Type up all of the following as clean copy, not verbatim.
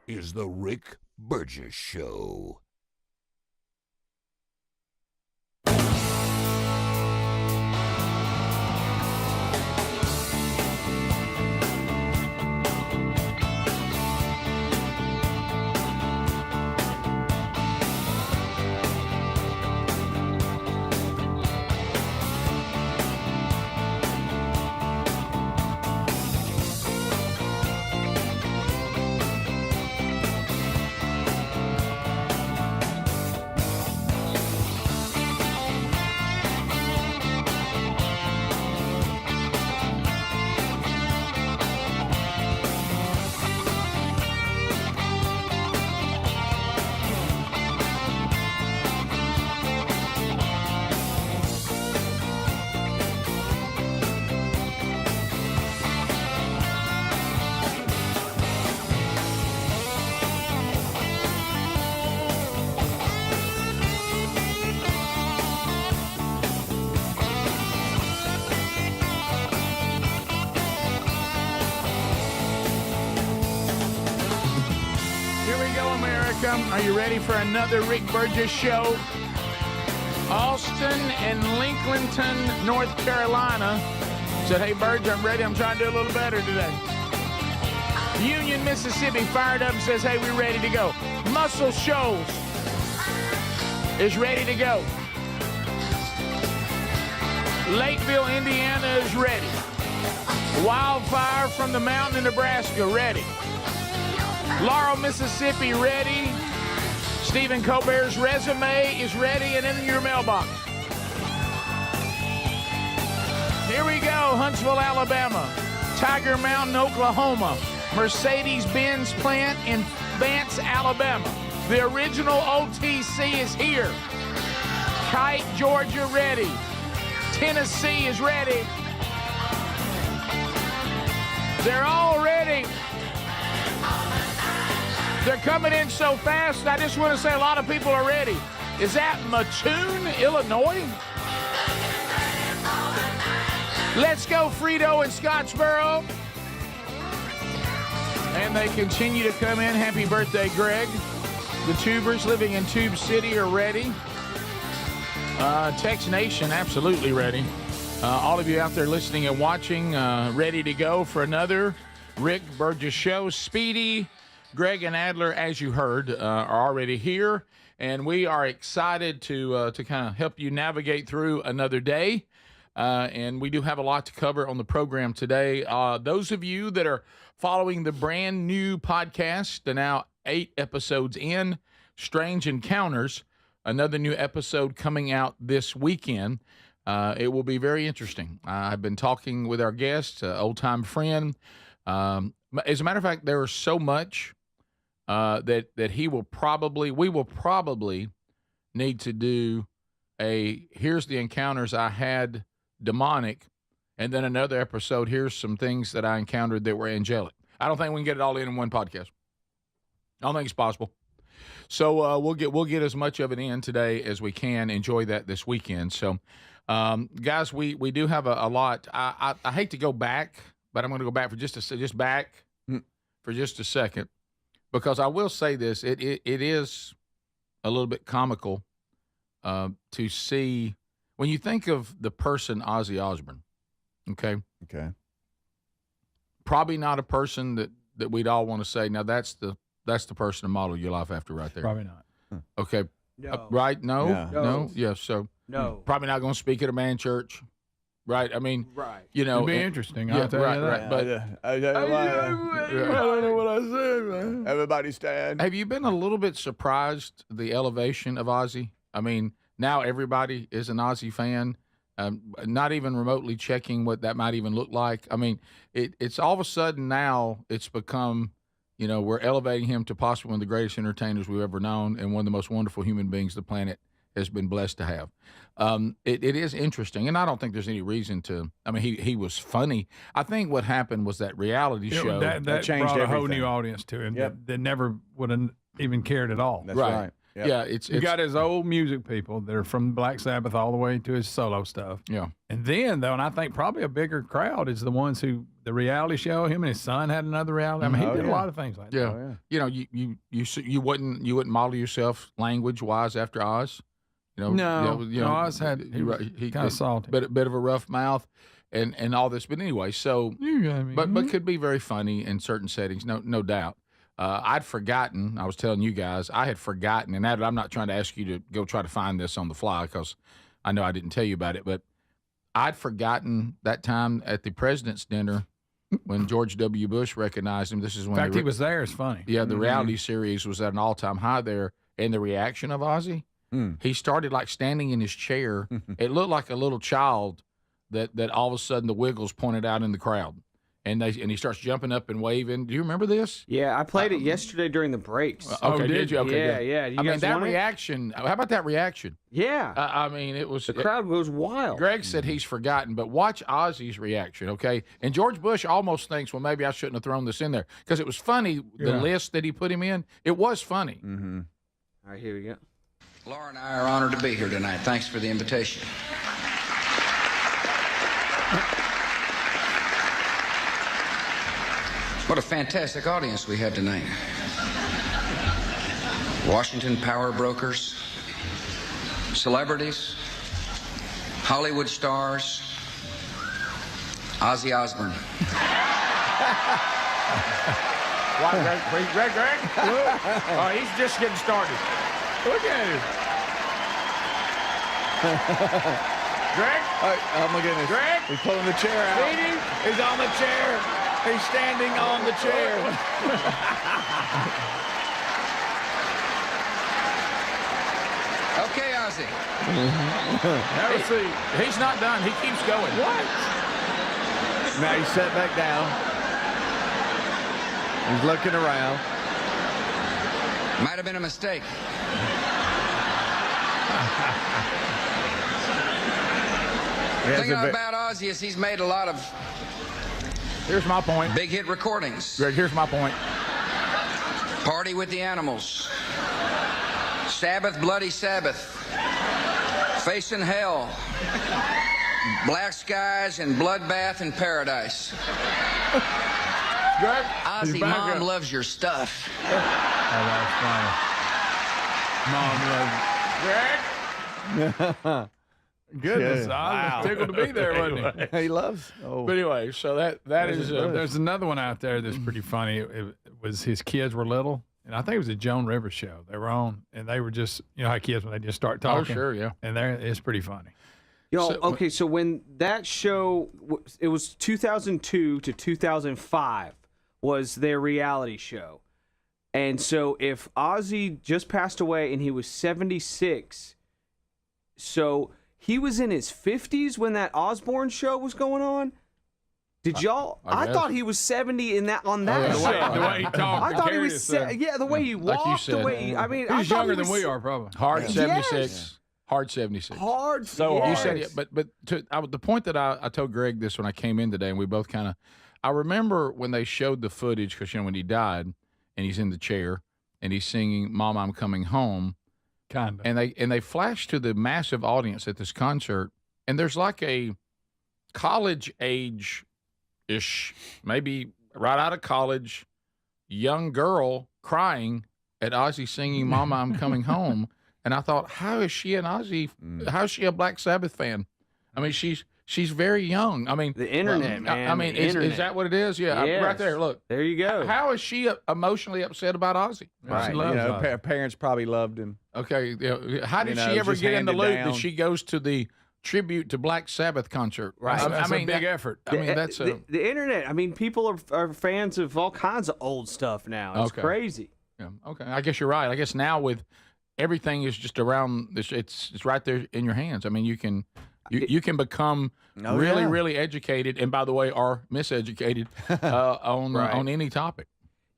is The Rick Burgess Show. Are you ready for another Rick Burgess show? Austin and Lincolnton, North Carolina said, hey, Burge, I'm ready. I'm trying to do a little better today. Union, Mississippi fired up and says, hey, we're ready to go. Muscle Shoals is ready to go. Lakeville, Indiana is ready. Wildfire from the mountain in Nebraska, ready. Laurel, Mississippi, ready. Stephen Colbert's resume is ready and in your mailbox. Here we go. Huntsville, Alabama. Tiger Mountain, Oklahoma. Mercedes-Benz plant in Vance, Alabama. The original OTC is here. Kite, Georgia, ready. Tennessee is ready. They're all ready. They're coming in so fast, I just want to say a lot of people are ready. Is that Mattoon, Illinois? Let's go, Frito in Scottsboro. And they continue to come in. Happy birthday, Greg. The tubers living in Tube City are ready. Tex Nation, absolutely ready. All of you out there listening and watching, ready to go for another Rick Burgess show. Speedy, Greg and Adler, as you heard, are already here, and we are excited to kind of help you navigate through another day. And we do have a lot to cover on the program today. Those of you that are following the brand new podcast, they're now 8 episodes in, Strange Encounters, another new episode coming out this weekend. It will be very interesting. I've been talking with our guest, old-time friend. As a matter of fact, there is so much that we will probably need to do here's the encounters I had demonic, and then another episode, here's some things that I encountered that were angelic. I don't think we can get it all in one podcast. I don't think it's possible. So we'll get as much of it in today as we can. Enjoy that this weekend. So, guys, we do have a lot. I hate to go back, but I'm going to go back for just a second. Because I will say this, it is a little bit comical to see when you think of the person Ozzy Osbourne. Okay. Probably not a person that we'd all want to say. Now that's the person to model your life after, right there. Probably not. Okay. No. Right? No. Yeah. No. Yeah. So no. Probably not going to speak at a man church. Right. I mean, right. You know, it'd be interesting. Yeah, I'll tell you that. Right. But I don't know what I said, man. Everybody stand. Have you been a little bit surprised the elevation of Ozzy? I mean, now everybody is an Ozzy fan. Not even remotely checking what that might even look like. I mean, it's all of a sudden now it's become, we're elevating him to possibly one of the greatest entertainers we've ever known and one of the most wonderful human beings the planet has been blessed to have. It is interesting, and I don't think there's any reason to. I mean, he was funny. I think what happened was that reality show that changed brought a whole everything. new audience to him. Yep. That never would have even cared at all. That's right. Yep. Yeah, it's got his old music people that are from Black Sabbath all the way to his solo stuff. Yeah. And then, though, and I think probably a bigger crowd is the ones who the reality show. Him and his son had another reality. I mean, he did a lot of things like that. Yeah. You know, you wouldn't model yourself language wise after Oz. You know, No, Oz had he kind of salty, bit of a rough mouth, and all this. But anyway, so but could be very funny in certain settings. No doubt. I'd forgotten. I was telling you guys, I had forgotten, and I'm not trying to ask you to go try to find this on the fly because I know I didn't tell you about it, but I'd forgotten that time at the president's dinner when George W. Bush recognized him. This is when in fact, he was there. It's funny. Yeah, the reality series was at an all-time high there, and the reaction of Ozzy, he started like standing in his chair. It looked like a little child that all of a sudden the Wiggles pointed out in the crowd. And he starts jumping up and waving. Do you remember this? Yeah, I played it yesterday during the breaks. Okay, did you? Okay, yeah, good. yeah. I mean, that reaction. How about that reaction? Yeah. I mean, it was. The crowd goes wild. Greg said he's forgotten, but watch Ozzy's reaction, okay? And George Bush almost thinks, well, maybe I shouldn't have thrown this in there because it was funny, the list that he put him in. It was funny. Mm-hmm. All right, here we go. Laura and I are honored to be here tonight. Thanks for the invitation. What a fantastic audience we had tonight. Washington power brokers, celebrities, Hollywood stars, Ozzy Osbourne. Greg? Oh, he's just getting started. Look at him. Greg? Oh my goodness. Greg? He's pulling the chair out. Speedy? He's on the chair. He's standing on the chair. Okay, Ozzy. He's not done. He keeps going. What? Now he's sat back down. He's looking around. Might have been a mistake. The thing about Ozzy is he's made a lot of Here's my point. big hit recordings. Greg, here's my point. Party with the Animals, Sabbath, Bloody Sabbath, Facing Hell, Black Skies, and Bloodbath in Paradise. Greg? Ozzy, Mom loves your stuff. Oh, that's funny. Greg? Goodness, Yeah. I was tickled to be there, wasn't he? He loves. Oh. But anyway, so that is There's another one out there that's pretty funny. It was his kids were little, and I think it was a Joan Rivers show they were on, and they were just, you know how kids when they just start talking. Oh, sure, yeah. And it's pretty funny. So when that show, it was 2002 to 2005 was their reality show. And so if Ozzy just passed away and he was 76, so he was in his 50s when that Osbourne show was going on. Did y'all? I thought he was 70 on that show. The way he talked. I thought he was. The way he walked. Like you said. The way he. I mean, He's younger than we are, probably. hard 76. Yes. Hard 76. Hard. So yes. You said it, but the point that I told Greg this when I came in today, and we both kind of, I remember when they showed the footage because when he died, and he's in the chair and he's singing "Mom, I'm Coming Home," Kind of. and they flash to the massive audience at this concert, and there's like a college age ish, maybe right out of college, young girl crying at Ozzy singing "Mama, I'm Coming Home." And I thought, how is she an Ozzy? How is she a Black Sabbath fan? I mean, she's very young. I mean, The internet, man. I mean, The is internet. that what it is? Yeah, Yes. right there. Look, There you go. how is she emotionally upset about Ozzy? Right. She She loves Ozzy. parents probably loved him. Okay, how did You know, she ever just get in the handed loop down. that she goes to the tribute to Black Sabbath concert? Right. That's a big effort. I mean, that's a the internet. I mean, people are fans of all kinds of old stuff now. It's Okay. crazy. yeah, okay. I guess you're right. I guess now with everything is just around this, it's right there in your hands. I mean, you can become really educated, and by the way, are miseducated on any topic.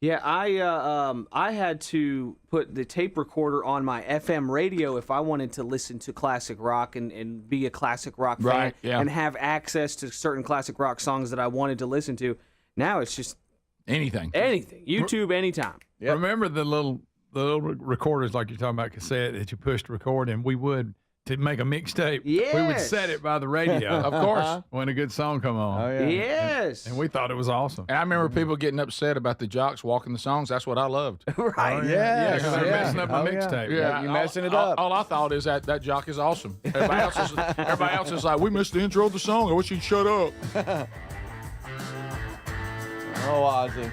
Yeah, I had to put the tape recorder on my FM radio if I wanted to listen to classic rock and be a classic rock fan Right, yeah. and have access to certain classic rock songs that I wanted to listen to. Now it's just Anything. YouTube anytime. Yep. Remember the little recorders like you're talking about cassette that you pushed to record, and we would to make a mixtape. We would Yes. set it by the radio. Of course. When a good song come on. Oh, yeah. Yes. And we thought it was awesome. And I remember people getting upset about the jocks walking the songs. That's what I loved. Right. Yeah, because they're messing up a mixtape. Yeah, you're messing it all, up. All I thought is that jock is awesome. Everybody else is like, we missed the intro of the song. I wish you'd shut up. Oh, Ozzy.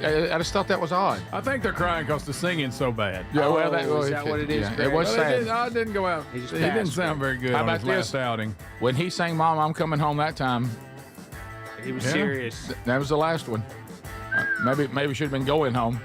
I just thought that was odd. I think they're crying because the singing's so bad. Yeah, well, is that what it is, Yeah, Greg? it was Well, sad. it didn't go out. He just He didn't passed, sound very good How on about his last this? outing. When he sang "Mom, I'm Coming Home" that time, He was Yeah. serious. that was the last one. Maybe should have been going home.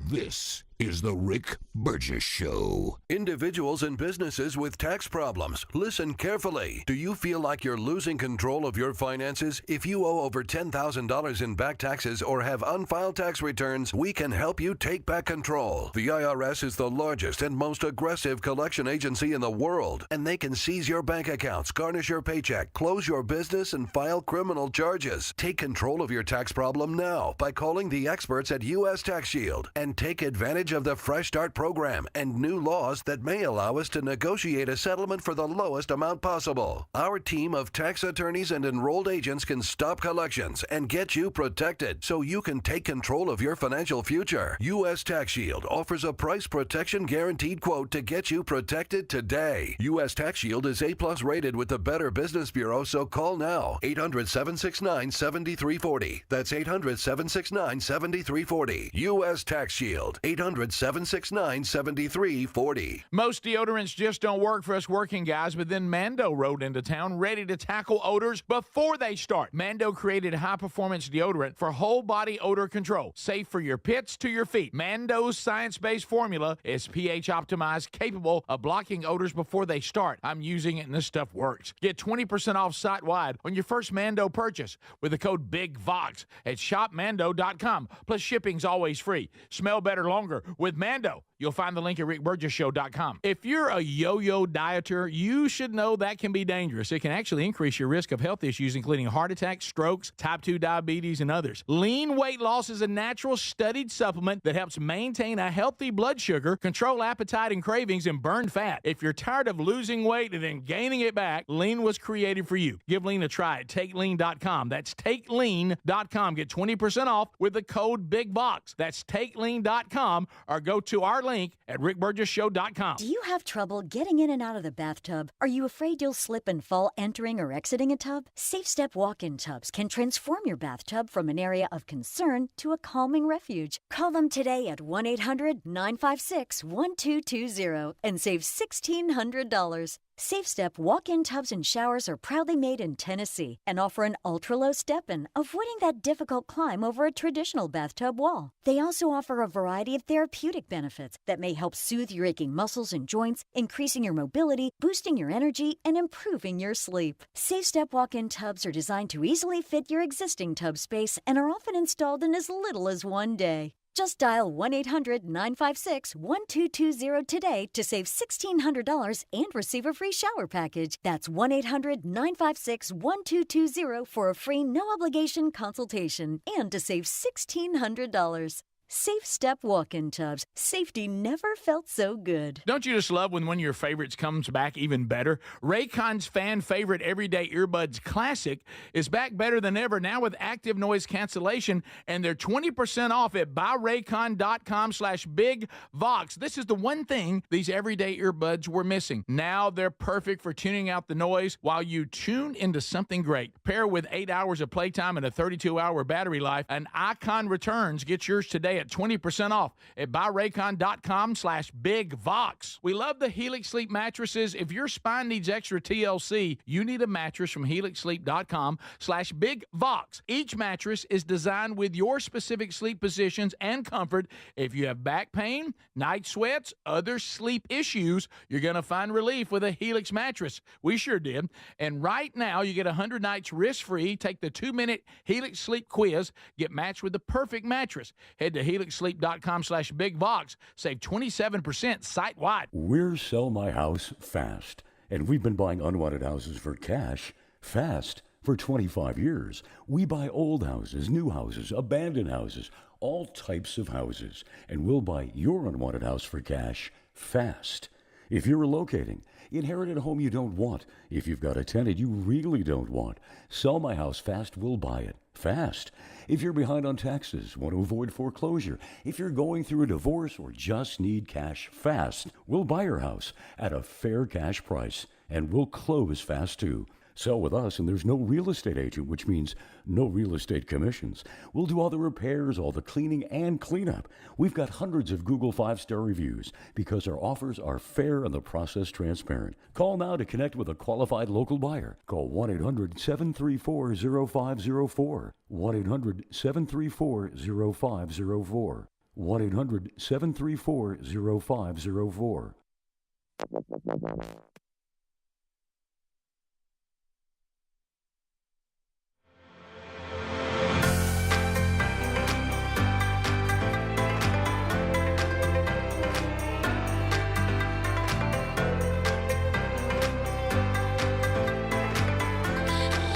This is the Rick Burgess Show. Individuals and businesses with tax problems, listen carefully. Do you feel like you're losing control of your finances? If you owe over $10,000 in back taxes or have unfiled tax returns, we can help you take back control. The IRS is the largest and most aggressive collection agency in the world, and they can seize your bank accounts, garnish your paycheck, close your business, and file criminal charges. Take control of your tax problem now by calling the experts at U.S. Tax Shield and take advantage of the Fresh Start program and new laws that may allow us to negotiate a settlement for the lowest amount possible. Our team of tax attorneys and enrolled agents can stop collections and get you protected so you can take control of your financial future. U.S. Tax Shield offers a price protection guaranteed quote to get you protected today. U.S. Tax Shield is A+ rated with the Better Business Bureau, so call now. 800-769-7340. That's 800-769-7340. U.S. Tax Shield. 800-769-7340. Most deodorants just don't work for us working guys, but then Mando rode into town ready to tackle odors before they start. Mando created high-performance deodorant for whole-body odor control, safe for your pits to your feet. Mando's science-based formula is pH-optimized, capable of blocking odors before they start. I'm using it, and this stuff works. Get 20% off site-wide on your first Mando purchase with the code BIGVOX at shopmando.com. Plus, shipping's always free. Smell better longer with Mando. You'll find the link at rickburgesshow.com. If you're a yo-yo dieter, you should know that can be dangerous. It can actually increase your risk of health issues, including heart attacks, strokes, type 2 diabetes, and others. Lean weight loss is a natural studied supplement that helps maintain a healthy blood sugar, control appetite and cravings, and burn fat. If you're tired of losing weight and then gaining it back, Lean was created for you. Give Lean a try at takelean.com. That's takelean.com. Get 20% off with the code BIGBOX. That's takelean.com, or go to our link at rickburgesshow.com. Do you have trouble getting in and out of the bathtub? Are you afraid you'll slip and fall entering or exiting a tub? Safe Step walk-in tubs can transform your bathtub from an area of concern to a calming refuge. Call them today at 1-800-956-1220 and save $1,600. Safe Step walk-in tubs and showers are proudly made in Tennessee and offer an ultra-low step-in, avoiding that difficult climb over a traditional bathtub wall. They also offer a variety of therapeutic benefits that may help soothe your aching muscles and joints, increasing your mobility, boosting your energy, and improving your sleep. Safe Step walk-in tubs are designed to easily fit your existing tub space and are often installed in as little as one day. Just dial 1-800-956-1220 today to save $1,600 and receive a free shower package. That's 1-800-956-1220 for a free no-obligation consultation and to save $1,600. Safe Step walk-in tubs. Safety never felt so good. Don't you just love when one of your favorites comes back even better? Raycon's fan favorite Everyday Earbuds Classic is back better than ever, now with active noise cancellation, and they're 20% off at buyraycon.com/bigvox. This is the one thing these everyday earbuds were missing. Now they're perfect for tuning out the noise while you tune into something great. Pair with 8 hours of playtime and a 32-hour battery life, and Icon Returns. Get yours today at 20% off at buyraycon.com/bigvox. We love the Helix Sleep mattresses. If your spine needs extra TLC, you need a mattress from helixsleep.com/bigvox. Each mattress is designed with your specific sleep positions and comfort. If you have back pain, night sweats, other sleep issues, you're going to find relief with a Helix mattress. We sure did. And right now, you get 100 nights risk-free. Take the 2-minute Helix Sleep quiz. Get matched with the perfect mattress. Head to helixsleep.com/bigvox. Save 27% site-wide. We're Sell My House Fast, and we've been buying unwanted houses for cash fast for 25 years. We buy old houses, new houses, abandoned houses, all types of houses, and we'll buy your unwanted house for cash fast. If you're relocating, inherited a home you don't want. If you've got a tenant you really don't want, Sell My House Fast will buy it. Fast. If you're behind on taxes, want to avoid foreclosure, if you're going through a divorce or just need cash fast, we'll buy your house at a fair cash price, and we'll close fast too. Sell with us, and there's no real estate agent, which means no real estate commissions. We'll do all the repairs, all the cleaning, and cleanup. We've got hundreds of Google 5-star reviews because our offers are fair and the process transparent. Call now to connect with a qualified local buyer. Call 1-800-734-0504. 1-800-734-0504. 1-800-734-0504.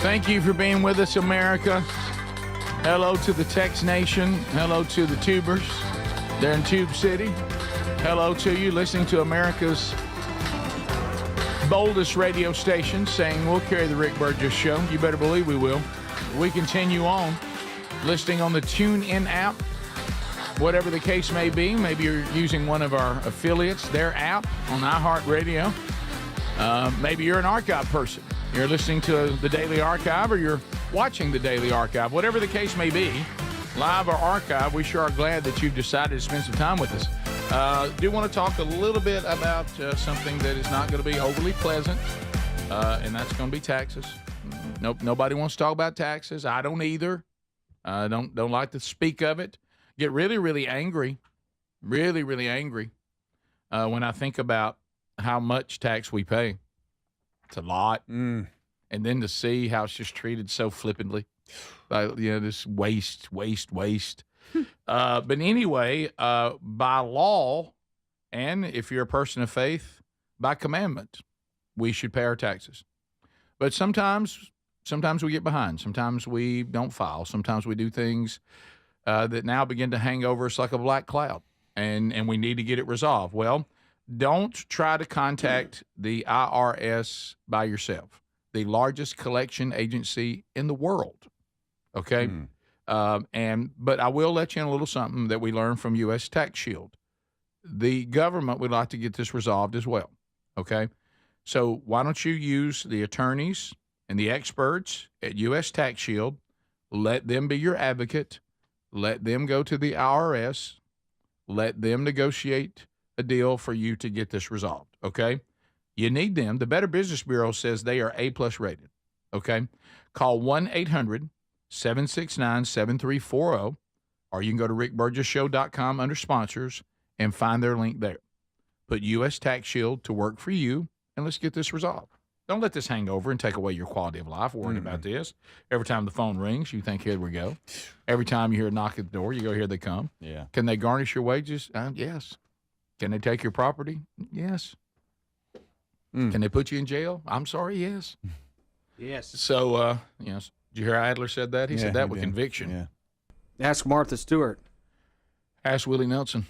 Thank you for being with us, America. Hello to the Tex Nation. Hello to the Tubers. They're in Tube City. Hello to you listening to America's boldest radio station, saying we'll carry the Rick Burgess Show. You better believe we will. We continue on listening on the TuneIn app, whatever the case may be. Maybe you're using one of our affiliates, their app on iHeartRadio. Maybe you're an archive person. You're listening to the Daily Archive, or you're watching the Daily Archive. Whatever the case may be, live or archive, we sure are glad that you've decided to spend some time with us. Do want to talk a little bit about something that is not going to be overly pleasant, and that's going to be taxes. Nobody wants to talk about taxes. I don't either. Don't like to speak of it. Get really, really angry, really, really angry when I think about how much tax we pay. It's a lot. And then to see how it's just treated so flippantly. This waste. But anyway, by law, and if you're a person of faith, by commandment, we should pay our taxes. But sometimes we get behind. Sometimes we don't file. Sometimes we do things that now begin to hang over us like a black cloud, and we need to get it resolved. Well, don't try to contact the IRS by yourself, the largest collection agency in the world. Okay. But I will let you in a little something that we learned from U.S. Tax Shield. The government would like to get this resolved as well. Okay. So why don't you use the attorneys and the experts at U.S. Tax Shield? Let them be your advocate. Let them go to the IRS. Let them negotiate a deal for you to get this resolved. Okay. You need them. The Better Business Bureau says they are A+ rated. Okay. Call 1-800-769-7340, or you can go to rickburgessshow.com under sponsors and find their link there. Put U.S. Tax Shield to work for you, and let's get this resolved. Don't let this hang over and take away your quality of life worrying about this. Every time the phone rings, you think, here we go. Every time you hear a knock at the door, you go, here they come. Yeah. Can they garnish your wages? Yes. Can they take your property? Yes. Can they put you in jail? I'm sorry, yes. Yes. So, yes. Did you hear Adler said that? He said that with conviction. Yeah. Ask Martha Stewart. Ask Willie Nelson.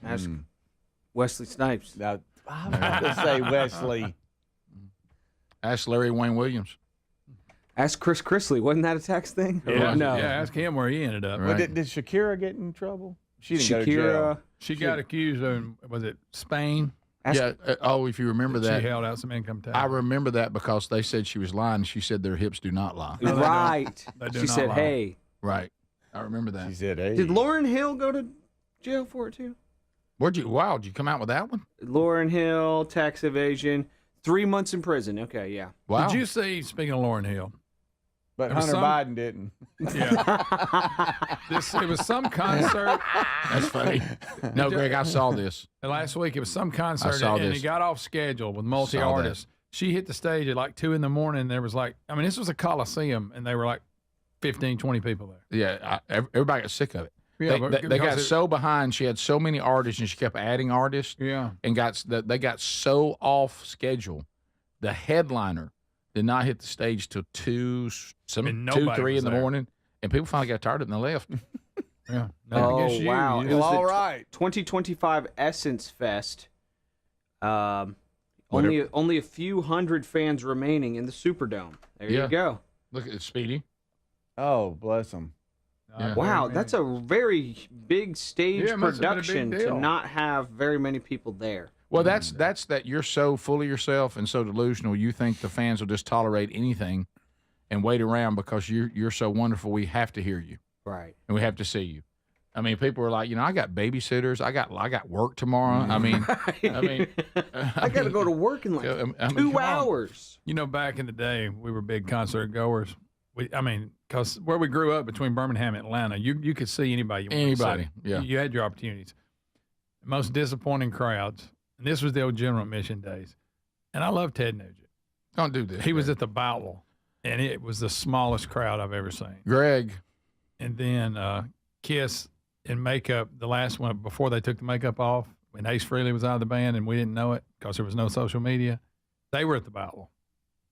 Ask Wesley Snipes. Now, I'm about to say Wesley. Ask Larry Wayne Williams. Ask Chris Chrisley. Wasn't that a tax thing? Yeah, No. yeah, ask him where he ended up. Right. Well, did Shakira get in trouble? She didn't go to jail. Shakira. She got accused of, was it Spain? Yeah. If you remember that. She held out some income tax. I remember that because they said she was lying. She said their hips do not lie. No, they Right. They do She not said, lie. hey. Right. I remember that. She said, hey. Did Lauryn Hill go to jail for it too? Did you come out with that one? Lauryn Hill, tax evasion, 3 months in prison. Okay, yeah. Wow. Did you see, speaking of Lauryn Hill, But There was Hunter some- Biden didn't. it was some concert That's funny. No, Greg, I saw this. last week. It was some concert, saw and this. he got off schedule with Saw multi-artists. She hit the stage at like 2 a.m, and there was this was a Coliseum, and they were like 15, 20 people there. Yeah, everybody got sick of it. Yeah, They got so behind. She had so many artists, and she kept adding artists. Yeah. And they got so off schedule. The headliner did not hit the stage till 2, And nobody 3 was in the there. morning, and people finally got tired of it and they left. Yeah. Oh, wow. You It was Well, the all right. 2025 Essence Fest. Only a few hundred fans remaining in the Superdome. There you go. Look at Speedy. Oh, bless him. Yeah. Wow, that's a very big stage production big to deal. not have very many people there. Well, that's that you're so full of yourself and so delusional. You think the fans will just tolerate anything and wait around because you're so wonderful. We have to hear you, Right. and we have to see you. I mean, people are like, I got babysitters. I got work tomorrow. I mean, I got to go to work in like 2 hours. Back in the day, we were big concert goers. Because where we grew up between Birmingham and Atlanta, you could see anybody you wanted to see. Yeah. You had your opportunities. Most disappointing crowds, and this was the old general admission days. And I love Ted Nugent. Don't do this. He was at the Boutwell, and it was the smallest crowd I've ever seen. Greg. And then Kiss in makeup, the last one before they took the makeup off, when Ace Frehley was out of the band and we didn't know it because there was no social media, they were at the Boutwell.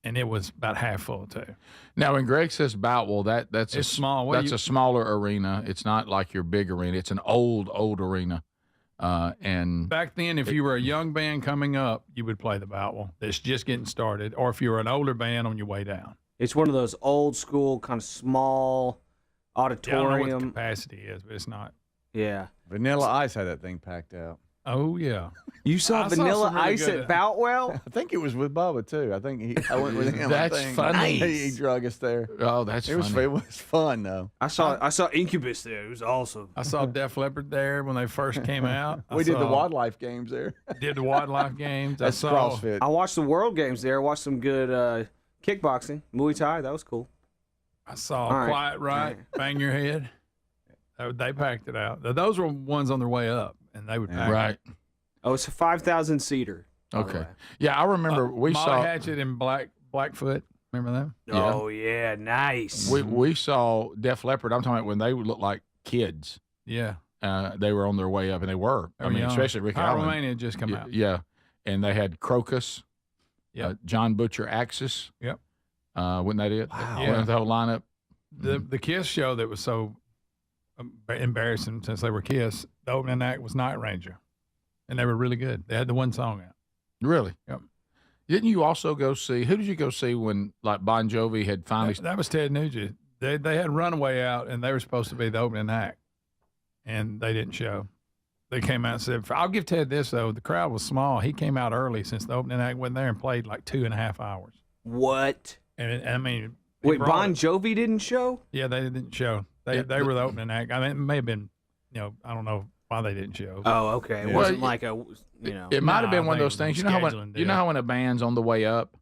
And it was about half full too. Now, when Greg says Boutwell, that's it's small. That's a smaller arena. It's not like your big arena. It's an old arena. And back then, if you were a young band coming up, you would play the Boutwell. That's just getting started, or if you were an older band on your way down. It's one of those old school kind of small auditorium. I don't know what the capacity is, but it's not. Yeah. Vanilla Ice had that thing packed out. Oh yeah. You saw Vanilla Ice at Boutwell? I think it was with Bubba too. I went with him. That's funny. He drug us there. Oh, that's funny. It was fun though. I saw Incubus there. It was awesome. I saw Def Leppard there when they first came out. We did the wildlife games there. Did the wildlife games. That's CrossFit. I watched the World Games there. I watched some good kickboxing, Muay Thai. That was cool. I saw Quiet Riot, Bang Your Head. They packed it out. Those were ones on their way up, and they would pack right. it. Oh, it's a 5,000 seater. Okay. Yeah, I remember we Molly saw Hatchet and Blackfoot. Remember them? Yeah. Oh yeah, nice. We saw Def Leppard. I'm talking about when they looked like kids. Yeah. They were on their way up, and they were. I mean, especially Rick Allen. Pyromania had just come out. Yeah, and they had Crocus. Yeah. John Butcher, Axis. Yep. Wasn't that it? Wow. Yeah. The whole lineup. The Kiss show that was so embarrassing since they were Kiss, the opening act was Night Ranger, and they were really good. They had the one song out. Really? Yep. Didn't you also go see? Who did you go see when like Bon Jovi had finally? That was Ted Nugent. They had Runaway out, and they were supposed to be the opening act, and they didn't show. They came out and said, "I'll give Ted this though. The crowd was small. He came out early since the opening act wasn't there and played like 2.5 hours." What? And I mean, wait, Bon Jovi didn't show? Yeah, they didn't show. They were the opening act. I mean, it may have been, I don't know why they didn't show. Oh, okay. It wasn't like a, It might have been one of those things. You know how when a band's on the way up,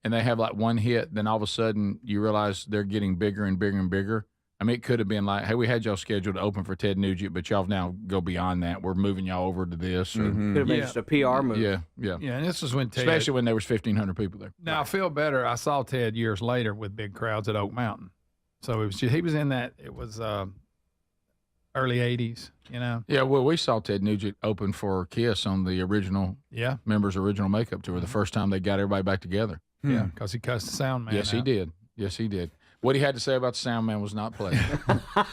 and they have like one hit, then all of a sudden you realize they're getting bigger and bigger and bigger. I mean, it could have been like, hey, we had y'all scheduled to open for Ted Nugent, but y'all now go beyond that. We're moving y'all over to this. Or, could have been just a PR move. Yeah. Yeah, and this was when Ted. Especially when there was 1,500 people there. Now I feel better. I saw Ted years later with big crowds at Oak Mountain, so it was he was in that. It was early '80s, Yeah, well, we saw Ted Nugent open for Kiss on the original members' original makeup tour. The first time they got everybody back together. Yeah, because he cussed the sound man. Yes, he did. Yes, he did. What he had to say about the sound man was not pleasant.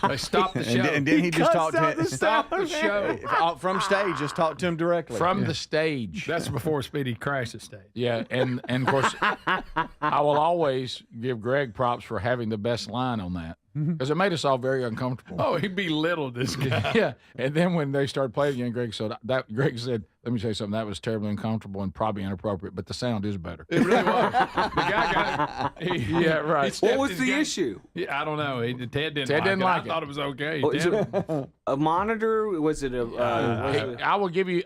They stopped the show. And then he just talked to him. Stop the show. From stage, just talk to him directly. From the stage. That's before Speedy crashed the stage. Yeah, and of course, I will always give Greg props for having the best line on that because it made us all very uncomfortable. Oh, he belittled this guy. Yeah, and then when they started playing again, Greg said, let me say something, that was terribly uncomfortable and probably inappropriate, but the sound is better. It really was. The guy got it. Yeah, right. What was the issue? Yeah, I don't know. Ted didn't like it. I thought it was okay. Is it a monitor? Was it a? I would give you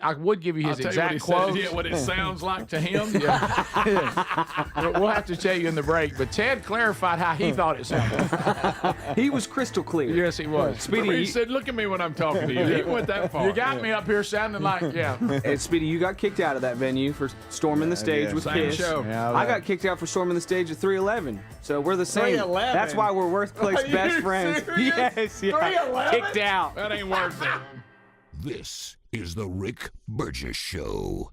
his exact quote. What it sounds like to him. We'll have to tell you in the break, but Ted clarified how he thought it sounded. He was crystal clear. Yes, he was. Speedy, he said, "Look at me when I'm talking to you." He went that far. You got me up here sounding like, And Speedy, you got kicked out of that venue for storming the stage with Same Kiss. show. Yeah, I got kicked out for storming the stage at 311. So we're the same. 311? That's why we're workplace best friends. serious? Yes, yeah. 311? Kicked out. That ain't worth it. This is the Rick Burgess Show.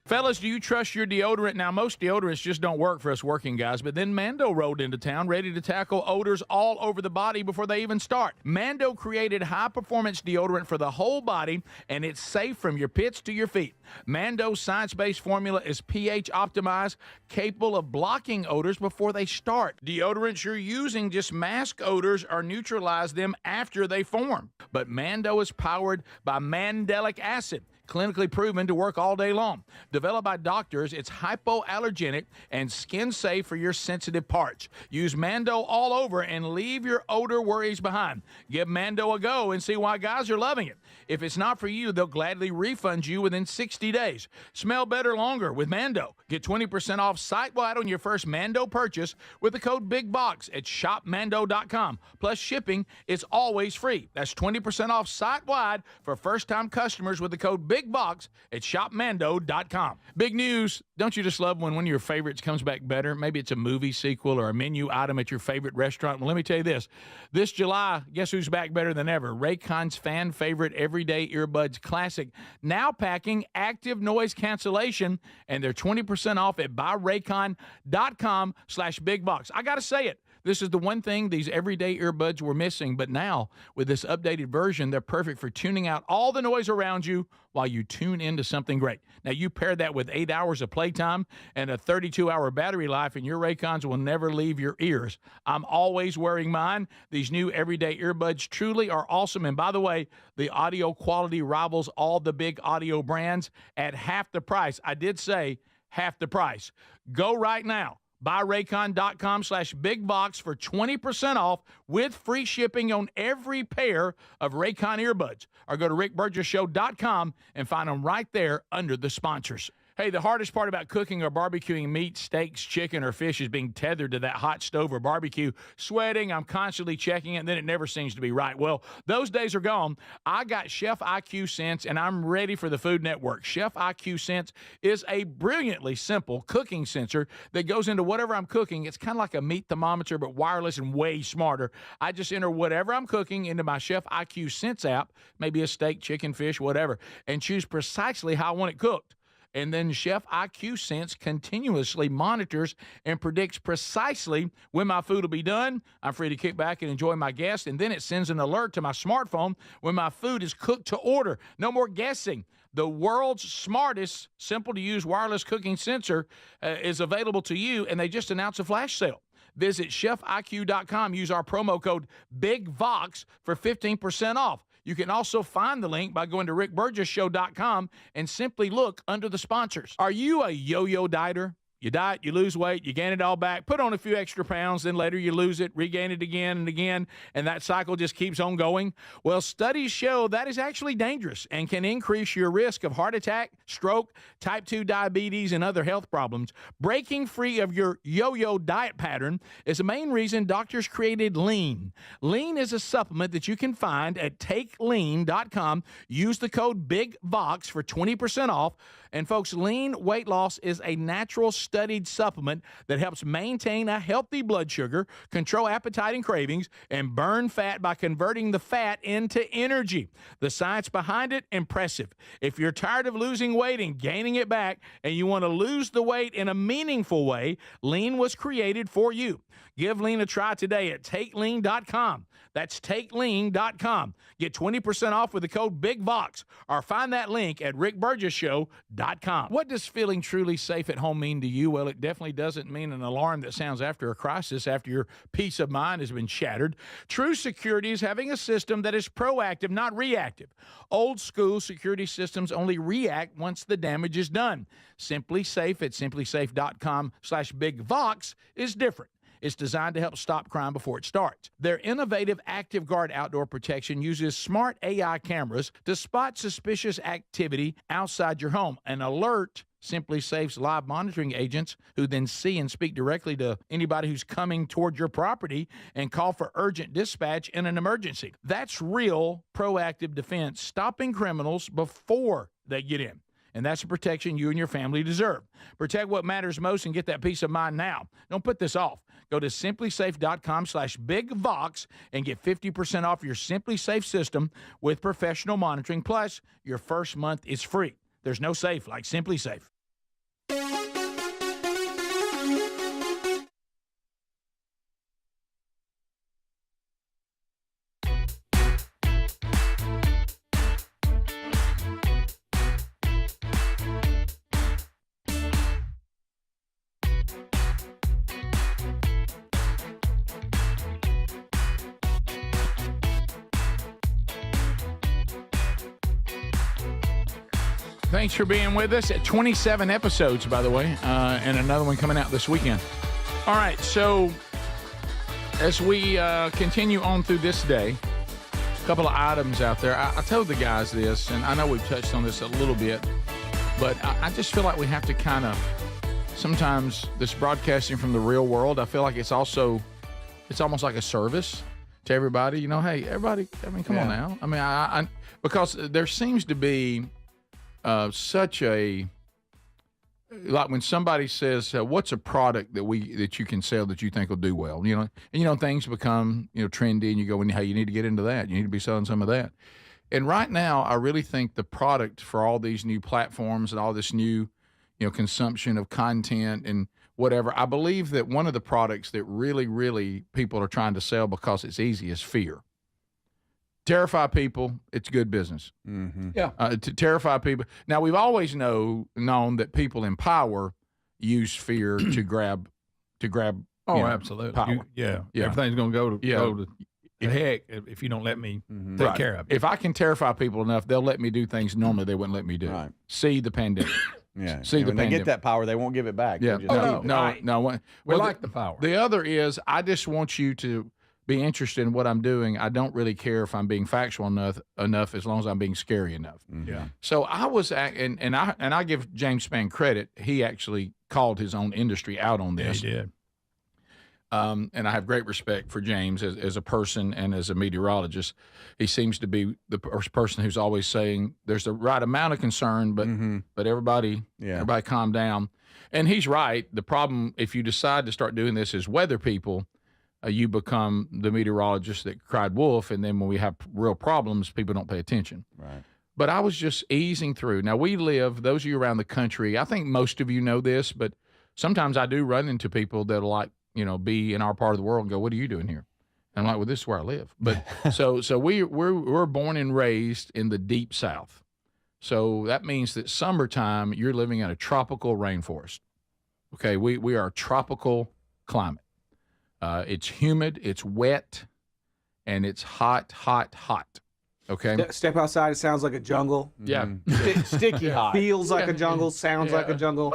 Fellas, do you trust your deodorant? Now, most deodorants just don't work for us working guys, but then Mando rolled into town ready to tackle odors all over the body before they even start. Mando created high-performance deodorant for the whole body, and it's safe from your pits to your feet. Mando's science-based formula is pH optimized, capable of blocking odors before they start. Deodorants you're using just mask odors or neutralize them after they form. But Mando is powered by mandelic acid, clinically proven to work all day long. Developed by doctors, it's hypoallergenic and skin safe for your sensitive parts. Use Mando all over and leave your odor worries behind. Give Mando a go and see why guys are loving it. If it's not for you, they'll gladly refund you within 60 days. Smell better longer with Mando. Get 20% off site-wide on your first Mando purchase with the code BIGBOX at shopmando.com. Plus shipping is always free. That's 20% off site-wide for first-time customers with the code BIGBOX at shopmando.com. Big news. Don't you just love when one of your favorites comes back better? Maybe it's a movie sequel or a menu item at your favorite restaurant. Well, let me tell you this. This July, guess who's back better than ever? Raycon's fan favorite Everyday Earbuds Classic, now packing active noise cancellation, and they're 20% off at buyraycon.com/bigbox. I got to say it. This is the one thing these everyday earbuds were missing, but now, with this updated version, they're perfect for tuning out all the noise around you while you tune into something great. Now, you pair that with 8 hours of playtime and a 32-hour battery life, and your Raycons will never leave your ears. I'm always wearing mine. These new everyday earbuds truly are awesome, and by the way, the audio quality rivals all the big audio brands at half the price. I did say half the price. Go right now. BuyRaycon.com/bigbox for 20% off with free shipping on every pair of Raycon earbuds. Or go to rickburgessshow.com and find them right there under the sponsors. Hey, the hardest part about cooking or barbecuing meat, steaks, chicken, or fish is being tethered to that hot stove or barbecue. Sweating, I'm constantly checking it, and then it never seems to be right. Well, those days are gone. I got Chef IQ Sense, and I'm ready for the Food Network. Chef IQ Sense is a brilliantly simple cooking sensor that goes into whatever I'm cooking. It's kind of like a meat thermometer, but wireless and way smarter. I just enter whatever I'm cooking into my Chef IQ Sense app, maybe a steak, chicken, fish, whatever, and choose precisely how I want it cooked. And then Chef IQ Sense continuously monitors and predicts precisely when my food will be done. I'm free to kick back and enjoy my guests. And then it sends an alert to my smartphone when my food is cooked to order. No more guessing. The world's smartest, simple-to-use wireless cooking sensor is available to you, and they just announced a flash sale. Visit chefiq.com. Use our promo code BIGVOX for 15% off. You can also find the link by going to rickburgessshow.com and simply look under the sponsors. Are you a yo-yo dieter? You diet, you lose weight, you gain it all back, put on a few extra pounds, then later you lose it, regain it again and again, and that cycle just keeps on going? Well, studies show that is actually dangerous and can increase your risk of heart attack, stroke, type 2 diabetes, and other health problems. Breaking free of your yo-yo diet pattern is the main reason doctors created Lean. Lean is a supplement that you can find at takelean.com. Use the code BIGVOX for 20% off. And folks, Lean weight loss is a natural studied supplement that helps maintain a healthy blood sugar, control appetite and cravings, and burn fat by converting the fat into energy. The science behind it, impressive. If you're tired of losing weight and gaining it back, and you want to lose the weight in a meaningful way, Lean was created for you. Give Lean a try today at takelean.com. That's takelean.com. Get 20% off with the code BIGVOX, or find that link at rickburgessshow.com. What does feeling truly safe at home mean to you? Well, it definitely doesn't mean an alarm that sounds after a crisis, after your peace of mind has been shattered. True security is having a system that is proactive, not reactive. Old school security systems only react once the damage is done. Simply Safe at simplysafe.com/BigVox is different. It's designed to help stop crime before it starts. Their innovative Active Guard outdoor protection uses smart AI cameras to spot suspicious activity outside your home and alert Simply Safe's live monitoring agents, who then see and speak directly to anybody who's coming toward your property and call for urgent dispatch in an emergency. That's real proactive defense, stopping criminals before they get in. And that's the protection you and your family deserve. Protect what matters most and get that peace of mind now. Don't put this off. Go to simplysafe.com/BigVox and get 50% off your Simply Safe system with professional monitoring. Plus, your first month is free. There's no safe like Simply Safe. Thanks for being with us at 27 episodes, by the way, and another one coming out this weekend. All right, so as we continue on through this day, a couple of items out there. I told the guys this, and I know we've touched on this a little bit, but I just feel like we have to kind of, sometimes this broadcasting from the real world, I feel like it's almost like a service to everybody. You know, hey, everybody, I mean, come on now. I mean, I because there seems to be such a, like when somebody says, what's a product that you can sell that you think will do well, you know, and things become, trendy, and you go, hey, you need to get into that. You need to be selling some of that. And right now, I really think the product for all these new platforms and all this new, consumption of content and whatever, I believe that one of the products that really, really people are trying to sell because it's easy is fear. Terrify people, it's good business. Mm-hmm. Yeah. To terrify people. Now, we've always known that people in power use fear to grab. Oh, absolutely. Power. Yeah. Everything's going to go to heck if you don't let me take care of it. If I can terrify people enough, they'll let me do things normally they wouldn't let me do. Right. See the pandemic. Yeah. See the when they pandemic. get that power, they won't give it back. Yeah. No. We like the power. The other is, I just want you to be interested in what I'm doing. I don't really care if I'm being factual enough as long as I'm being scary enough. Mm-hmm. Yeah. So I was, and I give James Spann credit. He actually called his own industry out on this. Yeah, he did. And I have great respect for James as a person and as a meteorologist. He seems to be the person who's always saying there's the right amount of concern, but everybody calm down. And he's right. The problem, if you decide to start doing this as weather people, you become the meteorologist that cried wolf, and then when we have real problems, people don't pay attention. Right. But I was just easing through. Now, we live, those of you around the country, I think most of you know this, but sometimes I do run into people that are like, be in our part of the world and go, what are you doing here? And I'm like, well, this is where I live. But so we're born and raised in the deep South. So that means that summertime, you're living in a tropical rainforest. Okay, we are a tropical climate. It's humid, it's wet, and it's hot. Okay. Step outside, it sounds like a jungle. Yeah. Sticky hot. Feels like a jungle, sounds like a jungle.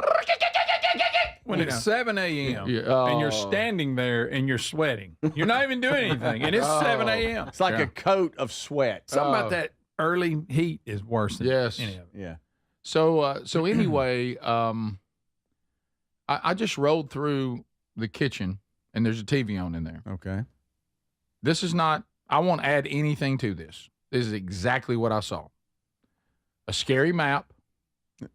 When it's 7 a.m. and you're standing there and you're sweating. You're not even doing anything, and it's 7 a.m. It's like a coat of sweat. Something about that early heat is worse than any of it. Yeah. So anyway, I just rolled through the kitchen, and there's a TV on in there. Okay. This is not, I won't add anything to this. This is exactly what I saw. A scary map.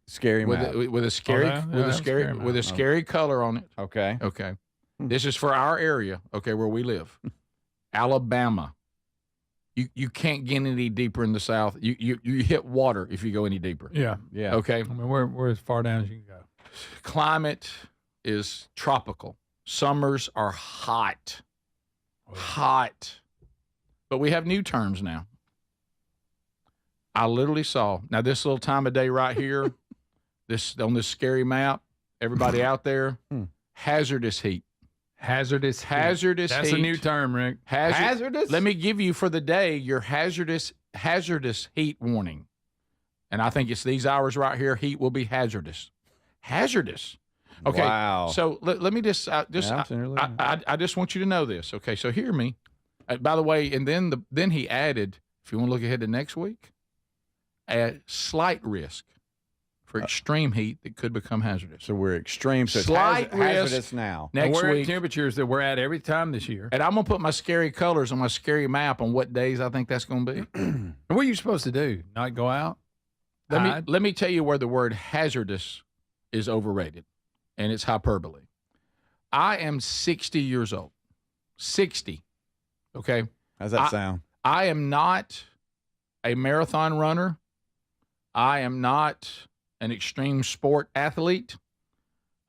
Scary map. With a scary color on it. Okay. Okay. This is for our area, okay, where we live. Alabama. You can't get any deeper in the South. You hit water if you go any deeper. Yeah. Yeah. Okay. I mean, we're as far down as you can go. Climate is tropical. Summers are hot. Hot. But we have new terms now. I literally saw, now this little time of day right here, on this scary map, everybody out there, hazardous heat. Hazardous heat. That's heat. a new term, Rick. Hazardous? Let me give you for the day your hazardous heat warning. And I think it's these hours right here, heat will be hazardous. Hazardous. Okay. Wow. So let me just, I just want you to know this. Okay. So hear me. By the way, and then he added, if you want to look ahead to next week, a slight risk for extreme heat that could become hazardous. So we're extreme. So Slight it's risk. hazardous now. Next we're week. at temperatures that we're at every time this year. And I'm going to put my scary colors on my scary map on what days I think that's going to be. And what are you supposed to do? Not go out? Let me tell you where the word hazardous is overrated, and it's hyperbole. I am 60 years old. 60. Okay? How's that sound? I am not a marathon runner. I am not an extreme sport athlete.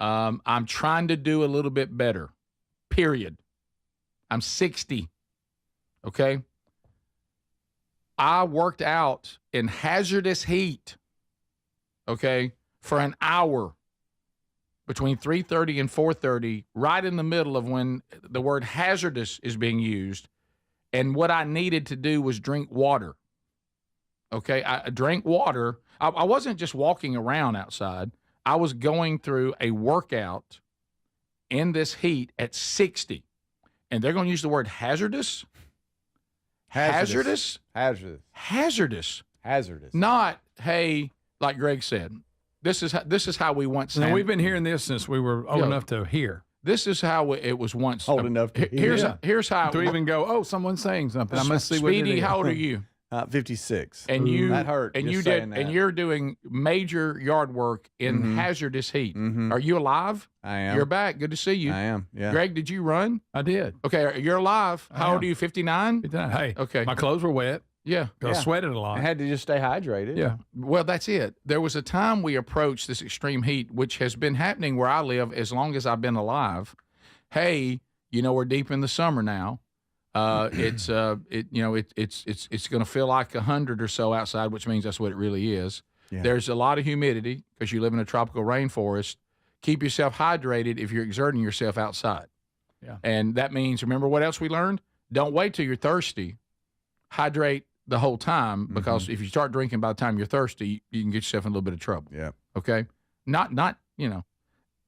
I'm trying to do a little bit better, period. I'm 60, okay? I worked out in hazardous heat, okay, for an hour between 3:30 and 4:30, right in the middle of when the word hazardous is being used, and what I needed to do was drink water. Okay, I drank water. I wasn't just walking around outside. I was going through a workout in this heat at 60. And they're going to use the word hazardous. Hazardous. Not, hey, like Greg said, this is how we once. And we've been hearing this since we were old enough to hear. This is how it was once. Old enough to hear. Here's how to even go. Oh, someone's saying something. I must see what it is. Speedy, how old are you? 56. And you that hurt. And you did. And you're doing major yard work in hazardous heat. Are you alive? I am. You're back. Good to see you. I am. Yeah. Greg, did you run? I did. Okay, you're alive. How old are you? 59. Hey. Okay. My clothes were wet. Yeah. I sweated a lot. I had to just stay hydrated. Yeah. Well, that's it. There was a time we approached this extreme heat, which has been happening where I live as long as I've been alive. Hey, we're deep in the summer now. It's going to feel like 100 or so outside, which means that's what it really is. Yeah. There's a lot of humidity because you live in a tropical rainforest. Keep yourself hydrated if you're exerting yourself outside. Yeah. And that means, remember what else we learned? Don't wait till you're thirsty. Hydrate the whole time, because if you start drinking by the time you're thirsty, you can get yourself in a little bit of trouble. Yeah. Okay.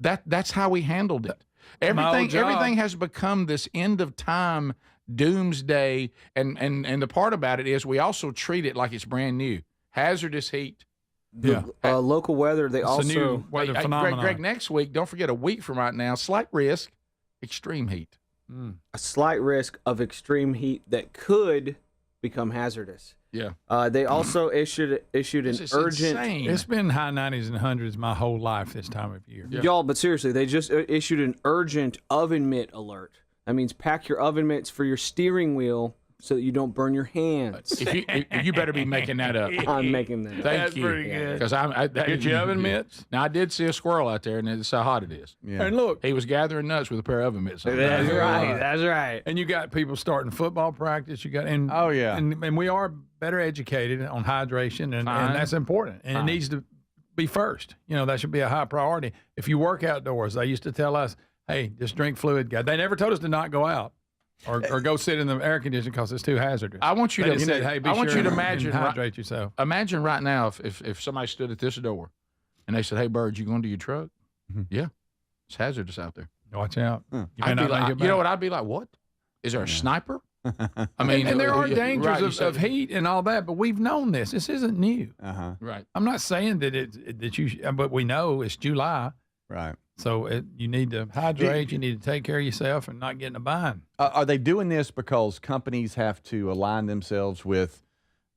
That's how we handled it. Everything has become this end of time doomsday, and the part about it is we also treat it like it's brand new. Hazardous heat. Yeah. Local weather. They it's also a new weather phenomenon. Greg, next week, don't forget, a week from right now, slight risk, extreme heat. A slight risk of extreme heat that could become hazardous. Yeah. They also issued an urgent. Insane. It's been high 90s and 100s my whole life this time of year. Yeah. Y'all, but seriously, they just issued an urgent oven mitt alert. That means pack your oven mitts for your steering wheel so that you don't burn your hands. You better be making that up. I'm making that up. Thank you. Pretty good. Because Get your oven mitts. Now, I did see a squirrel out there, and that's how hot it is. Yeah. And look, He was gathering nuts with a pair of oven mitts on. That's right. That's right. and you got people starting football practice. You got Oh, yeah. and we are better educated on hydration, and that's important. And it needs to be first. That should be a high priority. If you work outdoors, they used to tell us, hey, just drink fluid. They never told us to not go out or go sit in the air conditioner because it's too hazardous. I want you to said, hey, I want sure you to and imagine hydrate yourself. Imagine right now if somebody stood at this door and they said, "Hey, Bird, you going to your truck?" Yeah, it's hazardous out there. Watch out. You know what? I'd be like, what? Is there a sniper? I mean, and there are dangers right, of heat and all that, but we've known this. This isn't new. Right. I'm not saying but we know it's July. Right. So you need to hydrate. You need to take care of yourself and not get in a bind. Are they doing this because companies have to align themselves with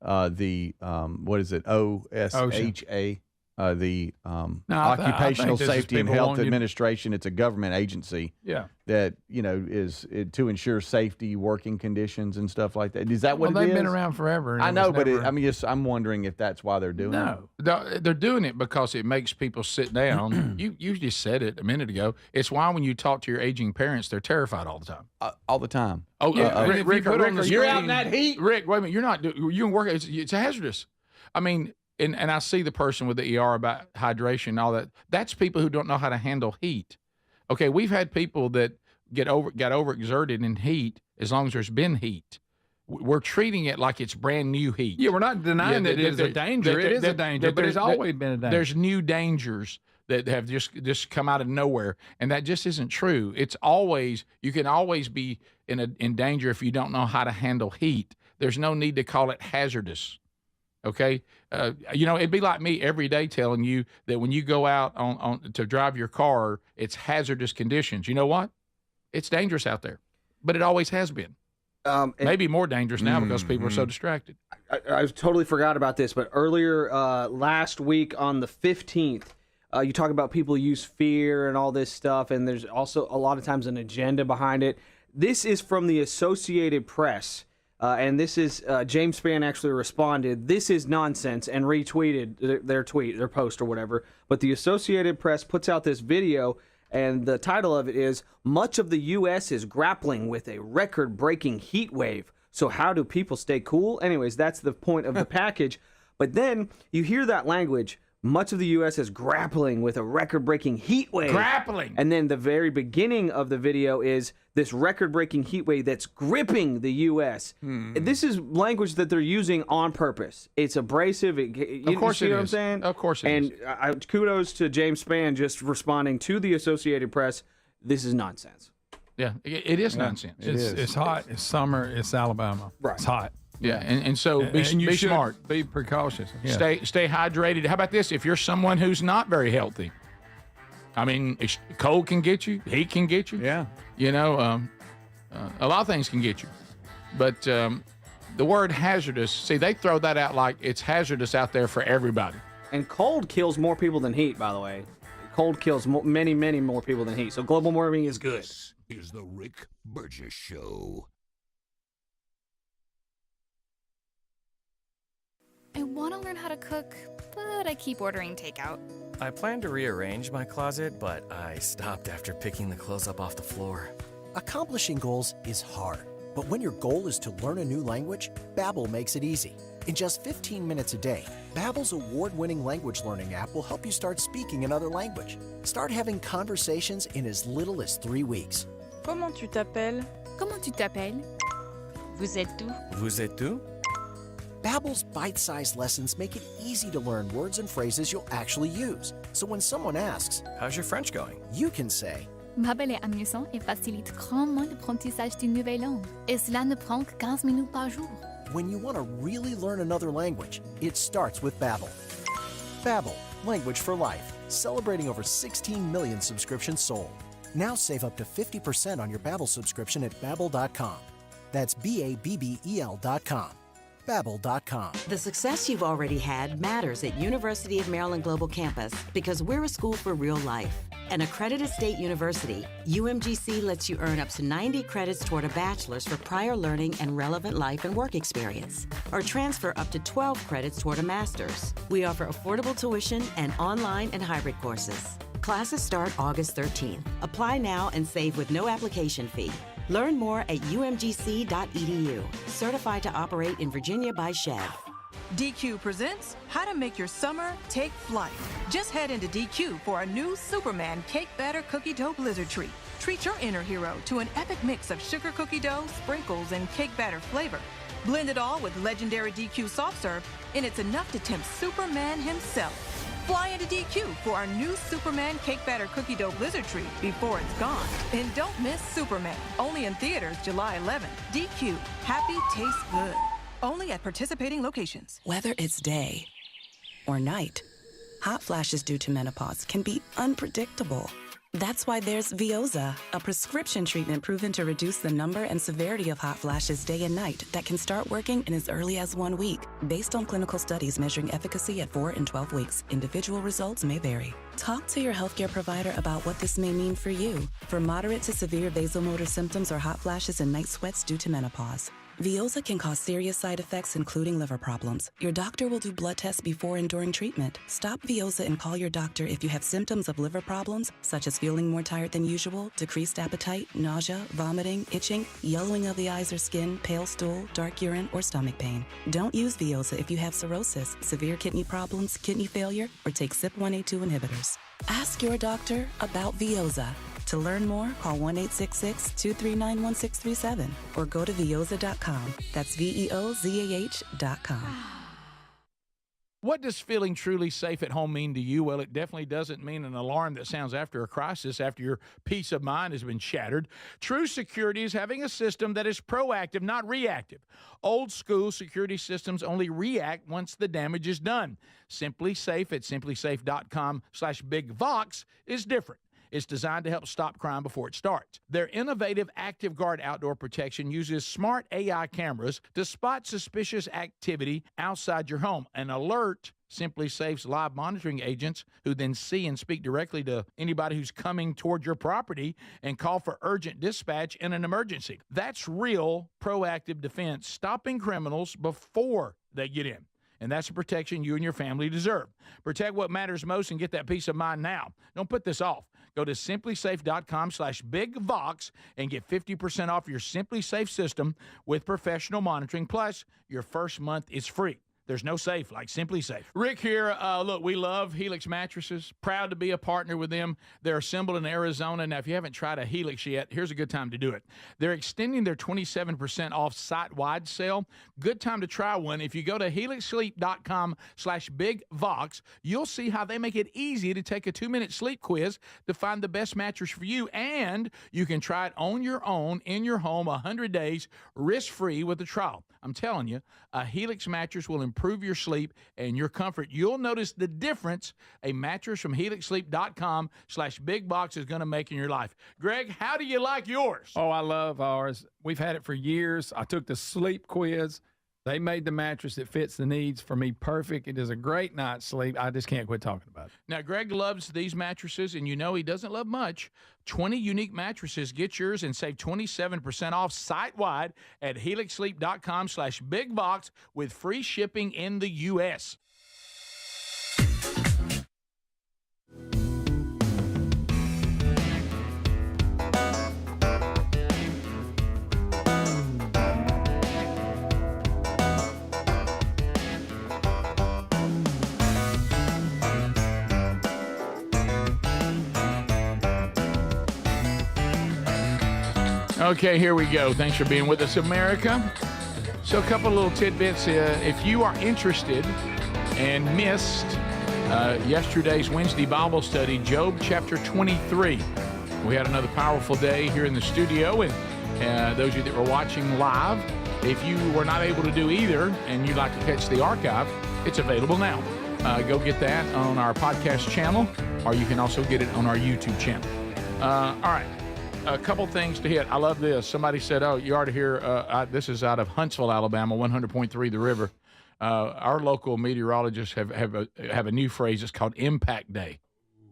the what is it, OSHA, the Occupational Safety and Health Administration? It's a government agency. Yeah. That is to ensure safety, working conditions, and stuff like that. Is that what it is? Well, they've been around forever. I know, but I'm wondering if that's why they're doing it. No, they're doing it because it makes people sit down. You just said it a minute ago. It's why when you talk to your aging parents, they're terrified all the time. All the time. Oh, yeah. Rick, you're out in that heat. Rick, wait a minute. You're not. You can work. It's hazardous. I mean, and I see the person with the ER about hydration and all that. That's people who don't know how to handle heat. Okay, we've had people that got overexerted in heat as long as there's been heat. We're treating it like it's brand new heat. Yeah, we're not denying that it is a danger. It is a danger, but it's always been a danger. There's new dangers that have just come out of nowhere, and that just isn't true. It's always, you can always be in danger if you don't know how to handle heat. There's no need to call it hazardous. Okay, it'd be like me every day telling you that when you go out on to drive your car, it's hazardous conditions. You know what? It's dangerous out there, but it always has been. Maybe more dangerous now because people are so distracted. I totally forgot about this, but earlier last week on the 15th, you talk about people use fear and all this stuff, and there's also a lot of times an agenda behind it. This is from the Associated Press. And this is James Spann actually responded, "This is nonsense," and retweeted their post or whatever. But the Associated Press puts out this video, and the title of it is, "Much of the U.S. is grappling with a record-breaking heat wave. So how do people stay cool?" Anyways, that's the point of the package. But then you hear that language, much of the U.S. is grappling with a record-breaking heat wave. Grappling. And then the very beginning of the video is this record-breaking heat wave that's gripping the U.S. This is language that they're using on purpose. It's abrasive. Of course you see it what I'm is. saying? Of course it is. And kudos to James Spann just responding to the Associated Press. This is nonsense. Yeah, it is nonsense. It's hot. It's summer. It's Alabama. Right. It's hot. Yeah, and so be you should smart. Be precautious. Yeah. Stay hydrated. How about this? If you're someone who's not very healthy, I mean, cold can get you, heat can get you. Yeah. You know, a lot of things can get you. But the word hazardous, see, they throw that out like it's hazardous out there for everybody. And cold kills more people than heat, by the way. Cold kills many, many more people than heat. So global warming is good. This is the Rick Burgess Show. I want to learn how to cook, but I keep ordering takeout. I plan to rearrange my closet, but I stopped after picking the clothes up off the floor. Accomplishing goals is hard, but when your goal is to learn a new language, Babbel makes it easy. In just 15 minutes a day, Babbel's award-winning language learning app will help you start speaking another language. Start having conversations in as little as 3 weeks. Comment tu t'appelles? Comment tu t'appelles? Vous êtes où? Vous êtes où? Babbel's bite-sized lessons make it easy to learn words and phrases you'll actually use. So when someone asks, "How's your French going?" you can say, Babbel est amusant et facilite grandement l'apprentissage d'une nouvelle langue. Et cela ne prend que 15 minutes par jour. when you want to really learn another language, it starts with Babbel. Babbel, language for life, celebrating over 16 million subscriptions sold. Now save up to 50% on your Babbel subscription at Babbel.com. That's Babbel.com. Babbel.com. The success you've already had matters at University of Maryland Global Campus because we're a school for real life. An accredited state university, UMGC lets you earn up to 90 credits toward a bachelor's for prior learning and relevant life and work experience, or transfer up to 12 credits toward a master's. We offer affordable tuition and online and hybrid courses. Classes start August 13th. Apply now and save with no application fee. Learn more at umgc.edu. Certified to operate in Virginia by Chev. DQ presents How to Make Your Summer Take Flight. Just head into DQ for our new Superman Cake Batter Cookie Dough Blizzard Treat. Treat your inner hero to an epic mix of sugar cookie dough, sprinkles, and cake batter flavor. Blend it all with legendary DQ soft serve, and it's enough to tempt Superman himself. Fly into DQ for our new Superman Cake Batter Cookie Dough Blizzard Treat before it's gone. And don't miss Superman, only in theaters July 11th. DQ, happy tastes good. Only at participating locations. Whether it's day or night, hot flashes due to menopause can be unpredictable. That's why there's Veoza, a prescription treatment proven to reduce the number and severity of hot flashes day and night that can start working in as early as 1 week. Based on clinical studies measuring efficacy at 4 and 12 weeks, individual results may vary. Talk to your healthcare provider about what this may mean for you. For moderate to severe vasomotor symptoms or hot flashes and night sweats due to menopause, Veoza can cause serious side effects, including liver problems. Your doctor will do blood tests before and during treatment. Stop Veoza and call your doctor if you have symptoms of liver problems, such as feeling more tired than usual, decreased appetite, nausea, vomiting, itching, yellowing of the eyes or skin, pale stool, dark urine, or stomach pain. Don't use Veoza if you have cirrhosis, severe kidney problems, kidney failure, or take CYP1A2 inhibitors. Ask your doctor about Veoza. To learn more, call 1-866-239-1637 or go to Veoza.com. That's VEOZAH.com. What does feeling truly safe at home mean to you? Well, it definitely doesn't mean an alarm that sounds after a crisis, after your peace of mind has been shattered. True security is having a system that is proactive, not reactive. Old school security systems only react once the damage is done. Simply Safe at simplysafe.com/BigVox is different. It's designed to help stop crime before it starts. Their innovative Active Guard outdoor protection uses smart AI cameras to spot suspicious activity outside your home and alert Simply Safe's live monitoring agents, who then see and speak directly to anybody who's coming toward your property and call for urgent dispatch in an emergency. That's real proactive defense, stopping criminals before they get in. And that's the protection you and your family deserve. Protect what matters most and get that peace of mind now. Don't put this off. Go to simplysafe.com/BigVox and get 50% off your Simply Safe system with professional monitoring. Plus, your first month is free. There's no safe like Simply Safe. Rick here. Look, we love Helix mattresses. Proud to be a partner with them. They're assembled in Arizona. Now, if you haven't tried a Helix yet, here's a good time to do it. They're extending their 27% off site-wide sale. Good time to try one. If you go to helixsleep.com/bigvox, you'll see how they make it easy to take a 2-minute sleep quiz to find the best mattress for you, and you can try it on your own in your home 100 days risk-free with a trial. I'm telling you, a Helix mattress will improve your sleep and your comfort. You'll notice the difference a mattress from helixsleep.com/bigbox is going to make in your life. Greg, how do you like yours? Oh, I love ours. We've had it for years. I took the sleep quiz. They made the mattress that fits the needs for me perfect. It is a great night's sleep. I just can't quit talking about it. Now, Greg loves these mattresses, and you know he doesn't love much. 20 unique mattresses. Get yours and save 27% off site-wide at helixsleep.com/bigbox with free shipping in the U.S. Okay, here we go. Thanks for being with us, America. So a couple of little tidbits. If you are interested and missed yesterday's Wednesday Bible study, Job chapter 23. We had another powerful day here in the studio, and those of you that were watching live, if you were not able to do either and you'd like to catch the archive, it's available now. Go get that on our podcast channel, or you can also get it on our YouTube channel. All right. A couple things to hit. I love this. Somebody said, oh, you ought to hear, this is out of Huntsville, Alabama, 100.3 The River. Our local meteorologists have a new phrase. It's called Impact Day.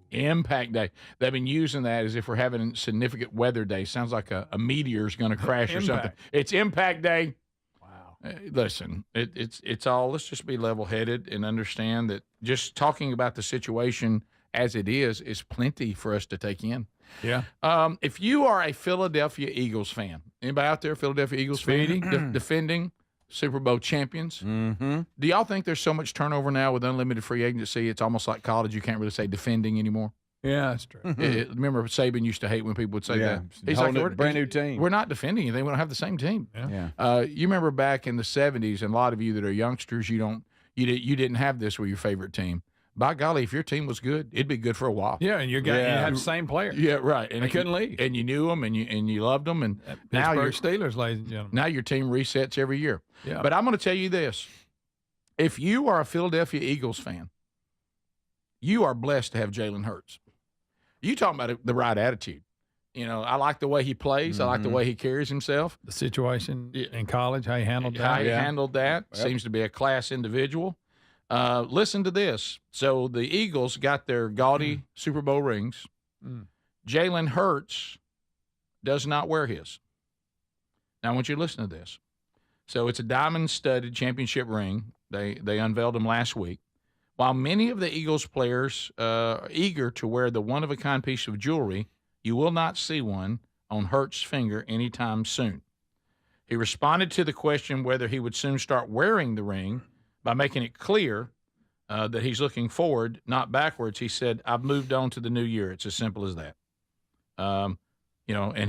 Impact Day. They've been using that as if we're having a significant weather day. Sounds like a meteor's going to crash or something. It's Impact Day. Wow. Listen, it's all, let's just be level-headed and understand that just talking about the situation as it is plenty for us to take in. Yeah. If you are a Philadelphia Eagles fan, anybody out there, Philadelphia Eagles fan, defending Super Bowl champions, do y'all think there's so much turnover now with unlimited free agency? It's almost like college. You can't really say defending anymore. Yeah, that's true. Remember, Saban used to hate when people would say that. He's like, brand new team. We're not defending anything. We don't have the same team. Yeah. You remember back in the 70s, and a lot of you that are youngsters, you didn't have this with your favorite team. By golly, if your team was good, it'd be good for a while. Yeah, and you had the same player. Yeah, right. And they couldn't leave. And you knew them, and you loved them. And now your Steelers, ladies and gentlemen. Now your team resets every year. Yeah. But I'm going to tell you this: if you are a Philadelphia Eagles fan, you are blessed to have Jalen Hurts. You talking about the right attitude? You know, I like the way he plays. I like the way he carries himself. The situation in college, how he handled that. How he handled that. Yep. Seems to be a class individual. Listen to this. So the Eagles got their gaudy Super Bowl rings. Jalen Hurts does not wear his. Now, I want you to listen to this. So it's a diamond-studded championship ring. They unveiled them last week. While many of the Eagles players are eager to wear the one-of-a-kind piece of jewelry, you will not see one on Hurts' finger anytime soon. He responded to the question whether he would soon start wearing the ring by making it clear that he's looking forward, not backwards. He said, I've moved on to the new year. It's as simple as that. And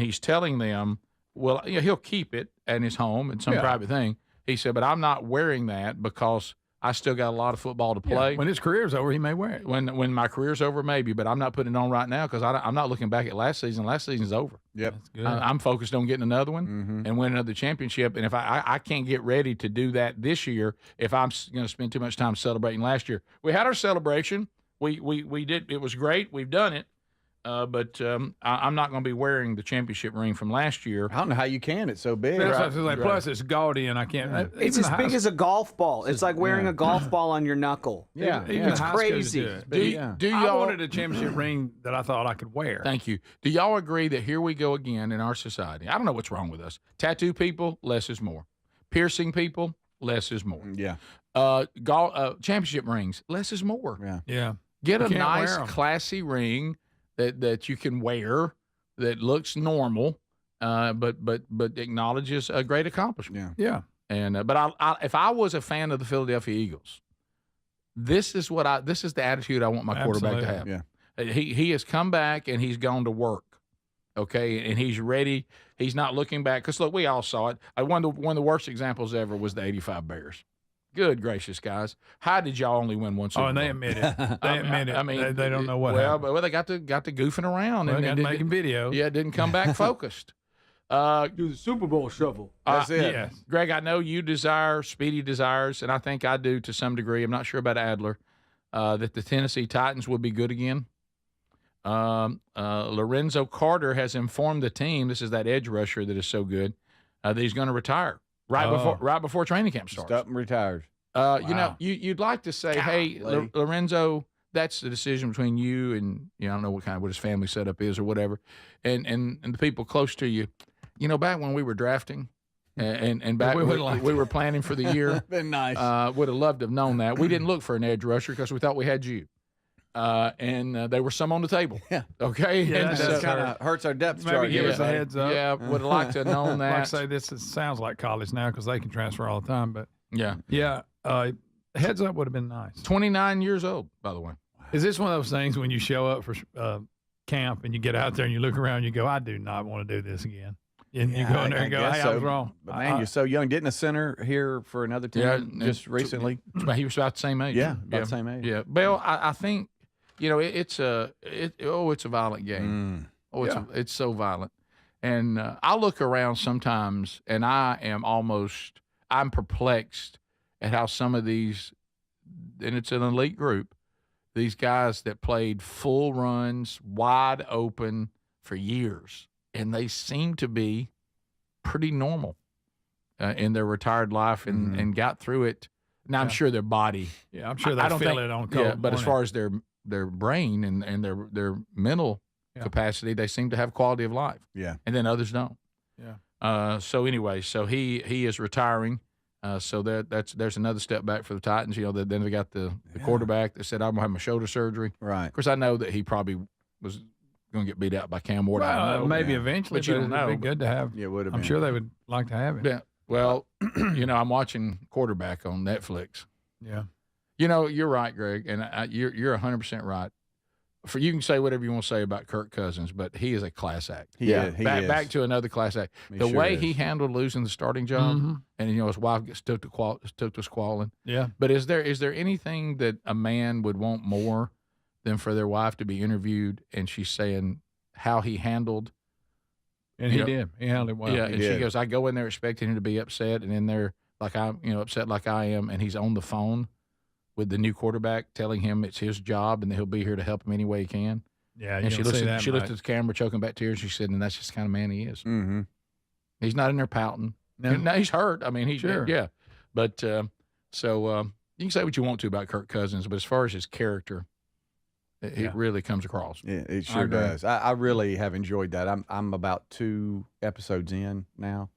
he's telling them, well, he'll keep it at his home in some private thing. He said, but I'm not wearing that because I still got a lot of football to play. Yeah. When his career's over, he may wear it. When my career's over, maybe, but I'm not putting it on right now because I'm not looking back at last season. Last season's over. Yep. That's good. I'm focused on getting another one and winning another championship. And if I can't get ready to do that this year, if I'm going to spend too much time celebrating last year. We had our celebration. We did. It was great. We've done it. But I'm not going to be wearing the championship ring from last year. I don't know how you can. It's so big. Plus, it's gaudy, and I can't. It's as big as a golf ball. It's like wearing a golf ball on your knuckle. It's crazy. I wanted a championship ring that I thought I could wear. Thank you. Do y'all agree that here we go again in our society? I don't know what's wrong with us. Tattoo people, less is more. Piercing people, less is more. Yeah. Championship rings, less is more. Yeah. Get a nice, classy ring that you can wear that looks normal, but acknowledges a great accomplishment. Yeah. And but if I was a fan of the Philadelphia Eagles, this is the attitude I want my quarterback to have. Yeah. He has come back and he's gone to work. Okay, and he's ready. He's not looking back. Because, look, we all saw it. One of the worst examples ever was the 85 Bears. Good gracious, guys. How did y'all only win one Super Bowl? And they admit it. They admit it. I mean, they don't know what happened. Well, they got to goofing around. Well, and got making videos. Yeah, didn't come back focused. Do the Super Bowl shuffle. That's it. Yes. Greg, I know you Speedy desires, and I think I do to some degree. I'm not sure about Adler, that the Tennessee Titans would be good again. Lorenzo Carter has informed the team, this is that edge rusher that is so good, that he's going to retire right before training camp starts. Up and retired. You know, you'd like to say, hey, Lorenzo, that's the decision between you and I don't know what his family setup is or whatever, and the people close to you. You know, back when we were drafting, and back we were planning for the year, been nice. Would have loved to have known that. We didn't look for an edge rusher because we thought we had you. And there were some on the table. Yeah. Okay. Yeah, and that kind of hurts our depth chart. Maybe give us a heads up. Yeah. Would have liked to have known that. Like I say, this sounds like college now because they can transfer all the time. But yeah. Heads up would have been nice. 29 years old, by the way. Is this one of those things when you show up for camp and you get out there and you look around and you go, I do not want to do this again. And you go in there and go, hey, I was wrong. But man, you're so young. Didn't a center here for another team just recently? He was about the same age. Yeah, about the same age. Yeah. Bill, I think, it's a violent game. It's so violent. And I look around sometimes and I'm perplexed at how some of these, and it's an elite group, these guys that played full runs, wide open for years, and they seem to be pretty normal in their retired life and got through it. Now, I'm sure their body. Yeah, I'm sure they feel it on cold. But as far as their brain and their mental capacity, they seem to have quality of life. Yeah. And then others don't. Yeah. So anyway, he is retiring. So there's another step back for the Titans. Then they got the quarterback that said, I'm going to have my shoulder surgery. Right. Of course, I know that he probably was going to get beat out by Cam Ward. Well, maybe eventually, but you don't know. It'd be good to have. Yeah, it would have I'm been. sure they would like to have it. Yeah. Well, I'm watching Quarterback on Netflix. Yeah. You're right, Greg, and you're 100% right. You can say whatever you want to say about Kirk Cousins, but he is a class act. He is. Back to another class act. The way he handled losing the starting job, and his wife took to squalling. Yeah. But is there anything that a man would want more than for their wife to be interviewed and she's saying how he handled? And he did. He handled it well. Yeah. And she goes, I go in there expecting him to be upset, and in there like I'm, upset like I am, and he's on the phone with the new quarterback telling him it's his job and that he'll be here to help him any way he can. Yeah, and she looked at the camera choking back tears. She said, and that's just the kind of man he is. Mm-hmm. He's not in there pouting. No. Now he's hurt. I mean, sure. But you can say what you want to about Kirk Cousins, but as far as his character, it really comes across. Yeah, it sure does. I really have enjoyed that. I'm about 2 episodes in now,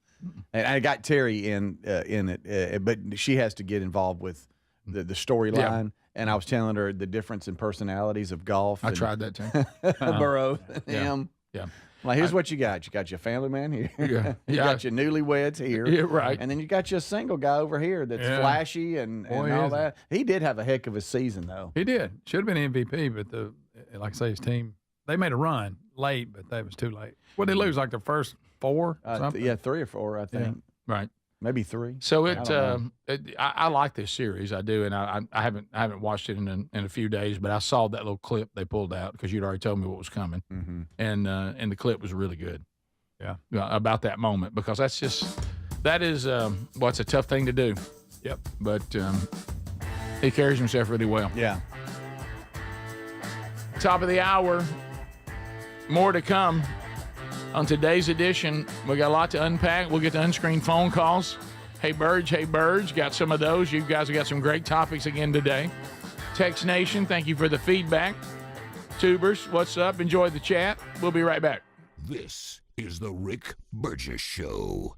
and I got Terry in it, but she has to get involved with the storyline, and I was telling her the difference in personalities of golf. I tried that too. Burrow and him. Yeah. Like, here's what you got. You got your family man here. You got your newlyweds here. Yeah, right. And then you got your single guy over here that's flashy and all that. He did have a heck of a season, though. He did. Should have been MVP, but like I say, his team, they made a run late, but that was too late. What did they lose, like the first 4? 3 or 4, I think. Yeah. Right. Maybe 3. So I like this series. I do, and I haven't watched it in a few days, but I saw that little clip they pulled out because you'd already told me what was coming, and the clip was really good. Yeah, about that moment, because that is what's a tough thing to do. Yep. But he carries himself really well. Yeah. Top of the hour. More to come. On today's edition, we got a lot to unpack. We'll get to unscreened phone calls. Hey, Burge, got some of those. You guys have got some great topics again today. Text Nation, thank you for the feedback. Tubers, what's up? Enjoy the chat. We'll be right back. This is the Rick Burgess Show.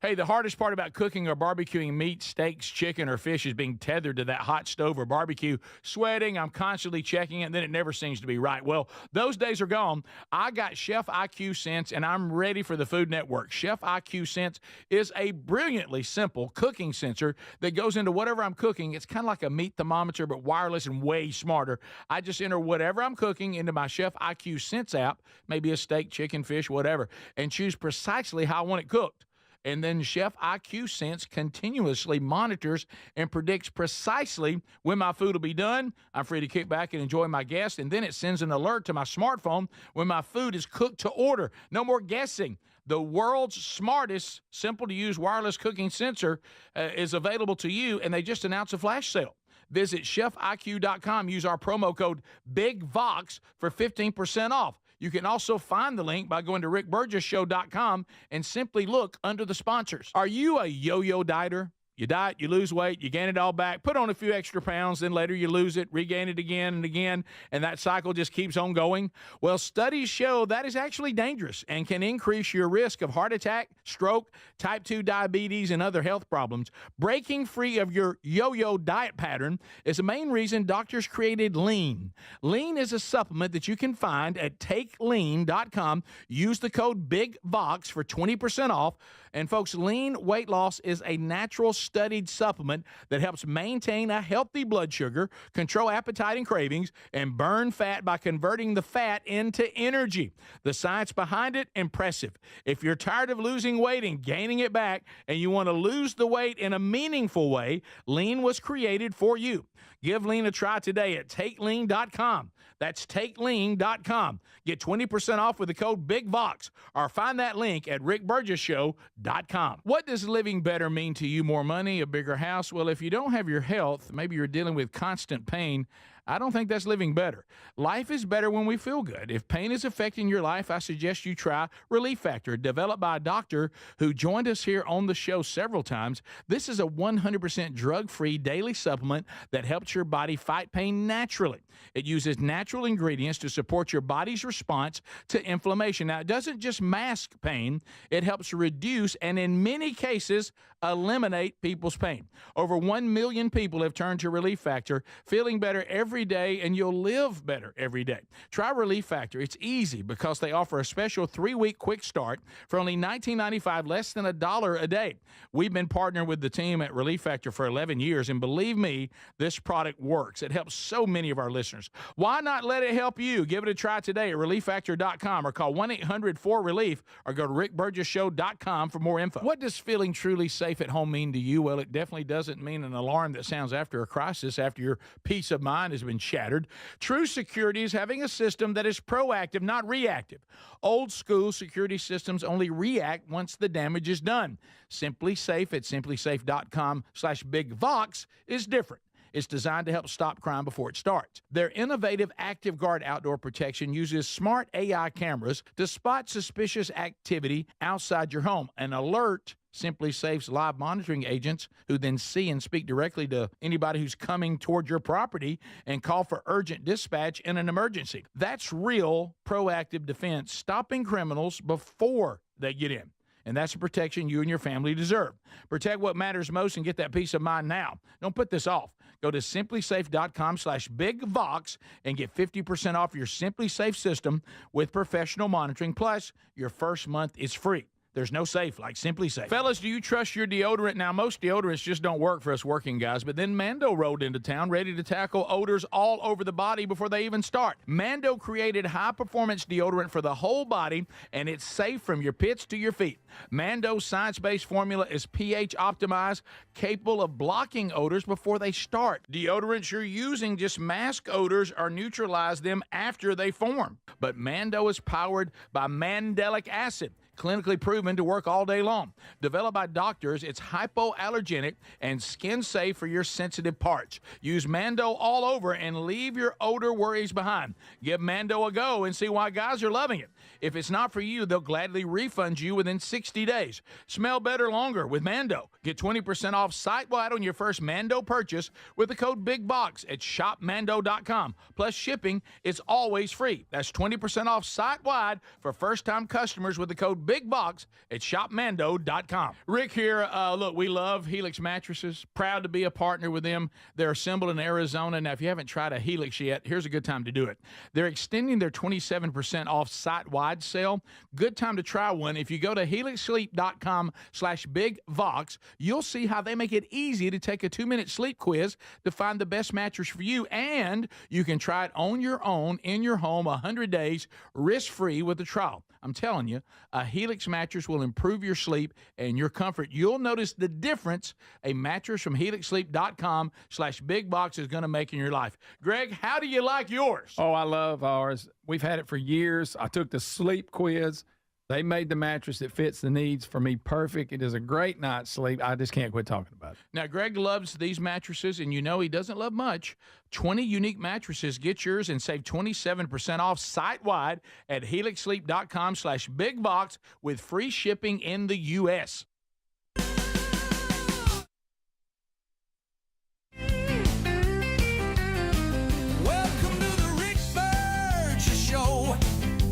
Hey, the hardest part about cooking or barbecuing meat, steaks, chicken, or fish is being tethered to that hot stove or barbecue, sweating. I'm constantly checking it, and then it never seems to be right. Well, those days are gone. I got Chef IQ Sense, and I'm ready for the Food Network. Chef IQ Sense is a brilliantly simple cooking sensor that goes into whatever I'm cooking. It's kind of like a meat thermometer, but wireless and way smarter. I just enter whatever I'm cooking into my Chef IQ Sense app, maybe a steak, chicken, fish, whatever, and choose precisely how I want it cooked. And then Chef IQ Sense continuously monitors and predicts precisely when my food will be done. I'm free to kick back and enjoy my guests. And then it sends an alert to my smartphone when my food is cooked to order. No more guessing. The world's smartest, simple-to-use wireless cooking sensor is available to you, and they just announced a flash sale. Visit chefiq.com. Use our promo code BIGVOX for 15% off. You can also find the link by going to rickburgessshow.com and simply look under the sponsors. Are you a yo-yo dieter? You diet, you lose weight, you gain it all back, put on a few extra pounds, then later you lose it, regain it again and again, and that cycle just keeps on going? Well, studies show that is actually dangerous and can increase your risk of heart attack, stroke, type 2 diabetes, and other health problems. Breaking free of your yo-yo diet pattern is the main reason doctors created Lean. Lean is a supplement that you can find at takelean.com. Use the code BIGVOX for 20% off. And folks, Lean weight loss is a natural studied supplement that helps maintain a healthy blood sugar, control appetite and cravings, and burn fat by converting the fat into energy. The science behind it, impressive. If you're tired of losing weight and gaining it back, and you want to lose the weight in a meaningful way, Lean was created for you. Give Lean a try today at takelean.com. That's takelean.com. Get 20% off with the code BIGVOX, or find that link at rickburgessshow.com. What does living better mean to you? More money, a bigger house? Well, if you don't have your health, maybe you're dealing with constant pain, I don't think that's living better. Life is better when we feel good. If pain is affecting your life, I suggest you try Relief Factor, developed by a doctor who joined us here on the show several times. This is a 100% drug-free daily supplement that helps your body fight pain naturally. It uses natural ingredients to support your body's response to inflammation. Now, it doesn't just mask pain, it helps reduce and in many cases eliminate people's pain. Over 1 million people have turned to Relief Factor, feeling better every day, and you'll live better every day. Try Relief Factor. It's easy because they offer a special 3-week quick start for only $19.95, less than $1 a day. We've been partnering with the team at Relief Factor for 11 years, and believe me, this product works. It helps so many of our listeners. Why not let it help you? Give it a try today at relieffactor.com or call 1-800-4RELIEF or go to rickburgessshow.com for more info. What does feeling truly safe at home mean to you? Well, it definitely doesn't mean an alarm that sounds after a crisis, after your peace of mind has been shattered. True security is having a system that is proactive, not reactive. Old school security systems only react once the damage is done. Simply Safe at simplysafe.com/BigVox is different. It's designed to help stop crime before it starts. Their innovative Active Guard outdoor protection uses smart AI cameras to spot suspicious activity outside your home. An alert Simply Safe's live monitoring agents, who then see and speak directly to anybody who's coming toward your property and call for urgent dispatch in an emergency. That's real proactive defense, stopping criminals before they get in. And that's the protection you and your family deserve. Protect what matters most and get that peace of mind now. Don't put this off. Go to simplysafe.com/BigVox and get 50% off your Simply Safe system with professional monitoring. Plus, your first month is free. There's no safe like Simply Safe. Fellas, do you trust your deodorant? Now, most deodorants just don't work for us working guys, but then Mando rolled into town ready to tackle odors all over the body before they even start. Mando created high-performance deodorant for the whole body, and it's safe from your pits to your feet. Mando's science-based formula is pH optimized, capable of blocking odors before they start. Deodorants you're using just mask odors or neutralize them after they form. But Mando is powered by mandelic acid, clinically proven to work all day long. Developed by doctors, it's hypoallergenic and skin safe for your sensitive parts. Use Mando all over and leave your odor worries behind. Give Mando a go and see why guys are loving it. If it's not for you, they'll gladly refund you within 60 days. Smell better longer with Mando. Get 20% off site-wide on your first Mando purchase with the code BIGVOX at shopmando.com. Plus shipping is always free. That's 20% off site-wide for first-time customers with the code big box at shopmando.com. Rick here. Look, we love Helix mattresses. Proud to be a partner with them. They're assembled in Arizona. Now, if you haven't tried a Helix yet, here's a good time to do it. They're extending their 27% off site-wide sale. Good time to try one. If you go to helixsleep.com/bigvox, you'll see how they make it easy to take a 2-minute sleep quiz to find the best mattress for you, and you can try it on your own in your home 100 days risk-free with a trial. I'm telling you, a Helix mattress will improve your sleep and your comfort. You'll notice the difference a mattress from helixsleep.com/bigbox is going to make in your life. Greg, how do you like yours? Oh, I love ours. We've had it for years. I took the sleep quiz. They made the mattress that fits the needs for me perfect. It is a great night's sleep. I just can't quit talking about it. Now, Greg loves these mattresses, and you know he doesn't love much. 20 unique mattresses. Get yours and save 27% off site-wide at helixsleep.com/bigbox with free shipping in the U.S. Welcome to the Rick Burgess Show,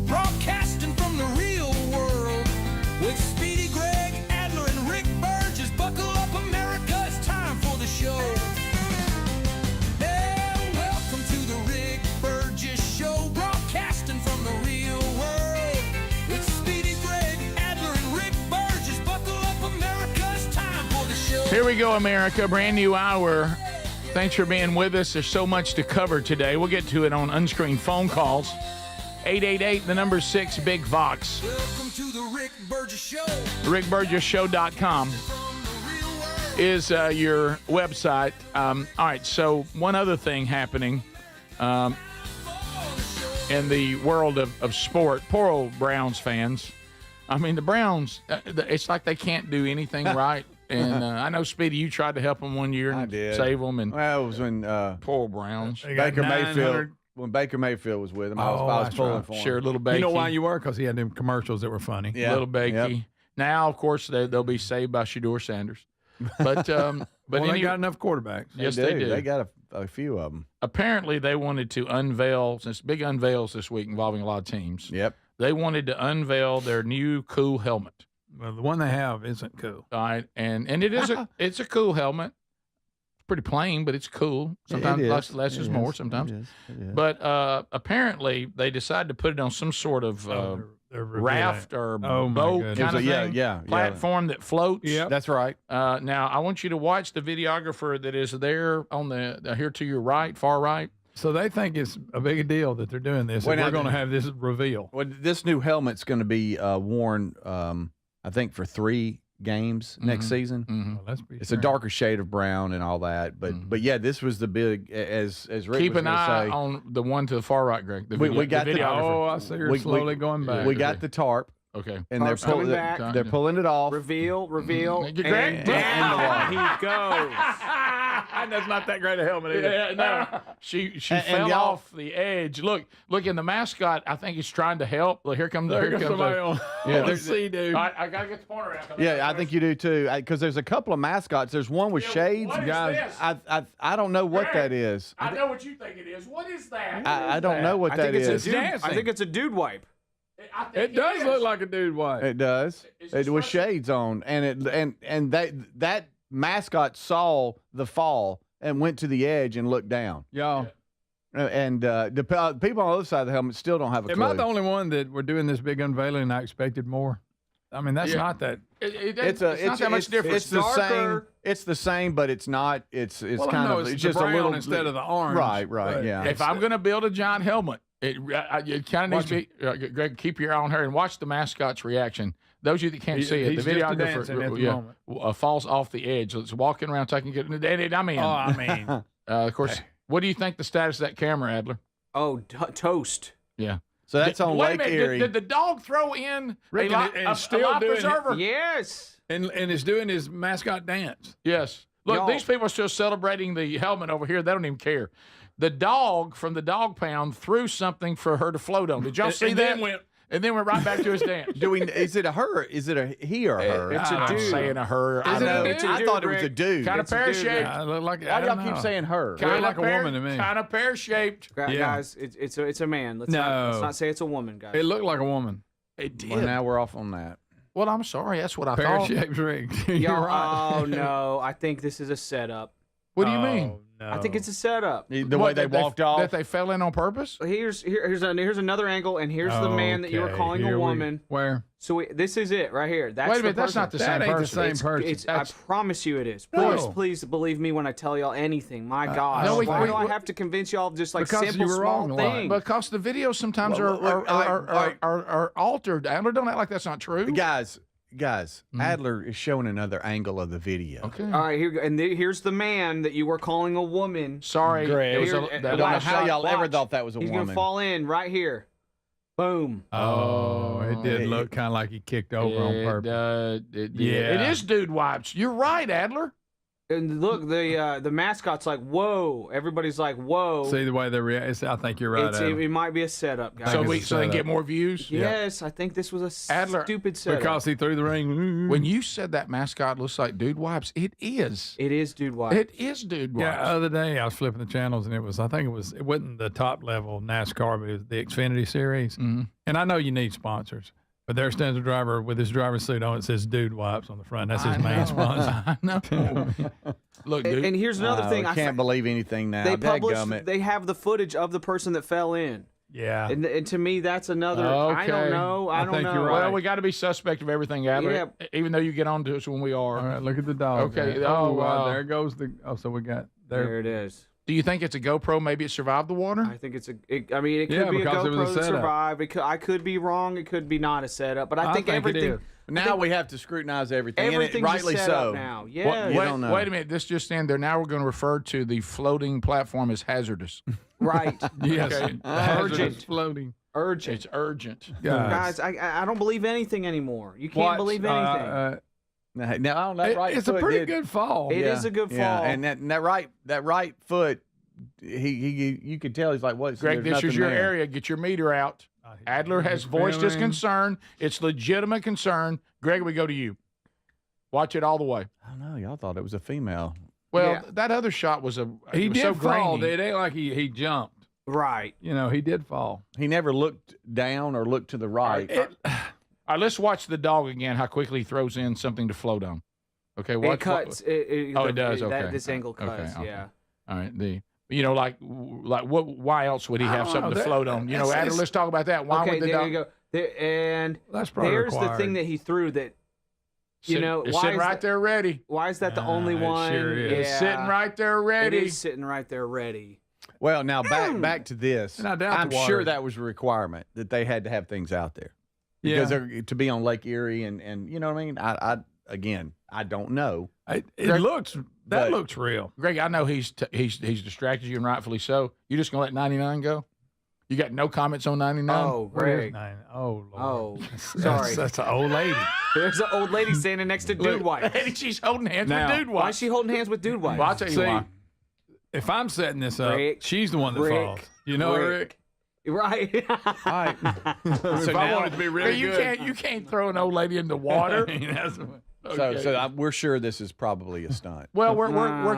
broadcasting from the real world with Speedy, Greg, Adler, and Rick Burgess. Buckle up, America, it's time for the show. Yeah, welcome to the Rick Burgess Show, broadcasting from the real world with Speedy, Greg, Adler, and Rick Burgess. Buckle up, America, it's time for the show. Here we go, America. Brand new hour. Thanks for being with us. There's so much to cover today. We'll get to it on unscreened phone calls. 888, the number 6, Big Vox. Welcome to the Rick Burgess Show. RickBurgessShow.com is your website. All right, so one other thing happening in the world of sport. Poor old Browns fans. I mean, the Browns, it's like they can't do anything right. And I know, Speedy, you tried to help them one year and save them. And well, it was when poor Browns. Baker Mayfield. When Baker Mayfield was with him, I was pulling for him. Sure, little Bakey. You know why you were? Because he had them commercials that were funny. Yeah. Little Bakey. Yep. Now, of course, they'll be saved by Shedeur Sanders. But they got enough quarterbacks. Yes, they do. They got a few of them. Apparently, they wanted to unveil, since big unveils this week involving a lot of teams. Yep. They wanted to unveil their new cool helmet. Well, the one they have isn't cool. All right, and it is it's a cool helmet. It's pretty plain, but it's cool. Sometimes less is more. Sometimes, it is. But apparently they decided to put it on some sort of raft or boat kind of thing. Platform that floats. Yeah, that's right. Now I want you to watch the videographer that is there on the here to your right, far right. So they think it's a big deal that they're doing this. We're going to have this reveal. Well, this new helmet's going to be worn, I think, for 3 games next season. Mm-hmm. Well, it's a darker shade of brown and all that. But yeah, this was the big, as Rick Keep was an eye say, on the one to the far right, Greg. We got the videographer. I see you're slowly going back. We got the tarp. Okay. And they're pulling it off. Reveal. Greg. And the water. He goes. That's not that great a helmet either. Yeah, no. She fell off the edge. Look, and the mascot, I think he's trying to help. Look, here comes somebody on. Yeah, let's see, dude. I got to get the pointer out. Yeah, I think you do too. Because there's a couple of mascots. There's one with shades. What is guys, this? I don't know what that is. I know what you think it is. What is that? I don't know what that is. I think it's a dude wipe. It does look like a dude wipe. It does. It was shades on, and that mascot saw the fall and went to the edge and looked down. Yeah. And the people on the other side of the helmet still don't have a clue. Am I the only one that we're doing this big unveiling and I expected more? I mean, that's not that. It's not that much different. It's the same. It's the same, but it's not. It's well, kind of. It's just brown a little instead of the orange. Right. Yeah. If I'm going to build a giant helmet, it kind of needs to be. Greg, keep your eye on her and watch the mascot's reaction. Those of you that can't see it, the videographer falls off the edge. It's walking around taking it. Of course. What do you think the status of that camera, Adler? Oh, toast. Yeah. So that's on Lake Erie. Did the dog throw in Rick, a life preserver? Yes. And is doing his mascot dance. Yes. Look, these people are still celebrating the helmet over here. They don't even care. The dog from the dog pound threw something for her to float on. Did y'all see that? And then went right back to his dance. Is it a her? Is it a he or her? It's a dude. I'm saying a her. Is it a dude? I thought it was a dude. Kind of pear-shaped. Why do y'all keep saying her? Kind of like a woman to me. Kind of pear-shaped. Guys, it's a man. Let's not say it's a woman, guys. It looked like a woman. It did. Well, now we're off on that. Well, I'm sorry. That's what I thought. Pear-shaped rig. You're Y'all, right. Oh, no. I think this is a setup. What do you mean? No. I think it's a setup. The way they walked off. That they fell in on purpose? Here's another angle, and here's the man that you were Okay, calling here a we- woman. Where? So this is it right here. That's Wait a minute, the that's not the person. same That ain't the person. same person. I promise you it is. No. Please believe me when I tell y'all anything. My gosh. no, Why do I have to convince y'all of just like Because simple you were small wrong a lot. things? Because the videos sometimes are altered. Adler, don't act like that's not true. Guys, Adler is showing another angle of the video. Okay. All right, here and here's the man that you were calling a woman. Sorry, Greg. it was Here, that I don't know last how shot- y'all ever watch. thought that was a He's woman. gonna fall in right here. Boom. Oh, it did look kind of like he kicked over on purpose. Yeah, it is dude wipes. You're right, Adler. And look, the mascot's like, whoa. Everybody's like, whoa. See the way they react. I think you're right. It might be a setup, guys. So it's a they setup. get more views. Yes, I think this was a Adler, stupid setup. Because he threw the ring. When you said that mascot looks like dude wipes, it is. It is dude wipes. It is dude wipes. Yeah, the other day I was flipping the channels and it wasn't the top level NASCAR, but it was the Xfinity Series. Mm-hmm. And I know you need sponsors, but there stands a driver with his driver's suit on. It says Dude Wipes on the front. That's his main sponsor. I know. Look, dude. And here's another thing. I can't believe anything now. They published. Dadgummit. They have the footage of the person that fell in. Yeah. And to me, that's another. I don't know. I don't think know. you're right. Well, we got to be suspect of everything, Adler. Yeah. Even though you get on to us when we are. All right, look at the dog. Okay. there. Oh, wow. There goes the. Oh, so we got There it is. Do you think it's a GoPro? Maybe it survived the water? I think it's a. It could be a because it was a GoPro that setup. survived. I could be wrong. It could be not a setup. But I think it everything. is. Now we have to scrutinize everything, and Everything's rightly a so. setup now. Yeah. You don't know. Wait a minute. This just in there. Now we're going to refer to the floating platform as hazardous. Right. Yes. Okay. Urgent floating. Urgent. It's urgent. Guys, I don't believe anything anymore. You can't believe anything. Now that right it's a foot pretty did- good fall. It is a good fall. Yeah, and that right foot, you could tell he's like, what? Greg, this is your area. Get your meter out. Adler has voiced his concern. It's legitimate concern. Greg, we go to you. Watch it all the way. I don't know. Y'all thought it was a female. Well, that other shot was He was did so fall. grainy. It ain't like he jumped. Right. You know, he did fall. He never looked down or looked to the right. All right, let's watch the dog again, how quickly he throws in something to float on. Okay, It cuts. It does, okay. This angle cuts. Okay. Yeah. All right, like what? Why else would he have something to float on? You know, Adler, let's talk about that. Why Okay, would the there dog? you go. And That's probably there's required. the thing that he threw that. You know, it's why sitting is right that, there ready. Why is that the only it one? sure is. It's sitting right there ready. It is sitting right there ready. Well, now back to this. And I doubt I'm the water- sure that was a requirement that they had to have things out there because they're to be on Lake Erie and you know what I mean. I don't know. It Greg, looks looks real. Greg, I know he's distracted you and rightfully so. You just gonna let 99 go? You got no comments on 99? Oh, Greg. Oh, Lord. Oh, sorry. That's an old lady. There's an old lady standing next to Dude White. And she's holding hands Now, with Dude Why White. is she holding hands with Dude White? Well, I'll tell you See, why. if I'm setting this up, Rick, she's the one that Rick, falls. You know, Rick. Right. All right. If I now- wanted to be really you good, you can't throw an old lady in the water. That's what- We're sure this is probably a stunt. Well, we're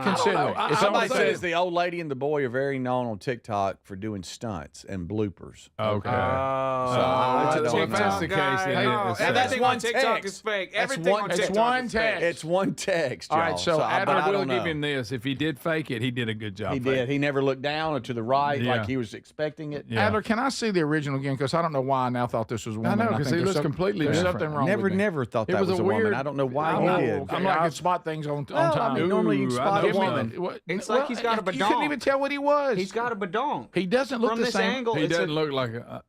considering. know. It's Somebody almost- says the old lady and the boy are very known on TikTok for doing stunts and bloopers. Okay. I It's a don't if that's the TikTok case, guy. then No, it's everything that's on one TikTok text. is fake. That's Everything one- on it's TikTok one is fake. text. It's one text, All y'all. right, so but Adler, I I will don't give know. him this. If he did fake it, he did a good job. He faking did. He never looked down or to the right Yeah. like he was expecting it. Yeah. Adler, can I see the original again? Because I don't know why I now thought this was a woman. know, 'cause think he there's looks completely there's different. something wrong Never, with me. never thought It that was was a a woman. weird- I don't know why Oh, he okay. did. I'm like, I spot things on time. I mean, normally you can spot I a don't woman. What- It's like he's got a You couldn't badonk. even tell what he was. He's got a badonk. He doesn't look From the this same. angle, He it's doesn't a, look like a.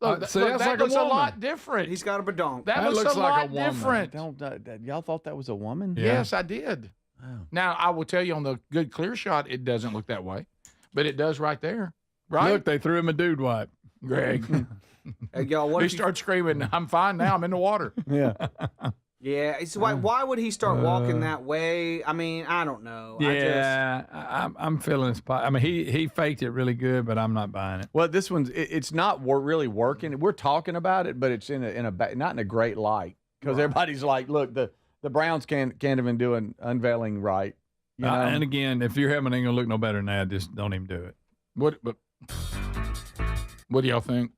Look, See, look, that's that like a looks a woman. lot different. he's got a badonk. That That looks looks a like a lot woman. different. Y'all thought that was a woman? Yeah. Yes, I did. Wow. Now I will tell you on the good clear shot, it doesn't look that way, but it does right there. Right, Look, they threw him a dude wipe. Greg. Hey, y'all, what He if you- starts screaming, "I'm fine now. I'm in the water." Yeah. Yeah, it's why would he start walking that way? I mean, I don't know. Yeah, I'm feeling his spot. I mean, he faked it really good, but I'm not buying it. Well, this one's it's not really working. We're talking about it, but it's not in a great light because everybody's like, look, the Browns can't even do an unveiling right. You know? And again, if you're having it, ain't gonna look no better than that. Just don't even do it. What do y'all think?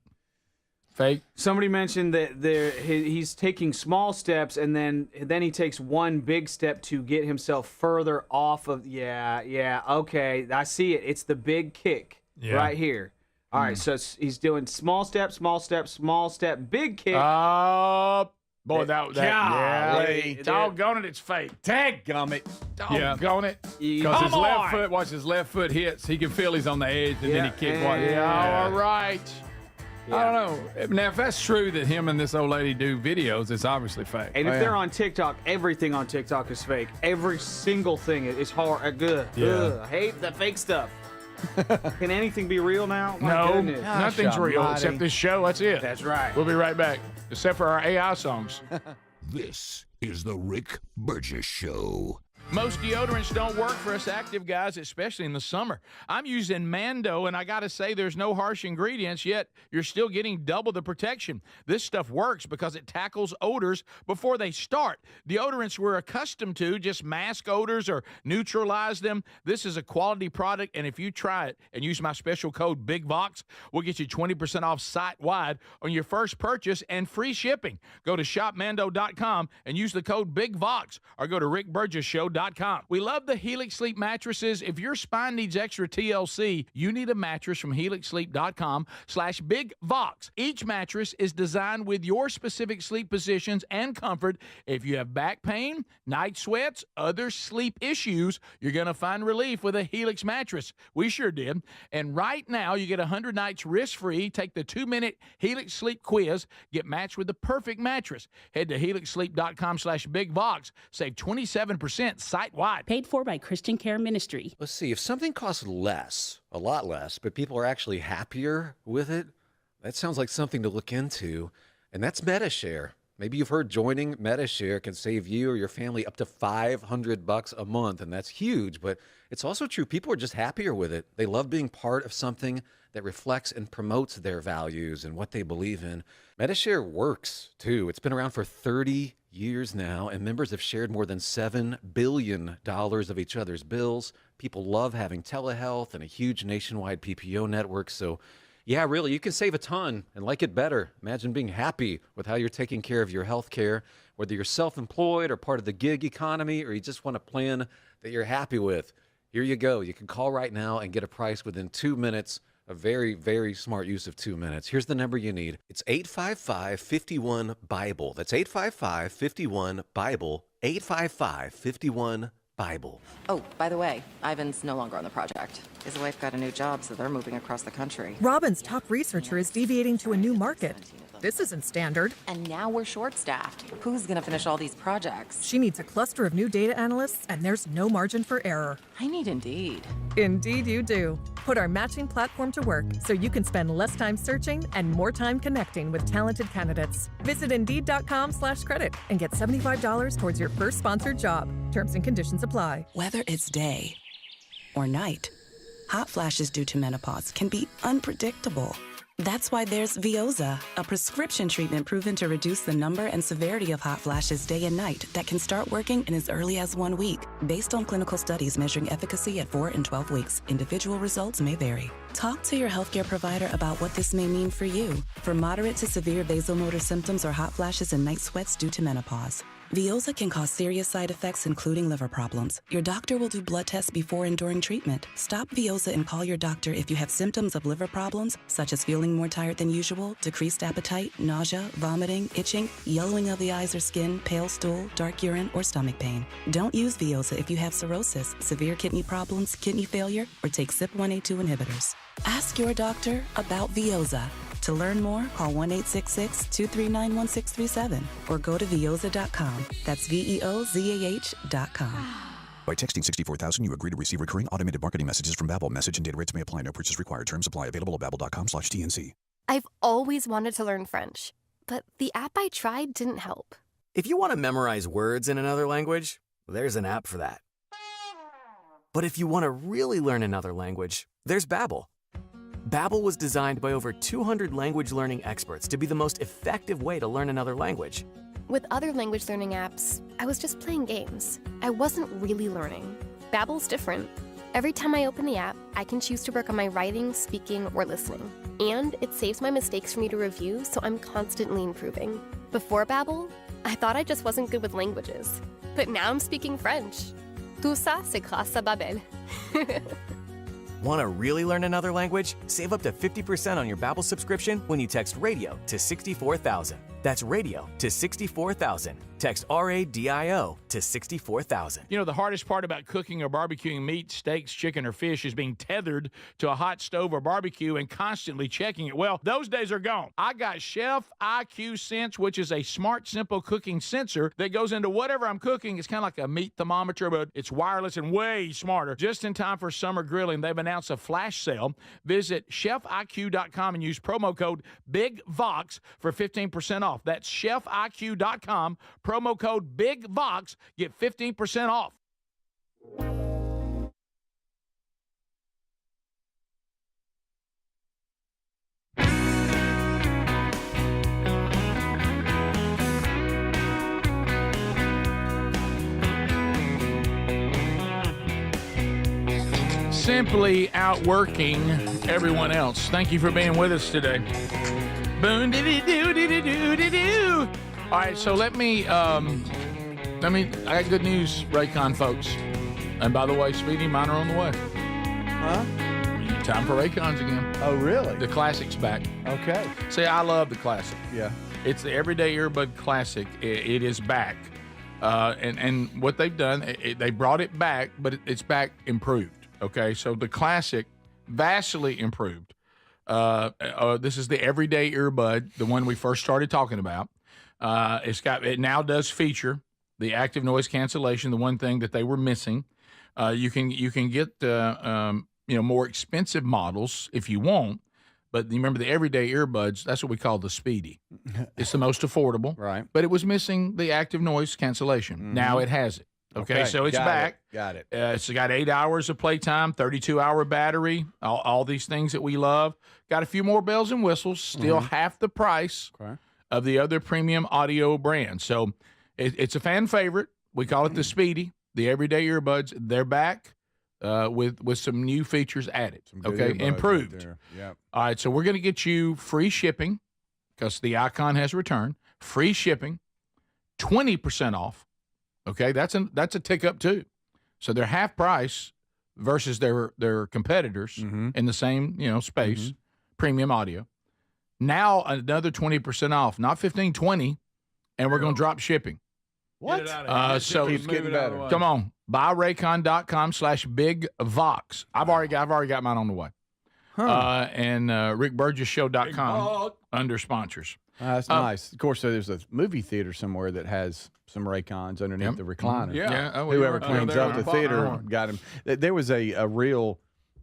Fake. Somebody mentioned that he's taking small steps, and then he takes one big step to get himself further off of. Yeah. Okay, I see it. It's the big kick right here. All right, so he's doing small step, big kick. Boy, doggone it, it's fake. Dadgummit. Doggone it. Because his left foot hits, he can feel he's on the edge, and then he kicks. All right. Yeah. I don't know. Now, if that's true that him and this old lady do videos, it's obviously fake. And if they're on TikTok, everything on TikTok is fake. Every single thing is hard. Good. I hate the fake stuff. Can anything be real now? No, goodness. nothing's real except this show. That's it. That's right. We'll be right back, except for our AI songs. This is the Rick Burgess Show. Most deodorants don't work for us active guys, especially in the summer. I'm using Mando, and I got to say there's no harsh ingredients, yet you're still getting double the protection. This stuff works because it tackles odors before they start. Deodorants we're accustomed to just mask odors or neutralize them. This is a quality product, and if you try it and use my special code BIGVOX, we'll get you 20% off site-wide on your first purchase and free shipping. Go to shopmando.com and use the code BIGVOX, or go to rickburgessshow.com. We love the Helix Sleep mattresses. If your spine needs extra TLC, you need a mattress from helixsleep.com/BigVox. Each mattress is designed with your specific sleep positions and comfort. If you have back pain, night sweats, other sleep issues, you're going to find relief with a Helix mattress. We sure did. And right now, you get 100 nights risk-free. Take the 2-minute Helix Sleep quiz. Get matched with the perfect mattress. Head to helixsleep.com/BigVox. Save 27% site-wide. Paid for by Christian Care Ministry. Let's see, if something costs less, a lot less, but people are actually happier with it, that sounds like something to look into, and that's MetaShare. Maybe you've heard joining MetaShare can save you or your family up to $500 a month, and that's huge, but it's also true. People are just happier with it. They love being part of something that reflects and promotes their values and what they believe in. MetaShare works, too. It's been around for 30 years now, and members have shared more than $7 billion of each other's bills. People love having telehealth and a huge nationwide PPO network. So, yeah, really, you can save a ton and like it better. Imagine being happy with how you're taking care of your health care, whether you're self-employed or part of the gig economy, or you just want a plan that you're happy with. Here you go. You can call right now and get a price within 2 minutes. A very, very smart use of 2 minutes. Here's the number you need. It's 855-51-BIBLE. That's 855-51-BIBLE. 855-51-BIBLE. Oh, by the way, Ivan's no longer on the project. His wife got a new job, so they're moving across the country. Robin's top researcher is deviating to a new market. This isn't standard. And now we're short-staffed. Who's going to finish all these projects? She needs a cluster of new data analysts, and there's no margin for error. I need Indeed. Indeed you do. Put our matching platform to work so you can spend less time searching and more time connecting with talented candidates. Visit Indeed.com/credit and get $75 towards your first sponsored job. Terms and conditions apply. Whether it's day or night, hot flashes due to menopause can be unpredictable. That's why there's Veoza, a prescription treatment proven to reduce the number and severity of hot flashes day and night that can start working in as early as 1 week. Based on clinical studies measuring efficacy at 4 and 12 weeks, individual results may vary. Talk to your healthcare provider about what this may mean for you. For moderate to severe vasomotor symptoms or hot flashes and night sweats due to menopause, Veoza can cause serious side effects, including liver problems. Your doctor will do blood tests before and during treatment. Stop Veoza and call your doctor if you have symptoms of liver problems, such as feeling more tired than usual, decreased appetite, nausea, vomiting, itching, yellowing of the eyes or skin, pale stool, dark urine, or stomach pain. Don't use Veoza if you have cirrhosis, severe kidney problems, kidney failure, or take CYP1A2 inhibitors. Ask your doctor about Veoza. To learn more, call 1-866-239-1637 or go to Veoza.com. That's VEOZAH.com. By texting 64,000, you agree to receive recurring automated marketing messages from Babbel. Message and data rates may apply. No purchase required. Terms apply. Available at babbel.com/TNC. I've always wanted to learn French, but the app I tried didn't help. If you want to memorize words in another language, there's an app for that. But if you want to really learn another language, there's Babbel. Babbel was designed by over 200 language learning experts to be the most effective way to learn another language. With other language learning apps, I was just playing games. I wasn't really learning. Babbel's different. Every time I open the app, I can choose to work on my writing, speaking, or listening. And it saves my mistakes for me to review, so I'm constantly improving. Before Babbel, I thought I just wasn't good with languages. But now I'm speaking French. Tout ça, c'est grâce à Babbel. Want to really learn another language? Save up to 50% on your Babbel subscription when you text radio to 64,000. That's radio to 64,000. Text RADIO to 64,000. You know, the hardest part about cooking or barbecuing meat, steaks, chicken, or fish is being tethered to a hot stove or barbecue and constantly checking it. Well, those days are gone. I got Chef IQ Sense, which is a smart, simple cooking sensor that goes into whatever I'm cooking. It's kind of like a meat thermometer, but it's wireless and way smarter. Just in time for summer grilling, they've announced a flash sale. Visit chefiq.com and use promo code BIGVOX for 15% off. That's chefiq.com, promo code BIGVOX, get 15% off. Simply outworking everyone else. Thank you for being with us today. Boom, diddy-doo. All right, so I got good news, Raycon folks. And by the way, Speedy, mine are on the way. Huh? Time for Raycons again. Oh, really? The Classic's back. Okay. See, I love the Classic. Yeah. It's the Everyday Earbud Classic. It is back. And what they've done, they brought it back, but it's back improved. Okay, so the Classic, vastly improved. This is the Everyday Earbud, the one we first started talking about. It now does feature the active noise cancellation, the one thing that they were missing. You can get more expensive models if you want, but remember the Everyday Earbuds, that's what we call the Speedy. It's the most affordable, right? But it was missing the active noise cancellation. Mm-hmm. Now it has it. Okay, so it's back. Got it. It's got 8 hours of playtime, 32-hour battery, all these things that we love. Got a few more bells and whistles, still half the price of the other premium audio brands. So it's a fan favorite. We call it the Speedy, the Everyday Earbuds. They're back with some new features added. Okay, improved. Yep. All right, so we're going to get you free shipping because the icon has returned. Free shipping, 20% off. Okay, that's a tick up too. So they're half price versus their competitors in the same space, premium audio. Now another 20% off, not 15, 20, and we're going to drop shipping. What? So keeps getting better. Come on, buyraycon.com/bigvox. I've already got mine on the way. And rickburgesshow.com under sponsors. That's nice. Of course, so there's a movie theater somewhere that has some Raycons underneath the recliner. Yeah. Whoever cleans up the theater got him. There was a reel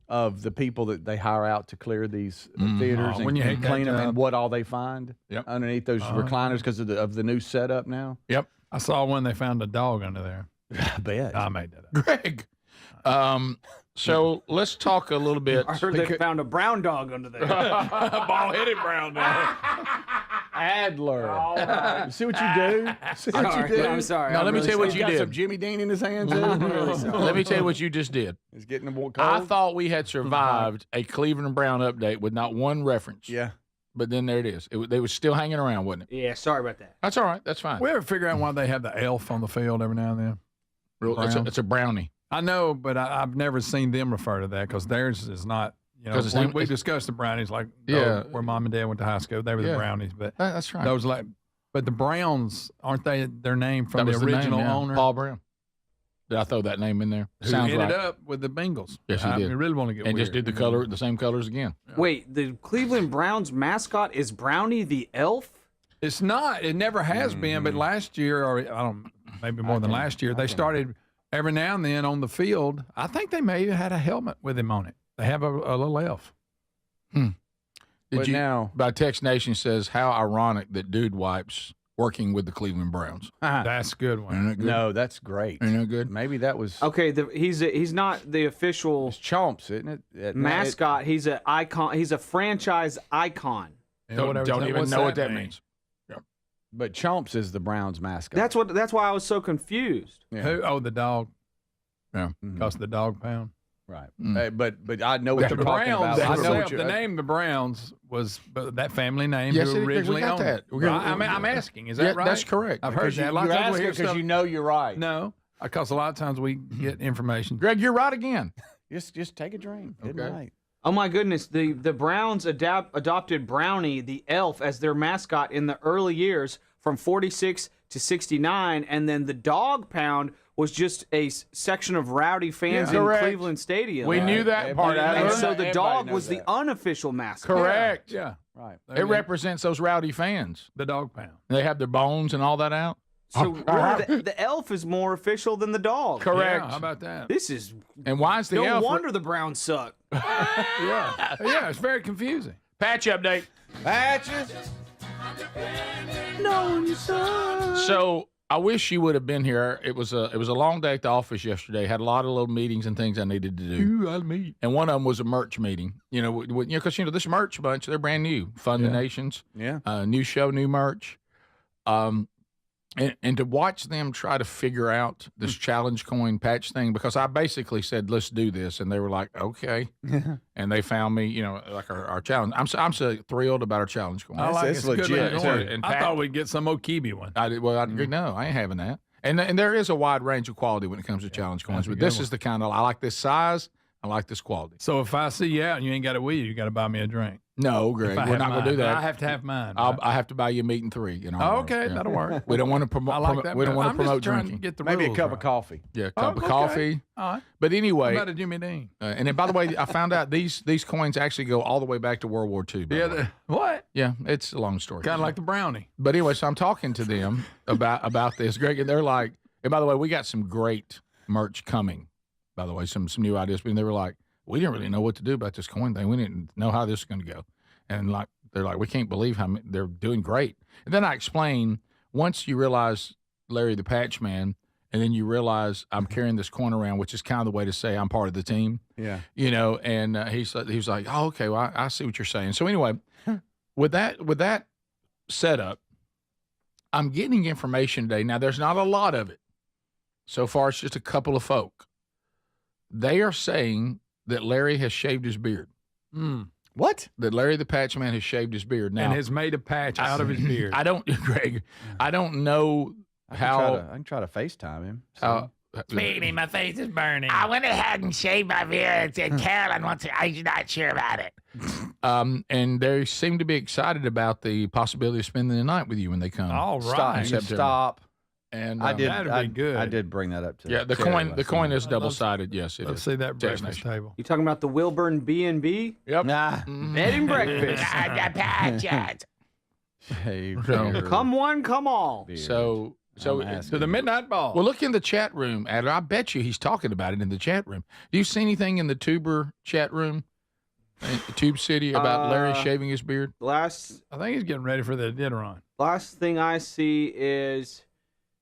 of the people that they hire out to clear these theaters and clean them, and what all they find underneath those recliners because of the new setup now. Yep. I saw one, they found a dog under there. I bet. I made that up. Greg. So let's talk a little bit. I heard they found a brown dog under there. Ball-headed brown dog. Adler. You see what you do? See what you do? I'm sorry. Now, let me tell you what you got did. Some Jimmy Dean in his hands. Let me tell you what you just did. He's getting the cold. I thought we had survived a Cleveland Brown update with not one reference. Yeah. But then there it is. They was still hanging around, wasn't it? Yeah, sorry about that. That's all right. That's fine. We ever figure out why they have the elf on the field every now and then? It's a brownie. I know, but I've never seen them refer to that because theirs is not. We discussed the brownies like where mom and dad went to high school. They were the brownies, but that's right. Those but the Browns aren't they? Their name from the original owner, Paul Brown. Did I throw that name in there? Who ended up with the Bengals? Yes, he did. We really want to get and weird. just did the same colors again. Wait, the Cleveland Browns mascot is Brownie the elf? It's not. It never has been. But last year, or maybe more than last year, they started every now and then on the field. I think they may have had a helmet with him on it. They have a little elf. By Text Nation says, how ironic that Dude Wipes working with the Cleveland Browns. That's a good one. Isn't it good? No, that's great. Ain't that good? Maybe that was okay. He's not the official Chomps, isn't it? Mascot. He's an icon. He's a franchise icon. Don't even know what that means. But Chomps is the Browns mascot. That's why I was so confused. Yeah. Who? Oh, the dog. Yeah, because the dog pound. Right. But I know what The you're talking about. Browns, I know what the name the Browns was that family name Yes, who we originally got owned that. it. I'm asking, is that right? That's correct. I've heard that. A lot You're of times we asking hear because stuff. you know you're right. No, because a lot of times we get information. Greg, you're right again. Just take a drink. Good night. Oh my goodness, the Browns adopted Brownie, the elf, as their mascot in the early years from 46 to 69, and then the dog pound was just a section of rowdy fans in Correct. Cleveland Stadium. We knew that part. And so the Everybody dog knows was the that. unofficial mascot. Correct. Yeah. Right. It represents those rowdy fans. The dog pound. They have their bones and all that out. So really, the elf is more official than the dog. Correct. Yeah, how about that? This is And why is the no elf? wonder the Browns suck. Yeah, it's very confusing. Patch update. Patches. No, you suck. So I wish you would have been here. It was a long day at the office yesterday. Had a lot of little meetings and things I needed to do. Ooh, I'll meet. And one of them was a merch meeting. Because this merch bunch, they're brand new. Fund the Nations. Yeah. New show, new merch. And to watch them try to figure out this challenge coin patch thing, because I basically said, let's do this. And they were like, okay. And they found me, like our challenge. I'm so thrilled about our challenge coin. I like It's it's good legit, looking too. coin. And I Pat- thought we'd get some Okibi one. I did. Well, I agreed. No, I ain't having that. And there is a wide range of quality when it comes to challenge coins, but this is the kind of, I like this size. I like this quality. So if I see you out and you ain't got a wheel, you got to buy me a drink. No, Greg, we're not going to do that. I have to have mine. I have to buy you a meat and three. Okay, that'll work. We don't want to promote. I like that. We don't want to I'm promote just trying drinking. to get the Maybe a rules cup right. of coffee. Yeah, a cup of okay. coffee. All right. But anyway, What about a Jimmy Dean? and then by the way, I found out these coins actually go all the way back to World War II. by the way. What? Yeah, it's a long story. Kind of like the brownie. But anyway, so I'm talking to them about this, Greg, and they're like, and by the way, we got some great merch coming. By the way, some new ideas, but they were like, we didn't really know what to do about this coin thing. We didn't know how this is going to go, and they're like, we can't believe how they're doing great. And then I explain, once you realize Larry the Patch Man, and then you realize I'm carrying this coin around, which is kind of the way to say I'm part of the team. Yeah. And he was like, oh, okay, well, I see what you're saying. So anyway, with that setup, I'm getting information today. Now, there's not a lot of it. So far, it's just a couple of folk. They are saying that Larry has shaved his beard. What? That Larry the Patch Man has shaved his beard now. And has made a patch out of his beard. I don't, Greg, I don't know how. I can try to FaceTime him. Speedy, my face is burning. I went ahead and shaved my beard. And Carolyn wants to, I'm not sure about it. And they seem to be excited about the possibility of spending the night with you when they come. All right. Stop. And I did. that'd be good. I did bring that up to. Yeah, the Carolyn coin last is double sided. Yes, it Let's is. see that Text breakfast Nation. table. You talking about the Wilburn B&B? Yep. Nah. Bed and breakfast. Patches. Hey, Come one, come all. So To the midnight ball. well, look in the chat room, Adler. I bet you he's talking about it in the chat room. Do you see anything in the Tuber chat room, in Tube City, about Larry shaving his beard? I think he's getting ready for the Iditarod. Last thing I see is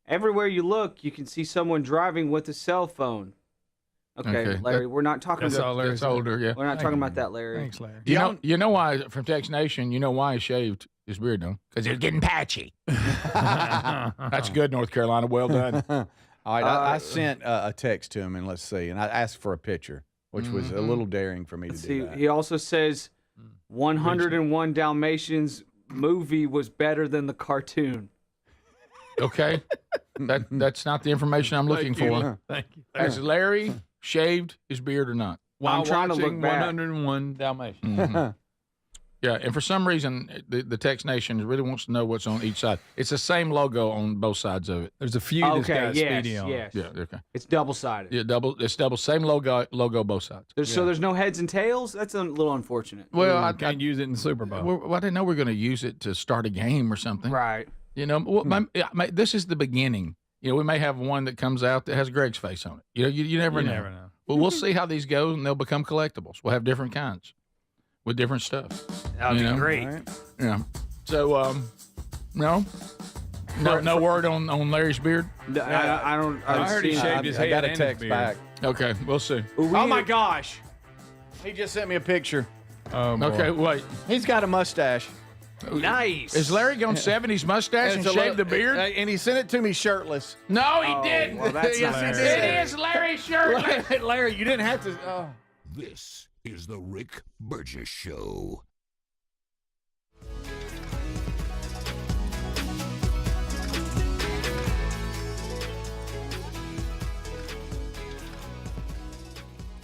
everywhere you look, you can see someone driving with a cell phone. Okay. Larry, we're not talking That's all about Larry's That's older, yeah. We're not talking about that, Larry. Thanks, Larry. You know why, from Text Nation, you know why he shaved his beard, though? Because it's getting patchy. That's good, North Carolina. Well done. All right, I sent a text to him, and let's see, and I asked for a picture, which was a little daring for me to do that. He also says 101 Dalmatians movie was better than the cartoon. Okay. That's not the information I'm looking for. Thank you. Has Larry shaved his beard or not? I'm trying to look back. 101 Dalmatians. Mhm. Yeah, and for some reason, the Text Nation really wants to know what's on each side. It's the same logo on both sides of it. There's a few that's got yes, Speedy on. yes. Yeah, okay. It's double-sided. Yeah, it's double, same logo both sides. So there's no heads and tails? That's a little unfortunate. Well, I Can't use it in the Super Bowl. well, I didn't know we were going to use it to start a game or something. Right. You know, this is the beginning. You know, we may have one that comes out that has Greg's face on it. You know, you never know. never know. Well, we'll see how these go, and they'll become collectibles. We'll have different kinds with different stuff. That would You be know? great. Yeah. So, no word on Larry's beard. I don't. I heard he shaved his I head got a and his text beard. back. Okay, we'll see. Oh my gosh! He just sent me a picture. Oh, boy. Okay, wait. He's got a mustache. Nice. Is Larry going 70s mustache and shave the beard? And he sent it to me shirtless. No, he didn't. Well, that's Yes, not it fair. is Larry shirtless. Larry, you didn't have to. Oh. This is the Rick Burgess Show.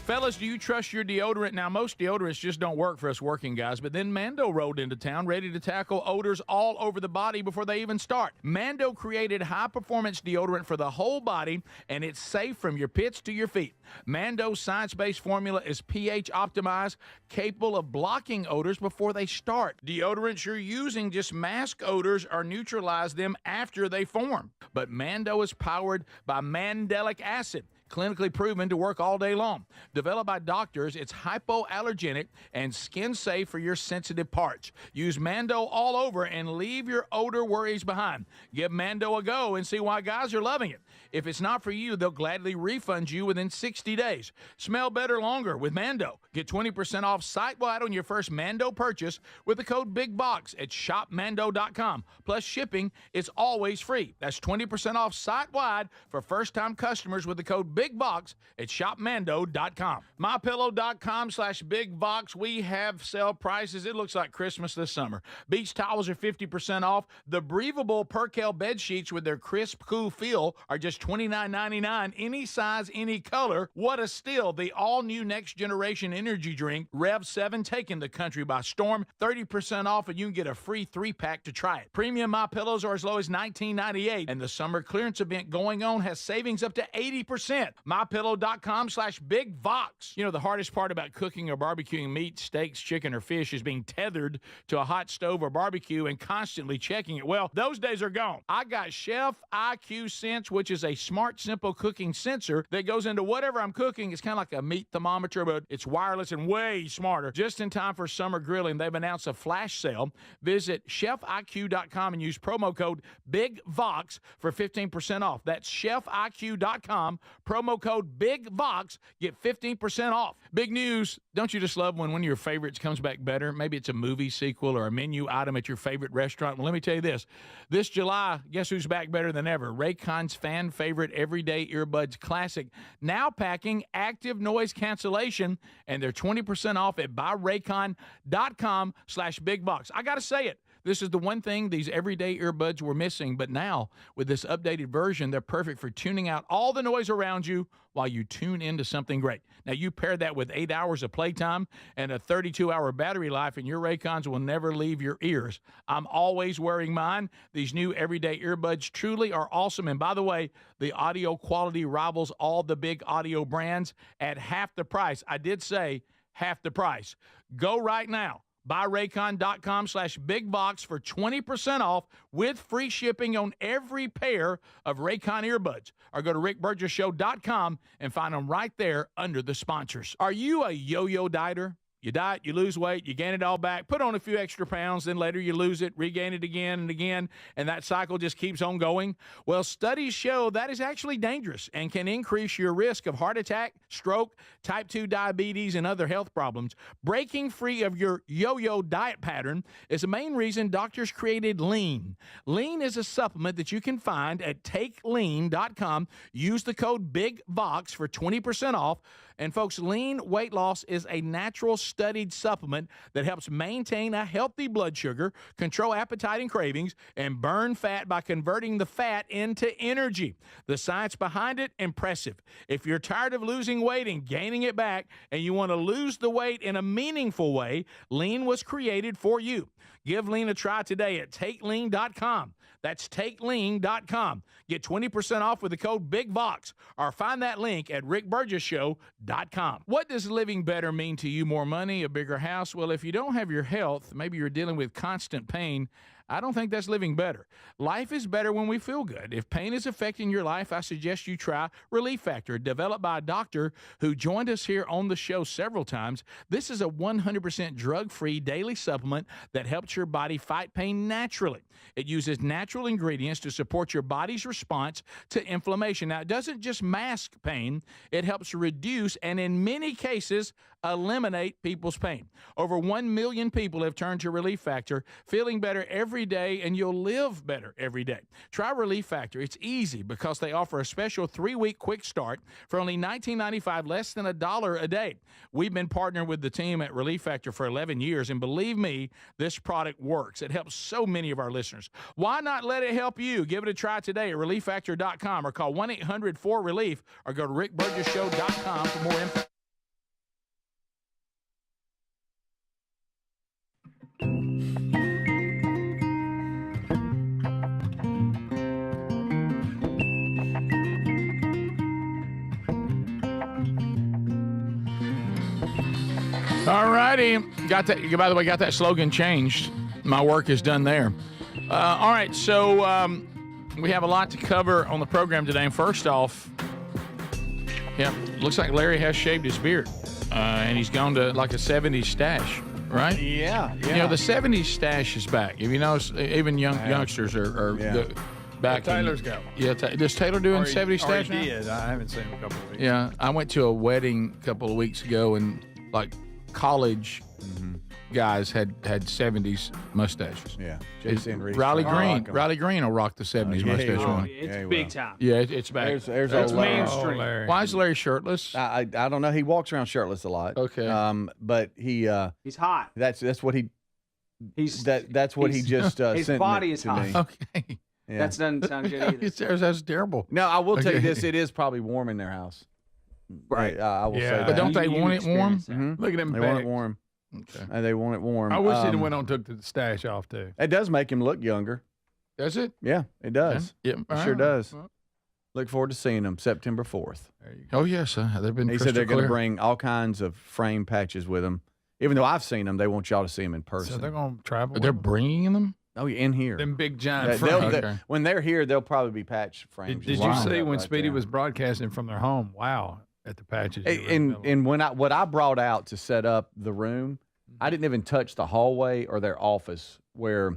Fellas, do you trust your deodorant? Now, most deodorants just don't work for us working guys, but then Mando rolled into town ready to tackle odors all over the body before they even start. Mando created high-performance deodorant for the whole body, and it's safe from your pits to your feet. Mando's science-based formula is pH-optimized, capable of blocking odors before they start. Deodorants you're using just mask odors or neutralize them after they form. But Mando is powered by mandelic acid, clinically proven to work all day long. Developed by doctors, it's hypoallergenic and skin safe for your sensitive parts. Use Mando all over and leave your odor worries behind. Give Mando a go and see why guys are loving it. If it's not for you, they'll gladly refund you within 60 days. Smell better longer with Mando. Get 20% off site-wide on your first Mando purchase with the code BIGBOX at shopmando.com. Plus shipping is always free. That's 20% off site-wide for first-time customers with the code BIGBOX at shopmando.com. MyPillow.com/BigBox. We have sale prices. It looks like Christmas this summer. Beach towels are 50% off. The breathable Percale bed sheets with their crisp, cool feel are just $29.99. Any size, any color. What a steal. The all-new next generation energy drink, Rev 7, taking the country by storm. 30% off, and you can get a free 3-pack to try it. Premium MyPillows are as low as $19.98, and the summer clearance event going on has savings up to 80%. MyPillow.com/BigVox. You know, the hardest part about cooking or barbecuing meat, steaks, chicken, or fish is being tethered to a hot stove or barbecue and constantly checking it. Well, those days are gone. I got Chef IQ Sense, which is a smart, simple cooking sensor that goes into whatever I'm cooking. It's kind of like a meat thermometer, but it's wireless and way smarter. Just in time for summer grilling, they've announced a flash sale. Visit chefiq.com and use promo code BIGVOX for 15% off. That's chefiq.com, promo code BIGVOX, get 15% off. Big news. Don't you just love when one of your favorites comes back better? Maybe it's a movie sequel or a menu item at your favorite restaurant. Well, let me tell you this. This July, guess who's back better than ever? Raycon's fan favorite Everyday Earbuds Classic, now packing active noise cancellation, and they're 20% off at buyraycon.com/BigBox. I got to say it. This is the one thing these everyday earbuds were missing, but now, with this updated version, they're perfect for tuning out all the noise around you while you tune into something great. Now, you pair that with 8 hours of playtime and a 32-hour battery life, and your Raycons will never leave your ears. I'm always wearing mine. These new everyday earbuds truly are awesome, and by the way, the audio quality rivals all the big audio brands at half the price. I did say half the price. Go right now. BuyRaycon.com/BigBox for 20% off with free shipping on every pair of Raycon earbuds. Or go to RickBurgessShow.com and find them right there under the sponsors. Are you a yo-yo dieter? You diet, you lose weight, you gain it all back, put on a few extra pounds, then later you lose it, regain it again and again, and that cycle just keeps on going? Well, studies show that is actually dangerous and can increase your risk of heart attack, stroke, type 2 diabetes, and other health problems. Breaking free of your yo-yo diet pattern is the main reason doctors created Lean. Lean is a supplement that you can find at takelean.com. Use the code BIGVOX for 20% off. And folks, Lean weight loss is a natural studied supplement that helps maintain a healthy blood sugar, control appetite and cravings, and burn fat by converting the fat into energy. The science behind it, impressive. If you're tired of losing weight and gaining it back, and you want to lose the weight in a meaningful way, Lean was created for you. Give Lean a try today at takelean.com. That's takelean.com. Get 20% off with the code BIGVOX, or find that link at rickburgessshow.com. What does living better mean to you? More money, a bigger house? Well, if you don't have your health, maybe you're dealing with constant pain, I don't think that's living better. Life is better when we feel good. If pain is affecting your life, I suggest you try Relief Factor, developed by a doctor who joined us here on the show several times. This is a 100% drug-free daily supplement that helps your body fight pain naturally. It uses natural ingredients to support your body's response to inflammation. Now, it doesn't just mask pain, it helps reduce and in many cases eliminate people's pain. Over 1 million people have turned to Relief Factor, feeling better every day, and you'll live better every day. Try Relief Factor. It's easy because they offer a special 3-week quick start for only $19.95, less than $1 a day. We've been partnering with the team at Relief Factor for 11 years, and believe me, this product works. It helps so many of our listeners. Why not let it help you? Give it a try today at ReliefFactor.com or call 1-800-4RELIEF or go to RickBurgessShow.com for more info. All righty. Got that. By the way, got that slogan changed. My work is done there. All right. So we have a lot to cover on the program today. And first off, looks like Larry has shaved his beard. And he's gone to like a 70s stash, right? Yeah. You know, the 70s stash is back. If you notice, even youngsters are back. Taylor's got one. Yeah. Does Taylor doing 70s stash now? He did. I haven't seen him in a couple of weeks. Yeah. I went to a wedding a couple of weeks ago, and like college guys had 70s mustaches. Yeah. Riley Green will rock the 70s mustache one. It's big time. Yeah, it's back. There's That's old Larry. mainstream. Why is Larry shirtless? I don't know. He walks around shirtless a lot. Okay. But he's hot. That's what he. That's what he he's- just his sent body it is to hot. me. Okay. Yeah. That doesn't sound good either. That's terrible. No, I will tell you Okay. this: it is probably warm in their house. Right. I will say Yeah. that. But don't they want it warm? Mhm. Look at him They want it back. warm. Okay. And they want it warm. I wish he'd went on and took the stash off too. It does make him look younger. Does it? Yeah, it does. Yeah. It sure does. Look forward to seeing him September 4th. Oh yes, they've been. He said they're going to bring all kinds of frame patches with them. Even though I've seen them, they want y'all to see them in person. So they're going to travel. They're with bringing them. Oh, yeah, in here. them big giant They'll- frames. Okay. when they're here, they'll probably be patch frames. Did Wow. you see when Right Speedy there. was broadcasting from their home? Wow, at the patches. And what I brought out to set up the room, I didn't even touch the hallway or their office where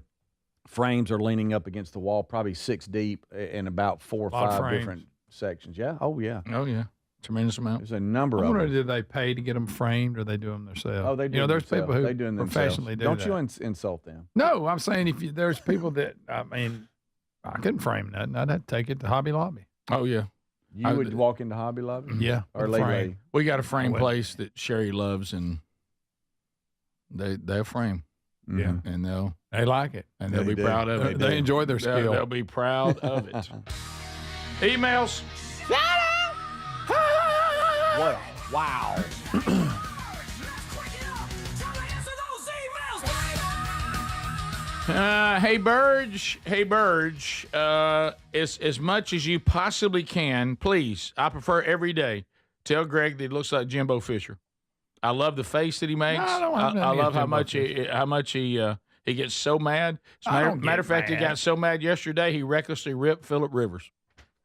frames are leaning up against the wall, probably 6 deep in about 4 or Lot of 5 frames. different sections. Yeah. Oh yeah. Oh yeah, tremendous amount. There's a number I of wonder, them. did they pay to get them framed, or they do them themselves? Oh, they do. You know, there's themselves. people who they do them professionally themselves. do Don't that. you insult them? No, I'm saying there's people that I couldn't frame nothing. I'd have to take it to Hobby Lobby. Oh yeah. You would walk into Hobby Lobby? Yeah, Or frame. Lady. We got a frame would. place that Sherry loves, and they'll frame. Yeah, And they'll they like it. and they'll They be do. proud of it. They enjoy their skill. They'll be proud of it. Emails. What? Wow. Hey Burge, as much as you possibly can, please. I prefer every day. Tell Greg that he looks like Jimbo Fisher. I love the face that he makes. I don't have nothing I love against how much he gets so mad. As a I don't matter of get fact, he mad. got so mad yesterday he recklessly ripped Phillip Rivers.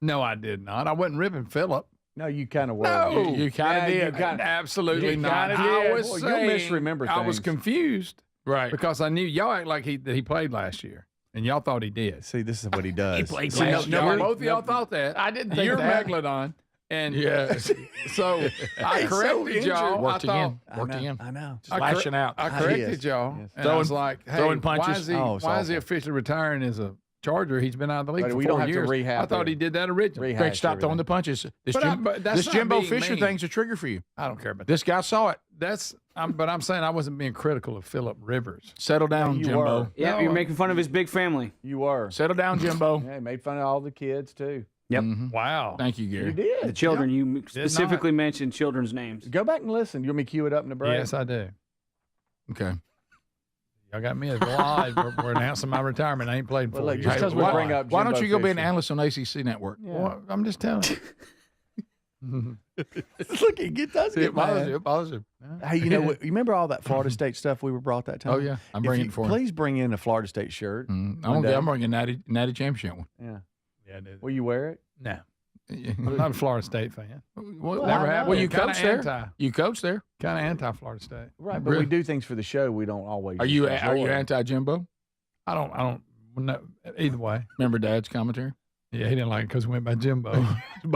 No, I did not. I wasn't ripping Phillip. No, you kind of were. No, You kinda did. Absolutely You not. kinda I did. was Well, you saying, misremember I was things. confused Right. because I knew y'all act like that he played last year, and y'all thought he did. See, this is what he does. played See, last year. both of y'all thought that. I didn't think You're that. Megalodon, and Yeah. so I corrected y'all. I Worked thought. again. Worked again. I know. Just lashing out. I He corrected is. y'all, Yes. and I was Throwing- like, "Hey, throwing why punches. is he? Oh, it's why is he awful. officially retiring as a Charger? He's been out of the league But for we 4 don't have to years. rehab I thought it. he did that originally. Rehash Greg, stop throwing the punches. This, But that's this not Jimbo being Fisher mean. thing's a trigger for you. I don't care about that. This guy saw it. But I'm saying I wasn't being critical of Phillip Rivers. Settle down, you Jimbo. were. Yeah, you're making fun of his big family. You were. Settle down, Jimbo. Yeah, he made fun of all the kids too. Yep. Wow. Thank you, Gary. You did. The children, you not. specifically mentioned children's names. Go back and listen. You want me to cue it up in the break? Yes, I do. Okay. Y'all got me as live. We're announcing my retirement. I ain't played in Well, 4 look, years. just 'cause we bring up Why don't Jimbo you go be an Fisher. analyst on ACC Network? Yeah. Well, I'm just telling you. Look, it does get mad. It bothers him. Hey, you remember all that Florida State stuff we were brought that time? Oh, yeah. I'm bringing it for him. Please bring in a Florida State shirt. I'm bringing a Natty Championship one. Yeah. Yeah, I did. Will you wear it? No. I'm not a Florida State fan. Well, Never have. Well, you coach there. Anti. You coach there. Kind of anti-Florida State. Right, but we do things for the show. We don't always. Are you anti-Jimbo? I don't. No, either way. Remember Dad's commentary? Yeah, he didn't like it because we went by Jimbo.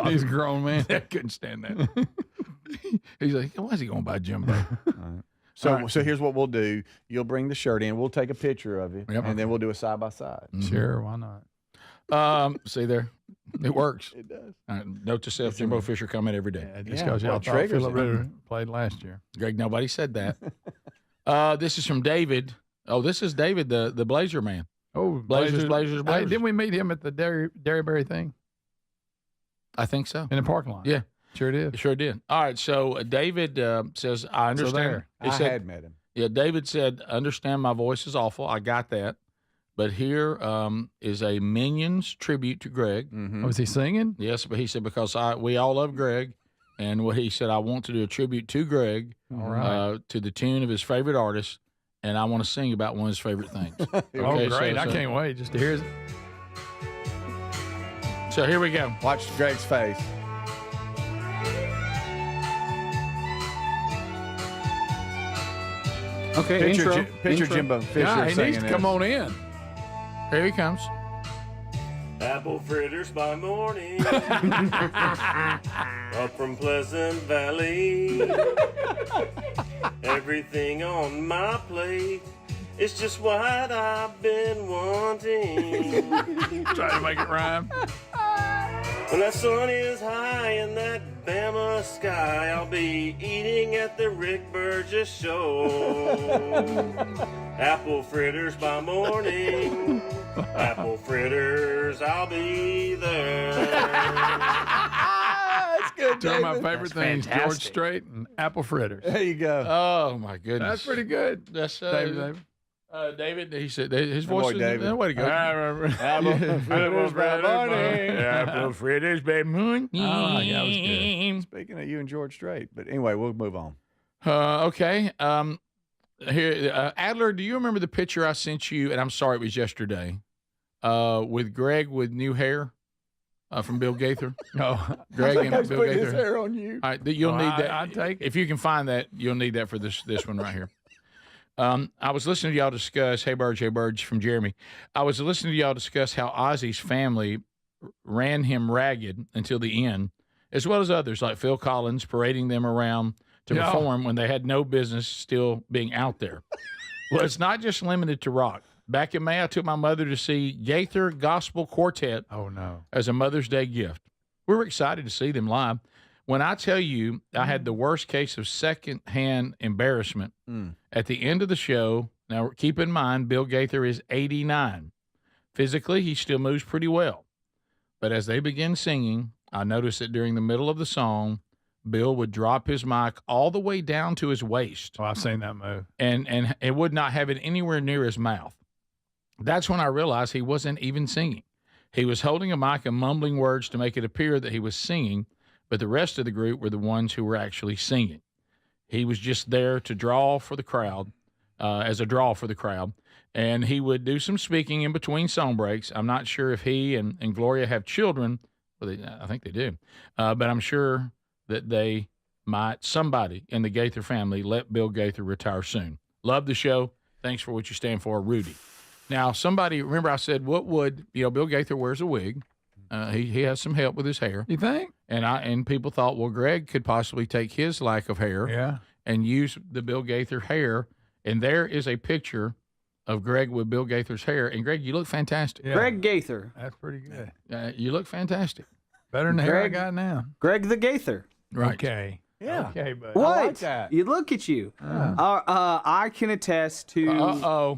He's a grown man. I couldn't stand that. He's like, why is he going by Jimbo? So here's what we'll do. You'll bring the shirt in. We'll take a picture of it, and then we'll do a side by side. Sure, why not? See there, it works. It does. Note to self: Jimbo Fisher comment every day. Yeah, just because y'all thought Phillip Ritter played last year. Greg, nobody said that. This is from David. Oh, this is David, the Blazer man. Oh, Blazers. Hey, didn't we meet him at the Dairyberry thing? I think so. In the parking lot. Yeah. Sure did. Sure did. All right. So David says, I understand. I had met him. Yeah. David said, understand my voice is awful. I got that. But here is a Minions tribute to Greg. Mm-hmm. Was he singing? Yes. But he said, because we all love Greg. And what he said, I want to do a tribute to Greg to the tune of his favorite artist. And I want to sing about one of his favorite things. Okay, oh, great. I can't wait just to hear it. So here we go. Watch Greg's face. Okay, Picture Jimbo Fisher he singing needs to come on in. Here he comes. Apple fritters by morning, up from Pleasant Valley. Everything on my plate is just what I've been wanting. Try to make it rhyme. When that sun is high in that Bama sky, I'll be eating at the Rick Burgess Show. Apple fritters by morning, apple fritters, I'll be there. That's good, Two of my favorite things, fantastic. George Strait and apple fritters. There you go. Oh, my goodness. That's pretty good. That's David. David, he said his voice is David. way to go. Apple fritters by morning. Apple fritters by morning. Oh, yeah, that was good. Speaking of you and George Strait, but anyway, we'll move on. Okay. Here, Adler, do you remember the picture I sent you? And I'm sorry, it was yesterday. With Greg with new hair from Bill Gaither. Oh, Greg and Bill put his Gaither. hair on you. All right, you'll need that. I'd take it. If you can find that, you'll need that for this one right here. I was listening to y'all discuss, hey Burge from Jeremy. I was listening to y'all discuss how Ozzy's family ran him ragged until the end, as well as others like Phil Collins parading them around to perform when they had no business still being out there. Well, it's not just limited to rock. Back in May, I took my mother to see Gaither Gospel Quartet as a Mother's Day gift. We were excited to see them live. When I tell you I had the worst case of secondhand embarrassment at the end of the show, now keep in mind Bill Gaither is 89. Physically, he still moves pretty well. But as they begin singing, I noticed that during the middle of the song, Bill would drop his mic all the way down to his waist. Oh, I've seen that move. And it would not have it anywhere near his mouth. That's when I realized he wasn't even singing. He was holding a mic and mumbling words to make it appear that he was singing, but the rest of the group were the ones who were actually singing. He was just there to draw for the crowd, as a draw for the crowd, and he would do some speaking in between song breaks. I'm not sure if he and Gloria have children. Well, I think they do, but I'm sure that they might, somebody in the Gaither family, let Bill Gaither retire soon. Love the show. Thanks for what you stand for, Rudy. Now, somebody, remember I said, what would, Bill Gaither wears a wig. He has some help with his hair. You think? And people thought, well, Greg could possibly take his lack of hair and use the Bill Gaither hair. And there is a picture of Greg with Bill Gaither's hair. And Greg, you look fantastic. Yeah. Greg Gaither. That's pretty good. You look fantastic. Better than the hair I got now. Greg the Gaither. Right. Okay. Yeah. Okay, but what? I like that. You look at you. I can attest to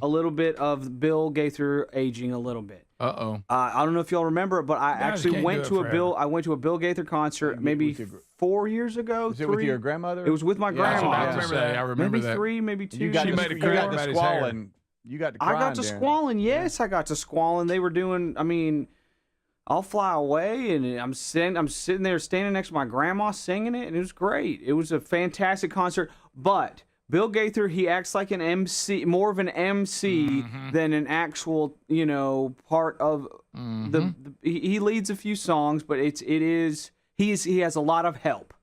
a little bit of Bill Gaither aging a little bit. I don't know if y'all remember, but I actually went to a Bill Gaither concert maybe 4 years ago. Was it with your grandmother? It was with my grandma. I remember that. I remember maybe that. 3, maybe 2. You got to squalling. You got to crying. I got to squalling. Yes, I got to squalling. They were doing. I mean, I'll Fly Away, and I'm sitting there standing next to my grandma singing it, and it was great. It was a fantastic concert, but Bill Gaither, he acts like an MC, more of an MC than an actual, part of he leads a few songs, but he has a lot of help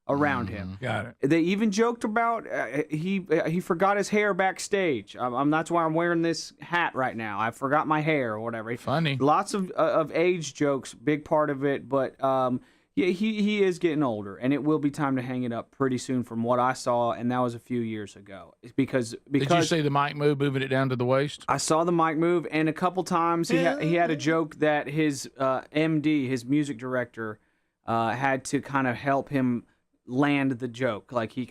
around him. Got it. They even joked about he forgot his hair backstage. That's why I'm wearing this hat right now. I forgot my hair or whatever. Funny. Lots of age jokes, big part of it, but yeah, he is getting older, and it will be time to hang it up pretty soon from what I saw, and that was a few years ago. Because Did you see the mic move, moving it down to the waist? I saw the mic move, and a couple times he had a joke that his MD, his music director, had to kind of help him land the joke. Like he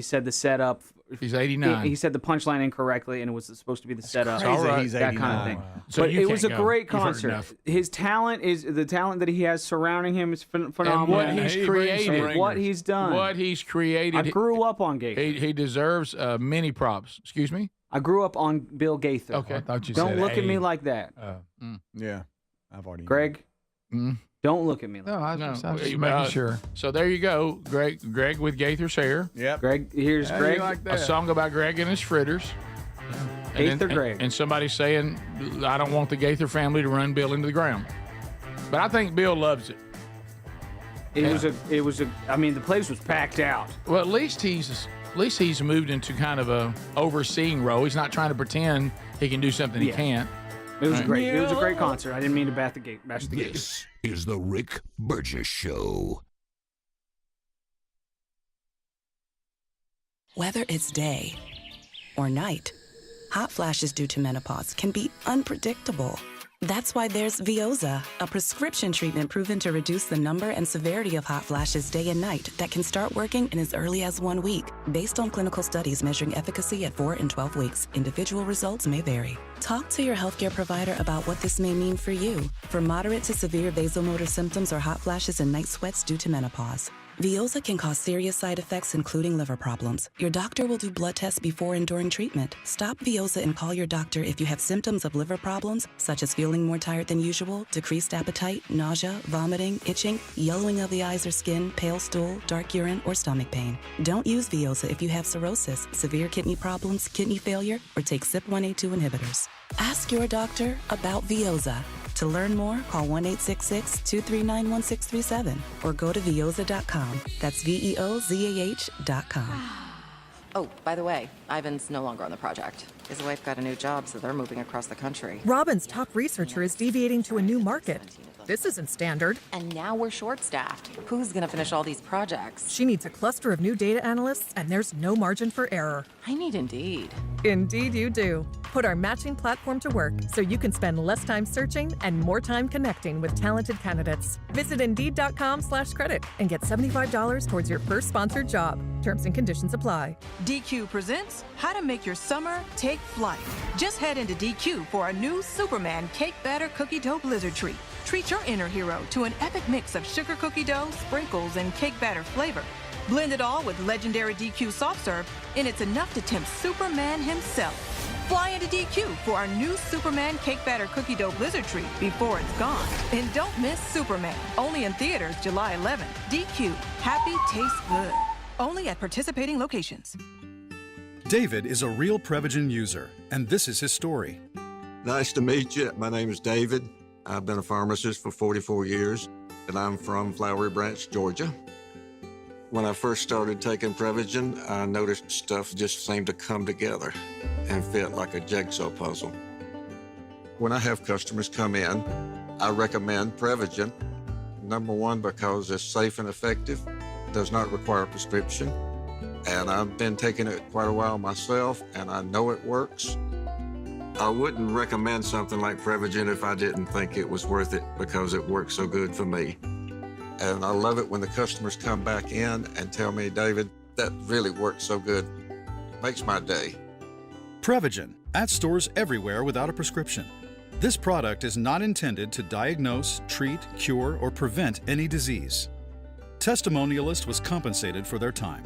said the setup. He's 89. He said the punchline incorrectly, and it was supposed to be the setup. crazy. Right. He's that 89. kind of thing. Wow. So but you it can't was a go. great You've heard concert. enough. His talent the talent that he has surrounding him is phenomenal. And what he's he brings created. some what he's done. What he's created. I grew up on Gaither. He deserves many props. Excuse me? I grew up on Bill Gaither. Okay. I thought you Don't said look at me A. like that. Yeah, I've already. Greg, Mm. don't look at me like No, I No, was just making sure. So there you go, Greg with Gaither's hair. Yep. Greg, here's How Greg. you like A that? song about Greg and his fritters. Gaither Greg. And somebody saying, I don't want the Gaither family to run Bill into the ground. But I think Bill loves it. It was a. I mean, the place was packed out. Well, at least he's moved into kind of a overseeing role. He's not trying to pretend he can do something he Yeah. can't. It was Right. great. It was a great concert. I didn't mean to bash the gate. This is the Rick Burgess Show. Whether it's day or night, hot flashes due to menopause can be unpredictable. That's why there's Veoza, a prescription treatment proven to reduce the number and severity of hot flashes day and night that can start working in as early as 1 week. Based on clinical studies measuring efficacy at 4 and 12 weeks, individual results may vary. Talk to your healthcare provider about what this may mean for you. For moderate to severe vasomotor symptoms or hot flashes and night sweats due to menopause, Veoza can cause serious side effects, including liver problems. Your doctor will do blood tests before and during treatment. Stop Veoza and call your doctor if you have symptoms of liver problems, such as feeling more tired than usual, decreased appetite, nausea, vomiting, itching, yellowing of the eyes or skin, pale stool, dark urine, or stomach pain. Don't use Veoza if you have cirrhosis, severe kidney problems, kidney failure, or take CYP1A2 inhibitors. Ask your doctor about Veoza. To learn more, call 1-866-239-1637 or go to Veoza.com. That's VEOZAH.com. Oh, by the way, Ivan's no longer on the project. His wife got a new job, so they're moving across the country. Robin's top researcher is deviating to a new market. This isn't standard. And now we're short-staffed. Who's gonna finish all these projects? She needs a cluster of new data analysts, and there's no margin for error. I need Indeed. Indeed you do. Put our matching platform to work so you can spend less time searching and more time connecting with talented candidates. Visit Indeed.com/credit and get $75 towards your first sponsored job. Terms and conditions apply. DQ presents How to Make Your Summer Take Flight. Just head into DQ for a new Superman Cake Batter Cookie Dough Blizzard Treat. Treat your inner hero to an epic mix of sugar cookie dough, sprinkles, and cake batter flavor. Blend it all with legendary DQ soft serve, and it's enough to tempt Superman himself. Fly into DQ for our new Superman Cake Batter Cookie Dough Blizzard Treat before it's gone. And don't miss Superman, only in theaters July 11th. DQ, happy tastes good. Only at participating locations. David is a real Prevagen user, and this is his story. Nice to meet you. My name is David. I've been a pharmacist for 44 years, and I'm from Flowery Branch, Georgia. When I first started taking Prevagen, I noticed stuff just seemed to come together and fit like a jigsaw puzzle. When I have customers come in, I recommend Prevagen. Number one, because it's safe and effective, does not require a prescription, and I've been taking it quite a while myself, and I know it works. I wouldn't recommend something like Prevagen if I didn't think it was worth it because it works so good for me. And I love it when the customers come back in and tell me, David, that really works so good. Makes my day. Prevagen, at stores everywhere without a prescription. This product is not intended to diagnose, treat, cure, or prevent any disease. Testimonialist was compensated for their time.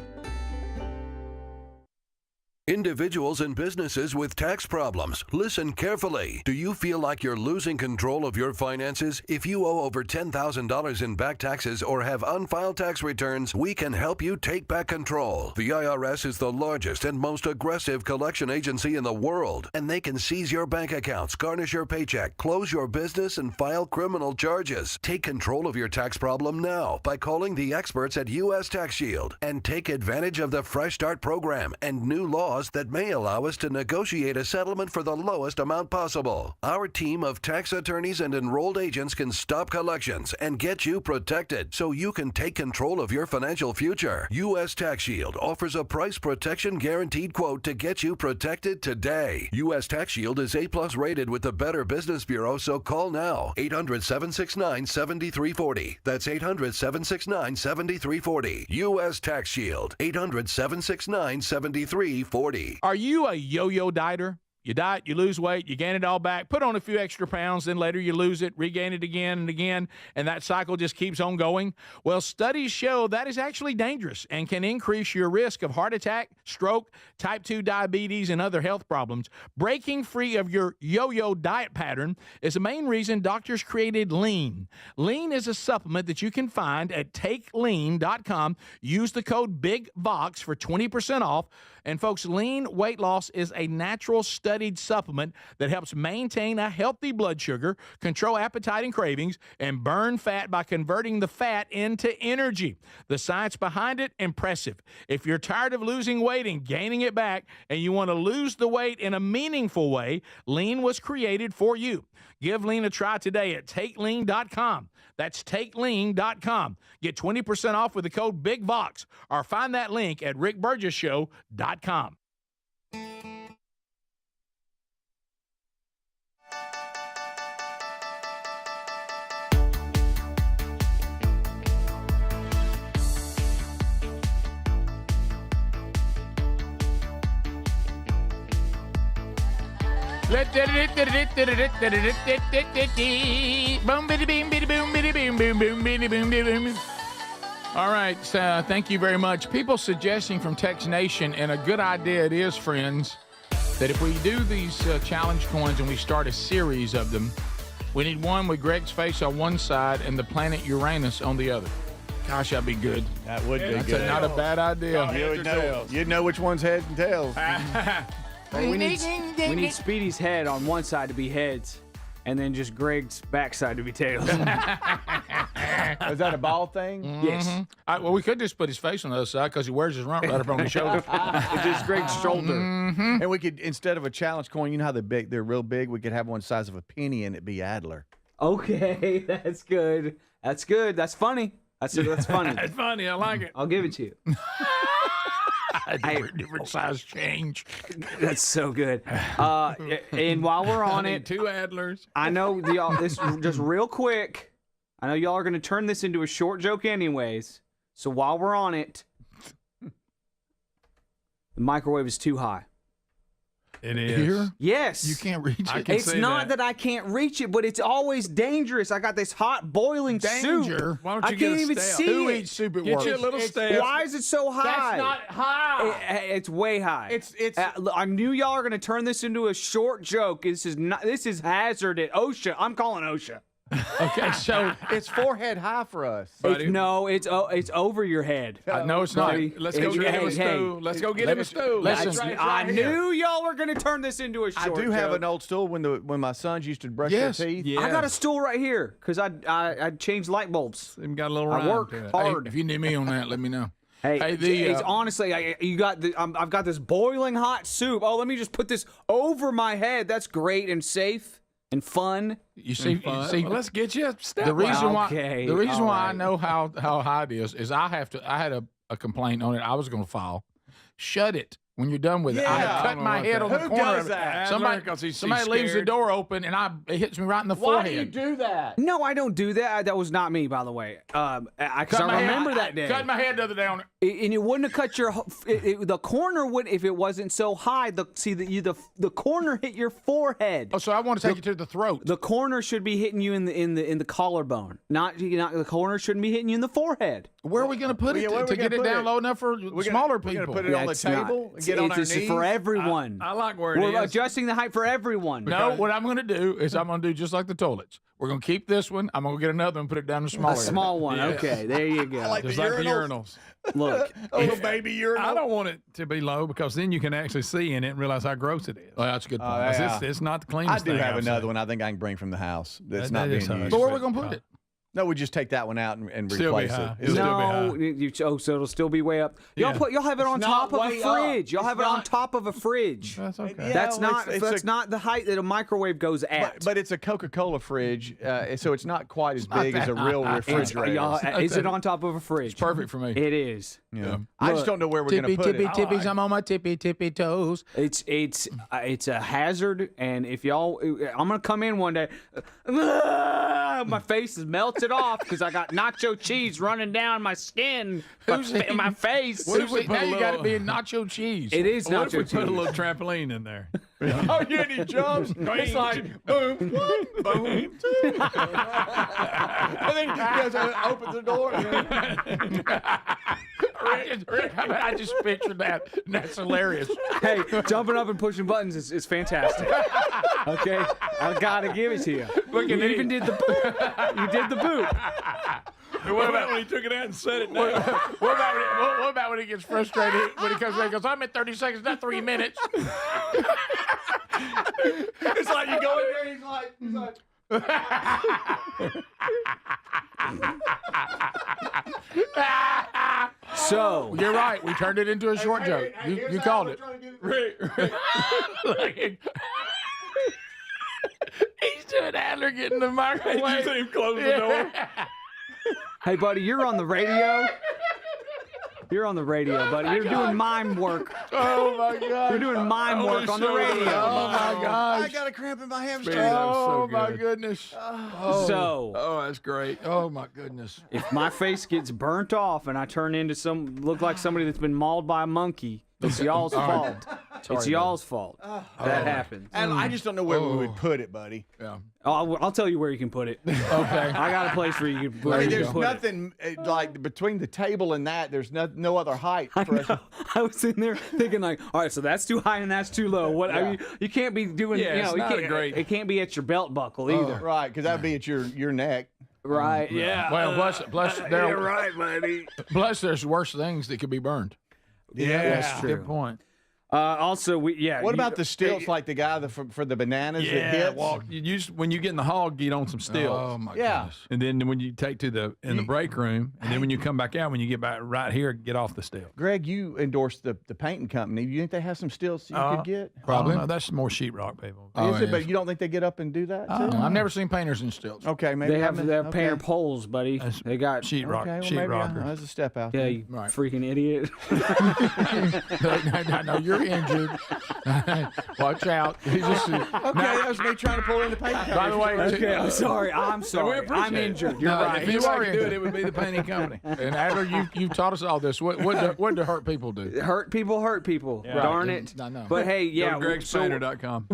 Individuals and businesses with tax problems, listen carefully. Do you feel like you're losing control of your finances? If you owe over $10,000 in back taxes or have unfiled tax returns, we can help you take back control. The IRS is the largest and most aggressive collection agency in the world, and they can seize your bank accounts, garnish your paycheck, close your business, and file criminal charges. Take control of your tax problem now by calling the experts at U.S. Tax Shield and take advantage of the Fresh Start program and new laws that may allow us to negotiate a settlement for the lowest amount possible. Our team of tax attorneys and enrolled agents can stop collections and get you protected so you can take control of your financial future. U.S. Tax Shield offers a price protection guaranteed quote to get you protected today. U.S. Tax Shield is A+ rated with the Better Business Bureau, so call now. 800-769-7340. That's 800-769-7340. U.S. Tax Shield. 800-769-7340. Are you a yo-yo dieter? You diet, you lose weight, you gain it all back, put on a few extra pounds, then later you lose it, regain it again and again, and that cycle just keeps on going? Well, studies show that is actually dangerous and can increase your risk of heart attack, stroke, type 2 diabetes, and other health problems. Breaking free of your yo-yo diet pattern is the main reason doctors created Lean. Lean is a supplement that you can find at takelean.com. Use the code BIGVOX for 20% off. And folks, Lean weight loss is a natural studied supplement that helps maintain a healthy blood sugar, control appetite and cravings, and burn fat by converting the fat into energy. The science behind it, impressive. If you're tired of losing weight and gaining it back, and you want to lose the weight in a meaningful way, Lean was created for you. Give Lean a try today at takelean.com. That's takelean.com. Get 20% off with the code BIGVOX, or find that link at rickburgessshow.com. All right, so thank you very much. People suggesting from Tex Nation, and a good idea it is, friends, that if we do these challenge coins and we start a series of them, we need one with Greg's face on one side and the planet Uranus on the other. Gosh, that'd be good. That would be That's good. not a bad idea. You'd know which one's heads and tails. Well, we need Speedy's head on one side to be heads, and then just Greg's backside to be tails. Is that a ball thing? Yes. Well, we could just put his face on the other side because he wears his rump right up on his shoulder. It's just Greg's shoulder. And we could, instead of a challenge coin, you know how they're real big, we could have one size of a penny and it be Adler. Okay, that's good. That's good. That's funny. That's funny. That's funny. I like it. I'll give it to you. Different size change. That's so good. And while we're on it, two Adlers. I know y'all. This just real quick. I know y'all are going to turn this into a short joke, anyways. So while we're on it, the microwave is too high. It is. Here? Yes. You can't reach it. It's not that I can't reach it, but it's always dangerous. I got this hot boiling soup. Why don't you I can't even stale? see Who it. eats soup at Get work? you a little stale. Why is it so high? That's not high. It's way high. It's I knew y'all are going to turn this into a short joke. This is hazardous. OSHA. I'm calling OSHA. Okay, so It's forehead high for us. It's over your head. no, it's not. Buddy. Let's go get him a stew. Let's go get him a stew. Listen, I knew y'all were going to turn this into a I short do have joke. an old stool when my sons used to brush Yes. their teeth. Yeah. I got a stool right here because I changed light bulbs. Even got a little I rhyme work to it. hard. if you need me on that, let me know. Hey, it's the honestly, I've got this boiling hot soup. Oh, let me just put this over my head. That's great and safe and fun. you see, Well, let's get you a step. the reason why Okay, the reason all why I right. know how high it is I had a complaint on it. I was going to file. Shut it when you're done with it. I Yeah. had I cut don't my know head on what the Who corner. does of it. that? Somebody, Because he's leaves the scared. door open and it hits me right in the Why do forehead. you do that? No, I don't do that. That was not me, by the way. I Cut my remember head, that day. Cut my head the other day on it. And it wouldn't have cut your the corner would if it wasn't so high. The corner hit your forehead. Oh, so I want to take you to the throat. The corner should be hitting you in the collarbone. Not the corner shouldn't be hitting you in the forehead. Where are we going to put it Where are to we get gonna it put down it? low enough for smaller people? We're gonna put it on the That's not- table. get on our it's knees? for everyone. I like where it We're is. adjusting the height for everyone. No, what I'm going to do is I'm going to do just like the toilets. We're going to keep this one. I'm going to get another one, put it down the smaller. A small one. Yeah. Okay, there you go. Just like the urinals. Look, Oh, baby urinal. I don't want it to be low because then you can actually see in it and realize how gross it is. Well, that's a good point. It's not the I cleanest do thing have I've another seen. one I think I can bring from the house that's That not being is how used. But where are we going to put it? No, we just take that one out and Still be replace high. it. It'll still be no, high. so it'll still be way up. Y'all Yeah. you'll have it on It's top not of a way up. fridge. Y'all It's have it on not- top of a fridge. That's okay. Yeah, That's well, not it's not the height that a microwave goes at. But it's a Coca-Cola fridge, so it's not quite as big as a real refrigerator. Is it on top of a fridge? It's perfect for me. It is. Yeah. I just don't know where we're going to put tippy, it. tippies. I'm on my tippy toes. It's a hazard, and if y'all, I'm gonna come in one day, my face is melted off because I got nacho cheese running down my skin, my face. What if we put now a you got to little- be in nacho cheese. It is What if we nacho put a cheese. little trampoline in there? Oh, yeah, and he jumps. It's like, boom, one, boom, two. And then he goes and opens the door. I just pictured that. And that's hilarious. Hey, jumping up and pushing buttons is fantastic. Okay, I gotta give it to you. Look, You and then even did the boot. You did the boot. What about when he took it out and set it down? What about when he gets frustrated when he comes back? He goes, I'm at 30 seconds, not 3 minutes. It's like you go in there and he's like. So You're right. We turned it into a short joke. You called it. He's doing Adler getting the microwave. Did you see him close the door? Hey, buddy, you're on the radio. You're on the radio, buddy. You're doing mime work. Oh my God! You're doing mime work on the radio. Oh my gosh! I got a cramp in my hamstring. Oh so my good. goodness! Oh, that's great. Oh my goodness! If my face gets burnt off and I turn into look like somebody that's been mauled by a monkey, it's y'all's fault. It's y'all's fault. That happens. And I just don't know where we would put it, buddy. Yeah. I'll tell you where you can put it. Okay. I got a place where you can put it. There's nothing like between the table and that. There's no other height. For us. I was sitting there thinking like, all right, so that's too high and that's too low. What? I mean, you can't be doing. Yeah, you know, it's you not can't, a great- It can't be at your belt buckle either. Right, because that'd be at your neck. Right. Yeah. Well, plus there. You're right, buddy. Plus, there's worse things that could be burned. Yeah, that's true. Good point. Also, What about the stilts, like the guy for the bananas that Yeah, hits? well, when you get in the hog, get on some stilts. Oh my Yeah. goodness! And then when you take to the break room, and then when you come back out, when you get back right here, get off the stilt. Greg, you endorsed the painting company. You think they have some stilts you could get? Probably. No, that's more sheetrock people. Is it? yes. But you don't think they get up and do that? too? No, I've never seen painters in stilts. Okay, maybe They have okay. pair of poles, buddy. They got Sheetrock, Okay, well, maybe sheetrocker. there's a step out. Yeah, there. you Right. freaking idiot. No, you're injured. Watch out. He's just, Okay, that was me trying to pull in the paint. by the way, Okay, I'm sorry. I'm sorry. appreciate I'm it. injured. You're No, right. if If you you are could do it, injured. it would be the painting company. and Adler, you've taught us all this. What do hurt people do? Hurt people. Yeah. Darn Right. it. I know. But hey, yeah. Go to gregspainter.com.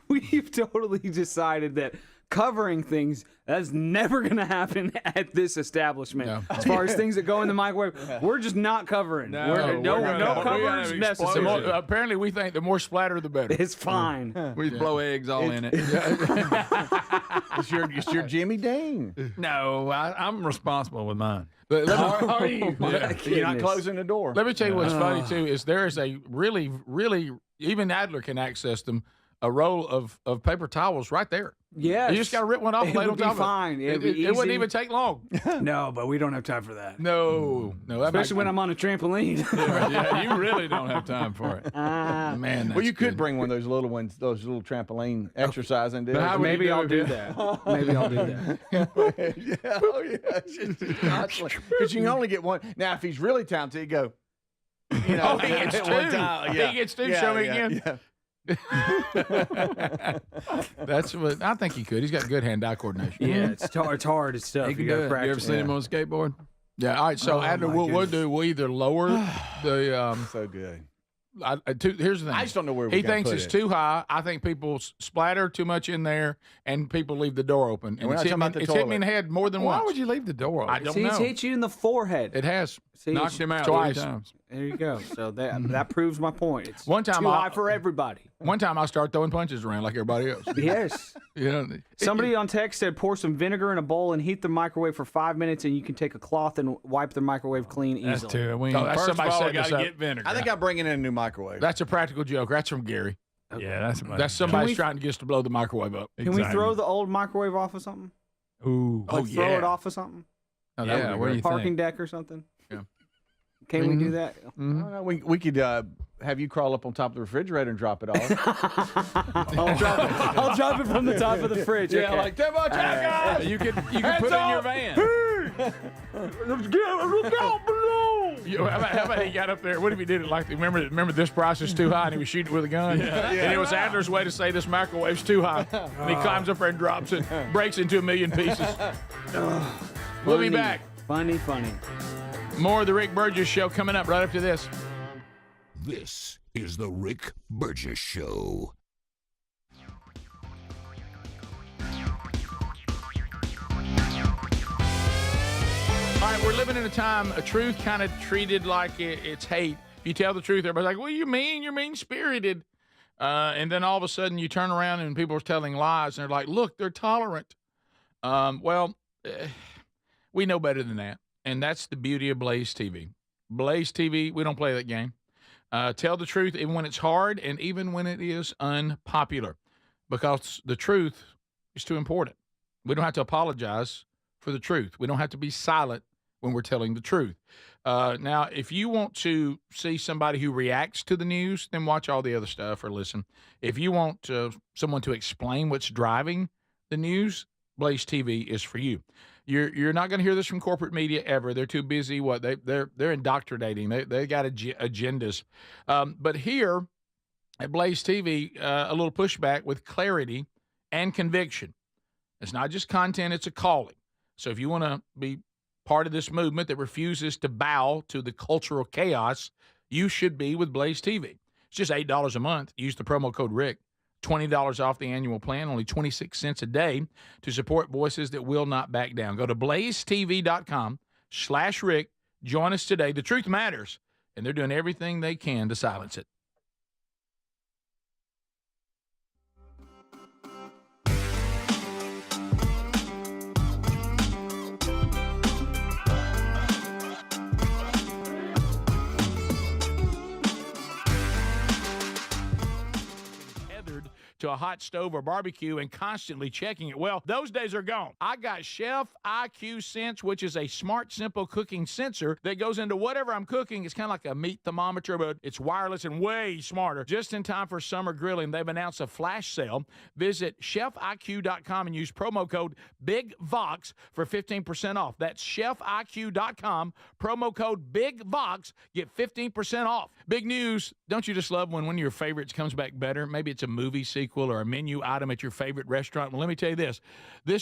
We've totally decided that covering things, that's never going to happen at this establishment. No. As far as things that go in the microwave, we're just not covering. No, We're- no we're gonna coverage have The necessary. more, apparently, we think the more splatter, the better. It's fine. We just blow eggs all in it. It's your Jimmy Dean. No, I'm responsible with mine. Let me- Oh, You're not goodness. closing the door. Let me tell you what's funny too is there is a really, really even Adler can access them a roll of paper towels right there. Yes. You just got to rip one off and It lay it on would be top of it. fine. It'd be It wouldn't easy. even take long. No, but we don't have time for that. No, that Especially when I'm on a trampoline. Yeah, you really don't have time for it. man. Well, you that's could good. bring one of those little ones, those little trampoline exercising deals. But how would Maybe you do I'll it do if- that. Maybe I'll do that. yeah, oh yeah, because you can only get one. Now, if he's really talented, you go. You know, Oh, he gets at two. one time. He gets two. Show me again. Yeah. That's what I think he could. He's got good hand-eye coordination. Yeah, it's hard. It's tough. He You can got do to it. practice. You ever seen him on a skateboard? Yeah. All right. So Adler, we'll either lower the. So good. Here's the thing. I just don't know where we he gotta thinks put it's it. too high. I think people splatter too much in there, and people leave the door open. And we're it's not hit talking me, about the it's hit me in toilet. the head more than Why once. would you leave the door open? I don't See, know. it's hit you in the forehead. It has. See, Knocked him out Twice. 3 times. There you go. So that proves my point. It's One time too high for everybody. One time I start throwing punches around like everybody else. Yes. Yeah. Somebody on text said pour some vinegar in a bowl and heat the microwave for 5 minutes, and you can take a cloth and wipe the microwave clean easily. That's too. We that's first somebody of all, set we got this to up. get vinegar. I think I'm bringing in a new microwave. That's a practical joke. That's from Gary. Yeah, That's somebody's trying to get us to blow the microwave up. Can we throw the old microwave off of something? Ooh. Like throw it off of something? Oh, that would be what do you Parking think? deck or something? Yeah. Can we do that? I don't know. We could have you crawl up on top of the refrigerator and drop it off. I'll drop it from the top of the fridge. Yeah, okay. like guys. You could put it in your van. Look out below! How about he got up there? What if he did it like remember this price is too high and he was shooting with a gun? And it was Adler's way to say this microwave's too high. And he climbs up there and drops it, breaks into a million pieces. We'll be back. Funny. More of the Rick Burgess Show coming up right after this. This is the Rick Burgess Show. All right, we're living in a time, a truth kind of treated like it's hate. If you tell the truth, everybody's like, well, you're mean-spirited. And then all of a sudden you turn around and people are telling lies, and they're like, look, they're tolerant. We know better than that. And that's the beauty of Blaze TV. Blaze TV, we don't play that game. Tell the truth even when it's hard and even when it is unpopular, because the truth is too important. We don't have to apologize for the truth. We don't have to be silent when we're telling the truth. Now, if you want to see somebody who reacts to the news, then watch all the other stuff or listen. If you want someone to explain what's driving the news, Blaze TV is for you. You're not going to hear this from corporate media ever. They're too busy. They're indoctrinating. They got agendas. But here at Blaze TV, a little pushback with clarity and conviction. It's not just content; it's a calling. So if you want to be part of this movement that refuses to bow to the cultural chaos, you should be with Blaze TV. It's just $8 a month. Use the promo code Rick. $20 off the annual plan, only 26 cents a day to support voices that will not back down. Go to blazetv.com/Rick. Join us today. The truth matters, and they're doing everything they can to silence it. To a hot stove or barbecue and constantly checking it. Well, those days are gone. I got Chef IQ Sense, which is a smart, simple cooking sensor that goes into whatever I'm cooking. It's kind of like a meat thermometer, but it's wireless and way smarter. Just in time for summer grilling, they've announced a flash sale. Visit chefiq.com and use promo code BIGVOX for 15% off. That's chefiq.com, promo code BIGVOX. Get 15% off. Big news. Don't you just love when one of your favorites comes back better? Maybe it's a movie sequel or a menu item at your favorite restaurant. Well, let me tell you this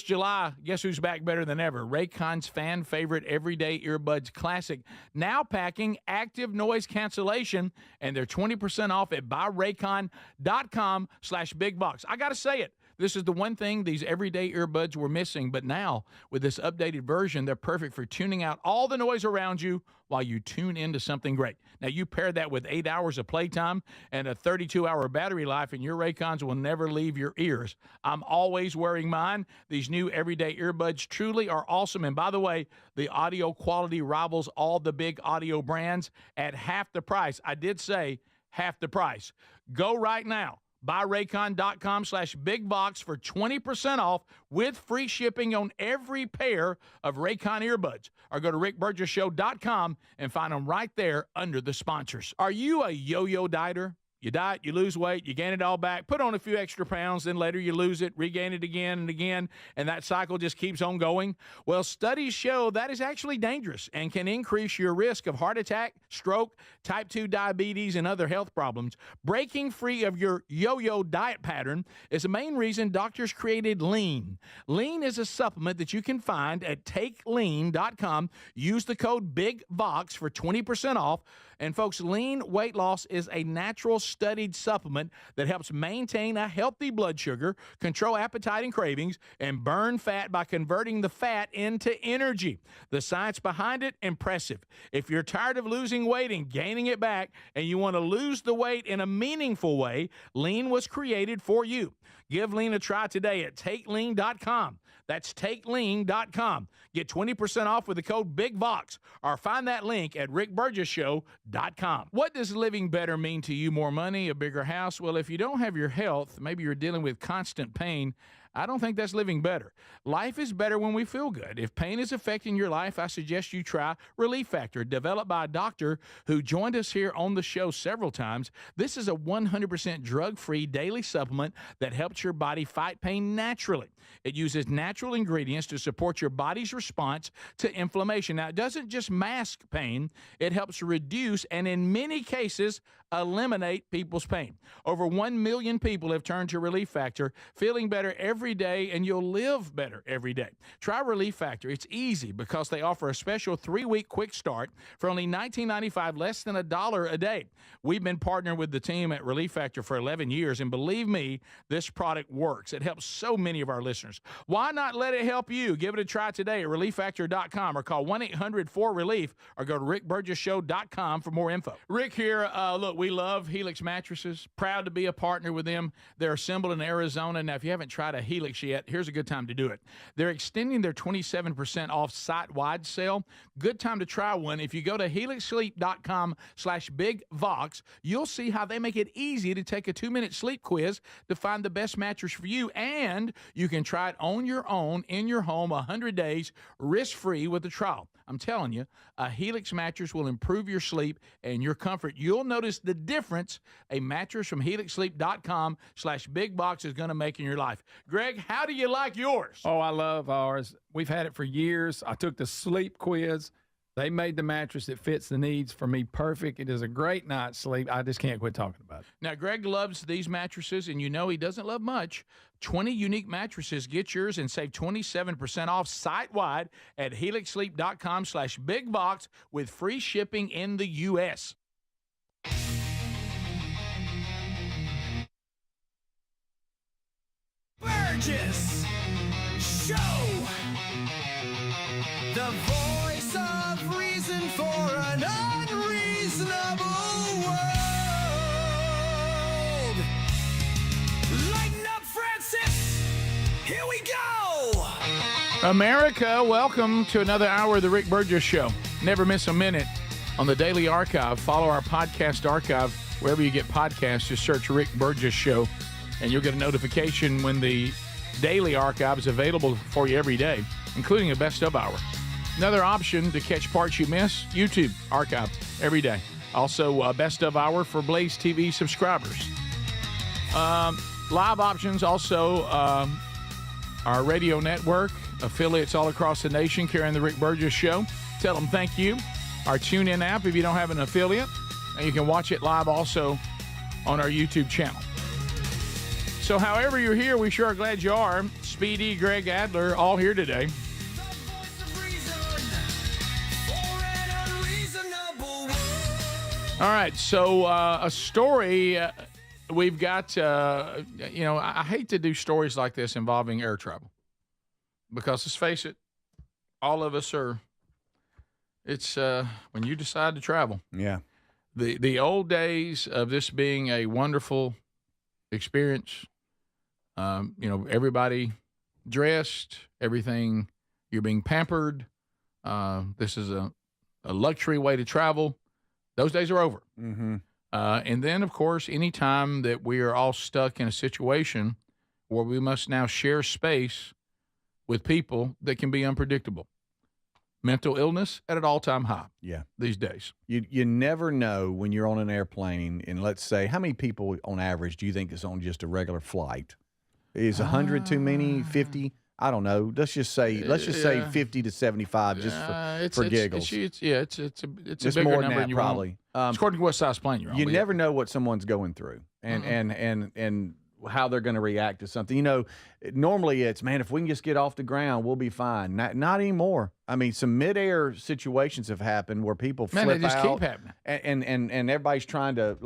July, guess who's back better than ever? Raycon's fan favorite everyday earbuds classic, now packing active noise cancellation, and they're 20% off at buyraycon.com/bigbox. I got to say it. This is the one thing these everyday earbuds were missing, but now with this updated version, they're perfect for tuning out all the noise around you while you tune into something great. Now, you pair that with 8 hours of playtime and a 32-hour battery life, and your Raycons will never leave your ears. I'm always wearing mine. These new everyday earbuds truly are awesome. And by the way, the audio quality rivals all the big audio brands at half the price. I did say half the price. Go right now. BuyRaycon.com/bigbox for 20% off with free shipping on every pair of Raycon earbuds. Or go to rickburgessshow.com and find them right there under the sponsors. Are you a yo-yo dieter? You diet, you lose weight, you gain it all back, put on a few extra pounds, then later you lose it, regain it again and again, and that cycle just keeps on going? Well, studies show that is actually dangerous and can increase your risk of heart attack, stroke, type 2 diabetes, and other health problems. Breaking free of your yo-yo diet pattern is the main reason doctors created Lean. Lean is a supplement that you can find at takelean.com. Use the code BIGVOX for 20% off. And folks, Lean weight loss is a natural studied supplement that helps maintain a healthy blood sugar, control appetite and cravings, and burn fat by converting the fat into energy. The science behind it, impressive. If you're tired of losing weight and gaining it back, and you want to lose the weight in a meaningful way, Lean was created for you. Give Lean a try today at TakeLean.com. That's TakeLean.com. Get 20% off with the code BIGVOX, or find that link at RickBurgessShow.com. What does living better mean to you? More money, a bigger house? Well, if you don't have your health, maybe you're dealing with constant pain, I don't think that's living better. Life is better when we feel good. If pain is affecting your life, I suggest you try Relief Factor, developed by a doctor who joined us here on the show several times. This is a 100% drug-free daily supplement that helps your body fight pain naturally. It uses natural ingredients to support your body's response to inflammation. Now, it doesn't just mask pain, it helps reduce and, in many cases, eliminate people's pain. Over 1 million people have turned to Relief Factor, feeling better every day, and you'll live better every day. Try Relief Factor. It's easy because they offer a special 3-week quick start for only $19.95, less than $1 a day. We've been partnering with the team at Relief Factor for 11 years, and believe me, this product works. It helps so many of our listeners. Why not let it help you? Give it a try today at ReliefFactor.com or call 1-800-4RELIEF or go to RickBurgessShow.com for more info. Rick here. Look, we love Helix mattresses. Proud to be a partner with them. They're assembled in Arizona. Now, if you haven't tried a Helix yet, here's a good time to do it. They're extending their 27% off site-wide sale. Good time to try one. If you go to HelixSleep.com/BigVox, you'll see how they make it easy to take a 2-minute sleep quiz to find the best mattress for you, and you can try it on your own in your home 100 days risk-free with a trial. I'm telling you, a Helix mattress will improve your sleep and your comfort. You'll notice the difference a mattress from HelixSleep.com/BigVox is going to make in your life. Greg, how do you like yours? Oh, I love ours. We've had it for years. I took the sleep quiz. They made the mattress that fits the needs for me perfect. It is a great night's sleep. I just can't quit talking about it. Now, Greg loves these mattresses, and you know he doesn't love much. 20 unique mattresses. Get yours and save 27% off site-wide at HelixSleep.com/BigVox with free shipping in the U.S. Burgess Show, the voice of reason for an unreasonable world. Lighten up, Francis. Here we go. America, welcome to another hour of the Rick Burgess Show. Never miss a minute on the Daily Archive. Follow our podcast archive wherever you get podcasts. Just search Rick Burgess Show, and you'll get a notification when the Daily Archive is available for you every day, including a best of hour. Another option to catch parts you miss, YouTube Archive every day. Also, best of hour for Blaze TV subscribers. Live options also, our radio network, affiliates all across the nation carrying the Rick Burgess Show. Tell them thank you. Our TuneIn app if you don't have an affiliate, and you can watch it live also on our YouTube channel. So however you're here, we sure are glad you are. Speedy, Greg Adler, all here today. All right, so a story we've got, I hate to do stories like this involving air travel because let's face it, all of us are, it's when you decide to travel. Yeah. The old days of this being a wonderful experience, everybody dressed, everything, you're being pampered. This is a luxury way to travel. Those days are over. Mm-hmm. And then, of course, any time that we are all stuck in a situation where we must now share space with people that can be unpredictable. Mental illness at an all-time high. Yeah. These days. You never know when you're on an airplane, and let's say, how many people on average do you think is on just a regular flight? Is 100 too many? 50? I don't know. Let's just say 50 to 75 just for giggles. It's a bigger more number than that, probably. It's according to what size plane you're on. You never know what someone's going through and how they're going to react to something. Normally it's, man, if we can just get off the ground, we'll be fine. Not anymore. I mean, some midair situations have happened where people flip out. They just keep happening. And everybody's trying to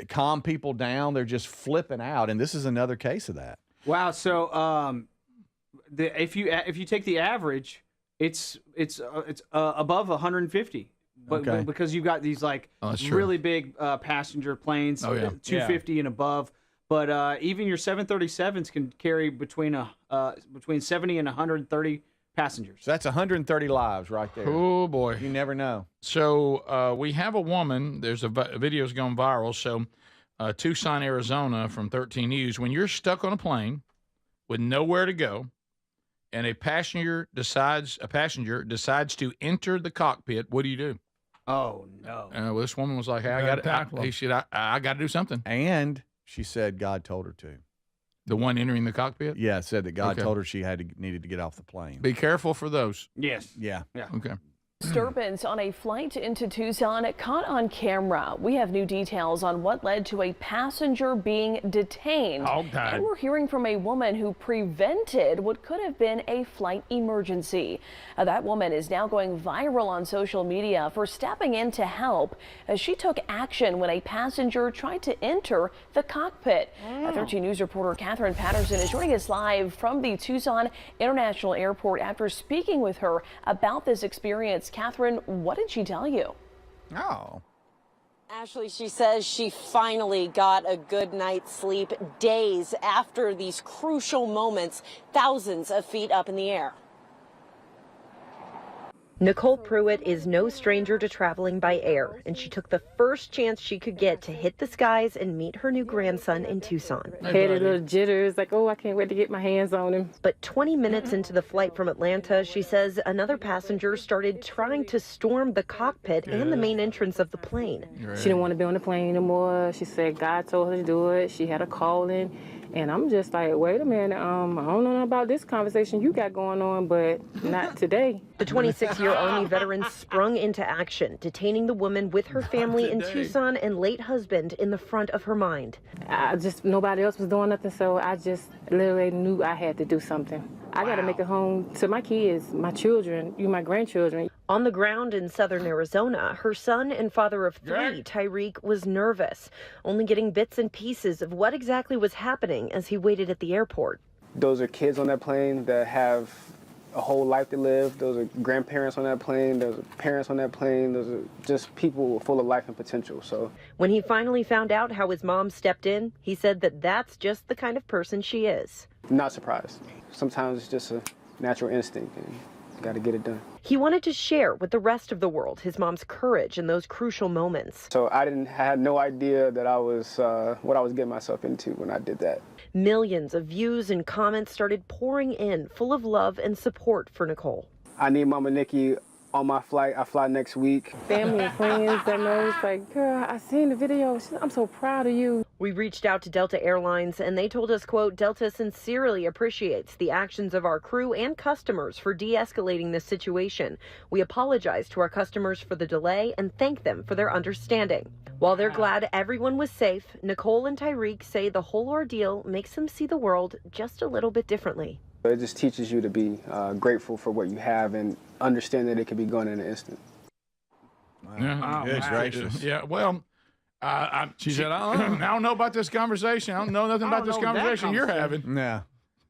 calm people down. They're just flipping out, and this is another case of that. Wow. So if you take the average, it's above 150. But because you've got these really big passenger planes, 250 and above. But even your 737s can carry between 70 and 130 passengers. So that's 130 lives right there. Oh boy, you never know. So we have a woman. There's a video's gone viral. So Tucson, Arizona, from 13 News. When you're stuck on a plane with nowhere to go, and a passenger decides to enter the cockpit, what do? Oh no! Well, this woman was like, "Hey, I got to do something." And she said God told her to. The one entering the cockpit? Yeah, said that God told her she needed to get off the plane. Be careful for those. Yes. Yeah. Okay. Disturbance on a flight into Tucson caught on camera. We have new details on what led to a passenger being detained. And we're hearing from a woman who prevented what could have been a flight emergency. That woman is now going viral on social media for stepping in to help as she took action when a passenger tried to enter the cockpit. 13 News reporter Catherine Patterson is joining us live from the Tucson International Airport after speaking with her about this experience. Catherine, what did she tell you? Oh. Ashley, she says she finally got a good night's sleep days after these crucial moments, thousands of feet up in the air. Nicole Pruitt is no stranger to traveling by air, and she took the first chance she could get to hit the skies and meet her new grandson in Tucson. Had a little jitters, like, oh, I can't wait to get my hands on him. But 20 minutes into the flight from Atlanta, she says another passenger started trying to storm the cockpit and the main entrance of the plane. She didn't want to be on the plane anymore. She said God told her to do it. She had a calling. And I'm just like, wait a minute, I don't know about this conversation you got going on, but not today. The 26-year Army veteran sprung into action, detaining the woman with her family in Tucson and late husband in the front of her mind. Nobody else was doing nothing, so I just literally knew I had to do something. I got to make it home to my kids, my children, my grandchildren. On the ground in southern Arizona, her son and father of three, Tyreek, was nervous, only getting bits and pieces of what exactly was happening as he waited at the airport. Those are kids on that plane that have a whole life to live. Those are grandparents on that plane. Those are parents on that plane. Those are just people full of life and potential. So when he finally found out how his mom stepped in, he said that that's just the kind of person she is. Not surprised. Sometimes it's just a natural instinct, and you got to get it done. He wanted to share with the rest of the world his mom's courage in those crucial moments. So I had no idea that I was what I was getting myself into when I did that. Millions of views and comments started pouring in, full of love and support for Nicole. I need Mama Nikki on my flight. I fly next week. Family and friends that know, it's like, girl, I seen the video. I'm so proud of you. We reached out to Delta Airlines, and they told us, quote, Delta sincerely appreciates the actions of our crew and customers for de-escalating this situation. We apologize to our customers for the delay and thank them for their understanding. While they're glad everyone was safe, Nicole and Tyreek say the whole ordeal makes them see the world just a little bit differently. It just teaches you to be grateful for what you have and understand that it can be gone in an instant. Wow. Yeah. Good gracious. Yeah, well, she said, I don't know about this conversation. I don't know nothing about this conversation you're having. Yeah.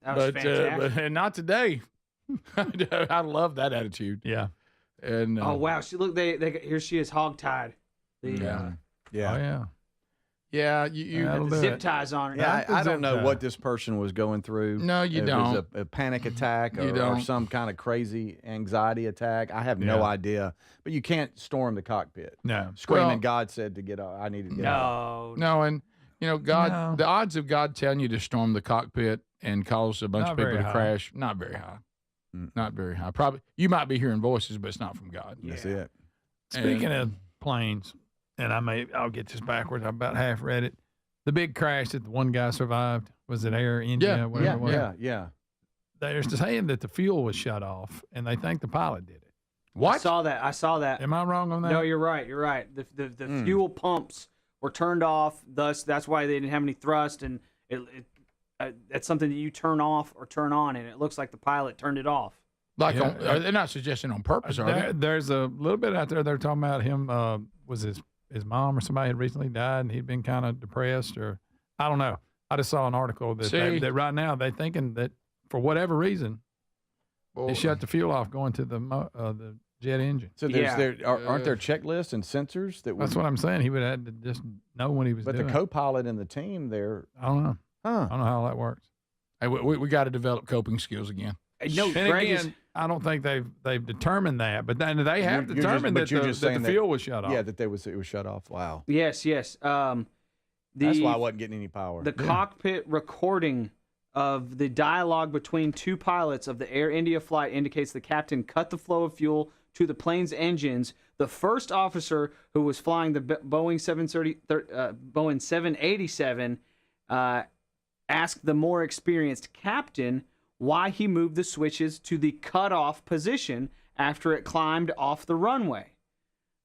But not today. I love that attitude. Yeah. And oh, wow. Look, here she is hogtied. Yeah. Yeah. Oh, yeah. Yeah, you had the zip ties on her. Yeah, I don't know what this person was going through. No, you don't. It was a panic attack or some kind of crazy anxiety attack. I have no idea. But you can't storm the cockpit. No. Screaming, God said to get out. I needed to get out. No, and God, the odds of God telling you to storm the cockpit and cause a bunch of people to crash, not very high. Not very high. Probably you might be hearing voices, but it's not from God. That's it. Speaking of planes, and I'll get this backwards. I about half read it. The big crash that the one guy survived, was it Air India? Yeah. They're saying that the fuel was shut off, and they think the pilot did it. What? I saw that. Am I wrong on that? No, you're right. The fuel pumps were turned off. Thus, that's why they didn't have any thrust, and that's something that you turn off or turn on, and it looks like the pilot turned it off. They're not suggesting on purpose, are they? There's a little bit out there. They're talking about him. Was his his mom or somebody had recently died, and he'd been kind of depressed, or I don't know. I just saw an article that right now they're thinking that for whatever reason, they shut the fuel off going to the jet engine. So aren't there checklists and sensors that? That's what I'm saying. He would have to just know when he was. But doing the co-pilot and the team, I don't know. I don't know how that works. Hey, we got to develop coping skills again. No, and again, I don't think they've determined that, but then they have determined that the fuel was shut off. Yeah, that it was shut off. Wow. Yes. That's why I wasn't getting any power. The cockpit recording of the dialogue between two pilots of the Air India flight indicates the captain cut the flow of fuel to the plane's engines. The first officer who was flying the Boeing 787 asked the more experienced captain why he moved the switches to the cutoff position after it climbed off the runway.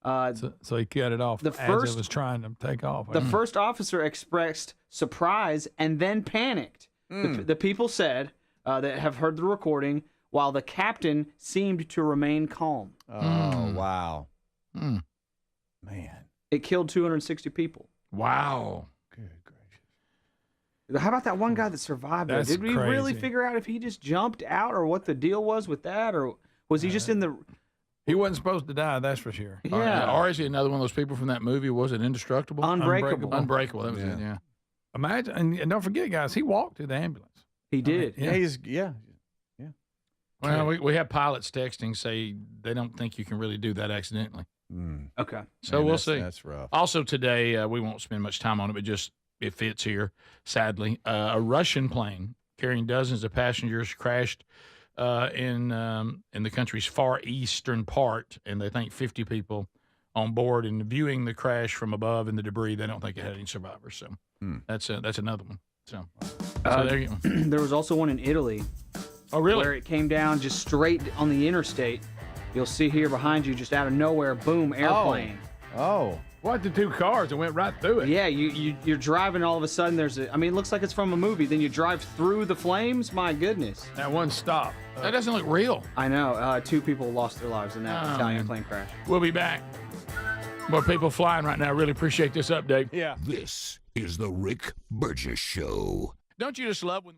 So he cut it off as it was trying to take off. The first officer expressed surprise and then panicked. The people said that have heard the recording, while the captain seemed to remain calm. Oh, wow. Mm. Man. It killed 260 people. Wow. Good gracious. How about that one guy that survived? That's Did we crazy. really figure out if he just jumped out or what the deal was with that? Or was he just in the... He wasn't supposed to die, that's for sure. Yeah. Or is he another one of those people from that movie? Was it Indestructible? Unbreakable. Unbreakable. That was it, yeah. Imagine, and don't forget, guys, he walked to the ambulance. He did. Yeah. Well, we have pilots texting say they don't think you can really do that accidentally. Okay. So we'll see. That's rough. Also today, we won't spend much time on it, but just it fits here, sadly. A Russian plane carrying dozens of passengers crashed in the country's far eastern part, and they think 50 people on board. And viewing the crash from above and the debris, they don't think it had any survivors. So that's another one. So there you go. There was also one in Italy. Oh, really? Where it came down just straight on the interstate. You'll see here behind you, just out of nowhere, boom, airplane. Oh. What, the two cars that went right through it? Yeah, you're driving, all of a sudden it looks like it's from a movie. Then you drive through the flames. My goodness. That one stopped. That doesn't look real. I know. 2 people lost their lives in that Italian plane crash. We'll be back. More people flying right now. Really appreciate this update. Yeah. This is the Rick Burgess Show. Don't you just love when...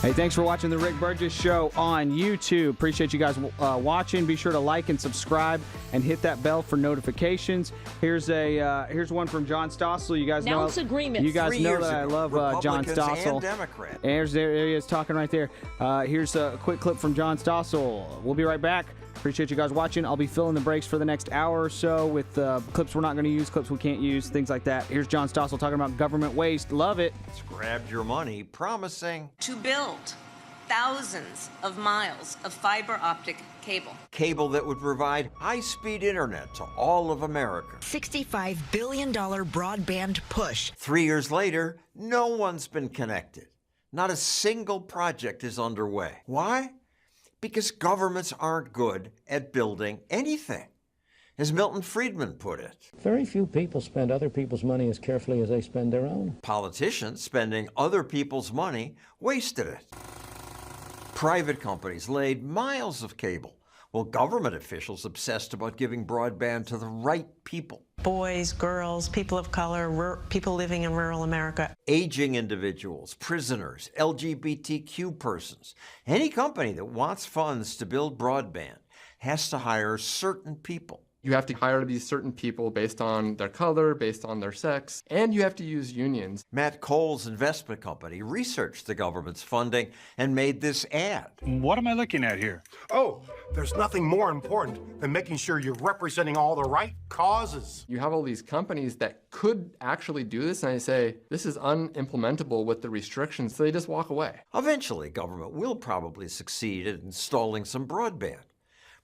Hey, thanks for watching the Rick Burgess Show on YouTube. Appreciate you guys watching. Be sure to like and subscribe and hit that bell for notifications. Here's one from John Stossel. You guys Announce know agreement. You guys 3 know years that I ago, love John Republicans Stossel. and Democrats. There he is talking right there. Here's a quick clip from John Stossel. We'll be right back. Appreciate you guys watching. I'll be filling the breaks for the next hour or so with clips we're not going to use, clips we can't use, things like that. Here's John Stossel talking about government waste. Love it. Grabbed your money, promising to build thousands of miles of fiber optic cable that would provide high-speed internet to all of America. $65 billion broadband push. 3 years later, no one's been connected. Not a single project is underway. Why? Because governments aren't good at building anything. As Milton Friedman put it, very few people spend other people's money as carefully as they spend their own. Politicians spending other people's money wasted it. Private companies laid miles of cable, while government officials obsessed about giving broadband to the right people. Boys, girls, people of color, people living in rural America. Aging individuals, prisoners, LGBTQ persons. Any company that wants funds to build broadband has to hire certain people. You have to hire these certain people based on their color, based on their sex, and you have to use unions. Matt Cole's investment company researched the government's funding and made this ad. What am I looking at here? Oh, there's nothing more important than making sure you're representing all the right causes. You have all these companies that could actually do this, and I say, this is unimplementable with the restrictions, so they just walk away. Eventually, government will probably succeed at installing some broadband.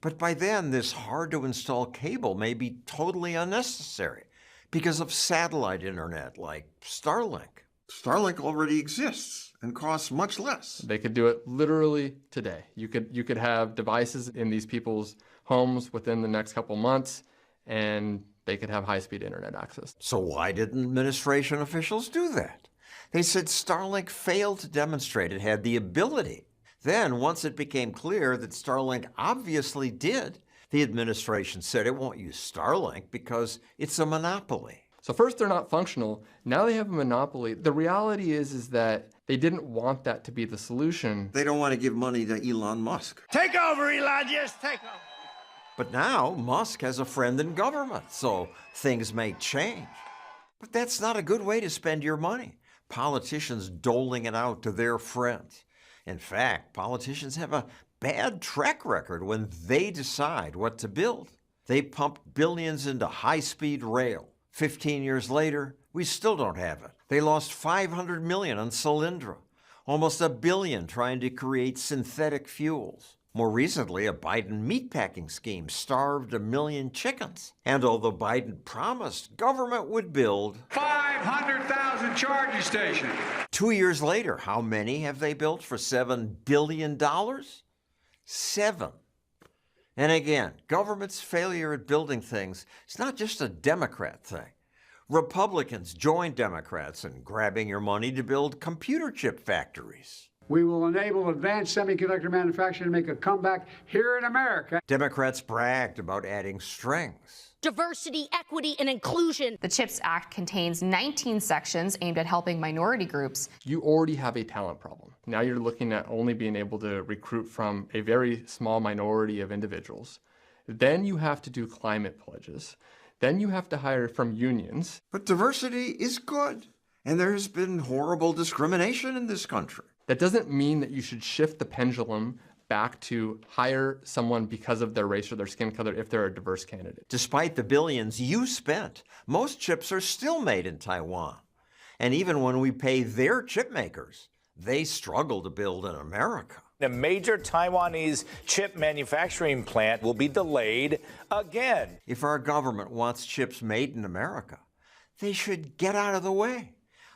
But by then, this hard-to-install cable may be totally unnecessary because of satellite internet like Starlink. Starlink already exists and costs much less. They could do it literally today. You could have devices in these people's homes within the next couple months, and they could have high-speed internet access. So why didn't administration officials do that? They said Starlink failed to demonstrate it had the ability Then, once it became clear that Starlink obviously did, the administration said it won't use Starlink because it's a monopoly. So first, they're not functional. Now they have a monopoly. The reality is that they didn't want that to be the solution. They don't want to give money to Elon Musk. Take over, Elon, just take over. But now Musk has a friend in government, so things may change. But that's not a good way to spend your money. Politicians doling it out to their friends. In fact, politicians have a bad track record when they decide what to build. They pumped billions into high-speed rail. 15 years later, we still don't have it. They lost $500 million on Solyndra, almost $1 billion trying to create synthetic fuels. More recently, a Biden meatpacking scheme starved 1 million chickens. And although Biden promised government would build 500,000 charging stations. 2 years later, how many have they built for $7 billion? 7. And again, government's failure at building things is not just a Democrat thing. Republicans joined Democrats in grabbing your money to build computer chip factories. We will enable advanced semiconductor manufacturing to make a comeback here in America. Democrats bragged about adding strings. Diversity, equity, and inclusion. The CHIPS Act contains 19 sections aimed at helping minority groups. You already have a talent problem. Now you're looking at only being able to recruit from a very small minority of individuals. Then you have to do climate pledges. Then you have to hire from unions. But diversity is good. And there has been horrible discrimination in this country. That doesn't mean that you should shift the pendulum back to hire someone because of their race or their skin color if they're a diverse candidate. Despite the billions you spent, most chips are still made in Taiwan. And even when we pay their chip makers, they struggle to build in America. A major Taiwanese chip manufacturing plant will be delayed again. If our government wants chips made in America, they should get out of the way.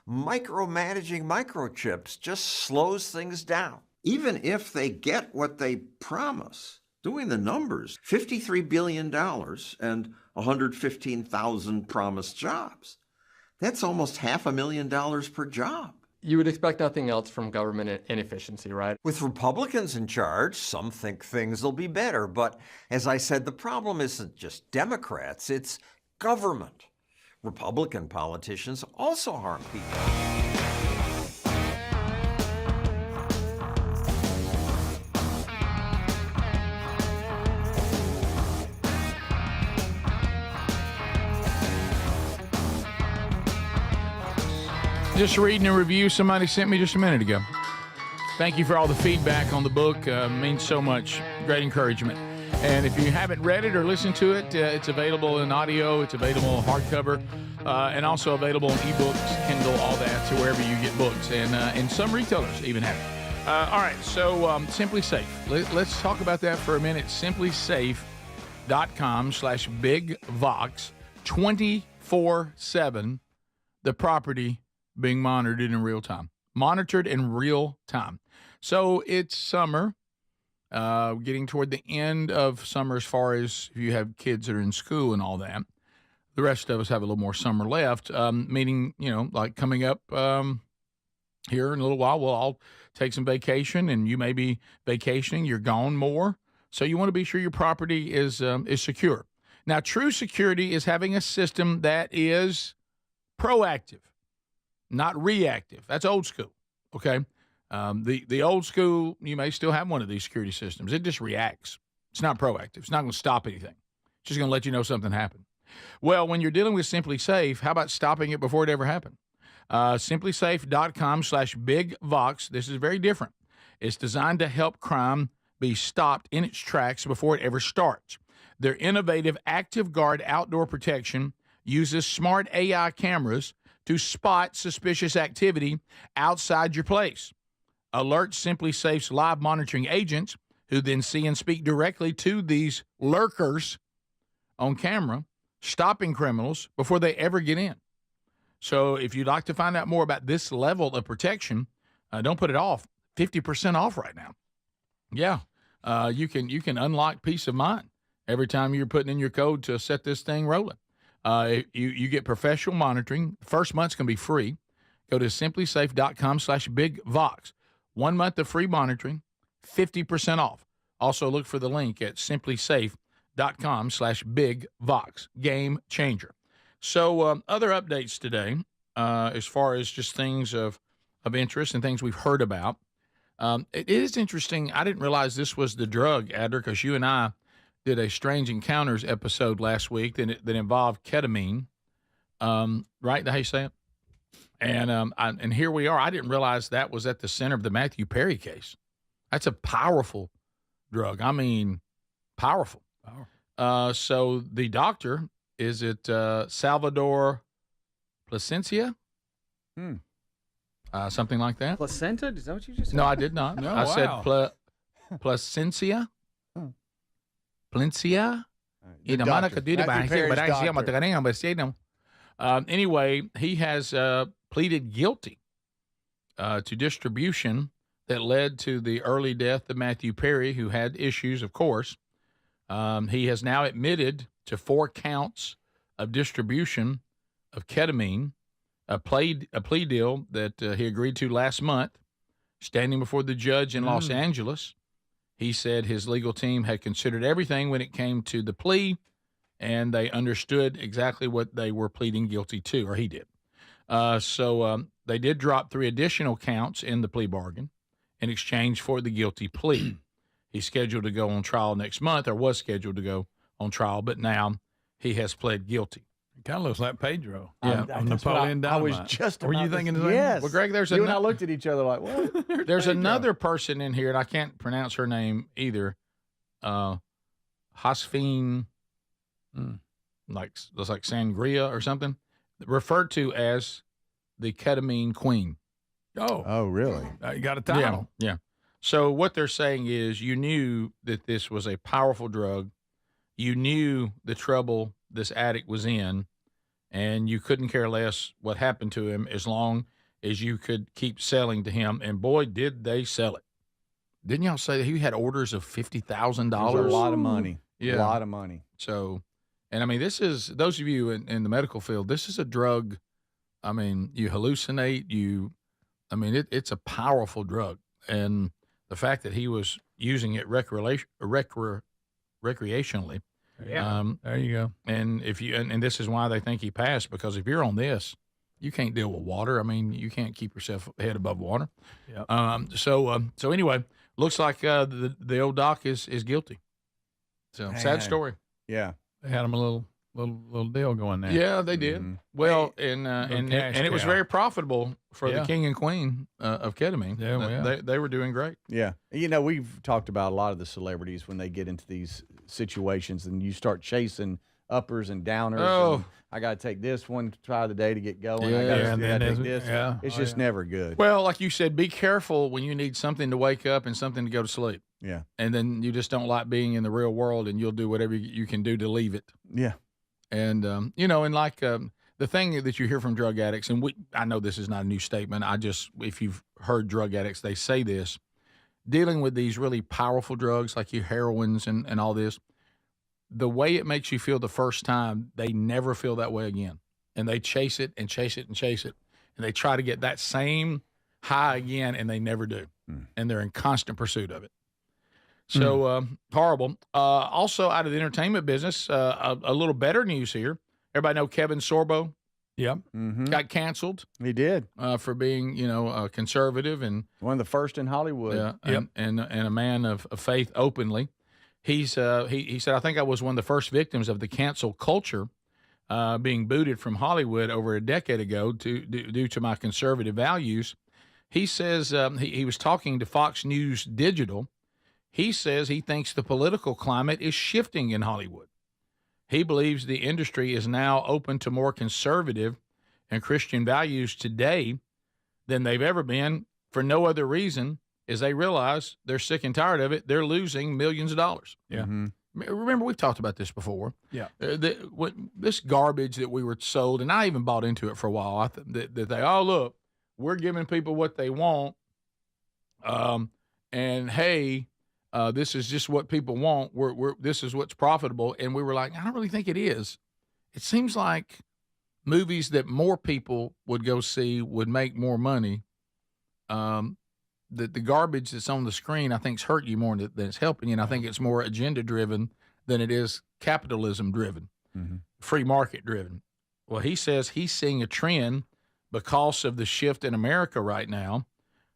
Micromanaging microchips just slows things down. Even if they get what they promise, doing the numbers, $53 billion and 115,000 promised jobs. That's almost $500,000 per job. You would expect nothing else from government inefficiency, right? With Republicans in charge, some think things will be better. But as I said, the problem isn't just Democrats, it's government. Republican politicians also harm people. Just reading a review somebody sent me just a minute ago. Thank you for all the feedback on the book. Means so much. Great encouragement. And if you haven't read it or listened to it, it's available in audio, it's available in hardcover, and also available in ebooks, Kindle, all that, to wherever you get books. And some retailers even have it. All right, so Simply Safe. Let's talk about that for a minute. SimplySafe.com/BigVox, 24/7, the property being monitored in real time. Monitored in real time. So it's summer. Getting toward the end of summer as far as if you have kids that are in school and all that. The rest of us have a little more summer left, meaning, like coming up here in a little while, we'll all take some vacation, and you may be vacationing. You're gone more. So you want to be sure your property is secure. Now, true security is having a system that is proactive, not reactive. That's old school, okay? The old school, you may still have one of these security systems. It just reacts. It's not proactive. It's not going to stop anything. It's just going to let you know something happened. Well, when you're dealing with Simply Safe, how about stopping it before it ever happened? SimplySafe.com/BigVox. This is very different. It's designed to help crime be stopped in its tracks before it ever starts. Their innovative Active Guard outdoor protection uses smart AI cameras to spot suspicious activity outside your place. Alert Simply Safe's live monitoring agents, who then see and speak directly to these lurkers on camera, stopping criminals before they ever get in. So if you'd like to find out more about this level of protection, don't put it off. 50% off right now. Yeah, you can unlock peace of mind every time you're putting in your code to set this thing rolling. You get professional monitoring. First month's going to be free. Go to SimplySafe.com/BigVox. 1 month of free monitoring, 50% off. Also, look for the link at simplysafe.com/bigvox. Game changer. So, other updates today, as far as just things of interest and things we've heard about. It is interesting. I didn't realize this was the drug, Adler, because you and I did a Strange Encounters episode last week that involved ketamine. Right? How you say it? And here we are. I didn't realize that was at the center of the Matthew Perry case. That's a powerful drug. I mean, powerful. So the doctor, is it Salvador Placencia? Something like that. Placenta? Is that what you just said? No, I did not. I said Placencia. Plencia. Anyway, he has pleaded guilty to distribution that led to the early death of Matthew Perry, who had issues, of course. He has now admitted to 4 counts of distribution of ketamine, a plea deal that he agreed to last month, standing before the judge in Los Angeles. He said his legal team had considered everything when it came to the plea, and they understood exactly what they were pleading guilty to, or he did. So they did drop 3 additional counts in the plea bargain in exchange for the guilty plea. He's scheduled to go on trial next month, or was scheduled to go on trial, but now he has pled guilty. It kind of looks like Pedro. Yeah, on Napoleon Dynamite. I was just Were you thinking the same? Yes. Well, Greg, there's you and I looked at each other like, what? There's another person in here, and I can't pronounce her name either. Hasfine, looks like Sangria or something, referred to as the ketamine queen. Oh, really? You got a title. Yeah. So what they're saying is, you knew that this was a powerful drug. You knew the trouble this addict was in, and you couldn't care less what happened to him as long as you could keep selling to him. And boy, did they sell it. Didn't y'all say that he had orders of $50,000? A lot of money. Yeah. A lot of money. So, and I mean, this is, those of you in the medical field, this is a drug. I mean, you hallucinate, it's a powerful drug. And the fact that he was using it recreationally. Yeah. There you go. And if you, and this is why they think he passed, because if you're on this, you can't deal with water. I mean, you can't keep yourself head above water. Yeah. So anyway, looks like the old doc is guilty. So sad story. Yeah. They had him a little deal going there. Yeah, they did. Mm-hmm. Well, and it was very profitable for the king and queen of ketamine. Yeah, they were doing great. Yeah. We've talked about a lot of the celebrities when they get into these situations and you start chasing uppers and downers. Oh. And I got to take this one try of the day to get going. Yeah, I got and to then take this. yeah. It's just never good. Well, like you said, be careful when you need something to wake up and something to go to sleep. Yeah. And then you just don't like being in the real world, and you'll do whatever you can do to leave it. Yeah. And, the thing that you hear from drug addicts, and I know this is not a new statement. If you've heard drug addicts, they say this, dealing with these really powerful drugs like your heroines and all this, the way it makes you feel the first time, they never feel that way again. And they chase it and chase it and chase it. And they try to get that same high again, and they never do. And they're in constant pursuit of it. So horrible. Also, out of the entertainment business, a little better news here. Everybody know Kevin Sorbo? Yep. Mm-hmm. Got canceled. He did. For being, conservative and one of the first in Hollywood. Yeah. And a man of faith openly. He said, I think I was one of the first victims of the cancel culture, being booted from Hollywood over a decade ago due to my conservative values. He says he was talking to Fox News Digital. He says he thinks the political climate is shifting in Hollywood. He believes the industry is now open to more conservative and Christian values today than they've ever been, for no other reason as they realize they're sick and tired of it. They're losing millions of dollars. Yeah. Mm-hmm. Remember, we've talked about this before. Yeah. This garbage that we were sold, and I even bought into it for a while, look, we're giving people what they want, and hey, this is just what people want. This is what's profitable. And we were like, I don't really think it is. It seems like movies that more people would go see would make more money. the garbage that's on the screen, I think, is hurting you more than it's helping you. And I think it's more agenda-driven than it is capitalism-driven, free market-driven. Well, he says he's seeing a trend because of the shift in America right now,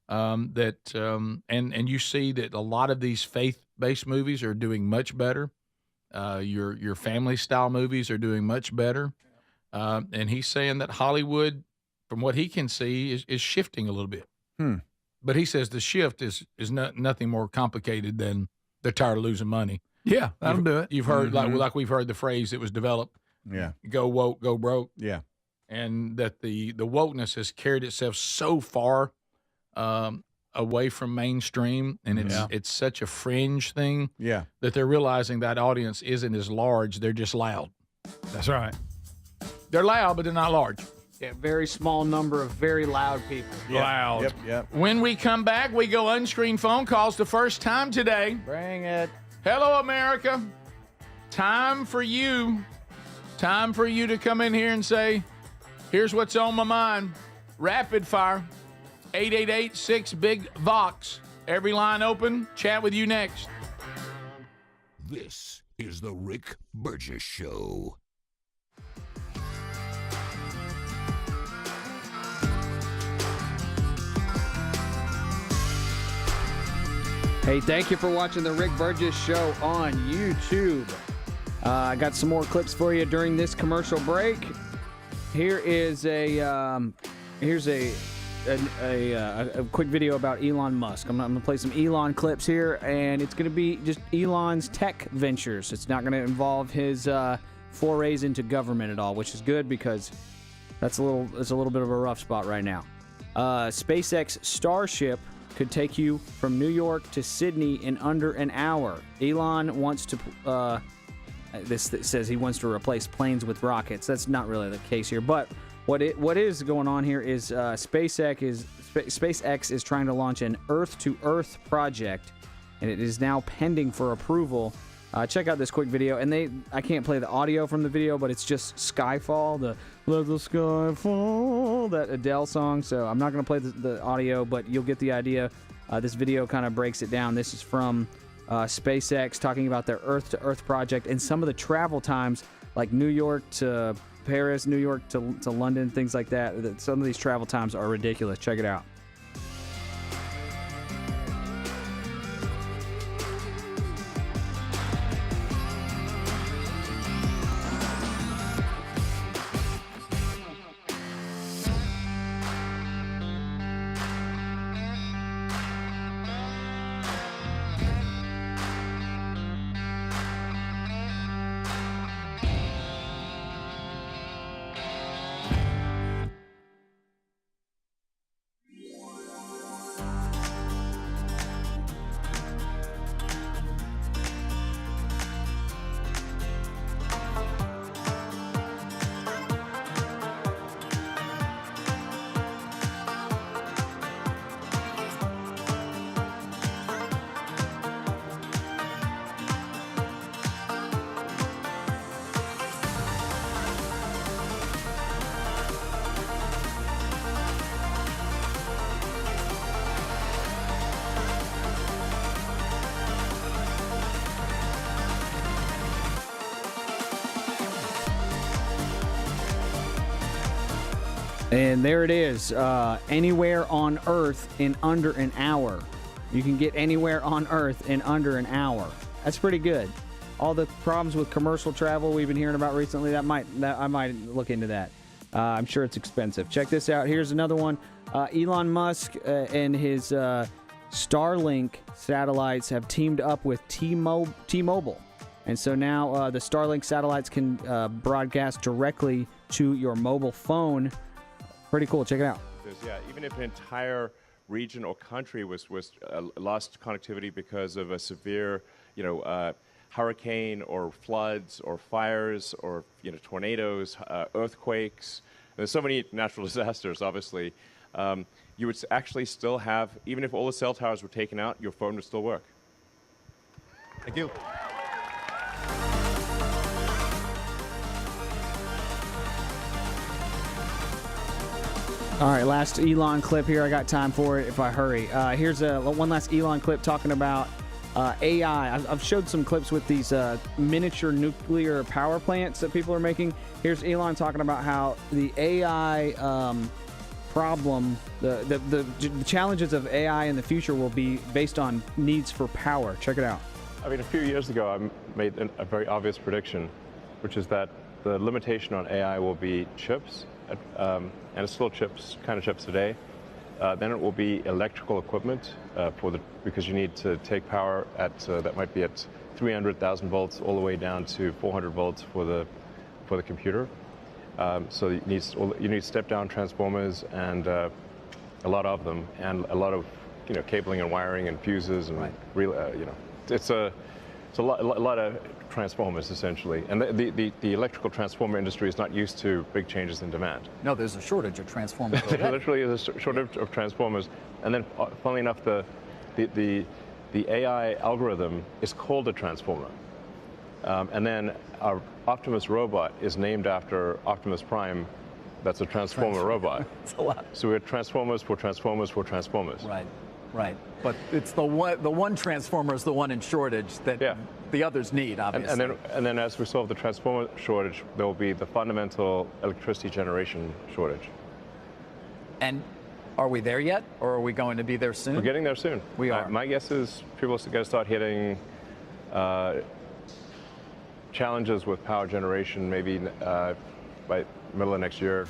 and you see that a lot of these faith-based movies are doing much better. Your family-style movies are doing much better. And he's saying that Hollywood, from what he can see, is shifting a little bit. But he says the shift is nothing more complicated than they're tired of losing money. Yeah, that'll do it. You've heard, like we've heard the phrase that was developed, go woke, go broke. Yeah. And that the wokeness has carried itself so far away from mainstream, and it's such a fringe thing that they're realizing that audience isn't as large. They're just loud. That's right. They're loud, but they're not large. Yeah, very small number of very loud people. Loud. Yep. When we come back, we go unscreened phone calls the first time today. Bring it. Hello, America. Time for you to come in here and say, here's what's on my mind. Rapid fire. 888-6-BIG-VOX. Every line open. Chat with you next. This is the Rick Burgess Show. Hey, thank you for watching the Rick Burgess Show on YouTube. I got some more clips for you during this commercial break. Here is a quick video about Elon Musk. I'm going to play some Elon clips here, and it's going to be just Elon's tech ventures. It's not going to involve his forays into government at all, which is good because it's a little bit of a rough spot right now. SpaceX Starship could take you from New York to Sydney in under an hour. Elon wants to, this says he wants to replace planes with rockets. That's not really the case here, but what is going on here is SpaceX is trying to launch an Earth-to-Earth project, and it is now pending for approval. Check out this quick video, and I can't play the audio from the video, but it's just Skyfall, the Let the Sky Fall, that Adele song. So I'm not going to play the audio, but you'll get the idea. This video kind of breaks it down. This is from SpaceX talking about their Earth-to-Earth project and some of the travel times, like New York to Paris, New York to London, things like that. Some of these travel times are ridiculous. Check it out. And there it is, anywhere on Earth in under an hour. You can get anywhere on Earth in under an hour. That's pretty good. All the problems with commercial travel we've been hearing about recently, I might look into that. I'm sure it's expensive. Check this out. Here's another one. Elon Musk and his Starlink satellites have teamed up with T-Mobile. And so now the Starlink satellites can broadcast directly to your mobile phone. Pretty cool. Check it out. Yeah, even if an entire region or country was lost connectivity because of a severe, hurricane or floods or fires or tornadoes, earthquakes. There's so many natural disasters. Obviously, you would actually still have, even if all the cell towers were taken out, your phone would still work. Thank you. All right, last Elon clip here. I got time for it if I hurry. Here's one last Elon clip talking about AI. I've showed some clips with these miniature nuclear power plants that people are making. Here's Elon talking about how the AI problem, the challenges of AI in the future will be based on needs for power. Check it out. I mean, a few years ago, I made a very obvious prediction, which is that the limitation on AI will be chips, and it's still kind of chips today. Then it will be electrical equipment because you need to take power that might be at 300,000 volts all the way down to 400 volts for the computer. So you need step-down transformers and a lot of them, and a lot of cabling and wiring and fuses and it's a lot of transformers essentially, and the electrical transformer industry is not used to big changes in demand. No, there's a shortage of transformers. There literally is a shortage of transformers, and then funnily enough, the AI algorithm is called a transformer, and then our Optimus robot is named after Optimus Prime. That's a transformer robot. It's a lot. So we have transformers for transformers for transformers. Right. But it's the one transformer is the one in shortage that the others need, obviously. And then as we solve the transformer shortage, there will be the fundamental electricity generation shortage. And are we there yet, or are we going to be there soon? We're getting there soon. We are. My guess is people are going to start hitting challenges with power generation maybe by middle of next year.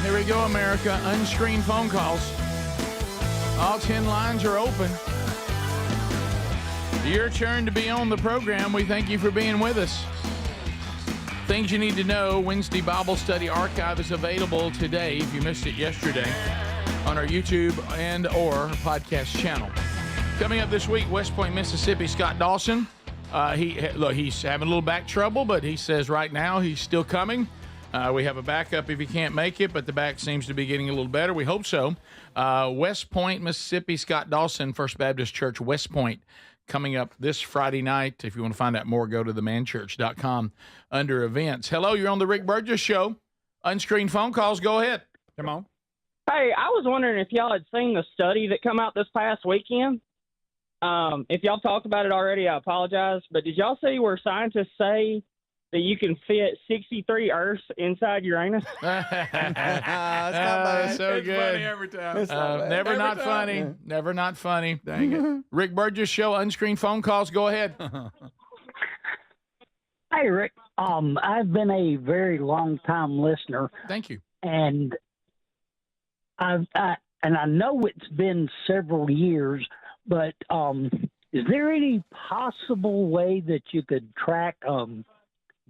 Here we go, America. Unscreened phone calls. All 10 lines are open. Your turn to be on the program. We thank you for being with us. Things you need to know. Wednesday Bible Study Archive is available today, if you missed it yesterday, on our YouTube and or podcast channel. Coming up this week, West Point, Mississippi, Scott Dawson. He's having a little back trouble, but he says right now he's still coming. We have a backup if he can't make it, but the back seems to be getting a little better. We hope so. West Point, Mississippi, Scott Dawson, First Baptist Church, West Point, coming up this Friday night. If you want to find out more, go to themanchurch.com under events. Hello, you're on the Rick Burgess Show. Unscreened phone calls. Go ahead. Come on. Hey, I was wondering if y'all had seen the study that come out this past weekend. If y'all talked about it already, I apologize. But did y'all see where scientists say that you can fit 63 Earths inside Uranus? That's not bad. So it's good. Funny every time. Never not funny. Yeah. Never not funny. Dang it. Rick Burgess Show, Unscreened phone calls. Go ahead. Hey, Rick. I've been a very long time listener. Thank you. And I know it's been several years, but is there any possible way that you could track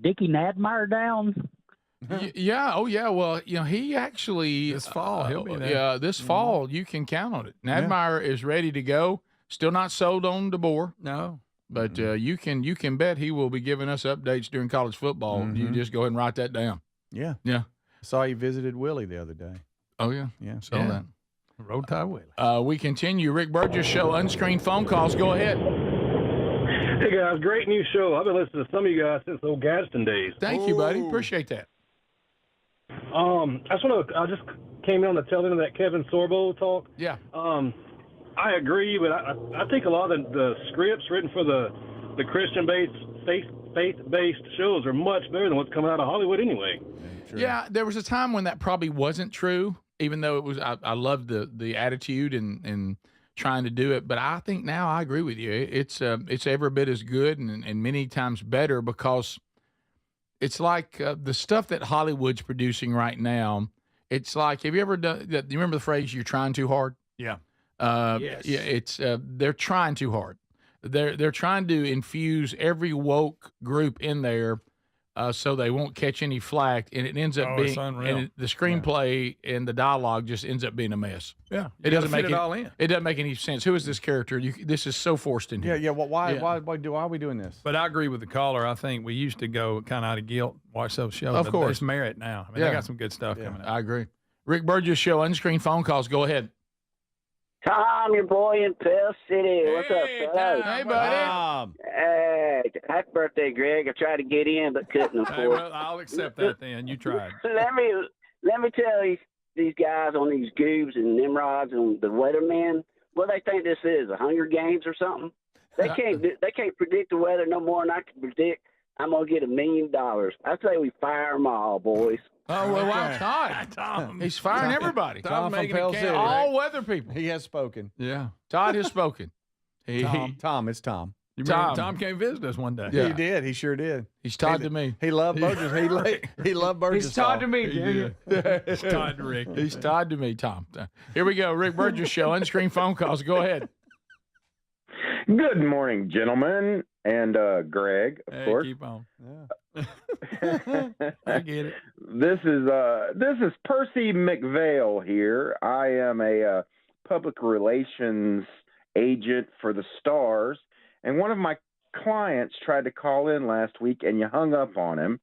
Dickie Nadmeyer down? Yeah. Oh, yeah. Well, he actually this fall he'll be there. Yeah, this fall you can count on it. Nadmeyer is ready to go. Still not sold on DeBoer. No, but you can bet he will be giving us updates during college football. Mm-hmm. You just go ahead and write that down. Yeah. Yeah. I saw you visited Willie the other day. Oh yeah. Yeah. Saw that. Road tie Willie. We continue. Rick Burgess Show, Unscreened phone calls. Go ahead. Hey guys, great new show. I've been listening to some of you guys since the old Gadsden days. Thank you, buddy. Appreciate that. I just came in on the tail end of that Kevin Sorbo talk. Yeah. I agree, but I think a lot of the scripts written for the Christian-based, faith-based shows are much better than what's coming out of Hollywood anyway. Yeah, there was a time when that probably wasn't true, even though it was. I loved the attitude and trying to do it, but I think now I agree with you. It's every bit as good and many times better, because it's like the stuff that Hollywood's producing right now. It's like, have you ever done? Do you remember the phrase "you're trying too hard"? Yeah. Yes. Yeah. It's they're trying too hard. They're trying to infuse every woke group in there, so they won't catch any flack, and it ends up being and the screenplay and the dialogue just ends up being a mess. Yeah, it doesn't make it all in. It doesn't make any sense. Who is this character? This is so forced in here. Yeah. Well, why are we doing this? But I agree with the caller. I think we used to go kind of out of guilt, watch those shows. Of course, there's merit now. I mean, they got some good stuff coming out. I agree. Rick Burgess Show, Unscreened phone calls. Go ahead. Tom, your boy in Pell City. What's up, fellas? Hey, buddy. Hey, happy birthday, Greg. I tried to get in, but couldn't, of Hey, course. well, I'll accept that then. You tried. Let me tell these guys on these goobs and Nimrods and the weathermen, what they think this is, a Hunger Games or something? They can't predict the weather no more than I can predict. I'm gonna get $1 million. I say we fire them all, boys. Oh, well, wow, Todd. Tom. He's firing everybody. Tom from making Pell it City. count. All weather people. He has spoken. Yeah. Todd has spoken. Tom, it's Tom. You remember Tom came visit us one day. Yeah. He did. He sure did. He's Todd to me. He loved Burgess. He loved Burgess. He's Todd to me. It's Todd to Rick. He's Todd to me, Tom. Here we go. Rick Burgess Show. Unscreened phone calls. Go ahead. Good morning, gentlemen, and Greg, of course. Keep on. Yeah. I get it. This is Percy McVale here. I am a public relations agent for the Stars, and one of my clients tried to call in last week, and you hung up on him.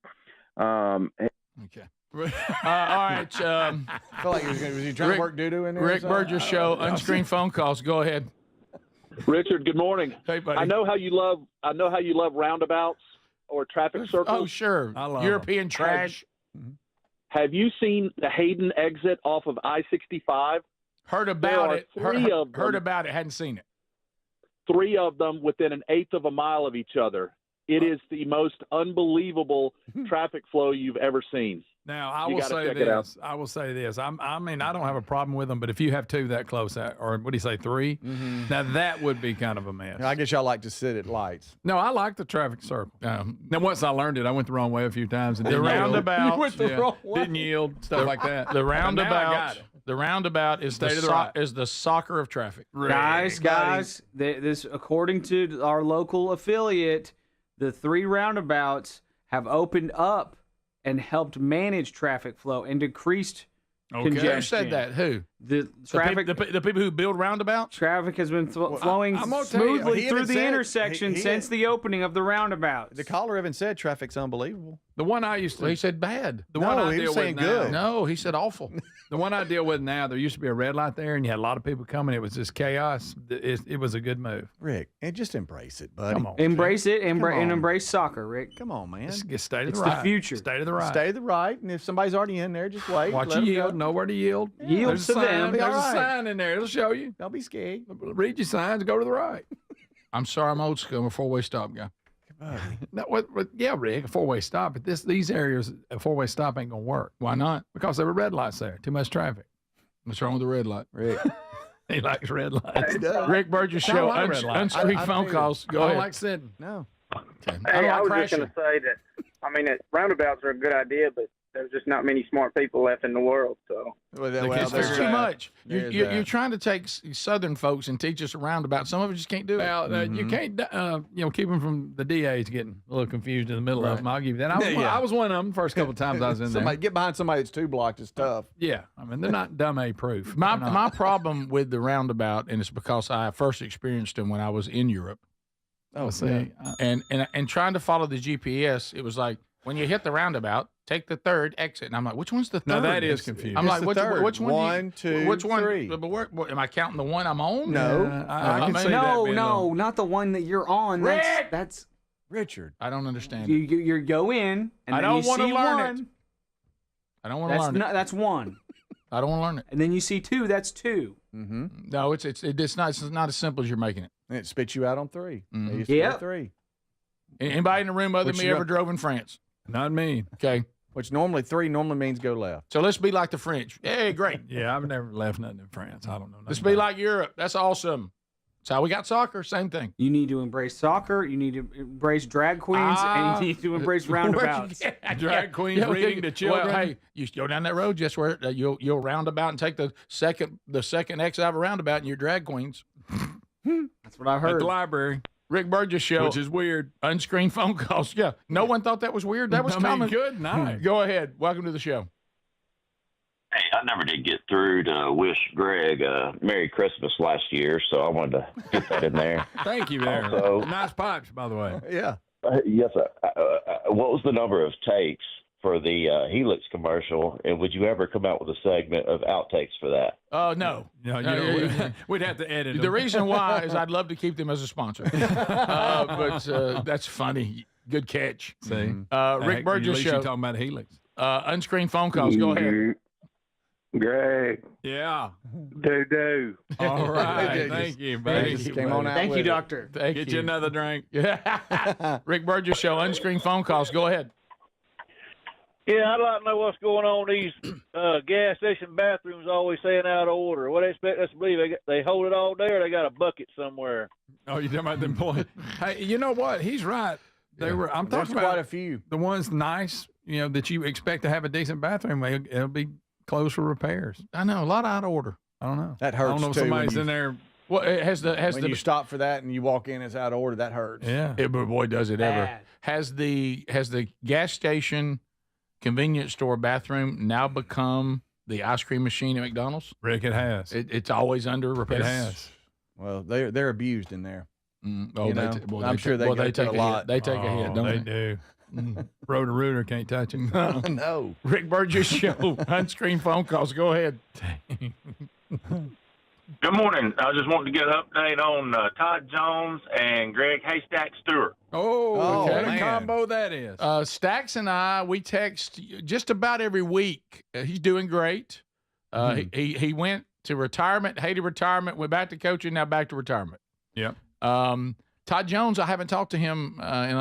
Okay. All right. I feel like was he trying to work doo-doo in there? Rick Burgess Show. Unscreened phone calls. Go ahead. Richard, good morning. Hey, buddy. I know how you love roundabouts or traffic circles. Oh, sure. I love European trash. Have you seen the Hayden exit off of I-65? Heard about it. Heard about it. Hadn't seen it. 3 of them within an eighth of a mile of each other. It is the most unbelievable traffic flow you've ever seen. Now, I You will gotta say check it out. this. I will say this. I mean, I don't have a problem with them, but if you have 2 that close, or what do you say, 3? Now, that would be kind of a mess. I guess y'all like to sit at lights. No, I like the traffic circle. Now, once I learned it, I went the wrong way a few times. And The didn't yield. roundabout. You went the wrong way. Didn't yield, stuff like that. The But now I roundabout. got it. The roundabout is is the soccer of traffic. Guys, this according to our local affiliate, the 3 roundabouts have opened up and helped manage traffic flow and decreased congestion. Who said that? Who? The traffic. The people who build roundabouts? Traffic has been flowing I'm gonna tell you, smoothly he through even the said- intersection he since the opening of the roundabouts. The caller even said traffic's unbelievable. The one I used to. Well, he said bad. The one I he deal was saying with good. now. No, he said awful. The one I deal with now, there used to be a red light there, and you had a lot of people coming. It was just chaos. It was a good move. Rick, and just embrace it, buddy. Come on. Embrace it and Come on. embrace soccer, Rick. Come on, man. Just stay to It's the the right. future. Stay to the right. Stay to the right, and if somebody's already in there, just wait. Watch let you 'em yield. go. Know where to yield. Yield There's to a sign. them. There's All a right. sign in there. It'll show you. Don't be scared. Read your signs. Go to the right. I'm sorry, I'm old school. I'm a 4-way stop guy. No, yeah, Rick, a 4-way stop. But these areas, a 4-way stop ain't gonna work. Why not? Because there were red lights there. Too much traffic. What's wrong with the red light? Rick. He likes red lights. Rick Burgess I don't Show. like red lights. Unscreened I phone do. calls. I Go don't ahead. like sitting. No. Okay. Hey, I I don't was like just going crashing. to say that, roundabouts are a good idea, but there's just not many smart people left in the world. So It's too much. There's You're that. trying to take Southern folks and teach us a roundabout. Some of them just can't do it. Well, you can't, keep them from the DAs getting a little confused in the middle of them. I'll give you that. I was one of them the first couple of times I was in Somebody there. get behind somebody that's 2 blocked is tough. Yeah, I mean they're not dumb A proof. My problem with the roundabout, and it's because I first experienced them when I was in Europe. Oh, see, And trying to follow the GPS, it was like when you hit the roundabout, take the 3rd exit, and I'm like, which one's the 3rd? Now that is confusing. I'm It's like, the which 3rd. one? 1, 2, which one? 3. But what, am I counting the one I'm on? No. I can see that No, being no, not the one that you're on. That's Richard. I don't understand. you go in and I then don't you wanna see learn one. it. I don't want to learn it. That's 1. I don't want to learn it. And then you see 2. That's 2. Mm-hmm. No, it's not as simple as you're making it. And it spits you out on 3. They used to Yep. go 3. Anybody in the room other Which than me you ever got- drove in France? Not me. Okay. Which normally 3 means go left. So let's be like the French. Hey, great. Yeah, I've never left nothing in France. I don't know. Let's be like Europe. That's awesome. That's how we got soccer. Same thing. You need to embrace soccer. You need to embrace drag queens, and you need to embrace roundabouts. Drag queens reading to children. Well, hey, you go down that road, just where you'll roundabout and take the second exit out of a roundabout, and you're drag queens. That's what I At heard. the library, Rick Burgess Show, which is weird. Unscreened phone calls. Yeah, no one thought that was weird. That was common. Good night. Go ahead. Welcome to the show. Hey, I never did get through to wish Greg a Merry Christmas last year, so I wanted to get that in there. Thank you there. Also, Nice pipes, by the way. Yeah. Yes, sir. What was the number of takes for the Helix commercial, and would you ever come out with a segment of outtakes for that? Oh, no. We'd have to edit them. The reason why is I'd love to keep them as a sponsor. But that's funny. Good catch. See? Rick Burgess at least Show. you talking about Helix. Unscreened phone calls. Go ahead. Greg. Yeah. Do. All right. Thank you, buddy. Came on out Thank with you, it. doctor. Get you another drink. Rick Burgess Show. Unscreened phone calls. Go ahead. Yeah, I'd like to know what's going on. These gas station bathrooms always saying out of order. What they expect us to believe? They hold it all day, or they got a bucket somewhere? Oh, you're talking about them boys? Hey, you know what? He's right. I'm talking about quite a few. The ones nice, that you expect to have a decent bathroom. It'll be closed for repairs. I know, a lot out of order. I don't know. That hurts. I don't know if too somebody's in there. Well, when you stop for that and you walk in, it's out of order. That hurts. Yeah. But boy, does it ever. Bad. Has the gas station convenience store bathroom now become the ice cream machine at McDonald's? Rick, it has. It's always under repair. It has. Well, they're abused in there. I'm sure they take a lot. They take a hit, don't they? do. Roto-Rooter can't touch him. No. Rick Burgess Show. Unscreened phone calls. Go ahead. Good morning. I just wanted to get an update on Todd Jones and Greg Haystack Stewart. Oh, what a man. combo that is. Stacks and I, we text just about every week. He's doing great. He went to retirement, hated retirement, went back to coaching, now back to retirement. Yep. Todd Jones, I haven't talked to him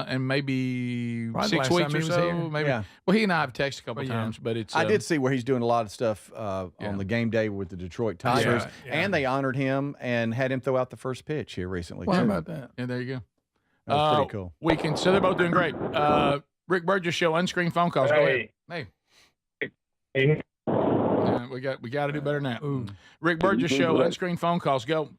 in maybe Probably 6 last weeks time or he was so. here. Maybe. Yeah. Well, he and I have texted a couple times, but it's. I did see where he's doing a lot of stuff on the game day with the Detroit Tigers, and they honored him and had him throw out the first pitch here recently. Well, how too. about that? Yeah, there you go. That was pretty cool. So they're both doing great. Rick Burgess Show, Unscreened phone calls. Go ahead. Hey. We got to do better than that. Ooh. Rick Burgess Show, Unscreened phone calls. Go.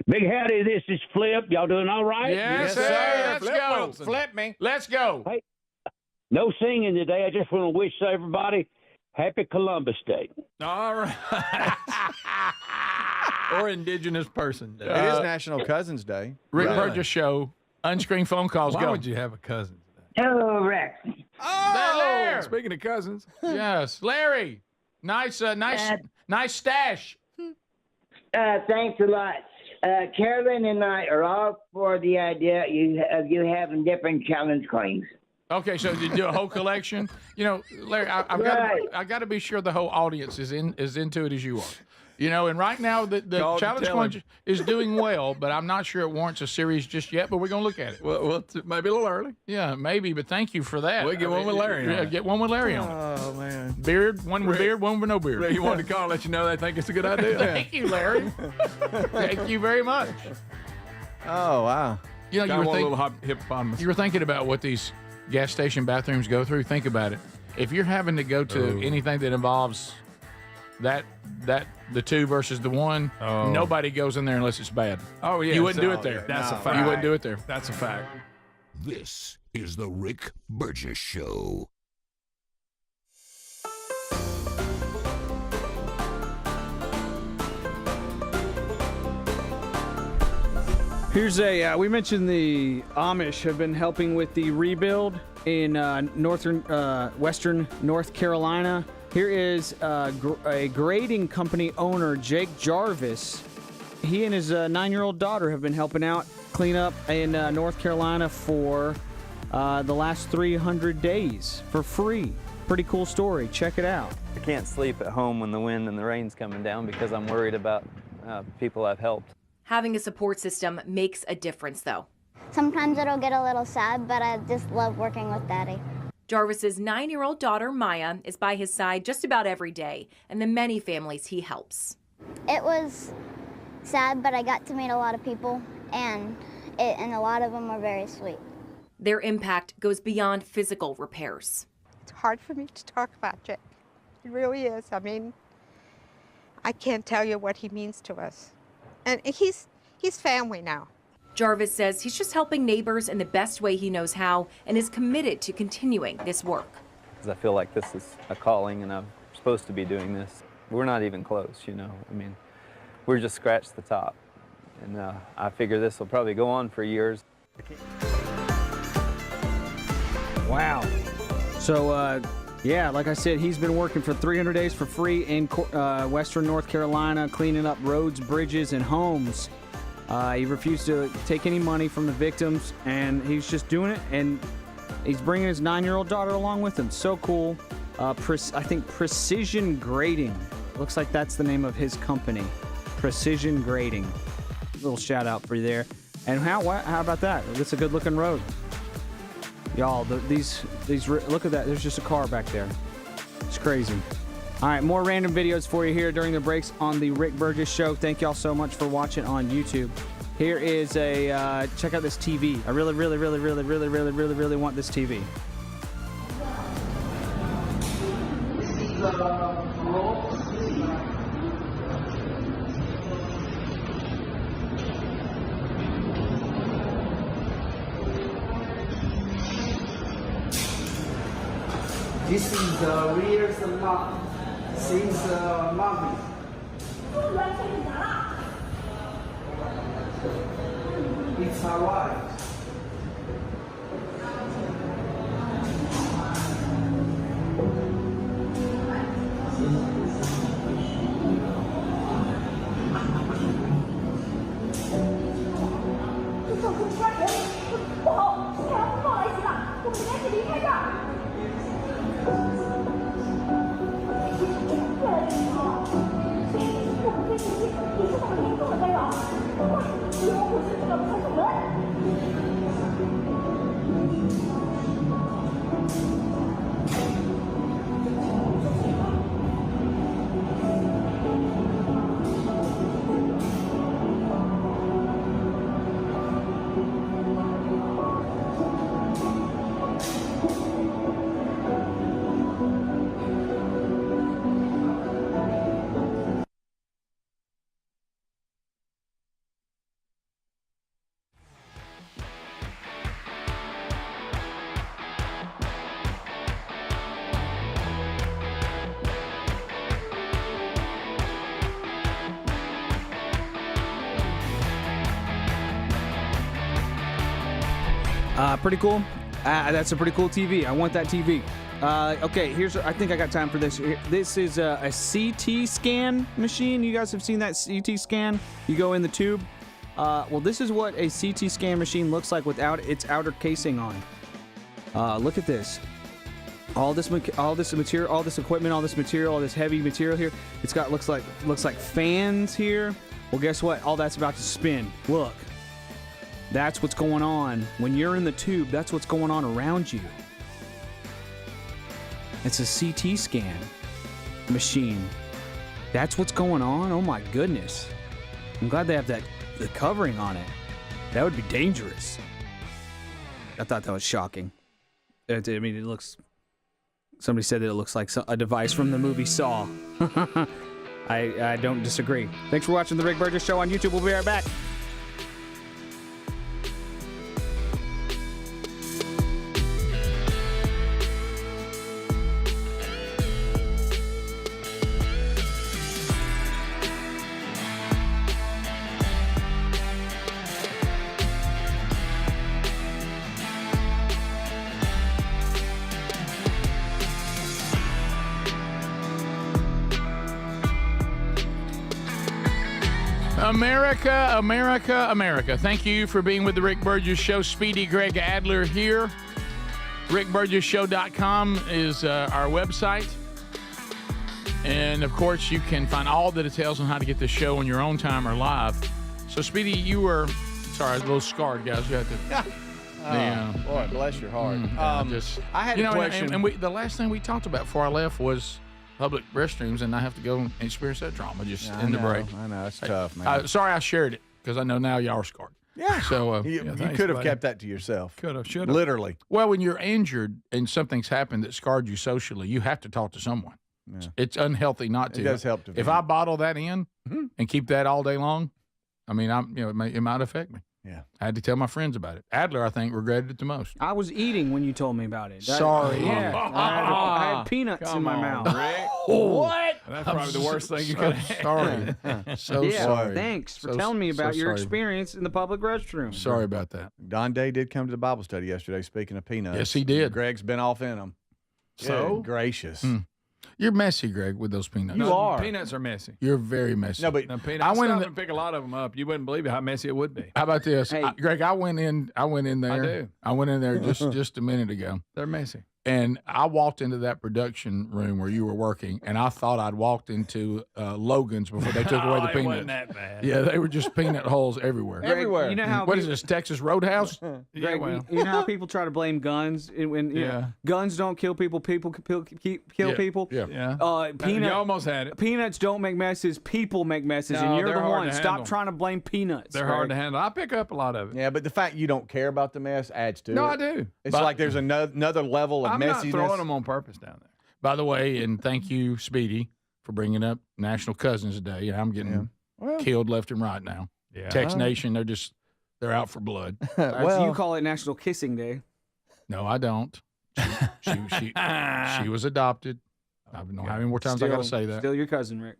Big howdy, this is Flip. Y'all doing all right? Yes, sir. Let's go. Wilson. Flip me. Let's go. Hey, no singing today. I just want to wish everybody happy Columbus Day. All right. Or Indigenous Person Day. It is National Cousins Day. Rick Burgess Show, Unscreened phone calls. Why Go. would you have a cousin today? Hello, Rex. Oh, speaking of cousins. Yes, Larry. Nice stash. Thanks a lot. Carolyn and I are all for the idea of you having different challenge coins. Okay, so you do a whole collection. Larry, I got to be sure the whole audience is into it as you are. And right now the challenge coin is doing well, but I'm not sure it warrants a series just yet. But we're gonna look at it. Well, maybe a little early. Yeah, maybe. But thank you for that. We'll get one with Larry on. Yeah, get one with Larry on. Oh man, beard, one with beard, one with no beard. You wanted to call and let you know they think it's a good idea. Thank you, Larry. Thank you very much. Oh wow. You were little hippopotamus. You were thinking about what these gas station bathrooms go through. Think about it. If you're having to go to anything that involves the 2 versus the 1, nobody goes in there unless it's bad. Oh yeah, you wouldn't do it there. That's a fact. You wouldn't do it there. That's a fact. This is the Rick Burgess Show. Here's we mentioned the Amish have been helping with the rebuild in western North Carolina. Here is a grading company owner, Jake Jarvis. He and his 9-year-old daughter have been helping out clean up in North Carolina for the last 300 days for free. Pretty cool story. Check it out. I can't sleep at home when the wind and the rain's coming down because I'm worried about people I've helped. Having a support system makes a difference, though. Sometimes it'll get a little sad, but I just love working with Daddy. Jarvis's 9-year-old daughter, Maya, is by his side just about every day, and the many families he helps. It was sad, but I got to meet a lot of people, and a lot of them were very sweet. Their impact goes beyond physical repairs. It's hard for me to talk about Jake. It really is. I mean, I can't tell you what he means to us. And he's family now. Jarvis says he's just helping neighbors in the best way he knows how and is committed to continuing this work. Because I feel like this is a calling and I'm supposed to be doing this. We're not even close, I mean, we're just scratched the top. And I figure this will probably go on for years. Wow. So, yeah, like I said, he's been working for 300 days for free in Western North Carolina, cleaning up roads, bridges, and homes. He refused to take any money from the victims, and he's just doing it, and he's bringing his 9-year-old daughter along with him. So cool. I think Precision Grading. Looks like that's the name of his company. Precision Grading. Little shout out for you there. And how about that? It's a good looking road. Y'all, these look at that. There's just a car back there. It's crazy. All right, more random videos for you here during the breaks on the Rick Burgess Show. Thank y'all so much for watching on YouTube. Here is check out this TV. I really want this TV. This is the rear salon. Since mommy. It's Hawaii. Pretty cool. That's a pretty cool TV. I want that TV. Okay, I think I got time for this. This is a CT scan machine. You guys have seen that CT scan? You go in the tube. Well, this is what a CT scan machine looks like without its outer casing on. Look at this. All this material, all this equipment, all this material, all this heavy material here. It's got looks like fans here. Well, guess what? All that's about to spin. Look. That's what's going on. When you're in the tube, that's what's going on around you. It's a CT scan machine. That's what's going on? Oh my goodness. I'm glad they have the covering on it. That would be dangerous. I thought that was shocking. I mean, it looks... Somebody said that it looks like a device from the movie Saw. I don't disagree. Thanks for watching The Rick Burgess Show on YouTube. We'll be right back. America, America, America. Thank you for being with the Rick Burgess Show. Speedy Greg Adler here. RickBurgessShow.com is our website. And, of course, you can find all the details on how to get the show on your own time or live. So, Speedy, you were, sorry, a little scarred, guys. You had to... Boy, bless your heart. I had a question. And the last thing we talked about before I left was public restrooms, and I have to go and experience that drama in the break. I know, it's tough, man. Sorry I shared it, because I know now y'all are scarred. Yeah. So you could have kept that to yourself. Could have, should have. Literally. Well, when you're injured and something's happened that scarred you socially, you have to talk to someone. Yeah. It's unhealthy not to. It does help to. If I bottle that in and keep that all day long, I mean, it might affect me. Yeah. I had to tell my friends about it. Adler, I think, regretted it the most. I was eating when you told me about it. Sorry. Yeah. I had peanuts in my mouth. What? That's probably the worst thing you could have. Sorry. Sorry. Thanks for telling me about your experience in the public restroom. Sorry about that. Don Day did come to the Bible study yesterday, speaking of peanuts. Yes, he did. Greg's been off in them. So gracious. You're messy, Greg, with those peanuts. No, You are. Peanuts are messy. You're very messy. No, but Now, peanuts, I I went went in and pick a lot of them up. You wouldn't believe how messy it would be. How about this, Hey. Greg? I went in there. do. I went in there just a minute ago, They're messy. and I walked into that production room where you were working, and I thought I'd walked into Logan's before they took away the It peanuts. wasn't that bad. Yeah, they were just peanut holes everywhere. Everywhere. You know how What is this, Texas Roadhouse? Yeah, Greg, well. you know how people try to blame guns when guns don't kill people, people kill Yeah, people. yeah. Yeah. You almost had it. Peanuts don't make messes. People make messes, No, and you're they're the hard one. to Stop handle. trying to blame peanuts. They're hard to handle. I pick up a lot of it. Yeah, but the fact you don't care about the mess adds to it. No, I do. It's But- like there's another level of I'm messiness. not throwing them on purpose down there. By the way, and thank you, Speedy, for bringing up National Cousins Day. I'm getting killed left and right now. Yeah. Tex Nation, they're out for blood. So you call it National Kissing Day. No, I don't. She was adopted. I don't know how many more times I got to say that. Still your cousin, Rick.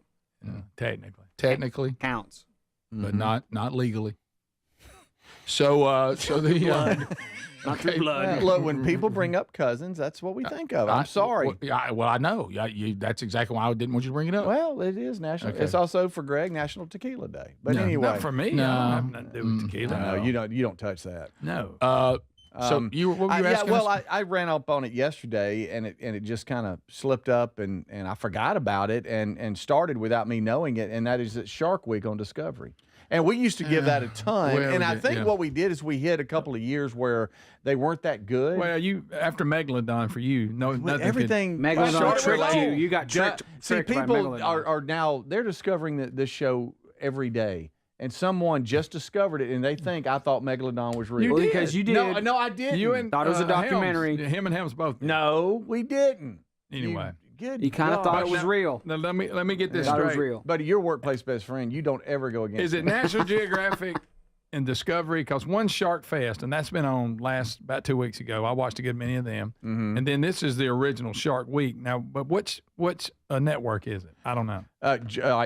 Technically. Counts. But not legally. So the Not through blood. Yeah, look, when people bring up cousins, that's what we think of. I'm sorry. Well, I know. That's exactly why I didn't want you to bring it up. Well, it is national. Okay. It's also for Greg National Tequila Day. But No, anyway, Not for me. No. I don't have nothing to do with tequila. no, you don't touch that. No. So what were you asking us? I ran up on it yesterday, and it just kind of slipped up, and I forgot about it, and started without me knowing it, and that is that Shark Week on Discovery. And we used to give that a ton, well, and I yeah, think yeah. what we did is we hit a couple of years where they weren't that good. Well, after Megalodon for you, nothing Everything Megalodon Shark tricked Week. you. You got tricked. See, tricked by people Megalodon. are now they're discovering this show every day. And someone just discovered it, and they think I thought Megalodon was real. Well, because you did. No, I didn't. You and Thought it was a documentary. Helms, him and Helms both. Did. No, we didn't. Anyway, Good. You kind of thought it was real. now let me get this Thought it straight. was real. Buddy, your workplace best friend, you don't ever go against Is it National Geographic and Discovery? Because one Shark Fest, and that's been on about 2 weeks ago. I watched a good many of them. Mm-hmm. And then this is the original Shark Week. Now, but which network is it? I don't know.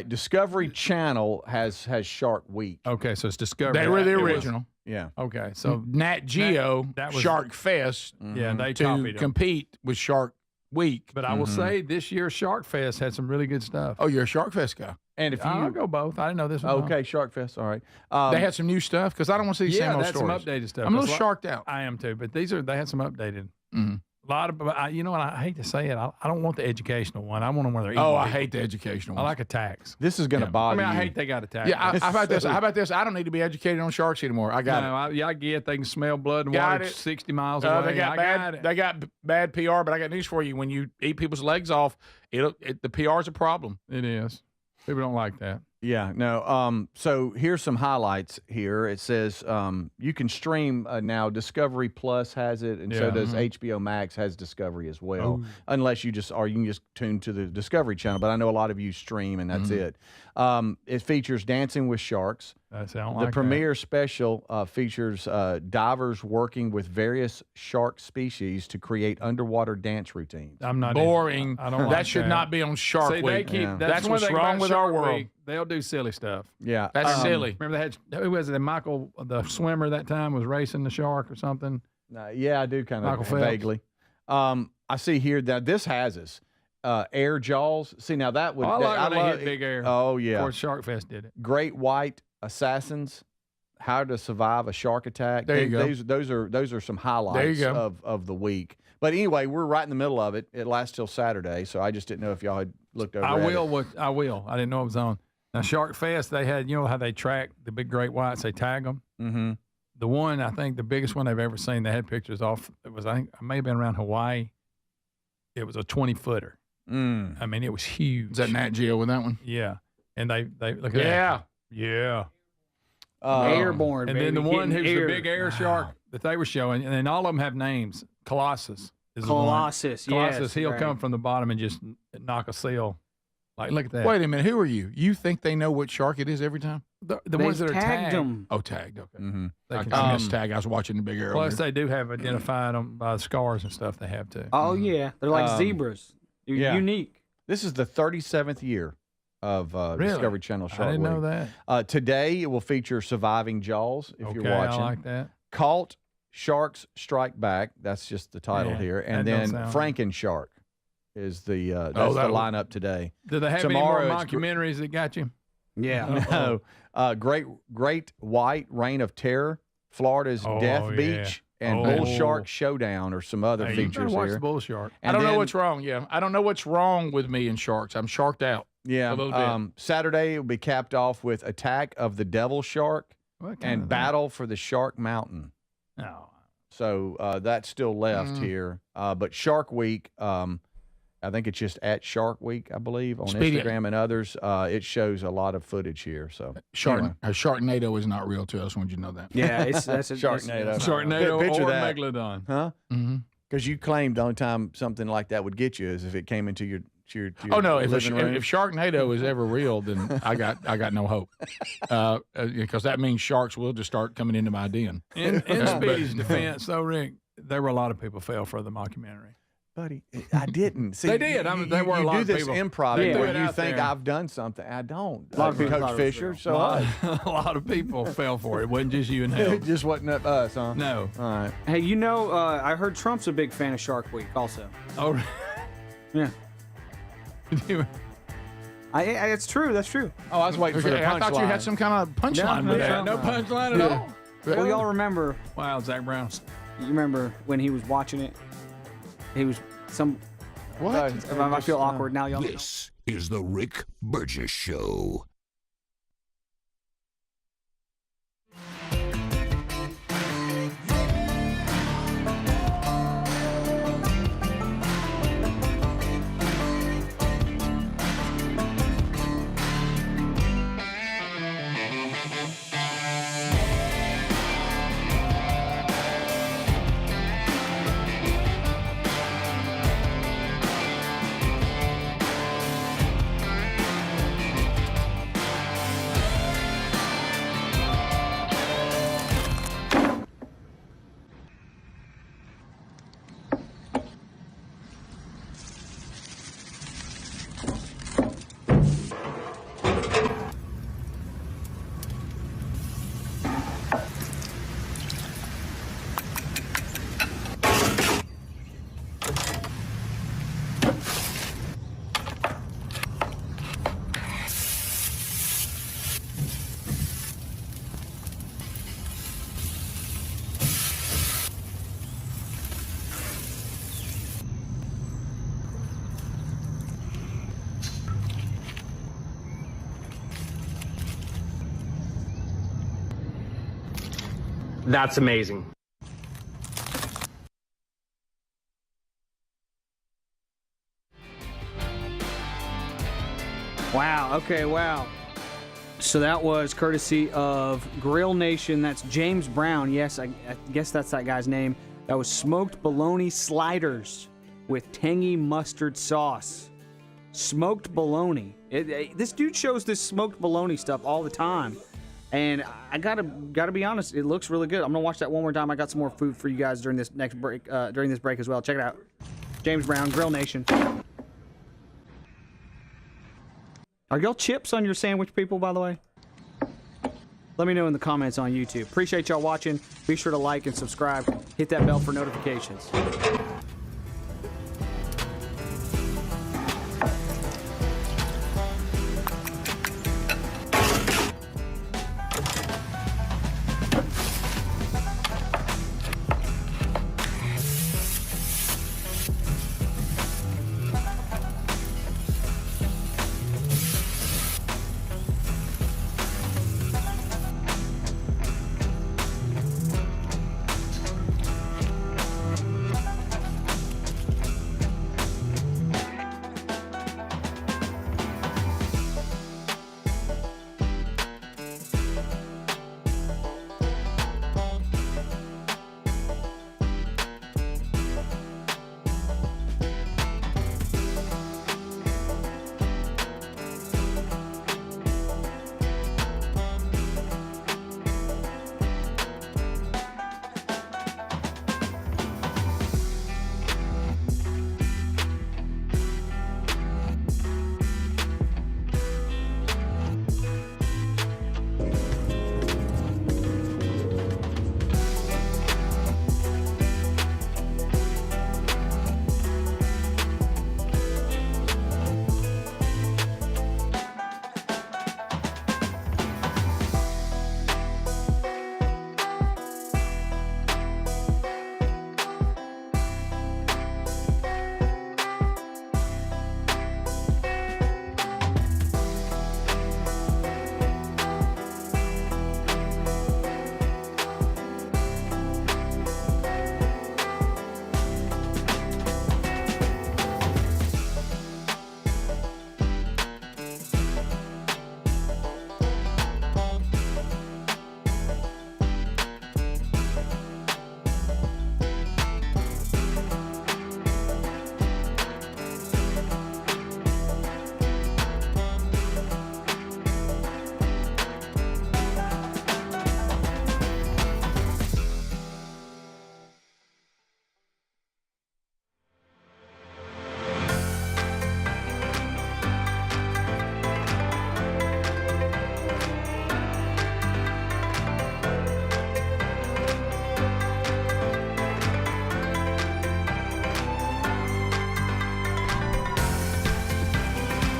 Discovery Channel has Shark Week. Okay, so it's Discovery. They were the It was- original. Yeah. Okay, so Nat Geo that was- Shark Fest yeah, they to copied them. compete with Shark Week. But I will say this year's Shark Fest had some really good stuff. Oh, you're a Shark Fest guy. And if you I'll go both. I didn't know this one. okay, Shark Fest. All right. They had some new stuff because I don't want to see the Yeah, same old that's some stories. updated stuff. I'm a It's little like- sharked out. I am too, but they had some updated. Mhm. A lot of, you know what? I hate to say it. I don't want the educational one. I want them where they're eating. Oh, I people. hate the educational I ones. like attacks. This is going to I bother mean, I you. hate they got attacked. Yeah, how about this? How about this? I don't need to be educated on sharks anymore. I got it. I get they can smell blood and Got water it. 60 miles away. They got I bad. got it. They got bad PR, but I got news for you. When you eat people's legs off, the PR is a problem. It is. People don't like that. Yeah, no. So here's some highlights here. It says you can stream now. Discovery Plus has it, and so Yeah. does HBO Max has Discovery as well. Unless you can just tune to the Discovery Channel. But I know a lot of you stream, and that's it. It features Dancing with Sharks. That's I don't The like premiere special features divers working with various shark species to create underwater dance routines. that. I'm not Boring. I don't that like should that. not be on Shark See, Week. they keep. Yeah. That's one what's thing wrong about with our Shark world. Week, they'll do silly stuff. Yeah, That's silly. Remember they had who was it? Michael, the swimmer that time was racing the shark or something. Yeah, I do kind Michael of Phelps. vaguely. I see here that this has us. Air Jaws. See, now that would I like when they love- hit Big Air. Oh Of yeah. course, Shark Fest did it. Great White Assassins. How to survive a shark attack. There you go. Those are some highlights There you go. of the week. But anyway, we're right in the middle of it. It lasts till Saturday, so I just didn't know if y'all had looked over. I at will. It. I will. I didn't know it was on. Now Shark Fest, they had, you know how they track the big great whites, they tag them. Mm-hmm. The one, I think the biggest one they've ever seen, they had pictures off. It was, I think, it may have been around Hawaii. It was a 20-footer. I mean, it was huge. Is that Nat Geo with that one? Yeah. And they look at Yeah. that. Yeah. Airborne, And baby. then the one Getting who's air. the big air shark that they were showing, and then all of them have names. Colossus is the one. Colossus, Colossus, yes, he'll right. come from the bottom and just knock a seal. Like, look at that. Wait a minute. Who are you? You think they know what shark it is every time? The They've ones that are tagged tagged. them. Oh, tagged. Okay. Mm-hmm. They can I see missed them. tag. I was watching the Big Air. Plus, earlier. they do have identified them by scars and stuff they have too. Oh yeah, they're like Um, zebras. You're yeah. unique. This is the 37th year of Really? Discovery Channel Shark I didn't know Week. that. Today it will feature Surviving Jaws. If you're Okay, watching, I like that. Caught Sharks Strike Back. That's just the title Yeah, here, and that don't then sound- Franken Shark. is the that's the lineup today. Do they have Tomorrow, any more mockumentaries that got you? Yeah. No. Great White Reign of Terror, Florida's Death Beach, and Bull Shark Showdown, or some other features you watch here. the Bull Shark. I don't know what's wrong. Yeah, I don't know what's wrong with me and sharks. I'm sharked out. Yeah. a little bit. Saturday will be capped off with Attack of the Devil Shark and Battle for the Shark Mountain. Oh. So that's still left here. But Shark Week, I think it's just at Shark Week, I believe, on Instagram and others. It shows a lot of footage here. So Sharknado is not real, too. I just wanted you to know that. Yeah, that's a Sharknado. Sharknado Picture or that. Megalodon. Huh? Mm-hmm. Because you claimed the only time something like that would get you is if it came into your Oh no! If living room. Sharknado is ever real, then I got no hope, because that means sharks will just start coming into my den. In Speedy's defense, though, Rick, there were a lot of people fell for the mockumentary. Buddy, I didn't. See, they did. There were a lot of people. people. You do this improv where you think I've done something. I don't. A lot of people Coach Fisher. So a lot of people fell for it. It wasn't just you and him. It just wasn't us, huh? No. All right. Hey, I heard Trump's a big fan of Shark Week also. Oh, yeah. It's true. That's true. Oh, I was waiting for the punchline. I thought you had some kind of punchline with that. No punchline at all. Well, y'all remember? Wow, Zach Brown. You remember when he was watching it? He was some. What? I feel awkward now, y'all. This is the Rick Burgess Show. That's amazing. Wow. Okay. Wow. So that was courtesy of Grill Nation. That's James Brown. Yes, I guess that's that guy's name. That was smoked bologna sliders with tangy mustard sauce. Smoked bologna. This dude shows this smoked bologna stuff all the time. And I gotta be honest, it looks really good. I'm gonna watch that one more time. I got some more food for you guys during this next break, during this break as well. Check it out. James Brown, Grill Nation. Are y'all chips on your sandwich, people, by the way? Let me know in the comments on YouTube. Appreciate y'all watching. Be sure to like and subscribe. Hit that bell for notifications.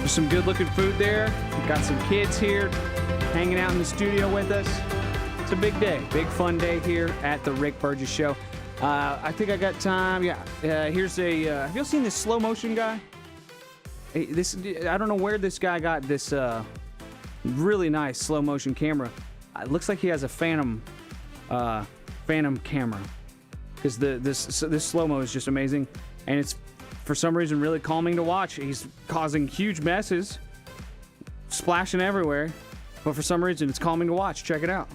There's some good-looking food there. We've got some kids here hanging out in the studio with us. It's a big day, big fun day here at the Rick Burgess Show. I think I got time. Yeah. Here's a. Have you seen this slow motion guy? Hey, I don't know where this guy got this really nice slow motion camera. It looks like he has a Phantom camera, because this slow mo is just amazing, and it's for some reason really calming to watch. He's causing huge messes, splashing everywhere, but for some reason it's calming to watch. Check it out.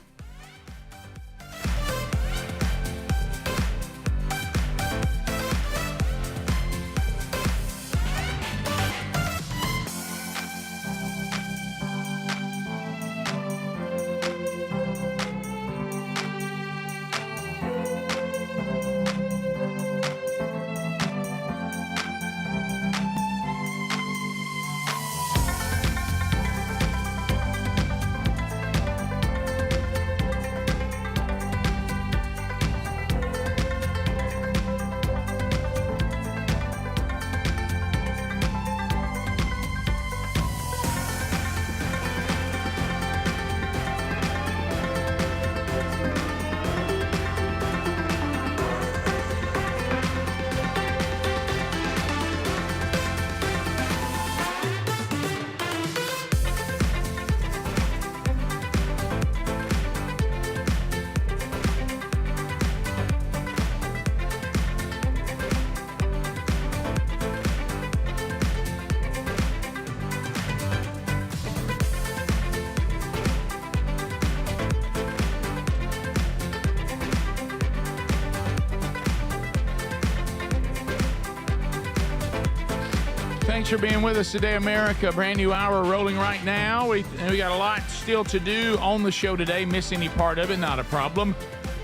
Thanks for being with us today, America. Brand new hour rolling right now. We got a lot still to do on the show today. Miss any part of it, not a problem.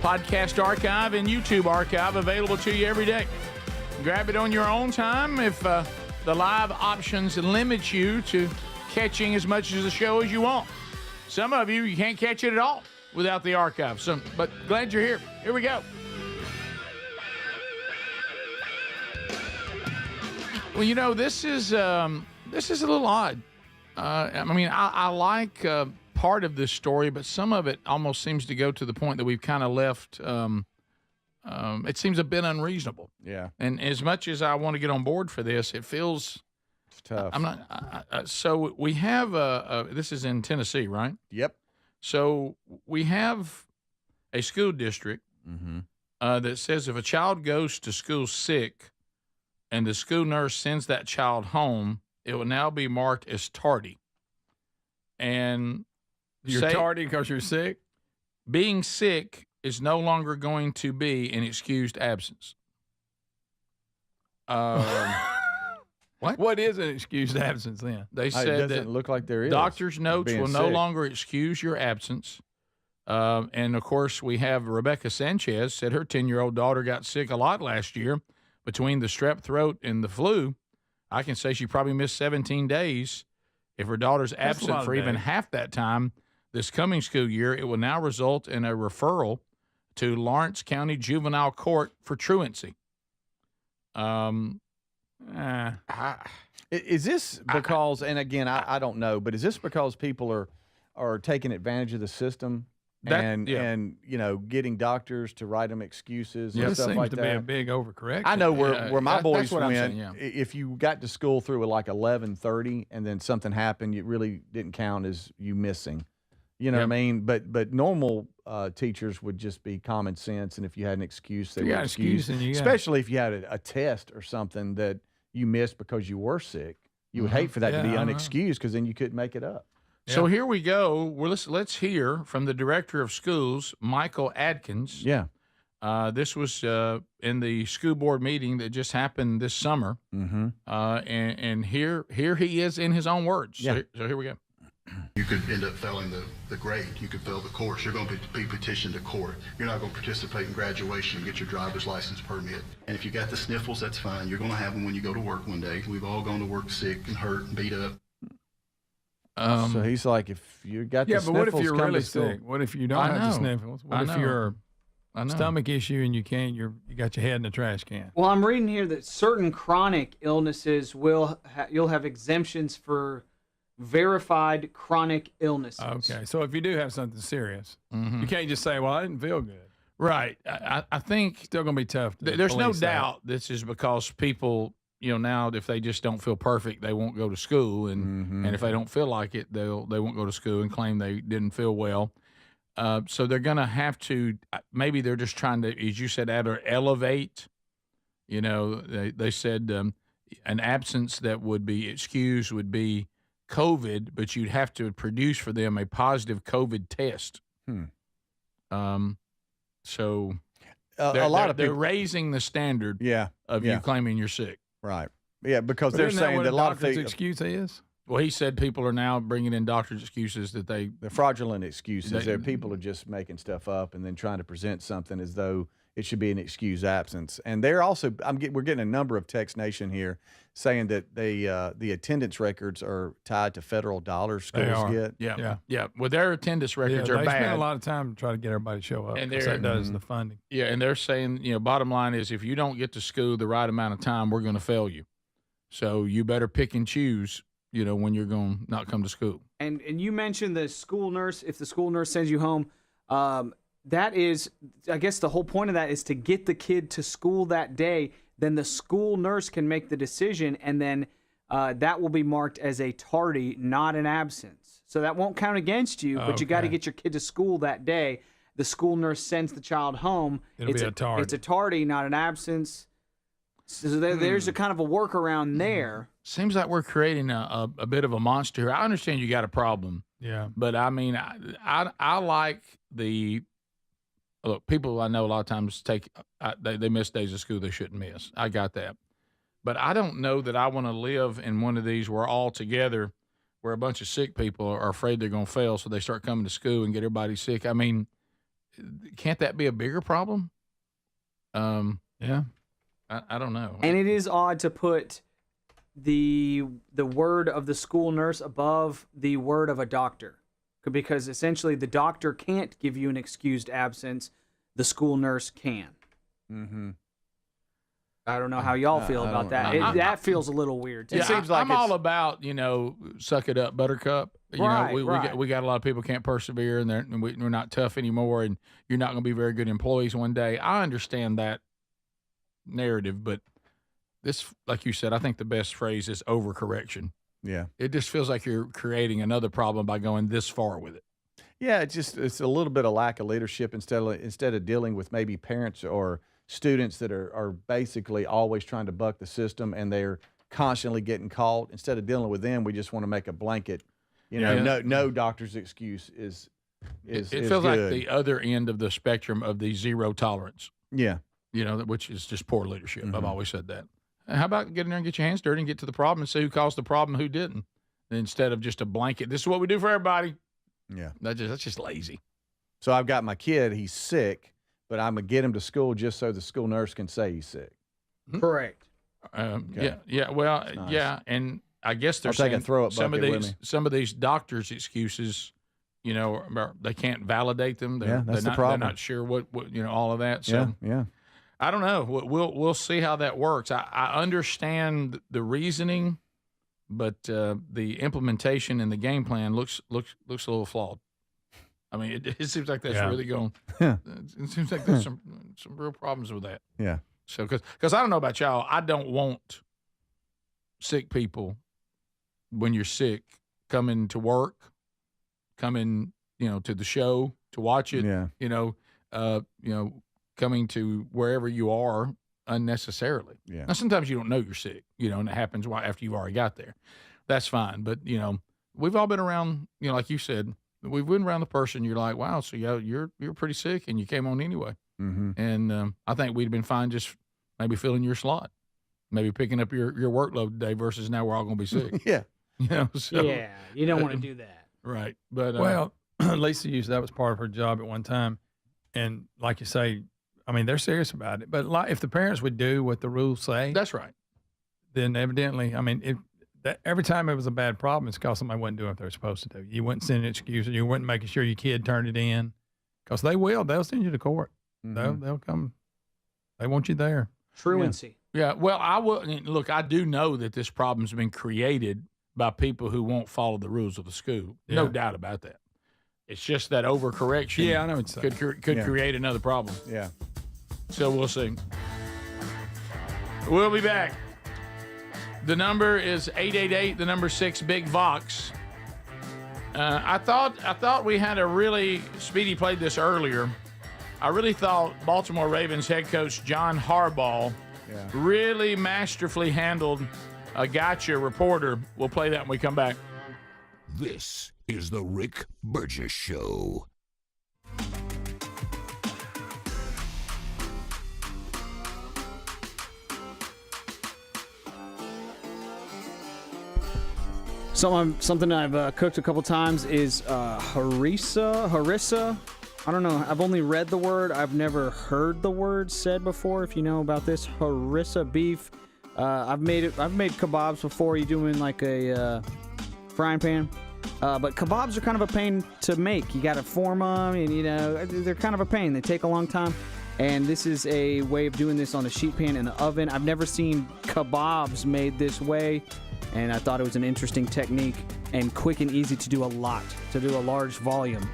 Podcast archive and YouTube archive available to you every day. Grab it on your own time if the live options limit you to catching as much of the show as you want. Some of you can't catch it at all without the archive. But glad you're here. Here we go. Well, you know, this is a little odd. I like part of this story, but some of it almost seems to go to the point that we've kind of left. It seems a bit unreasonable. Yeah. And as much as I want to get on board for this, it feels it's tough. I'm not. So we have this is in Tennessee, right? Yep. So we have a school district that says if a child goes to school sick, and the school nurse sends that child home, it will now be marked as tardy. And you're tardy because you're sick? Being sick is no longer going to be an excused absence. What? What is an excused absence then? They said it doesn't that look like there is. Doctor's notes will no sick. longer excuse your absence. And, of course, we have Rebecca Sanchez said her 10-year-old daughter got sick a lot last year. Between the strep throat and the flu, I can say she probably missed 17 days. If her daughter's absent for even half that time this coming school year, it will now result in a referral to Lawrence County Juvenile Court for truancy. Is this because, and again, I don't know, but is this because people are taking advantage of the system? And you know, getting doctors to write them excuses and stuff like that. Seems to be a big overcorrection. I know where my boys went. Saying, if you got to school through at like 11:30 and then something happened, it really didn't count as you missing. You know what I mean? But normal teachers would just be common sense, and if you had an excuse, they would excuse. Especially if you had a test or something that you missed because you were sick, you would hate for that to be unexcused because then you couldn't make it up. So here we go. Well, let's hear from the director of schools, Michael Adkins. Yeah. This was in the school board meeting that just happened this summer. Mm-hmm. And here he is in his own words. Yeah. So here we go. You could end up failing the grade. You could fail the course. You're going to be petitioned to court. You're not going to participate in graduation and get your driver's license permit. And if you got the sniffles, that's fine. You're going to have them when you go to work one day. We've all gone to work sick and hurt and beat up. So he's like, if you got the sniffles, but what if you're come really to school. sick? What if you don't have the sniffles? What if you're stomach issue and you got your head in the trash can. Well, I'm reading here that certain chronic illnesses you'll have exemptions for verified chronic illnesses. Okay, so if you do have something serious, you can't just say, "Well, I didn't feel good." Right. I think still going to be tough. There's no doubt this is because people, now if they just don't feel perfect, they won't go to school, and if they don't feel like it, they won't go to school and claim they didn't feel well. So they're going to have to. Maybe they're just trying to, as you said, elevate. They said an absence that would be excused would be COVID, but you'd have to produce for them a positive COVID test. So a lot of people, they're raising the standard of you claiming you're sick. Right. Yeah, because they're saying that a lot of doctor's excuse is. Well, he said people are now bringing in doctor's excuses that they're fraudulent excuses. People are just making stuff up and then trying to present something as though it should be an excused absence. And they're also, we're getting a number of text nation here saying that the attendance records are tied to federal dollars schools get. Yeah. Well, their attendance records are they bad. Spend a lot of time trying to get everybody to show up. And that does the funding. Yeah, and they're saying, bottom line is if you don't get to school the right amount of time, we're going to fail you. So you better pick and choose, when you're going to not come to school. And you mentioned the school nurse. If the school nurse sends you home, that is, I guess the whole point of that is to get the kid to school that day. Then the school nurse can make the decision, and then that will be marked as a tardy, not an absence. So that won't count against you, but you got to get your kid to school that day. The school nurse sends the child home. It's a tardy. It's a tardy, not an absence. So there's a kind of a workaround there. Seems like we're creating a bit of a monster here. I understand you got a problem. Yeah. But, I mean, I like the – look, people I know a lot of times they miss days of school they shouldn't miss. I got that. But I don't know that I want to live in one of these where all together, where a bunch of sick people are afraid they're going to fail, so they start coming to school and get everybody sick. I mean, can't that be a bigger problem? Yeah. I don't know. And it is odd to put the word of the school nurse above the word of a doctor. Because essentially the doctor can't give you an excused absence, the school nurse can. Mm-hmm. I don't know how y'all feel about that. That feels a little weird. It seems like I'm all about, suck it up, buttercup. We got a lot of people can't persevere and we're not tough anymore, and you're not going to be very good employees one day. I understand that narrative, but this, like you said, I think the best phrase is overcorrection. Yeah. It just feels like you're creating another problem by going this far with it. Yeah, it's a little bit of lack of leadership instead of dealing with maybe parents or students that are basically always trying to buck the system and they're constantly getting caught. Instead of dealing with them, we just want to make a blanket, no doctor's excuse is it feels good. like the other end of the spectrum of the zero tolerance. Yeah. Which is just poor leadership. I've always said that. How about getting there and get your hands dirty and get to the problem and see who caused the problem and who didn't, instead of just a blanket. This is what we do for everybody. Yeah, that's just lazy. So I've got my kid. He's sick, but I'm gonna get him to school just so the school nurse can say he's sick. Correct. Okay. Yeah. Well, nice. Yeah, and I guess they're saying some of these doctors' excuses. They can't validate them. That's the problem. They're not sure what all of that. So yeah. I don't know. We'll see how that works. I understand the reasoning, but the implementation and the game plan looks a little flawed. I mean, it seems like that's really going. It seems like there's some real problems with that. Yeah. So because I don't know about y'all, I don't want sick people when you're sick coming to work, coming to the show to watch it. Yeah. Coming to wherever you are unnecessarily. Yeah. Now, sometimes you don't know you're sick, and it happens after you've already got there. That's fine. But, we've all been around, like you said, we've been around the person. You're like, wow, so you're pretty sick and you came on anyway. Mm-hmm. And I think we'd been fine just maybe filling your slot, maybe picking up your workload today versus now we're all going to be sick. Yeah. Yeah, you don't want to do that. Right. But Lisa used that was part of her job at one time. And like you say, I mean, they're serious about it. But if the parents would do what the rules say, that's right. Then evidently, I mean, every time it was a bad problem, it's because somebody wasn't doing what they're supposed to do. You wouldn't send an excuse, and you weren't making sure your kid turned it in, because they'll send you to court. They'll come. They want you there. Truancy. Yeah. Well, I do know that this problem's been created by people who won't follow the rules of the school. No doubt about that. It's just that overcorrection. Yeah, I know what you're saying. Could create another problem. Yeah. So we'll see. We'll be back. The number is 888, the number 6 Big Vox. I thought we had a really, Speedy played this earlier. I really thought Baltimore Ravens head coach John Harbaugh really masterfully handled a gotcha reporter. We'll play that when we come back. This is the Rick Burgess Show. Something I've cooked a couple times is harissa. I don't know. I've only read the word. I've never heard the word said before. If you know about this, harissa beef. I've made kebabs before. You do in like a frying pan. But kebabs are kind of a pain to make. You got to form them, and they're kind of a pain. They take a long time. And this is a way of doing this on a sheet pan in the oven. I've never seen kebabs made this way, and I thought it was an interesting technique and quick and easy to do a large volume.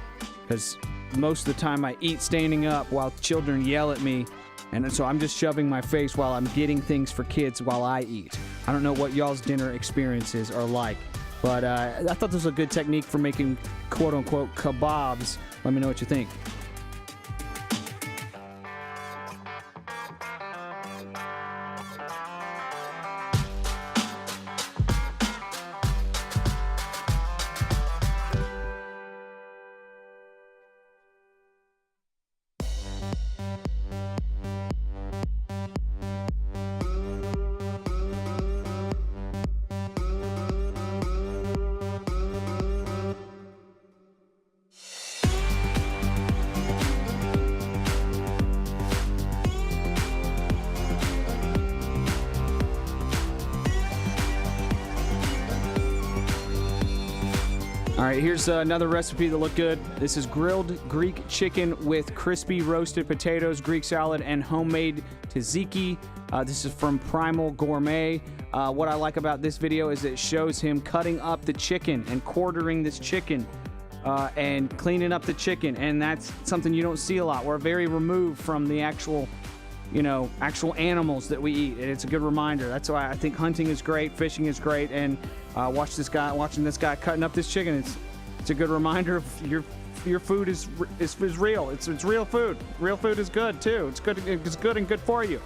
Because most of the time I eat standing up while children yell at me, and so I'm just shoving my face while I'm getting things for kids while I eat. I don't know what y'all's dinner experiences are like, but I thought this was a good technique for making quote-unquote kebabs. Let me know what you think. All right, here's another recipe that looked good. This is grilled Greek chicken with crispy roasted potatoes, Greek salad, and homemade tzatziki. This is from Primal Gourmet. What I like about this video is it shows him cutting up the chicken and quartering this chicken and cleaning up the chicken, and that's something you don't see a lot. We're very removed from the actual animals that we eat, and it's a good reminder. That's why I think hunting is great, fishing is great, and watching this guy cutting up this chicken, it's a good reminder of your food is real. It's real food. Real food is good too. It's good and good for you.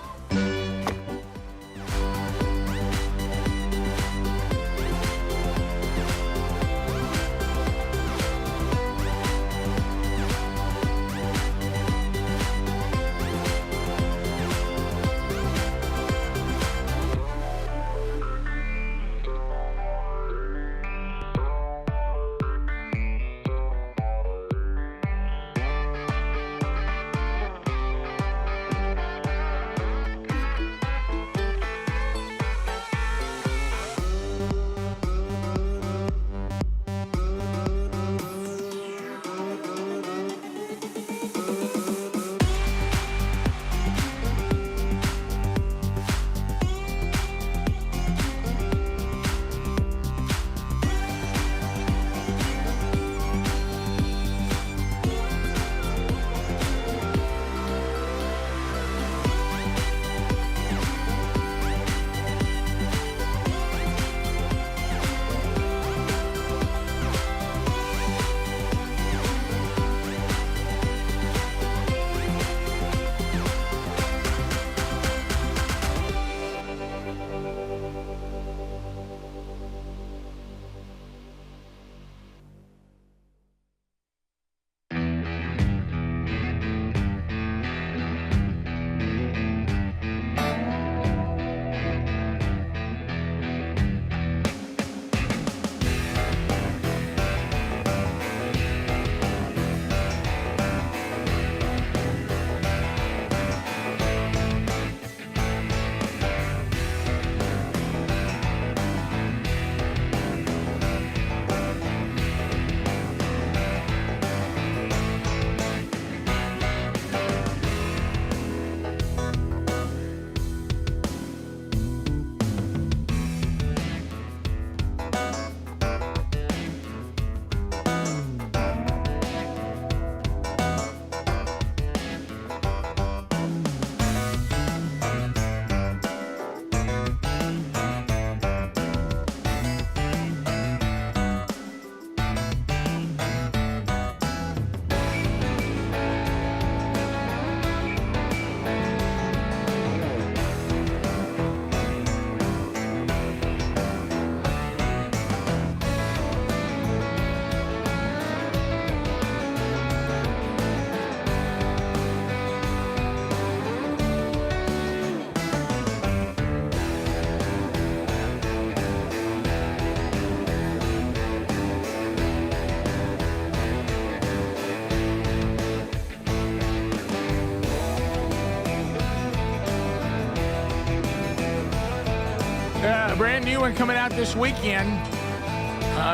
Brand new one coming out this weekend.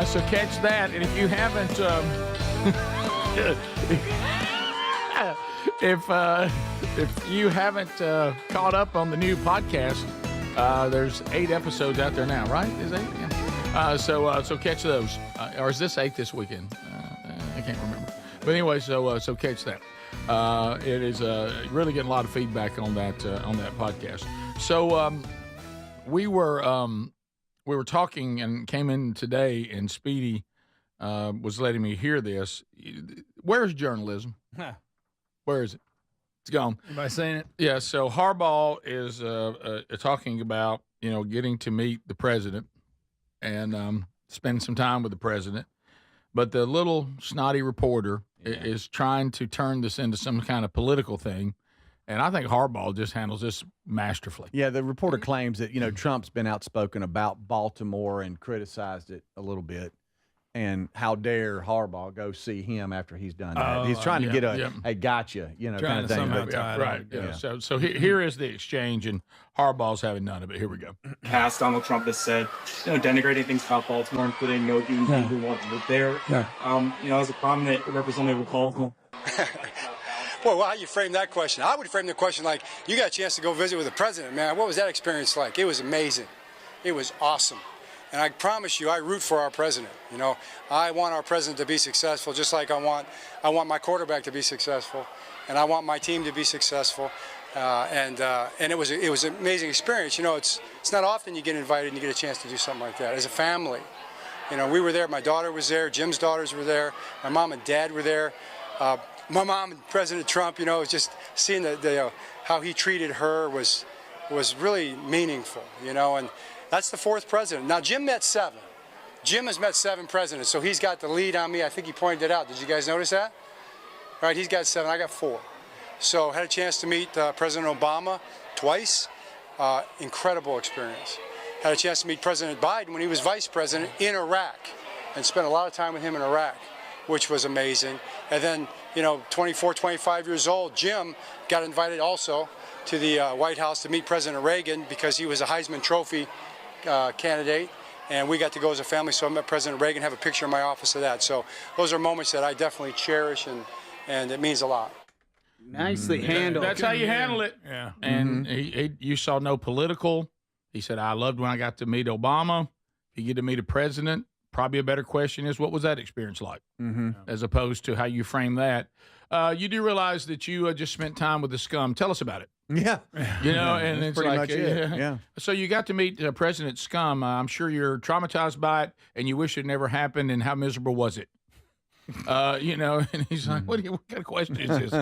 So catch that. And if you haven't, if you haven't caught up on the new podcast, there's 8 episodes out there now, right? Is 8? Yeah. So catch those. Or is this 8 this weekend? I can't remember. But anyway, so catch that. It is really getting a lot of feedback on that podcast. So we were talking and came in today, and Speedy was letting me hear this. Where's journalism? Where is it? It's gone. Anybody seen it? Yeah. So Harbaugh is talking about getting to meet the president and spend some time with the president, but the little snotty reporter is trying to turn this into some kind of political thing. And I think Harbaugh just handles this masterfully. Yeah, the reporter claims that, Trump's been outspoken about Baltimore and criticized it a little bit. And how dare Harbaugh go see him after he's done that? He's trying to get a gotcha, kind of thing. Right. Yeah. So here is the exchange, and Harbaugh's having none of it. Here we go. Past Donald Trump has said, denigrating things about Baltimore, including no human being who wants to live there. Yeah. As a prominent representative of Baltimore. Boy, well, how you frame that question? I would frame the question like, you got a chance to go visit with the president, man. What was that experience like? It was amazing. It was awesome. And I promise you, I root for our president. I want our president to be successful, just like I want my quarterback to be successful, and I want my team to be successful. And it was an amazing experience. It's not often you get invited and you get a chance to do something like that as a family. We were there. My daughter was there. Jim's daughters were there. My mom and dad were there. My mom and President Trump, just seeing how he treated her was really meaningful, and that's the 4th president. Now, Jim met 7. Jim has met 7 presidents, so he's got the lead on me. I think he pointed it out. Did you guys notice that? Right, he's got 7, I got 4. So had a chance to meet President Obama twice. Incredible experience. Had a chance to meet President Biden when he was vice president in Iraq and spent a lot of time with him in Iraq, which was amazing. And then, 24, 25 years old, Jim got invited also to the White House to meet President Reagan because he was a Heisman Trophy candidate, and we got to go as a family. So I met President Reagan, have a picture in my office of that. So those are moments that I definitely cherish, and it means a lot. Nicely handled. That's how you handle it. Yeah. And you saw no political. He said, I loved when I got to meet Obama. If you get to meet a president, probably a better question is, what was that experience like? As opposed to how you frame that. You do realize that you just spent time with the scum. Tell us about it. Yeah. And it's pretty like, much it. Yeah. So you got to meet President Scum. I'm sure you're traumatized by it, and you wish it never happened, and how miserable was it? And he's like, what kind of question is this?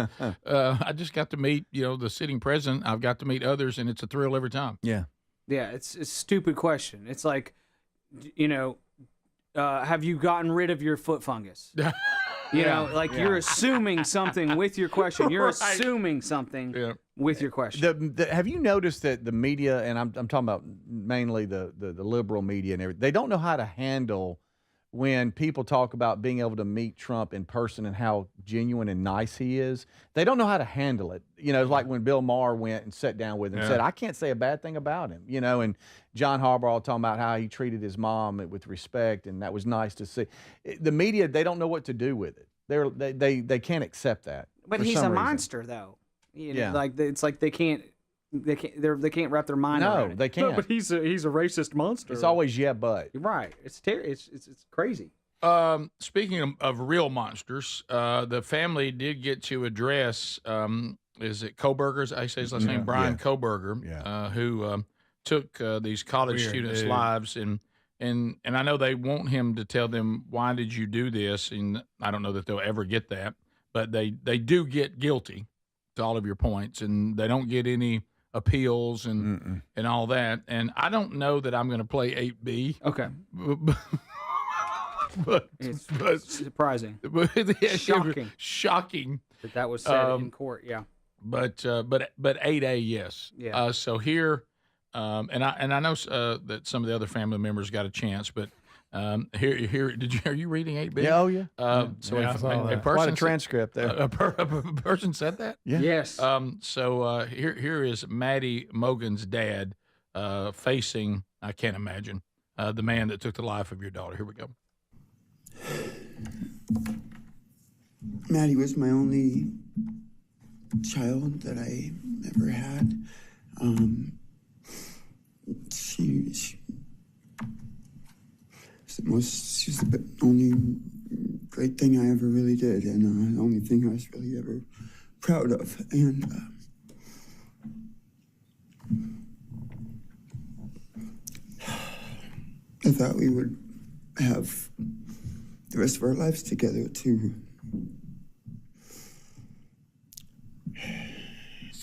I just got to meet, the sitting president. I've got to meet others, and it's a thrill every time. Yeah. Yeah, it's a stupid question. It's like, have you gotten rid of your foot fungus? You're assuming something with your question. You're assuming something with your question. Have you noticed that the media, and I'm talking about mainly the liberal media and everything, they don't know how to handle when people talk about being able to meet Trump in person and how genuine and nice he is. They don't know how to handle it. It's like when Bill Maher went and sat down with him and said, I can't say a bad thing about him, and John Harbaugh talking about how he treated his mom with respect, and that was nice to see. The media, they don't know what to do with it. They can't accept that. But he's a monster, though. It's like they can't wrap their mind around it. No, they can't. But he's a racist monster. It's always but. Right. It's crazy. Speaking of real monsters, the family did get to address, is it Koberger's? I say his last name, Brian Koberger, who took these college students' lives, and I know they want him to tell them, why did you do this? And I don't know that they'll ever get that, but they do get guilty to all of your points, and they don't get any appeals and all that. And I don't know that I'm going to play 8B. Okay. But it's surprising. Shocking that was said in court. Yeah. But 8A, yes. Yeah. So here, and I know that some of the other family members got a chance, but here, are you reading 8B? Yeah. Oh yeah. So a person, quite a transcript there. A person said that. Yeah. Yes. So here is Maddie Mogan's dad facing I can't imagine. The man that took the life of your daughter. Here we go. Maddie was my only child that I ever had. She's the only great thing I ever really did, and the only thing I was really ever proud of. And I thought we would have the rest of our lives together to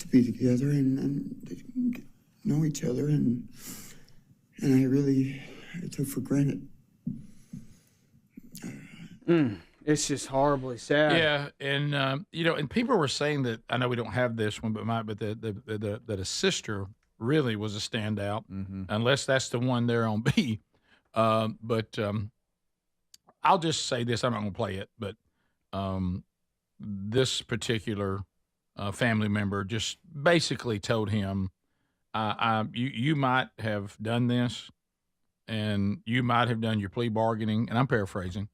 be together and know each other, and I took for granted. It's just horribly sad. Yeah, and and people were saying that, I know we don't have this one, but that a sister really was a standout, unless that's the one there on B. But I'll just say this: I'm not going to play it, but this particular family member just basically told him, "You might have done this, and you might have done your plea bargaining," and I'm paraphrasing.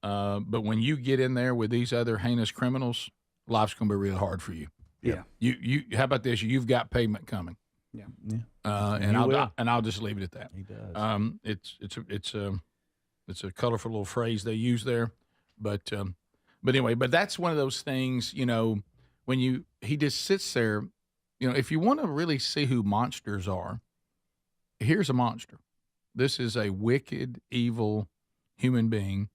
But when you get in there with these other heinous criminals, life's going to be real hard for you. Yeah. You. How about this? You've got payment coming. Yeah. And I'll just leave it at that. He does. It's a colorful little phrase they use there, but anyway, but that's one of those things. When he just sits there. If you want to really see who monsters are, here's a monster. This is a wicked, evil human being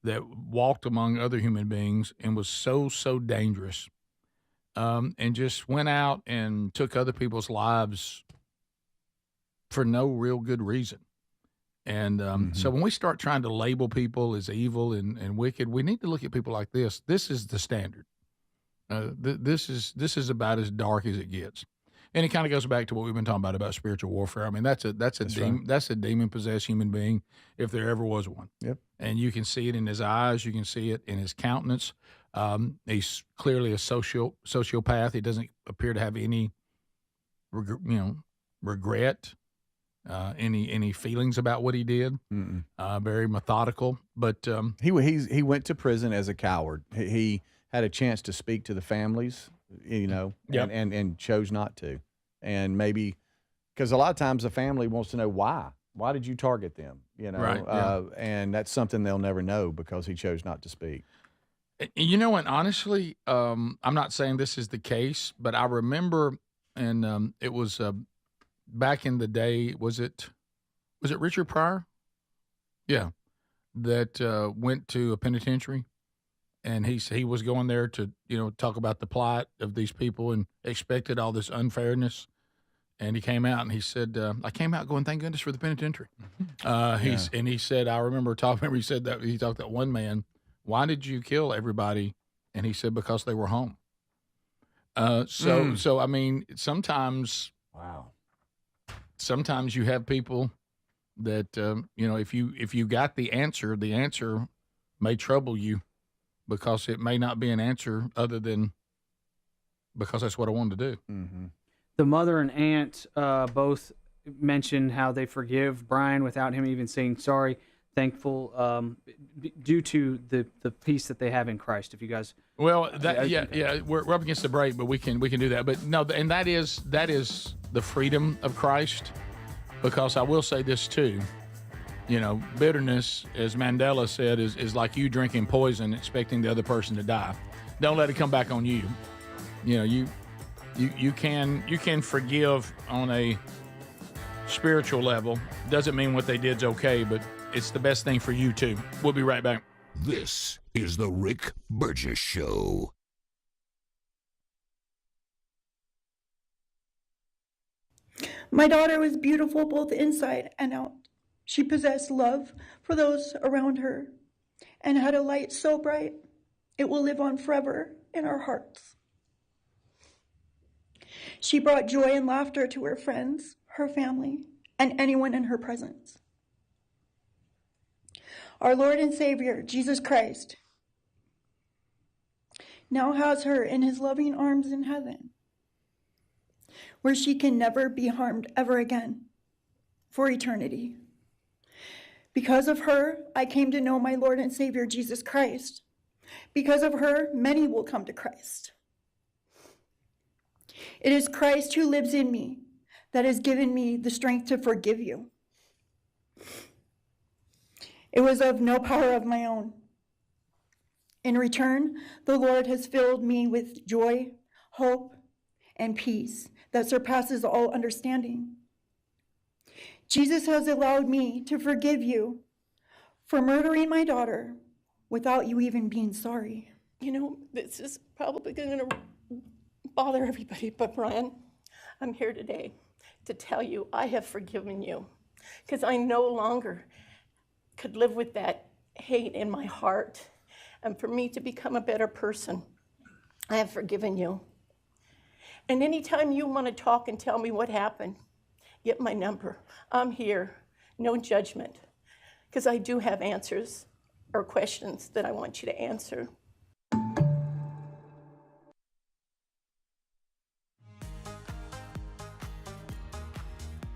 that walked among other human beings and was so dangerous, and just went out and took other people's lives for no real good reason. And so when we start trying to label people as evil and wicked, we need to look at people like this. This is the standard. This is about as dark as it gets. And it kind of goes back to what we've been talking about spiritual warfare. I mean, that's a demon-possessed human being, if there ever was one. Yep. And you can see it in his eyes. You can see it in his countenance. He's clearly a sociopath. He doesn't appear to have any, regret, any feelings about what he did. Very methodical. But he went to prison as a coward. He had a chance to speak to the families, Yep. and chose not to. And maybe because a lot of times the family wants to know why. Why did you target them? Right, yeah. And that's something they'll never know because he chose not to speak. And honestly, I'm not saying this is the case, but I remember, and it was back in the day. Was it Richard Pryor? Yeah, that went to a penitentiary. And he was going there to, talk about the plight of these people and expected all this unfairness. And he came out and he said, I came out going, thank goodness for the penitentiary. And he said, I remember he said that he talked to that one man, why did you kill everybody? And he said, because they were home. So I mean, sometimes you have people that, if you got the answer may trouble you. Because it may not be an answer other than because that's what I wanted to do. Mm-hmm. The mother and aunt both mentioned how they forgive Brian without him even saying sorry, thankful due to the peace that they have in Christ. If you guys, we're up against the break, but we can do that. But no, and that is the freedom of Christ. Because I will say this too. Bitterness, as Mandela said, is like you drinking poison, expecting the other person to die. Don't let it come back on you. You can forgive on a spiritual level. Doesn't mean what they did's okay, but it's the best thing for you too. We'll be right back. This is the Rick Burgess Show. My daughter was beautiful both inside and out. She possessed love for those around her and had a light so bright it will live on forever in our hearts. She brought joy and laughter to her friends, her family, and anyone in her presence. Our Lord and Savior, Jesus Christ, now has her in his loving arms in heaven, where she can never be harmed ever again. for eternity. Because of her, I came to know my Lord and Savior, Jesus Christ. Because of her, many will come to Christ. It is Christ who lives in me that has given me the strength to forgive you. It was of no power of my own. In return, the Lord has filled me with joy, hope, and peace that surpasses all understanding. Jesus has allowed me to forgive you for murdering my daughter without you even being sorry. You know, this is probably going to bother everybody, but Brian, I'm here today to tell you I have forgiven you because I no longer could live with that hate in my heart. And for me to become a better person, I have forgiven you. And anytime you want to talk and tell me what happened, get my number. I'm here, no judgment, because I do have answers or questions that I want you to answer.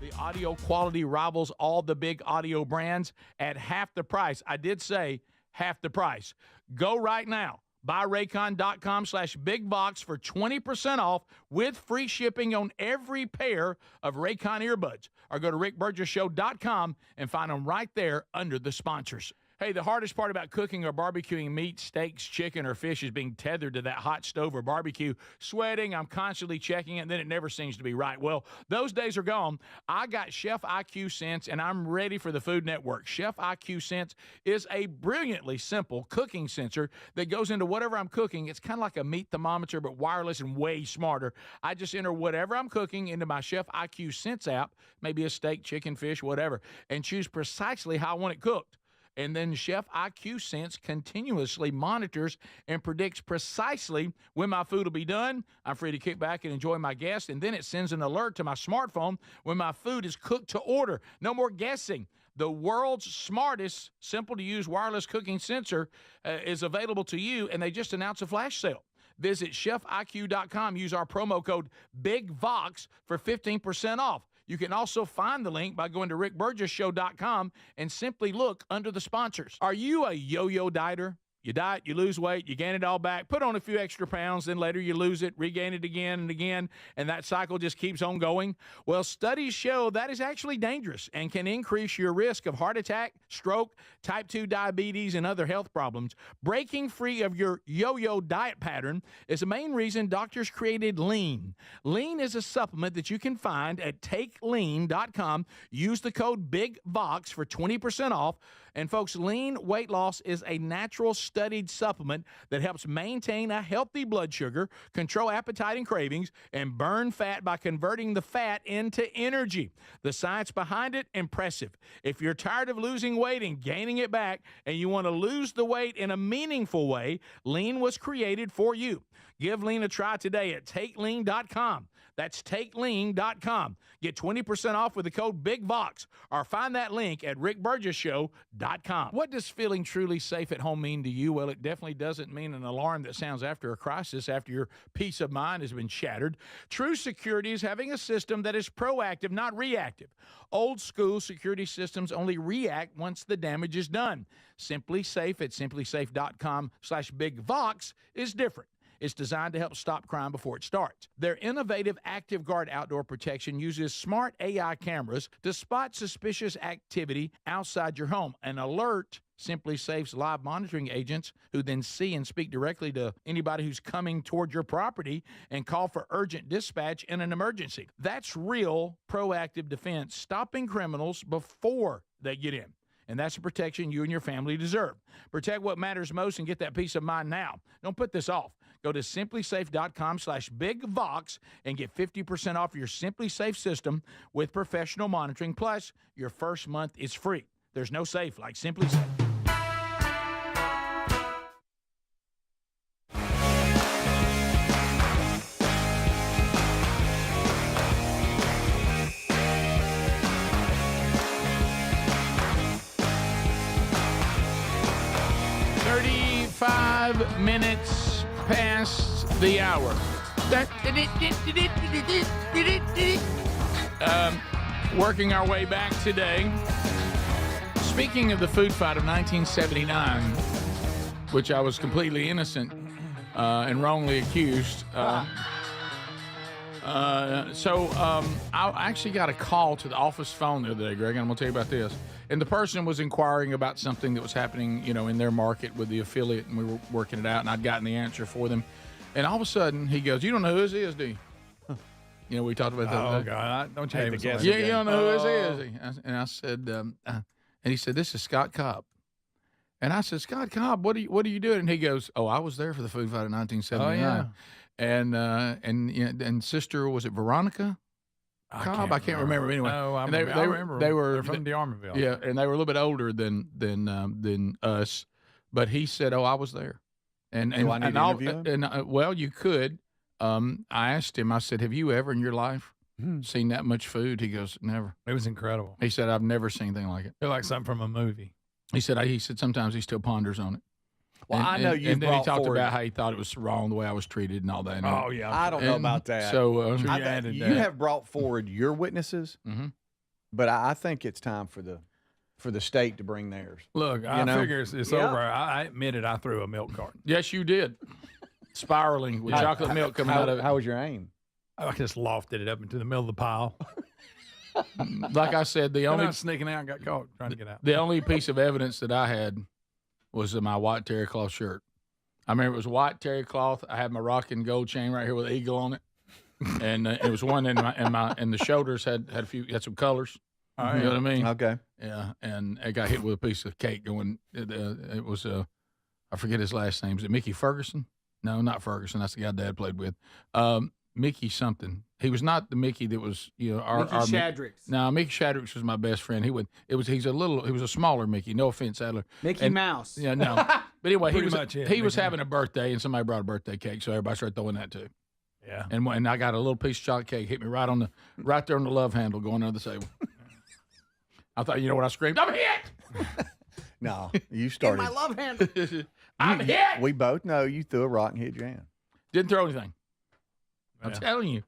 The audio quality rivals all the big audio brands at half the price. I did say half the price. Go right now. BuyRaycon.com/BigBox for 20% off with free shipping on every pair of Raycon earbuds. Or go to RickBurgessShow.com and find them right there under the sponsors. Hey, the hardest part about cooking or barbecuing meat, steaks, chicken, or fish is being tethered to that hot stove or barbecue. Sweating, I'm constantly checking it, and then it never seems to be right. Well, those days are gone. I got Chef IQ Sense, and I'm ready for the Food Network. Chef IQ Sense is a brilliantly simple cooking sensor that goes into whatever I'm cooking. It's kind of like a meat thermometer, but wireless and way smarter. I just enter whatever I'm cooking into my Chef IQ Sense app, maybe a steak, chicken, fish, whatever, and choose precisely how I want it cooked. And then Chef IQ Sense continuously monitors and predicts precisely when my food will be done. I'm free to kick back and enjoy my guests. And then it sends an alert to my smartphone when my food is cooked to order. No more guessing. The world's smartest, simple-to-use wireless cooking sensor is available to you, and they just announced a flash sale. Visit chefiq.com. Use our promo code BIGVOX for 15% off. You can also find the link by going to rickburgessshow.com and simply look under the sponsors. Are you a yo-yo dieter? You diet, you lose weight, you gain it all back, put on a few extra pounds, then later you lose it, regain it again and again, and that cycle just keeps on going? Well, studies show that is actually dangerous and can increase your risk of heart attack, stroke, type 2 diabetes, and other health problems. Breaking free of your yo-yo diet pattern is the main reason doctors created Lean. Lean is a supplement that you can find at takelean.com. Use the code BIGVOX for 20% off. And folks, Lean weight loss is a natural studied supplement that helps maintain a healthy blood sugar, control appetite and cravings, and burn fat by converting the fat into energy. The science behind it, impressive. If you're tired of losing weight and gaining it back, and you want to lose the weight in a meaningful way, Lean was created for you. Give Lean a try today at takelean.com. That's takelean.com. Get 20% off with the code BIGVOX, or find that link at rickburgessshow.com. What does feeling truly safe at home mean to you? Well, it definitely doesn't mean an alarm that sounds after a crisis, after your peace of mind has been shattered. True security is having a system that is proactive, not reactive. Old school security systems only react once the damage is done. Simply Safe at simplysafe.com/BigVox is different. It's designed to help stop crime before it starts. Their innovative Active Guard outdoor protection uses smart AI cameras to spot suspicious activity outside your home and alert Simply Safe's live monitoring agents, who then see and speak directly to anybody who's coming toward your property and call for urgent dispatch in an emergency. That's real proactive defense, stopping criminals before they get in. And that's the protection you and your family deserve. Protect what matters most and get that peace of mind now. Don't put this off. Go to simplysafe.com/BigVox and get 50% off your Simply Safe system with professional monitoring. Plus, your first month is free. There's no safe like Simply Safe. Minutes past the hour. Working our way back today. Speaking of the food fight of 1979, which I was completely innocent and wrongly accused. I actually got a call to the office phone the other day, Greg, and I'm going to tell you about this. And the person was inquiring about something that was happening, in their market with the affiliate, and we were working it out, and I'd gotten the answer for them. And all of a sudden, he goes, "You don't know who this is, do you?" We talked about that. Oh, God. Don't you hate the guess? Yeah, you don't know who this is. And I said, and he said, "This is Scott Cobb." And I said, "Scott Cobb, what are you doing?" And he goes, "Oh, I was there for the food fight in 1979. And sister, was it Veronica Cobb? I can't remember. Anyway, no, I remember. They're from DeArmonville. Yeah, and they were a little bit older than us. But he said, "Oh, I was there." And Do I need to interview him? Well, you could. I asked him. I said, "Have you ever in your life seen that much food?" He goes, "Never." It was incredible. He said, "I've never seen anything like it." Feel like something from a movie. He said sometimes he still ponders on it. Well, I know you. And then he talked about how he thought it was wrong the way I was treated and all that. Oh yeah, I don't know about that. So you have brought forward your witnesses, but I think it's time for the state to bring theirs. Look, I figure it's over. I admitted I threw a milk carton. Yes, you did. Spiraling with chocolate milk coming out of it. How was your aim? I just lofted it up into the middle of the pile. Like I said, I was sneaking out and got caught trying to get out. The only piece of evidence that I had was my white terry cloth shirt. I remember it was white terry cloth. I had my rocking gold chain right here with an eagle on it, and it was one and the shoulders had some colors. You know what I mean? Okay. Yeah, and I got hit with a piece of cake going. It was I forget his last name. Is it Mickey Ferguson? No, not Ferguson. That's the guy Dad played with. Mickey something. He was not the Mickey that was, our Mickey Shadricks. No, Mickey Shadricks was my best friend. He was a smaller Mickey. No offense, Adler. Mickey Mouse. Yeah, no. But anyway, he was Mickey having a birthday, and somebody brought a birthday cake, so everybody started throwing that too. Yeah. And I got a little piece of chocolate cake hit me right there on the love handle going under the table. I thought, you know what I screamed? I'm hit. No, you started. In my love handle. I'm hit. We both know you threw a rock and hit Jan. Didn't throw anything. I'm telling you.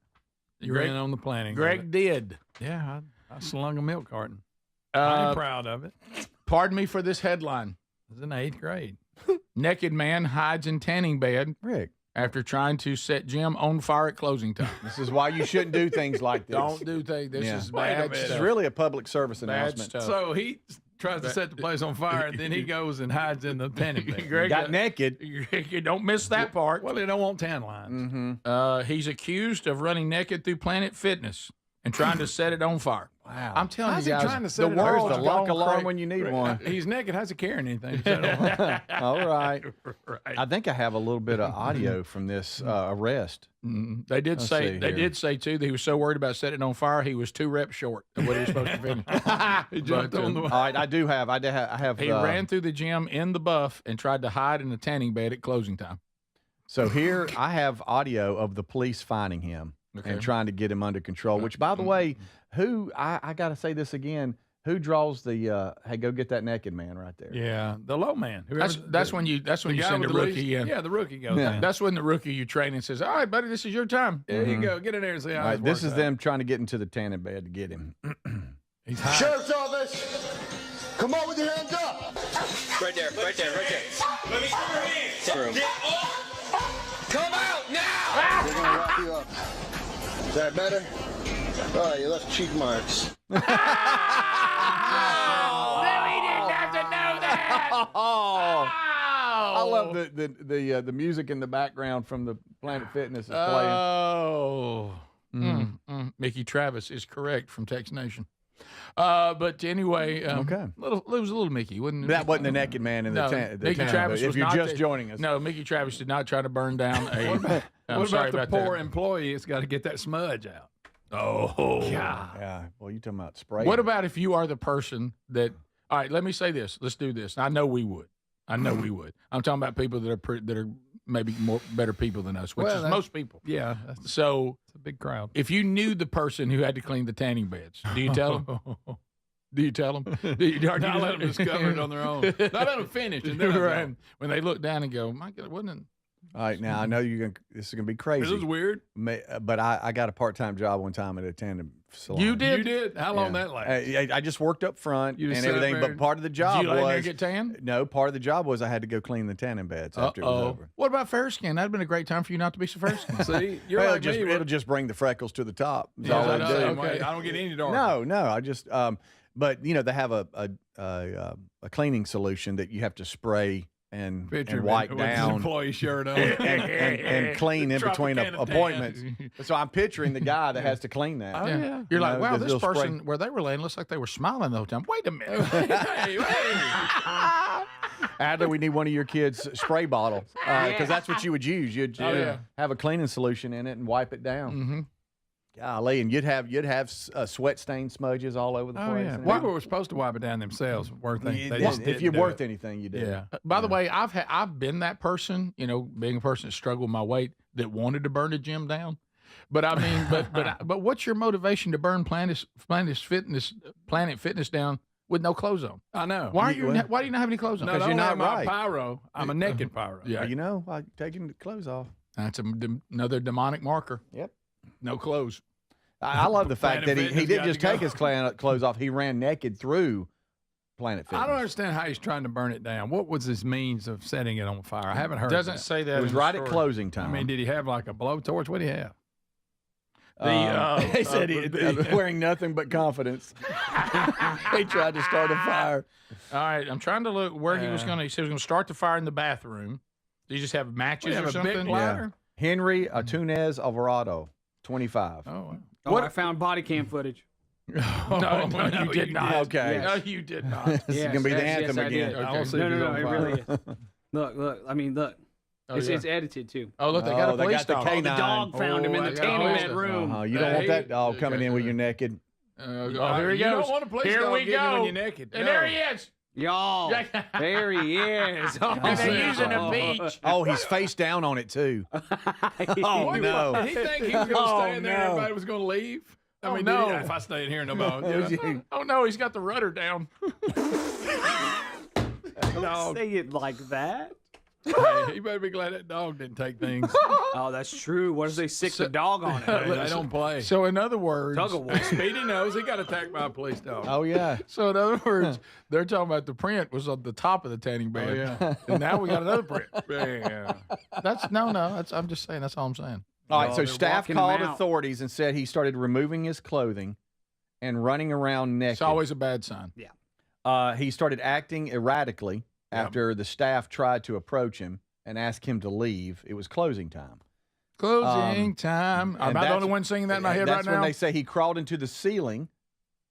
You ran on the planning. Greg did. Yeah, I slung a milk carton. I'm proud of it. Pardon me for this headline. I was in 8th grade. Naked man hides in tanning bed Rick. after trying to set gym on fire at closing time. This is why you shouldn't do things like this. Don't do things. This is Wait a bad minute. stuff. It's really a public service announcement. stuff. So he tries to set the place on fire, and then he goes and hides in the tanning bed. Greg Got naked. You don't miss that part. Well, they don't want tan lines. He's accused of running naked through Planet Fitness and trying to set it on fire. Wow. I'm telling How's you he guys, trying to set the it on world's fire? The lock gone alarm crazy. when you need one. He's naked. How's he carrying anything? to set it on fire? All right. Right. I think I have a little bit of audio from this arrest. They did say too that he was so worried about setting it on fire he was 2 reps short of what he was supposed to finish. He jumped on the. All right, I have. He ran through the gym in the buff and tried to hide in the tanning bed at closing time. So here I have audio of the police finding him and trying to get him under control. Which, by the way, I got to say this again. Who draws the hey, go get that naked man right there? Yeah, the low man. That's when you send the rookie in. Yeah, the rookie goes in. That's when the rookie you train and says, "All right, buddy, this is your time." There you go. Get in there and see how All right, it this works is them trying to get into the tanning bed to get him. He's high. Sheriff's office, come on with your hands up. Right there. Let me see your hands. Come out now! They're gonna wrap you up. Is that better? All right, you left cheek marks. No, he didn't have to know that. I love the music in the background from the Planet Fitness is playing. Mickey Travis is correct from Tex Nation. But anyway, okay. It was a little Mickey, wasn't it? That wasn't the naked man in the tent. Mickey Travis if was you're not just joining us. No, Mickey Travis did not try to burn down a. What about the poor employee that's got to get that smudge out? Oh, God. Yeah. Well, you talking about spray. What about if you are the person that? All right, let me say this. Let's do this. I know we would. I'm talking about people that are maybe better people than us, which is most people. Yeah. So it's a big crowd. If you knew the person who had to clean the tanning beds, do you tell them? Do you tell them? Not let them discover it on their own. Not let them finish. And then when they look down and go, my God, wasn't it? All right, now I know this is gonna be crazy. This is weird. But I got a part-time job one time at a tanning salon. You did? You did? How long that lasted? I just worked up front You and just sat everything, there but part of the job Did you lay in there was and get tan? No, part of the job was I had to go clean the tanning beds after it was over. What about fair skin? That'd been a great time for you not to be so fair skin. See, you're Well, like it'll me. just bring the freckles to the top. That's Yeah, all I it'll know. do. Okay. I don't get any darker. No, I just but they have a cleaning solution that you have to spray and wipe with down his employee shirt on and clean in between appointments. So I'm picturing the guy that has to clean that. Oh, yeah. You're like, wow, this little person spray. where they were laying looks like they were smiling the whole time. Wait a minute. hey. Adler, we need one of your kids' spray bottles because that's what you would use. You'd have a cleaning solution in it and wipe it down. Mm-hmm. Golly, and you'd have sweat stain smudges all over the place. Yeah. and People were supposed to wipe it down themselves, weren't they? They just if didn't you're do worth it. anything, you do. Yeah. By the way, I've been that person, being a person that struggled with my weight that wanted to burn the gym down. But I mean, but what's your motivation to burn Planet Fitness down with no clothes on? I know. Why do you not have any clothes on? Because you're not am I right. pyro, I'm a naked pyro. Yeah. I'm taking the clothes off. That's another demonic marker. Yep. No clothes. I love the fact that Planet he Fitness didn't got just to go. take his clothes off. He ran naked through Planet Fitness. I don't understand how he's trying to burn it down. What was his means of setting it on fire? I haven't heard. Doesn't that. say that. It was in the right at story. closing I time. mean, did he have like a blowtorch? What did he have? He said he wearing nothing but confidence. He tried to start a fire. All right, I'm trying to look where he was going to. He said he was going to start the fire in the bathroom. Did you just have matches or something? Lighter? Henry Tunez Alvarado, 25. Oh, wow. What? I found body cam footage. No, you did not. Okay. No, you did not. This is going to be the anthem again. I don't see No, if he's it on fire. really is. Look. I mean, look. Oh, it's, yeah. it's edited too. Oh, look, they got a police the dog. canine. The dog found him in the they got a tanning police bed dog. room. You don't want that dog coming in when you're naked. Here he You goes. don't want a police Here dog we getting you go. when you're naked. And No. there he is. Y'all, there he is. And they're using a beach. Oh, he's face down on it too. Oh no! Did he think he was going to stand there and everybody was going to leave? I mean, no. if I stayed here, nobody. Oh, no, he's got the rudder down. Don't say it like that. Hey, you better be glad that dog didn't take things. Oh, that's true. What if they sick the dog on it? They don't play. So, in other words, Tug of war. Speedy knows he got attacked by a police dog. Oh yeah. So, in other words, they're talking about the print was on the top of the tanning bed. Oh, yeah. And now we got another print. Yeah. I'm just saying. That's all I'm saying. All right. Oh, So they're staff walking him called out. authorities and said he started removing his clothing and running around naked. It's always a bad sign. Yeah. He started acting erratically after the staff tried to approach him and ask him to leave. It was closing time. Closing time. Am and I the that's- only one singing that in my head right That's now? when they say he crawled into the ceiling,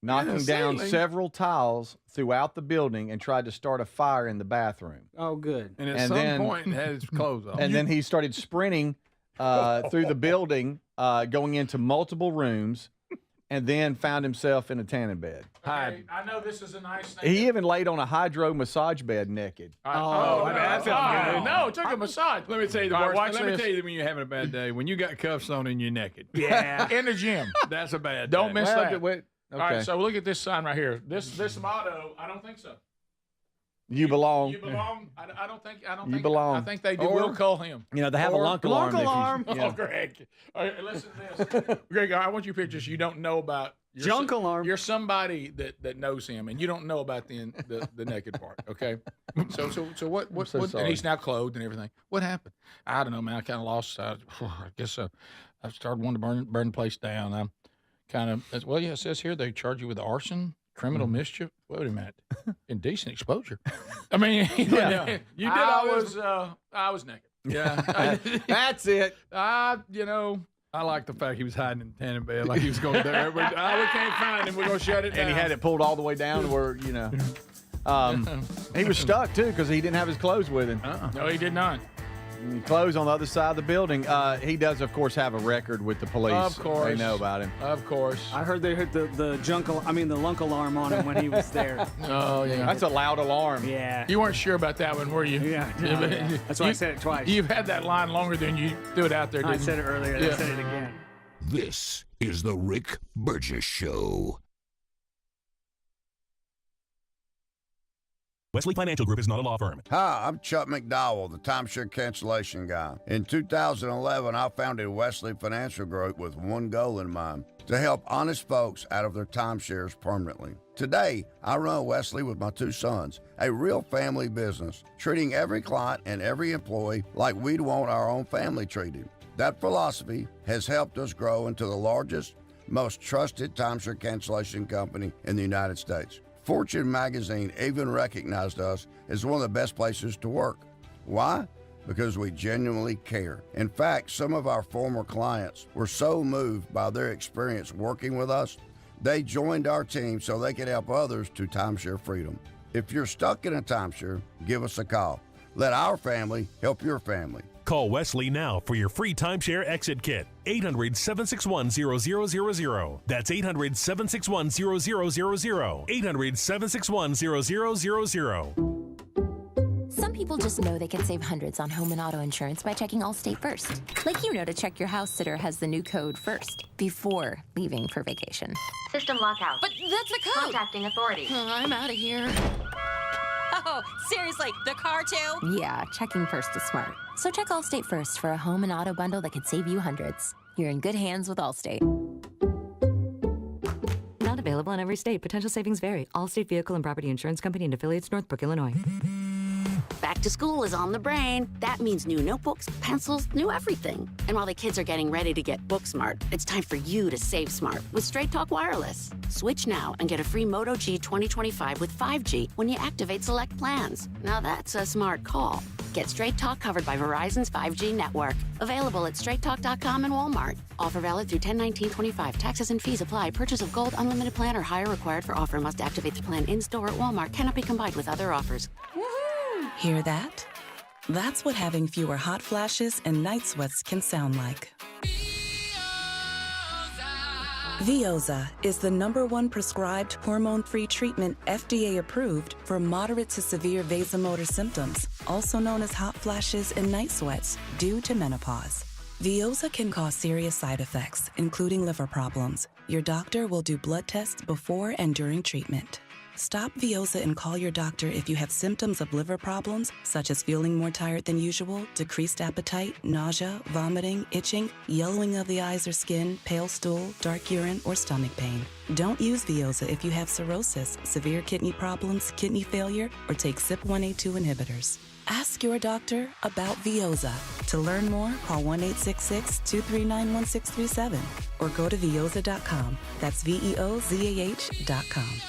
knocking down ceiling. several tiles throughout the building and tried to start a fire in the bathroom. Oh, good. And at And some then- point, had his clothes on. And then he started sprinting through the building, going into multiple rooms, and then found himself in a tanning bed. Okay, I know this is a nice thing. He even laid on a hydro massage bed naked. that felt good. No, it took a massage. Let me tell you the All right, worst. watch Let me this. tell you when you're having a bad day, when you got cuffs on and you're naked. Yeah. In the gym. That's a bad Don't day. miss Well, that. wait, All right, okay. so look at this sign right here. This motto, I don't think so. You belong. You belong. I don't think. You belong. I think they do. Or- will call him. You know, they have a Or- lunk alarm. Lunk alarm. Oh, Greg. All right, listen to this. Greg, I want you to picture this. You don't know about Junk alarm. You're somebody that knows him, and you don't know about the naked part. Okay. So what? so And sorry. he's now clothed and everything. What happened? I don't know, man. I kind of lost. I guess I started wanting to burn the place down. I'm kind of well. Yeah, it says here they charge you with arson, criminal mischief. Wait a minute, indecent exposure. I mean, Yeah. You did all this. I was naked. Yeah. That's it. You know. I like the fact he was hiding in the tanning bed like he was going there. We can't find him. We're going to shut it down. And he had it pulled all the way down to where, he was stuck too because he didn't have his clothes with him. No, he did not. Clothes on the other side of the building. He does, of course, have a record with the police. Of course. They know about him. Of course. I heard they hit the lunk alarm on him when he was there. Oh yeah. That's a loud alarm. Yeah. You weren't sure about that one, were you? Yeah. No, yeah. That's why I said it twice. You've had that line longer than you threw it out there, didn't I said it earlier. Yeah. I said it again. This is the Rick Burgess Show. Wesley Financial Group is not a law firm. Hi, I'm Chuck McDowell, the timeshare cancellation guy. In 2011, I founded Wesley Financial Group with one goal in mind. to help honest folks out of their timeshares permanently. Today, I run Wesley with my 2 sons, a real family business, treating every client and every employee like we'd want our own family treated. That philosophy has helped us grow into the largest, most trusted timeshare cancellation company in the United States. Fortune magazine even recognized us as one of the best places to work. Why? Because we genuinely care. In fact, some of our former clients were so moved by their experience working with us, they joined our team so they could help others to timeshare freedom. If you're stuck in a timeshare, give us a call. Let our family help your family. Call Wesley now for your free timeshare exit kit. 800-761-0000. That's 800-761-0000. 800-761-0000. Some people just know they can save hundreds on home and auto insurance by checking Allstate first. Like you know to check your house sitter has the new code first before leaving for vacation. System lockout. But that's the code. Contacting authorities. I'm out of here. Oh, seriously, the car too? Yeah, checking first is smart. So check Allstate first for a home and auto bundle that could save you hundreds. You're in good hands with Allstate. Not available in every state. Potential savings vary. Allstate Vehicle and Property Insurance Company and affiliates, Northbrook, Illinois. Back to school is on the brain. That means new notebooks, pencils, new everything. And while the kids are getting ready to get book smart, it's time for you to save smart with Straight Talk Wireless. Switch now and get a free Moto G 2025 with 5G when you activate select plans. Now that's a smart call. Get Straight Talk covered by Verizon's 5G network. Available at straighttalk.com and Walmart. Offer valid through 10/19/25. Taxes and fees apply. Purchase of Gold Unlimited plan or higher required for offer. Must activate the plan in-store at Walmart. Cannot be combined with other offers. Hear that? That's what having fewer hot flashes and night sweats can sound like. Veoza is the #1 prescribed hormone-free treatment FDA approved for moderate to severe vasomotor symptoms, also known as hot flashes and night sweats, due to menopause. Veoza can cause serious side effects, including liver problems. Your doctor will do blood tests before and during treatment. Stop Veoza and call your doctor if you have symptoms of liver problems, such as feeling more tired than usual, decreased appetite, nausea, vomiting, itching, yellowing of the eyes or skin, pale stool, dark urine, or stomach pain. Don't use Veoza if you have cirrhosis, severe kidney problems, kidney failure, or take CYP1A2 inhibitors. Ask your doctor about Veoza. To learn more, call 1-866-239-1637 or go to veoza.com. That's VEOZAH.com.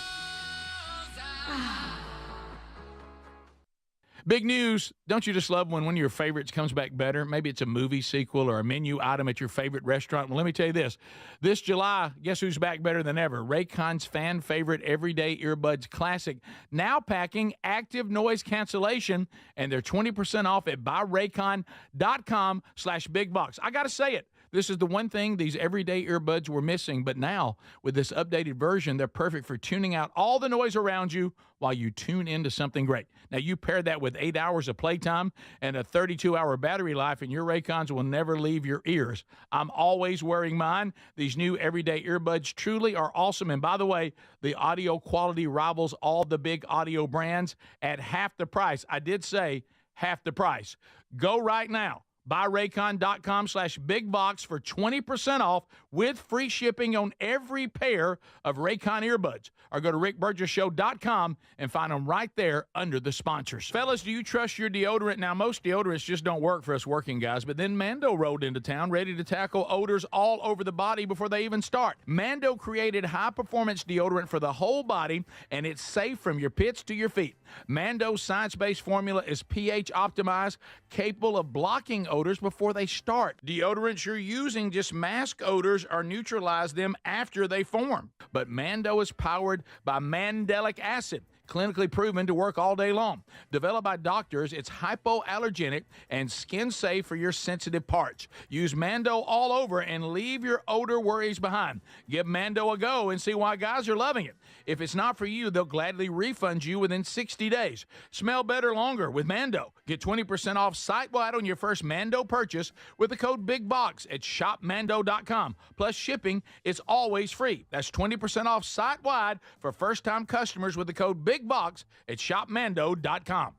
Big news. Don't you just love when one of your favorites comes back better? Maybe it's a movie sequel or a menu item at your favorite restaurant. Well, let me tell you this. This July, guess who's back better than ever? Raycon's fan favorite Everyday Earbuds Classic. Now packing active noise cancellation, and they're 20% off at buyraycon.com/bigbox. I got to say it. This is the one thing these everyday earbuds were missing, but now with this updated version, they're perfect for tuning out all the noise around you while you tune into something great. Now, you pair that with 8 hours of playtime and a 32-hour battery life, and your Raycons will never leave your ears. I'm always wearing mine. These new everyday earbuds truly are awesome. And by the way, the audio quality rivals all the big audio brands at half the price. I did say half the price. Go right now. BuyRaycon.com/bigbox for 20% off with free shipping on every pair of Raycon earbuds. Or go to rickburgessshow.com and find them right there under the sponsors. Fellas, do you trust your deodorant? Now, most deodorants just don't work for us working guys, but then Mando rolled into town ready to tackle odors all over the body before they even start. Mando created high-performance deodorant for the whole body, and it's safe from your pits to your feet. Mando's science-based formula is pH optimized, capable of blocking odors before they start. Deodorants you're using just mask odors or neutralize them after they form. But Mando is powered by mandelic acid, clinically proven to work all day long. Developed by doctors, it's hypoallergenic and skin safe for your sensitive parts. Use Mando all over and leave your odor worries behind. Give Mando a go and see why guys are loving it. If it's not for you, they'll gladly refund you within 60 days. Smell better longer with Mando. Get 20% off site-wide on your first Mando purchase with the code BIGBOX at shopmando.com. Plus shipping, it's always free. That's 20% off site-wide for first-time customers with the code BIGBOX at shopmando.com.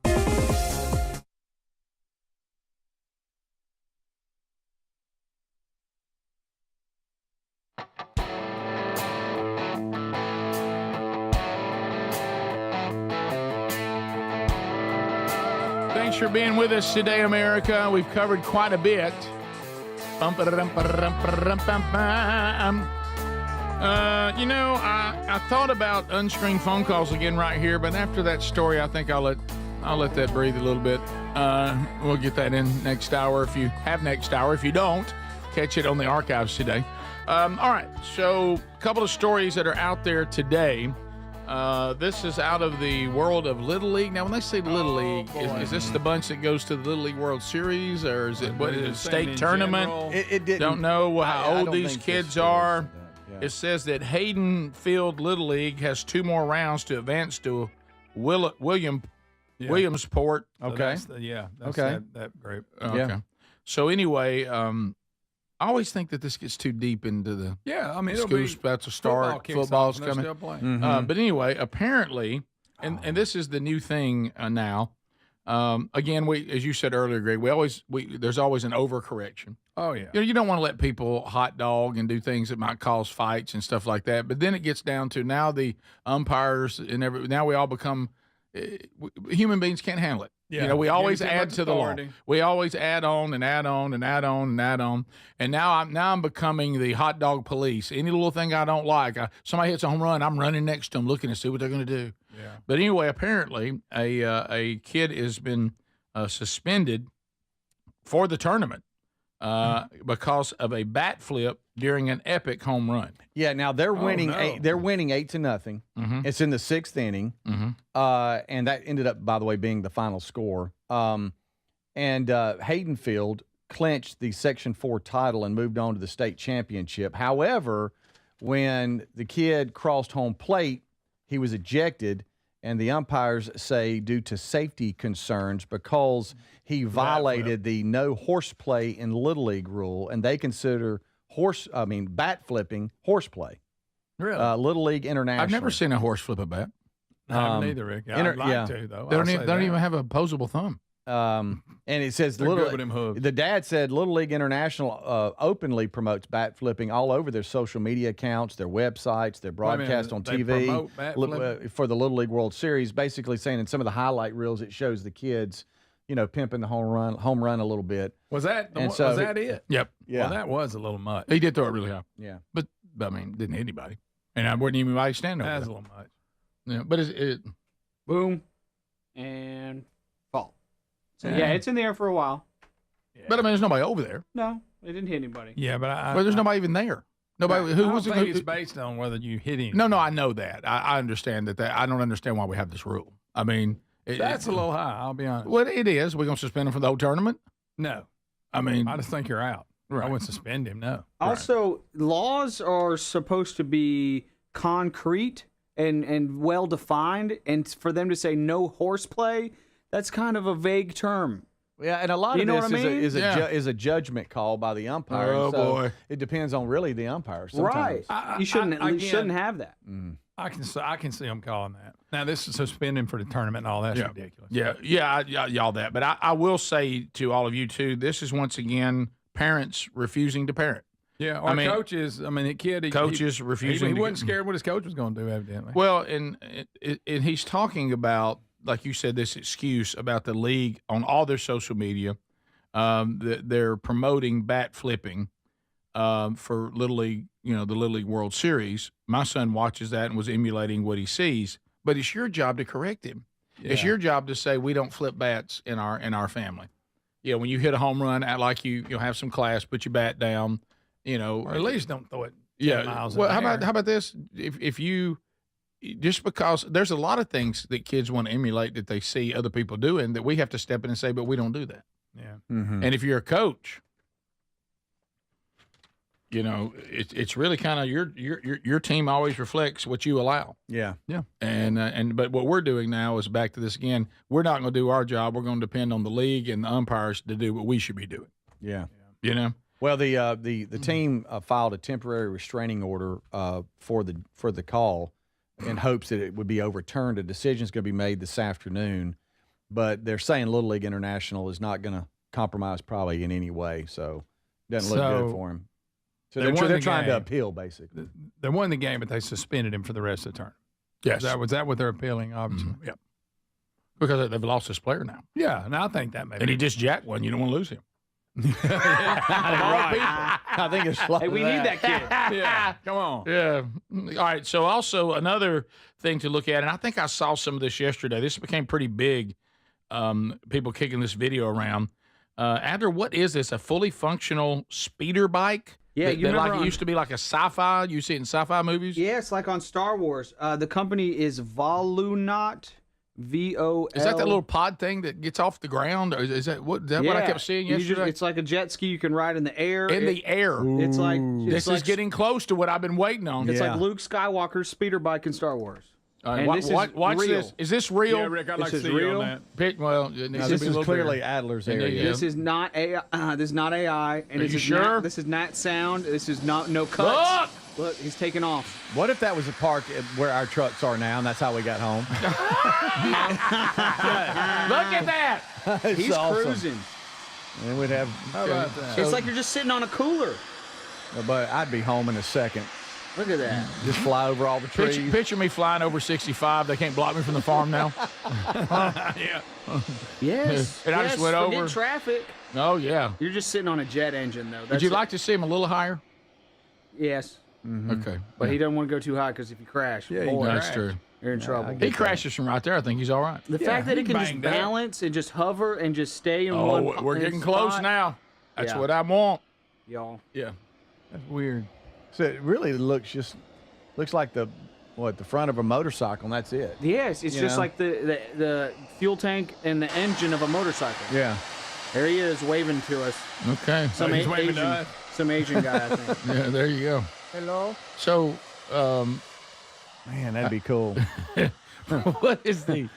Thanks for being with us today, America. We've covered quite a bit. I thought about unscreened phone calls again right here, but after that story, I think I'll let that breathe a little bit. We'll get that in next hour if you have next hour. If you don't, catch it on the archives today. All right, so a couple of stories that are out there today. This is out of the world of Little League. Now, when they say Little League, is this the bunch that goes to the Little League World Series, or is it what is it, state tournament? It didn't. Don't know how old these kids are. Yeah. It says that Hayden Field Little League has 2 more rounds to advance to Williamsport. Okay. That's that group. Okay. Yeah. So anyway, I always think that this gets too deep into the school's about to start. Football's coming. But anyway, apparently, and this is the new thing now. Again, as you said earlier, Greg, there's always an overcorrection. Oh yeah. You don't want to let people hot dog and do things that might cause fights and stuff like that. But then it gets down to now the umpires and now we all become human beings can't handle it. Yeah. We always add to the law. We always add on and add on and add on and add on. And now I'm becoming the hot dog police. Any little thing I don't like, somebody hits a home run, I'm running next to them looking to see what they're going to do. Yeah. But anyway, apparently a kid has been suspended for the tournament because of a bat flip during an epic home run. Yeah, now they're winning. They're winning 8-0. Mm-hmm. It's in the 6th inning, and that ended up, by the way, being the final score. And Hayden Field clinched the Section 4 title and moved on to the state championship. However, when the kid crossed home plate, he was ejected, and the umpires say due to safety concerns because he violated the no horseplay in Little League rule, and they consider bat flipping horseplay. Really? Little League International. I've never seen a horse flip a bat. I haven't either, Rick. I'd like to, though. They don't even have a opposable thumb. And it says the dad said Little League International openly promotes bat flipping all over their social media accounts, their websites, their broadcast on TV for the Little League World Series. Basically saying in some of the highlight reels, it shows the kids, pimping the home run a little bit. Was that it? Yep. Yeah. Well, that was a little much. He did throw it really high. Yeah. But I mean, didn't hit anybody, and I wouldn't even anybody stand over. That's a little much. Yeah, but it boom and fall. So yeah, it's in the air for a while. Yeah. But I mean, there's nobody over there. No, it didn't hit anybody. Yeah, but there's nobody even there. Nobody. It's based on whether you hit him. No, I know that. I understand that. I don't understand why we have this rule. I mean, that's a little high. I'll be honest. Well, it is. We're gonna suspend him for the whole tournament. No, I mean, I just think you're out. Right. I wouldn't suspend him. No. Also, laws are supposed to be concrete and well defined, and for them to say no horseplay, that's kind of a vague term. Yeah, and a lot of this is a judgment call by the umpire. Oh, so boy. It depends on really the umpire. Sometimes. Right. You shouldn't have that. Mm. I can see him calling that. Now, this is suspending for the tournament and all that's ridiculous. Y'all that. But I will say to all of you, too, this is once again parents refusing to parent. Yeah, or coaches. I mean, the kid. Coaches refusing. He wasn't scared what his coach was going to do, evidently. Well, and he's talking about, like you said, this excuse about the league on all their social media. They're promoting bat flipping for Little League, the Little League World Series. My son watches that and was emulating what he sees. But it's your job to correct him. Yeah. It's your job to say we don't flip bats in our family. Yeah, when you hit a home run, act like you'll have some class, put your bat down. Or at least don't throw it 10 miles well, in the air. How about this? If you just because there's a lot of things that kids want to emulate that they see other people doing that we have to step in and say, but we don't do that. Yeah. Mm-hmm. And if you're a coach, it's really kind of your team always reflects what you allow. Yeah. Yeah. But what we're doing now is back to this again. We're not going to do our job. We're going to depend on the league and the umpires to do what we should be doing. Yeah. Well, the team filed a temporary restraining order for the call in hopes that it would be overturned. A decision is going to be made this afternoon, but they're saying Little League International is not going to compromise probably in any way, so it doesn't look good for him. So they're trying to appeal, basically. They won the game, but they suspended him for the rest of the tournament. Yes. Was that what they're appealing? Obviously. Mm-hmm. Yep. Because they've lost this player now. Yeah, and I think that may And he just jacked one. You don't want to lose him. I think it's like Hey, we need that kid. Yeah, come on. Yeah. All right. So also another thing to look at, and I think I saw some of this yesterday. This became pretty big. People kicking this video around. Adler, what is this? A fully functional speeder bike? Yeah, that, you remember it used to be like a sci-fi. You see it in sci-fi movies. Yeah, it's like on Star Wars. The company is Volunaut. VOL. Is that little pod thing that gets off the ground? Or is that what I kept seeing yesterday? It's like a jet ski you can ride in the air. The air. It's like this is getting close to what I've been waiting on. It's like Luke Skywalker's speeder bike in Star Wars. And watch real. this. Is this real? Yeah, Rick, I'd like to see real. you on that. Well, this is clearly Adler's area. This is not AI. This is not AI. And Are you sure? This is not sound. This is not no cuts. Look, he's taking off. What if that was a park where our trucks are now, and that's how we got home? Look at that. He's awesome. cruising. And we'd have. How about that? It's like you're just sitting on a cooler. But I'd be home in a second. Look at that. Just fly over all the trees. Picture me flying over 65. They can't block me from the farm now. Yeah. Yes. And I just went forget over. traffic. Oh, yeah. You're just sitting on a jet engine, though. Would you like to see him a little higher? Yes. Okay. But he doesn't want to go too high because if you crash, That's true. you're in trouble. He crashes from right there. I think he's all right. The fact that it can just balance and just hover and just stay in one Oh, we're getting close spot. now. That's Yeah. what I want. Y'all. Yeah. That's weird. So it really looks like the front of a motorcycle, and that's it. Yes, it's just like the fuel tank and the engine of a motorcycle. Yeah. There he is waving to us. Okay. Some he's waving to Asian, us. some Asian guy, I think. Yeah, there you go. Hello. So, Man, that'd be cool. what is the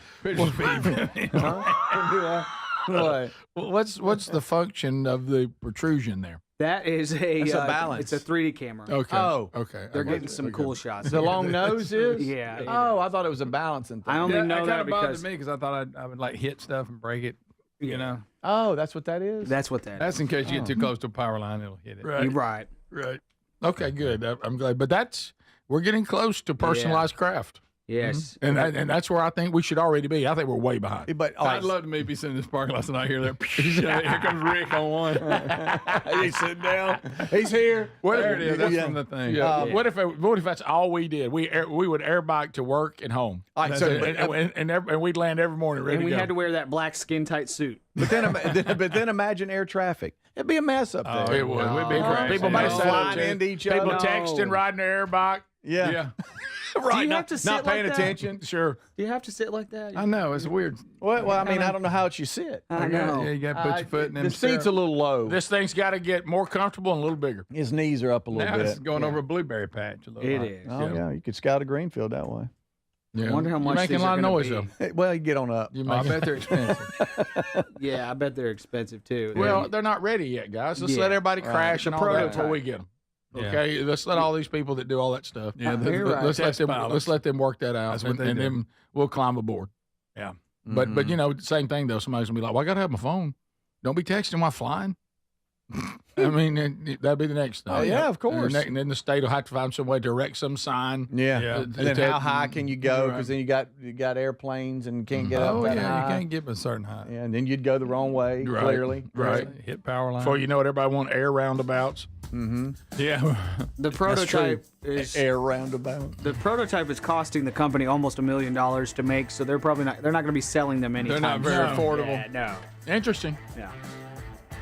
what's the function of the protrusion there? That is a balance. It's a 3D camera. Okay. Oh. Okay. They're getting some cool shots. The long nose is? Yeah. Oh, I thought it was a balancing thing. I only know that that kind of bothered because me because I thought I would like hit stuff and break it. You know. Oh, that's what that is? that's what that is. That's in case you get too close to a power line, it'll hit it. Right. You're right. Right. Okay. Good. I'm glad. But we're getting close to personalized craft. Yes. And that's where I think we should already be. I think we're way behind. But I'd love to maybe be sitting in this parking lot and I hear that. Here comes Rick on one. He's sitting down. He's here. There it is. That's from the thing. Yeah. What if that's all we did? We would air bike to work and home. All right, So, and we'd land every morning ready And we to go. had to wear that black skin tight suit. But then imagine air traffic. It'd be a mess up there. It would. We'd be Oh, crashing. People yeah. Flying into each other. People No. texting, riding their air bike. Yeah. Do you have to sit not paying like that? attention. Sure. Do you have to sit like that? I know. It's weird. Well, I mean, I don't know how else you sit. I know. Yeah, you got to put your foot in them. The seat's a little low. This thing's got to get more comfortable and a little bigger. His knees are up a little Now it's bit. going over a blueberry patch a little It bit. is. Oh, yeah. You could scout a green field that way. Yeah. I wonder how much You're making these a lot are of gonna noise, be. though. Well, you get on up. You I make bet they're expensive. Yeah, I bet they're expensive too. Well, they're not ready yet, guys. Let's let everybody crash and all that before we get them. Yeah. Okay, let's let all these people that do all that stuff. Yeah, You're right. Let's let them work that out, That's what they and do. then we'll climb aboard. Yeah. But you know, same thing though. Somebody's gonna be like, "Well, I gotta have my phone. Don't be texting while flying." I mean, that'd be the next thing. Oh, yeah, of course. And then the state will have to find some way to direct some sign. Yeah. Yeah. And then how high can you go? Because then you got airplanes and can't get up Oh, that yeah. high. You can't get a certain height. Yeah, and then you'd go the wrong way, Right. clearly. Right. Hit power line. Before you know it, everybody want air roundabouts. Mm-hmm. Yeah. The prototype is Air roundabout. the prototype is costing the company almost $1 million to make, so they're not going to be selling them anytime. They're not very soon. affordable. Yeah, no. Interesting. Yeah.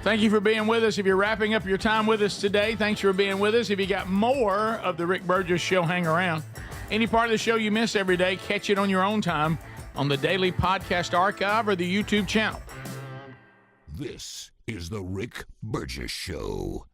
Thank you for being with us. If you're wrapping up your time with us today, thanks for being with us. If you got more of the Rick Burgess Show, hang around. Any part of the show you miss every day, catch it on your own time on the Daily Podcast Archive or the YouTube channel. This is the Rick Burgess Show.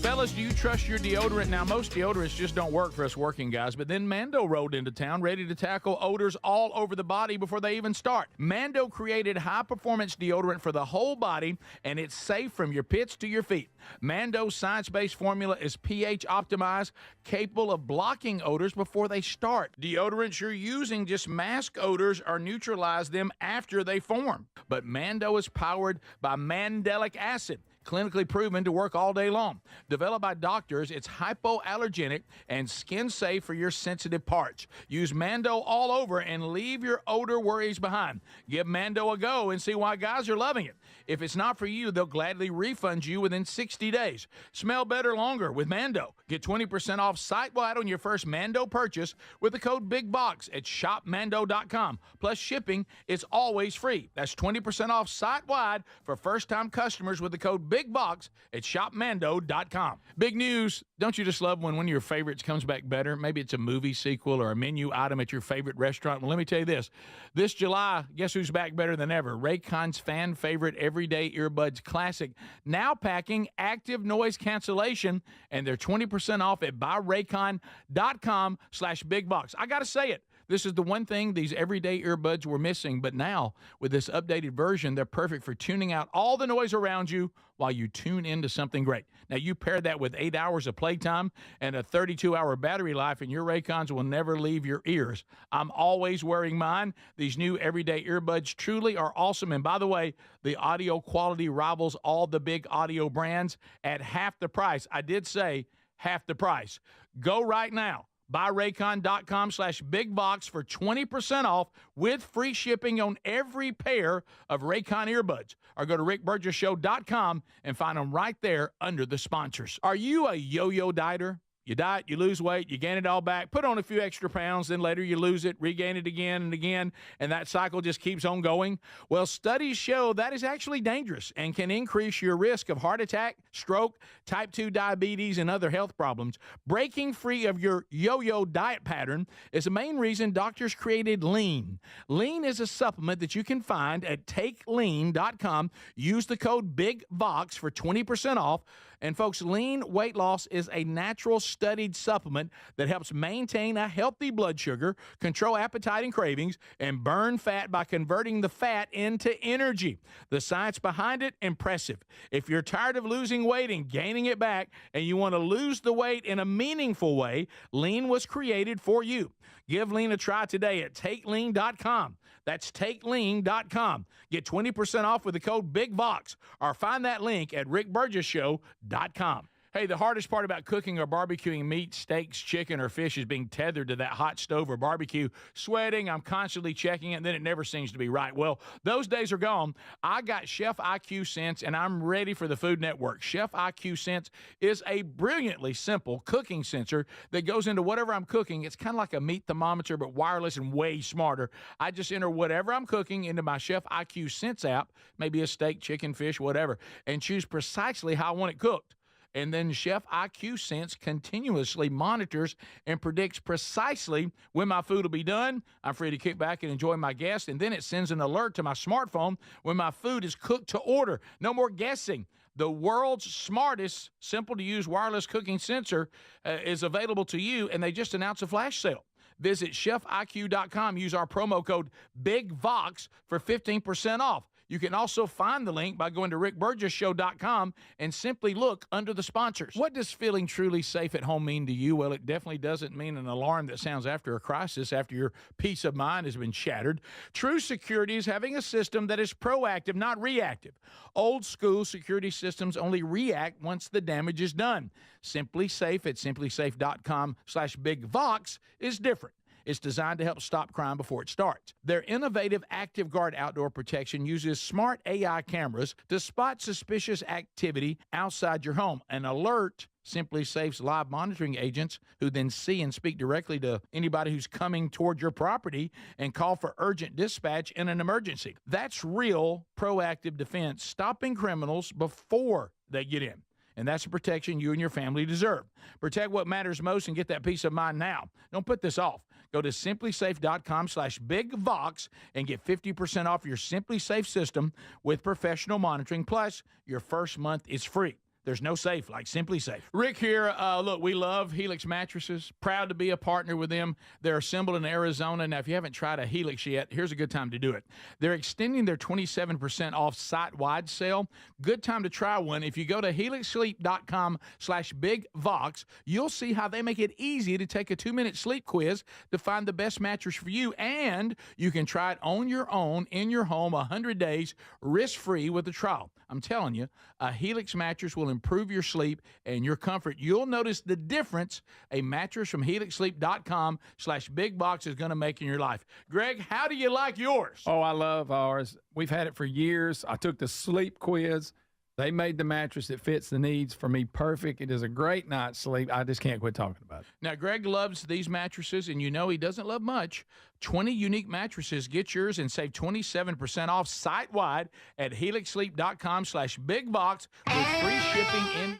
Fellas, do you trust your deodorant? Now, most deodorants just don't work for us working guys, but then Mando rolled into town ready to tackle odors all over the body before they even start. Mando created high-performance deodorant for the whole body, and it's safe from your pits to your feet. Mando's science-based formula is pH optimized, capable of blocking odors before they start. Deodorants you're using just mask odors or neutralize them after they form. But Mando is powered by mandelic acid, clinically proven to work all day long. Developed by doctors, it's hypoallergenic and skin safe for your sensitive parts. Use Mando all over and leave your odor worries behind. Give Mando a go and see why guys are loving it. If it's not for you, they'll gladly refund you within 60 days. Smell better longer with Mando. Get 20% off site-wide on your first Mando purchase with the code BIGBOX at shopmando.com. Plus shipping is always free. That's 20% off site-wide for first-time customers with the code BIGBOX at shopmando.com. Big news. Don't you just love when one of your favorites comes back better? Maybe it's a movie sequel or a menu item at your favorite restaurant. Well, let me tell you this. This July, guess who's back better than ever? Raycon's fan favorite Everyday Earbuds Classic. Now packing active noise cancellation, and they're 20% off at buyraycon.com/bigbox. I got to say it. This is the one thing these everyday earbuds were missing, but now with this updated version, they're perfect for tuning out all the noise around you while you tune into something great. Now, you pair that with 8 hours of playtime and a 32-hour battery life, and your Raycons will never leave your ears. I'm always wearing mine. These new everyday earbuds truly are awesome. And by the way, the audio quality rivals all the big audio brands at half the price. I did say half the price. Go right now. BuyRaycon.com/bigbox for 20% off with free shipping on every pair of Raycon earbuds. Or go to rickburgesshow.com and find them right there under the sponsors. Are you a yo-yo dieter? You diet, you lose weight, you gain it all back, put on a few extra pounds, then later you lose it, regain it again and again, and that cycle just keeps on going? Well, studies show that is actually dangerous and can increase your risk of heart attack, stroke, type 2 diabetes, and other health problems. Breaking free of your yo-yo diet pattern is the main reason doctors created Lean. Lean is a supplement that you can find at takelean.com. Use the code BIGVOX for 20% off. And folks, Lean weight loss is a natural studied supplement that helps maintain a healthy blood sugar, control appetite and cravings, and burn fat by converting the fat into energy. The science behind it, impressive. If you're tired of losing weight and gaining it back, and you want to lose the weight in a meaningful way, Lean was created for you. Give Lean a try today at takelean.com. That's takelean.com. Get 20% off with the code BIGVOX, or find that link at rickburgesshow.com. Hey, the hardest part about cooking or barbecuing meat, steaks, chicken, or fish is being tethered to that hot stove or barbecue. Sweating, I'm constantly checking it, and then it never seems to be right. Well, those days are gone. I got Chef IQ Sense, and I'm ready for the Food Network. Chef IQ Sense is a brilliantly simple cooking sensor that goes into whatever I'm cooking. It's kind of like a meat thermometer, but wireless and way smarter. I just enter whatever I'm cooking into my Chef IQ Sense app, maybe a steak, chicken, fish, whatever, and choose precisely how I want it cooked. And then Chef IQ Sense continuously monitors and predicts precisely when my food will be done. I'm free to kick back and enjoy my guests. And then it sends an alert to my smartphone when my food is cooked to order. No more guessing. The world's smartest, simple-to-use wireless cooking sensor is available to you, and they just announced a flash sale. Visit chefiq.com. Use our promo code BIGVOX for 15% off. You can also find the link by going to rickburgesshow.com and simply look under the sponsors. What does feeling truly safe at home mean to you? Well, it definitely doesn't mean an alarm that sounds after a crisis, after your peace of mind has been shattered. True security is having a system that is proactive, not reactive. Old school security systems only react once the damage is done. Simply Safe at simplysafe.com/bigvox is different. It's designed to help stop crime before it starts. Their innovative Active Guard outdoor protection uses smart AI cameras to spot suspicious activity outside your home. An alert Simply Safe's live monitoring agents, who then see and speak directly to anybody who's coming toward your property and call for urgent dispatch in an emergency. That's real proactive defense, stopping criminals before they get in. And that's the protection you and your family deserve. Protect what matters most and get that peace of mind now. Don't put this off. Go to simplysafe.com/bigvox and get 50% off your Simply Safe system with professional monitoring. Plus, your first month is free. There's no safe like Simply Safe. Rick here. Look, we love Helix mattresses. Proud to be a partner with them. They're assembled in Arizona. Now, if you haven't tried a Helix yet, here's a good time to do it. They're extending their 27% off site-wide sale. Good time to try one. If you go to helixsleep.com/bigvox, you'll see how they make it easy to take a 2-minute sleep quiz to find the best mattress for you. And you can try it on your own in your home 100 days risk-free with a trial. I'm telling you, a Helix mattress will improve your sleep and your comfort. You'll notice the difference a mattress from HelixSleep.com/bigbox is going to make in your life. Greg, how do you like yours? Oh, I love ours. We've had it for years. I took the sleep quiz. They made the mattress that fits the needs for me perfect. It is a great night's sleep. I just can't quit talking about it. Now, Greg loves these mattresses, and you know he doesn't love much. 20 unique mattresses. Get yours and save 27% off site-wide at HelixSleep.com/bigbox with free shipping in.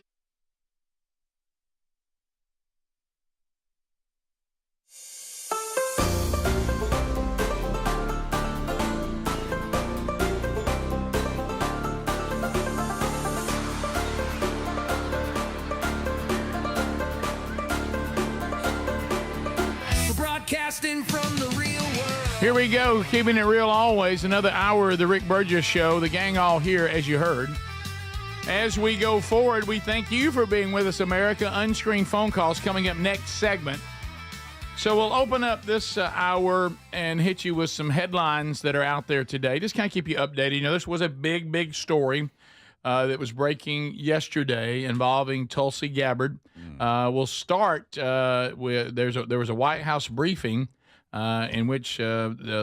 Broadcasting from the real world. Here we go, keeping it real always. Another hour of the Rick Burgess Show. The gang all here, as you heard. As we go forward, we thank you for being with us, America. Unscreened phone calls coming up next segment. So we'll open up this hour and hit you with some headlines that are out there today. Just kind of keep you updated. You know, this was a big, big story that was breaking yesterday involving Tulsi Gabbard. We'll start with there was a White House briefing in which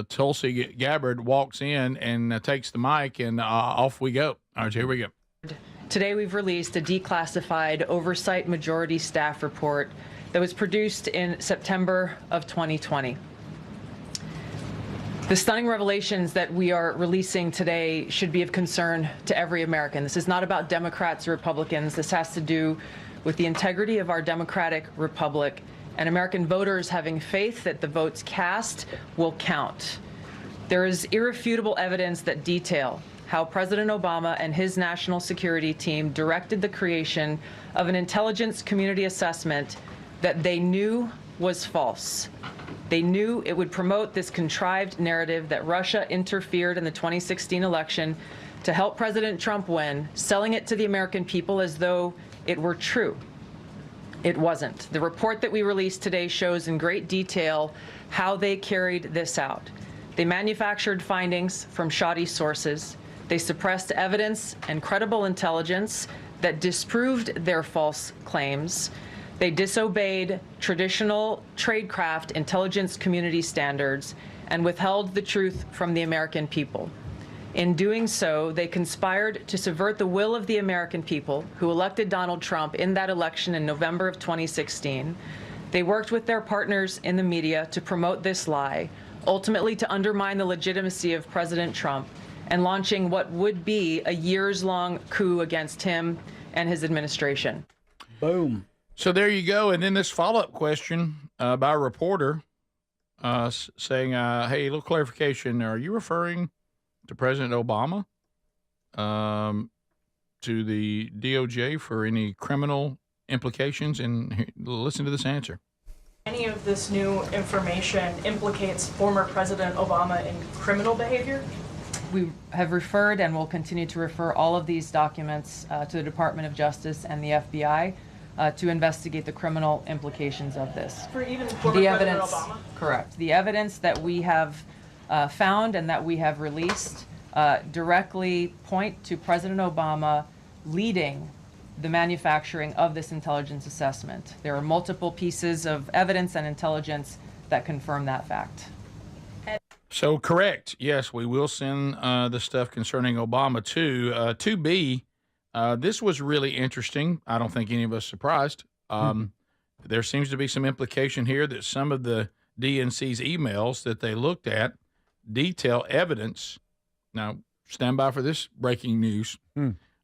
Tulsi Gabbard walks in and takes the mic, and off we go. All right, here we go. Today we've released a declassified Oversight Majority Staff report that was produced in September of 2020. The stunning revelations that we are releasing today should be of concern to every American. This is not about Democrats or Republicans. This has to do with the integrity of our democratic republic and American voters having faith that the votes cast will count. There is irrefutable evidence that detail how President Obama and his national security team directed the creation of an intelligence community assessment that they knew was false. They knew it would promote this contrived narrative that Russia interfered in the 2016 election to help President Trump win, selling it to the American people as though it were true. It wasn't. The report that we released today shows in great detail how they carried this out. They manufactured findings from shoddy sources. They suppressed evidence and credible intelligence that disproved their false claims. They disobeyed traditional tradecraft intelligence community standards and withheld the truth from the American people. In doing so, they conspired to subvert the will of the American people who elected Donald Trump in that election in November of 2016. They worked with their partners in the media to promote this lie, ultimately to undermine the legitimacy of President Trump and launching what would be a years-long coup against him and his administration. Boom. So there you go. And then this follow-up question by a reporter saying, hey, a little clarification. Are you referring to President Obama, to the DOJ for any criminal implications? And listen to this answer. Any of this new information implicates former President Obama in criminal behavior? We have referred and will continue to refer all of these documents to the Department of Justice and the FBI to investigate the criminal implications of this. For even former President Obama? Correct. The evidence that we have found and that we have released directly point to President Obama leading the manufacturing of this intelligence assessment. There are multiple pieces of evidence and intelligence that confirm that fact. So correct. Yes, we will send the stuff concerning Obama to 2B. This was really interesting. I don't think any of us surprised. There seems to be some implication here that some of the DNC's emails that they looked at detail evidence. Now, stand by for this breaking news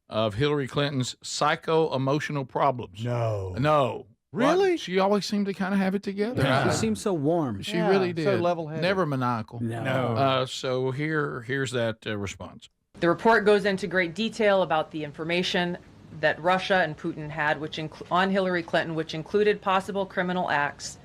of Hillary Clinton's psycho-emotional problems. No. Really? Well, she always seemed to kind of have it together. Yeah. She seems so warm. She really did. So level-headed. Never maniacal. No. So here's that response. The report goes into great detail about the information that Russia and Putin had on Hillary Clinton, which included possible criminal acts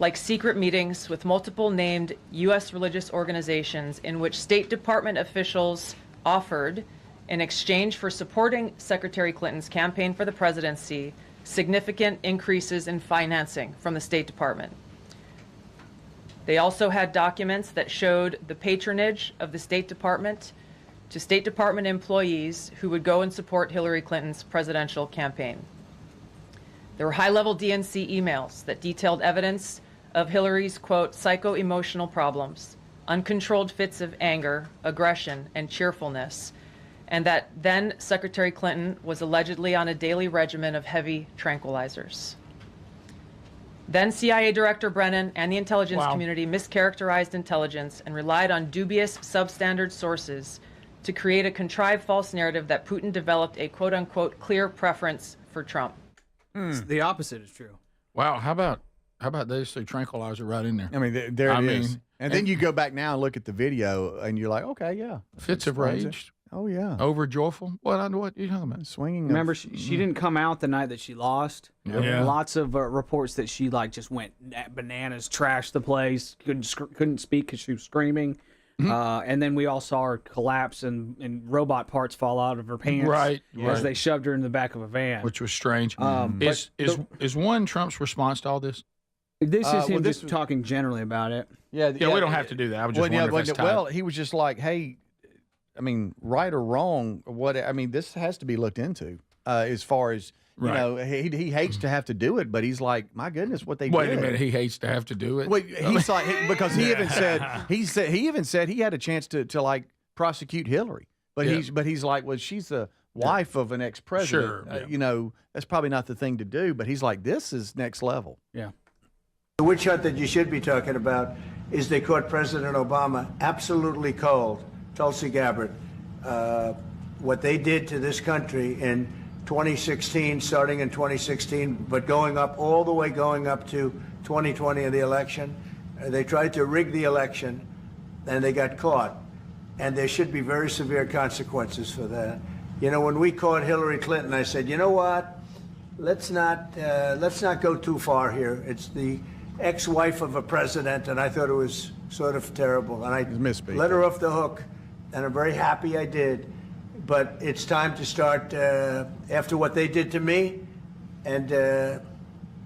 like secret meetings with multiple named U.S. religious organizations in which State Department officials offered, in exchange for supporting Secretary Clinton's campaign for the presidency, significant increases in financing from the State Department. They also had documents that showed the patronage of the State Department to State Department employees who would go and support Hillary Clinton's presidential campaign. There were high-level DNC emails that detailed evidence of Hillary's, quote, psycho-emotional problems, uncontrolled fits of anger, aggression, and cheerfulness, and that then Secretary Clinton was allegedly on a daily regimen of heavy tranquilizers. Then CIA Director Brennan and the intelligence community mischaracterized intelligence and relied on dubious substandard sources to create a contrived false narrative that Putin developed a quote-unquote clear preference for Trump. The opposite is true. Wow, how about they just threw tranquilizer right in there? I mean, there it is. And then you go back now and look at the video, and you're like, okay, yeah. Fits of rage. Oh, yeah. Overjoyful. What are you talking about? Swinging. Remember, she didn't come out the night that she lost. Yeah. Lots of reports that she just went bananas, trashed the place, couldn't speak because she was screaming. And then we all saw her collapse and robot parts fall out of her pants as they shoved her in the back of a van. Which was strange. Is one Trump's response to all this? This is him just talking generally about it. Yeah, we don't have to do that. I was just wondering if that's well, he was just like, hey, I mean, right or wrong, this has to be looked into as far as, you know, he hates to have to do it, but he's like, my goodness, what they did. Wait a minute, he hates to have to do it? Wait, he's like, because he even said he had a chance to like prosecute Hillary, but he's like, well, she's the wife of an ex-president. Sure. You know, that's probably not the thing to do, but he's like, this is next level. Yeah. The witch hunt that you should be talking about is they caught President Obama absolutely cold, Tulsi Gabbard. What they did to this country in 2016, starting in 2016, but going up to 2020 of the election. They tried to rig the election, and they got caught. And there should be very severe consequences for that. You know, when we caught Hillary Clinton, I said, you know what? Let's not go too far here. It's the ex-wife of a president, and I thought it was sort of terrible. And I let her off the hook, and I'm very happy I did. But it's time to start, after what they did to me, and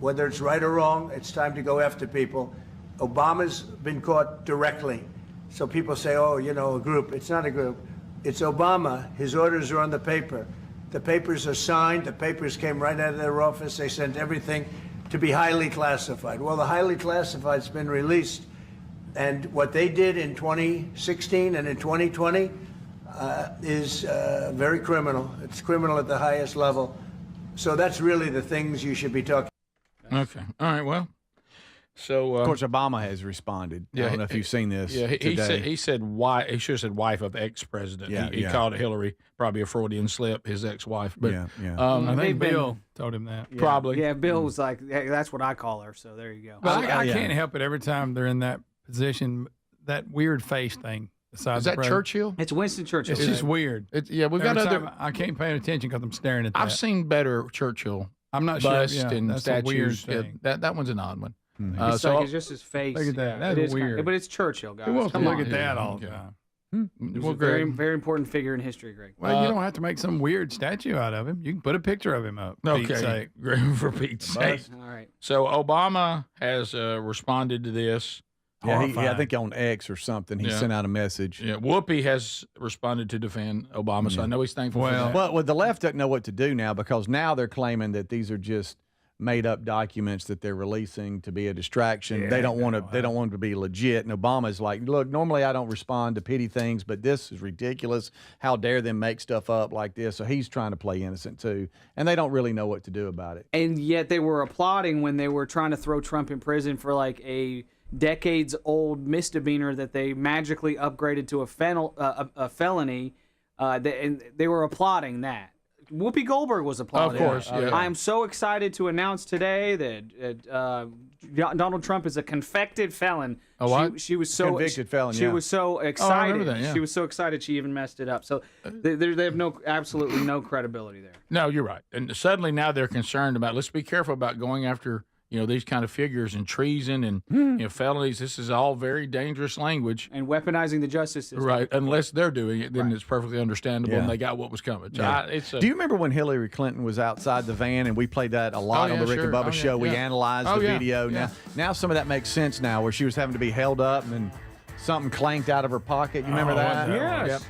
whether it's right or wrong, it's time to go after people. Obama's been caught directly. So people say, oh, you know, a group. It's not a group. It's Obama. His orders are on the paper. The papers are signed. The papers came right out of their office. They sent everything to be highly classified. Well, the highly classified's been released. And what they did in 2016 and in 2020 is very criminal. It's criminal at the highest level. So that's really the things you should be talking about. Okay. All right. Well, so of course Obama has responded. I don't know if you've seen this. Yeah, he said why he should have said wife of ex-president. Yeah, he called Hillary probably a Freudian slip, his ex-wife. But I think Bill told him that. Yeah. Probably. Yeah, Bill was like, hey, that's what I call her. So there you go. But I can't help it every time they're in that position, that weird face thing. Is that Churchill? It's Winston Churchill. It's just weird. We've got other. I can't pay attention because I'm staring at that. I've seen better Churchill. I'm not bust sure. Yeah, and that's statues. a weird thing. That one's an odd one. It's like it's just his face. Look at that. That's it is weird. But it's Churchill, guys. Who wants to Come look on. at that all the time? He's a very, very important figure in history, Greg. Well, you don't have to make some weird statue out of him. You can put a picture of him up. Okay, for Pete's sake. All right. So Obama has responded to this. Yeah, I think on X or something, he sent out a message. Yeah, Whoopi has responded to defend Obama, so I know he's thankful for that. Well, the left doesn't know what to do now because now they're claiming that these are just made-up documents that they're releasing to be a distraction. They don't want to. They don't want them to be legit. And Obama's like, look, normally I don't respond to petty things, but this is ridiculous. How dare them make stuff up like this? So he's trying to play innocent too, and they don't really know what to do about it. And yet they were applauding when they were trying to throw Trump in prison for like a decades-old misdemeanor that they magically upgraded to a felony. And they were applauding that. Whoopi Goldberg was applauding. Of course, yeah. I am so excited to announce today that Donald Trump is a confected felon. A what? She was so convicted felon. She was so excited. I remember that, yeah. She was so excited she even messed it up. So they have absolutely no credibility there. No, you're right. And suddenly now they're concerned about. Let's be careful about going after these kind of figures and treason and felonies. This is all very dangerous language. And weaponizing the justice system. Right. Unless they're doing it, then it's perfectly understandable and they got what was coming. So do you remember when Hillary Clinton was outside the van and we played that a lot on the Rick and Bubba show? We analyzed the video. Now some of that makes sense now where she was having to be held up and then something clanked out of her pocket. You remember that? Yes. Yep.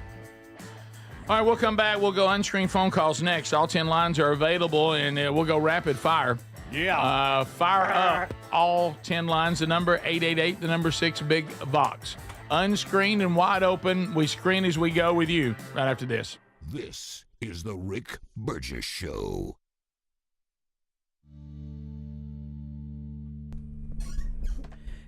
All right, we'll come back. We'll go unscreened phone calls next. All 10 lines are available, and we'll go rapid fire. Yeah. Fire up all 10 lines. The number 888, the number 6, big box. Unscreened and wide open. We screen as we go with you right after this. This is the Rick Burgess Show.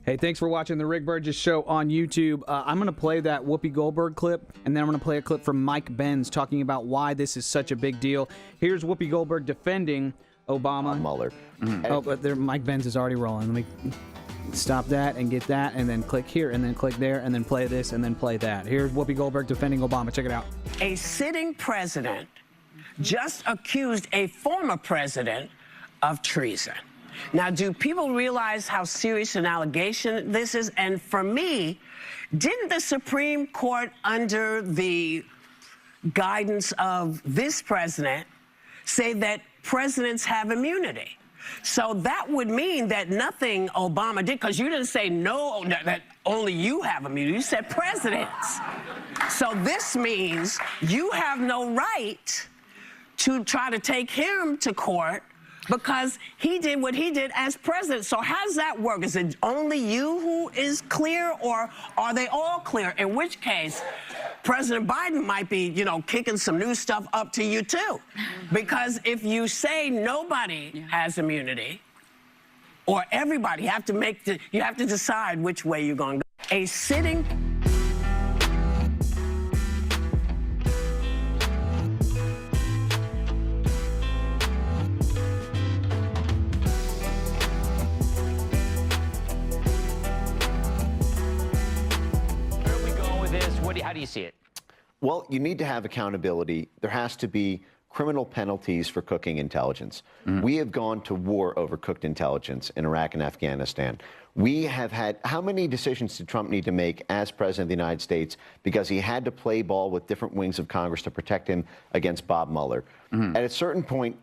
Hey, thanks for watching the Rick Burgess Show on YouTube. I'm going to play that Whoopi Goldberg clip, and then I'm going to play a clip from Mike Benz talking about why this is such a big deal. Here's Whoopi Goldberg defending Obama. Mueller. Mm-hmm. Oh, but there, Mike Benz is already rolling. Let me stop that and get that, and then click here, and then click there, and then play this, and then play that. Here's Whoopi Goldberg defending Obama. Check it out. A sitting president just accused a former president of treason. Now, do people realize how serious an allegation this is? And for me, didn't the Supreme Court, under the guidance of this president, say that presidents have immunity? So that would mean that nothing Obama did, because you didn't say no, that only you have immunity. You said presidents. So this means you have no right to try to take him to court because he did what he did as president. So how does that work? Is it only you who is clear, or are they all clear? In which case, President Biden might be, kicking some new stuff up to you too. Because if you say nobody has immunity, or everybody, you have to decide which way you're going to go. A sitting How do you see it? Well, you need to have accountability. There has to be criminal penalties for cooking intelligence. We have gone to war over cooked intelligence in Iraq and Afghanistan. We have had, how many decisions did Trump need to make as president of the United States because he had to play ball with different wings of Congress to protect him against Bob Mueller? At a certain point,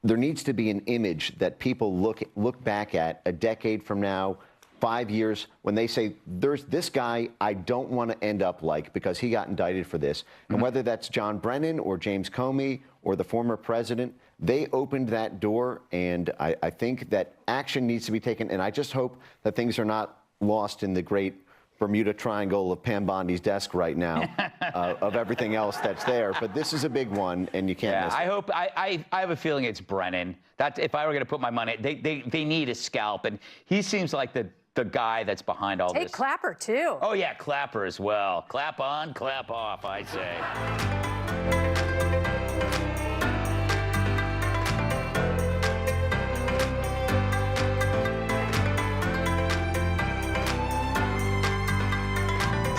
there needs to be an image that people look back at a decade from now, 5 years, when they say, there's this guy I don't want to end up like because he got indicted for this. And whether that's John Brennan or James Comey or the former president, they opened that door, and I think that action needs to be taken. And I just hope that things are not lost in the great Bermuda Triangle of Pam Bondi's desk right now of everything else that's there. But this is a big one, and you can't miss it. I hope, I have a feeling it's Brennan. That if I were going to put my money, they need a scalp, and he seems like the guy that's behind all this. Take Clapper, too. Oh, yeah, Clapper as well. Clap on, clap off, I say.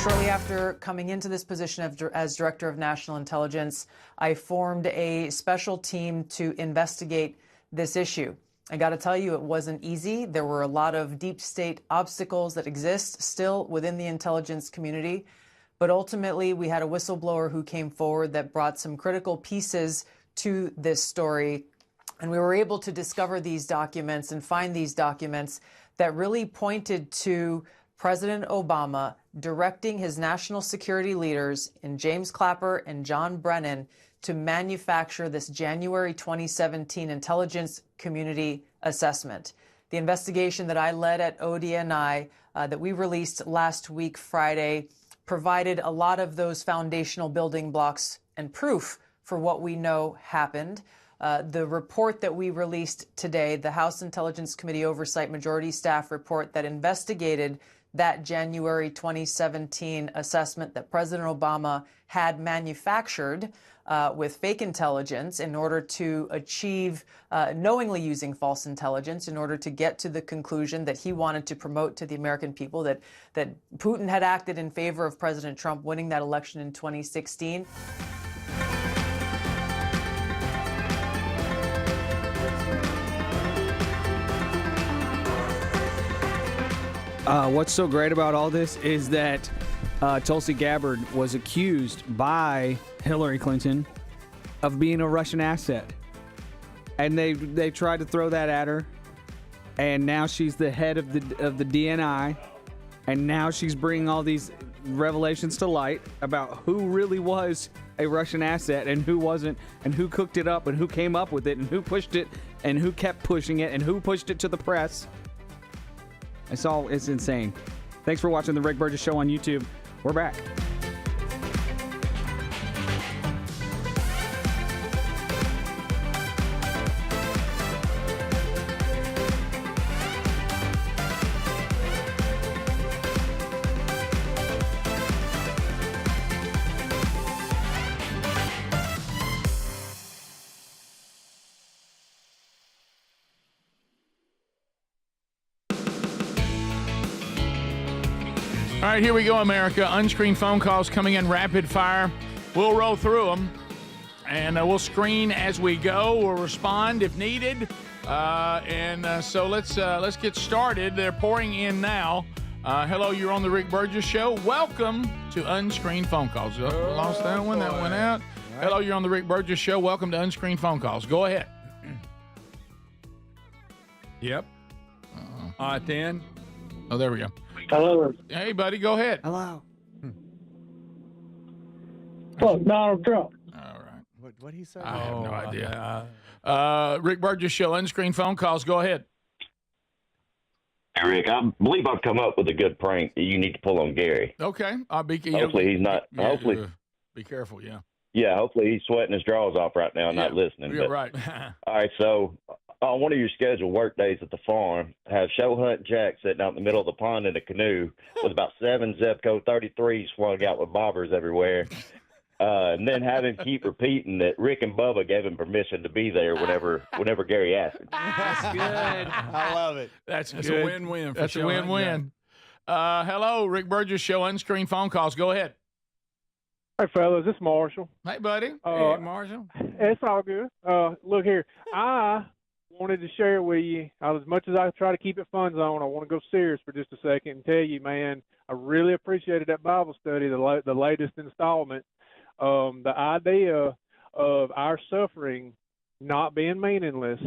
Shortly after coming into this position as Director of National Intelligence, I formed a special team to investigate this issue. I got to tell you, it wasn't easy. There were a lot of deep state obstacles that exist still within the intelligence community. But ultimately, we had a whistleblower who came forward that brought some critical pieces to this story. And we were able to discover these documents and find these documents that really pointed to President Obama directing his national security leaders in James Clapper and John Brennan to manufacture this January 2017 intelligence community assessment. The investigation that I led at ODNI that we released last week, Friday, provided a lot of those foundational building blocks and proof for what we know happened. The report that we released today, the House Intelligence Committee Oversight Majority Staff report that investigated that January 2017 assessment that President Obama had manufactured with fake intelligence in order to achieve, knowingly using false intelligence in order to get to the conclusion that he wanted to promote to the American people that Putin had acted in favor of President Trump winning that election in 2016. What's so great about all this is that Tulsi Gabbard was accused by Hillary Clinton of being a Russian asset. And they tried to throw that at her. And now she's the head of the DNI. And now she's bringing all these revelations to light about who really was a Russian asset and who wasn't, and who cooked it up and who came up with it and who pushed it and who kept pushing it and who pushed it to the press. It's insane. Thanks for watching the Rick Burgess Show on YouTube. We're back. All right, here we go, America. Unscreened phone calls coming in rapid fire. We'll roll through them, and we'll screen as we go. We'll respond if needed. So let's get started. They're pouring in now. Hello, you're on the Rick Burgess Show. Welcome to Unscreened Phone Calls. Lost that one. That went out. Right. Hello, you're on the Rick Burgess Show. Welcome to Unscreened Phone Calls. Go ahead. Yep. All right, then. Oh, there we go. Hello. Hey, buddy, go ahead. Hello. Fuck Donald Trump. All right. What did he say? I have no idea. Rick Burgess Show, Unscreened Phone Calls. Go ahead. Hey, Rick, I believe I've come up with a good prank that you need to pull on Gary. Okay. Hopefully he's not. Hopefully. Be careful, yeah. Yeah, hopefully he's sweating his drawers off right now and not listening. You're right. All right, so on one of your scheduled work days at the farm, have Show Hunt Jack sitting out in the middle of the pond in a canoe with about 7 zip code 33s flung out with bobbers everywhere. And then have him keep repeating that Rick and Bubba gave him permission to be there whenever Gary asked him. That's good. I love it. That's a good. win-win. That's a win-win. Hello, Rick Burgess Show, Unscreened Phone Calls. Go ahead. Hey, fellas, this is Marshall. Hey, buddy. Hey, Marshall. It's all good. Look here. I wanted to share with you, as much as I try to keep it fun zone, I want to go serious for just a second and tell you, man, I really appreciated that Bible study, the latest installment. The idea of our suffering not being meaningless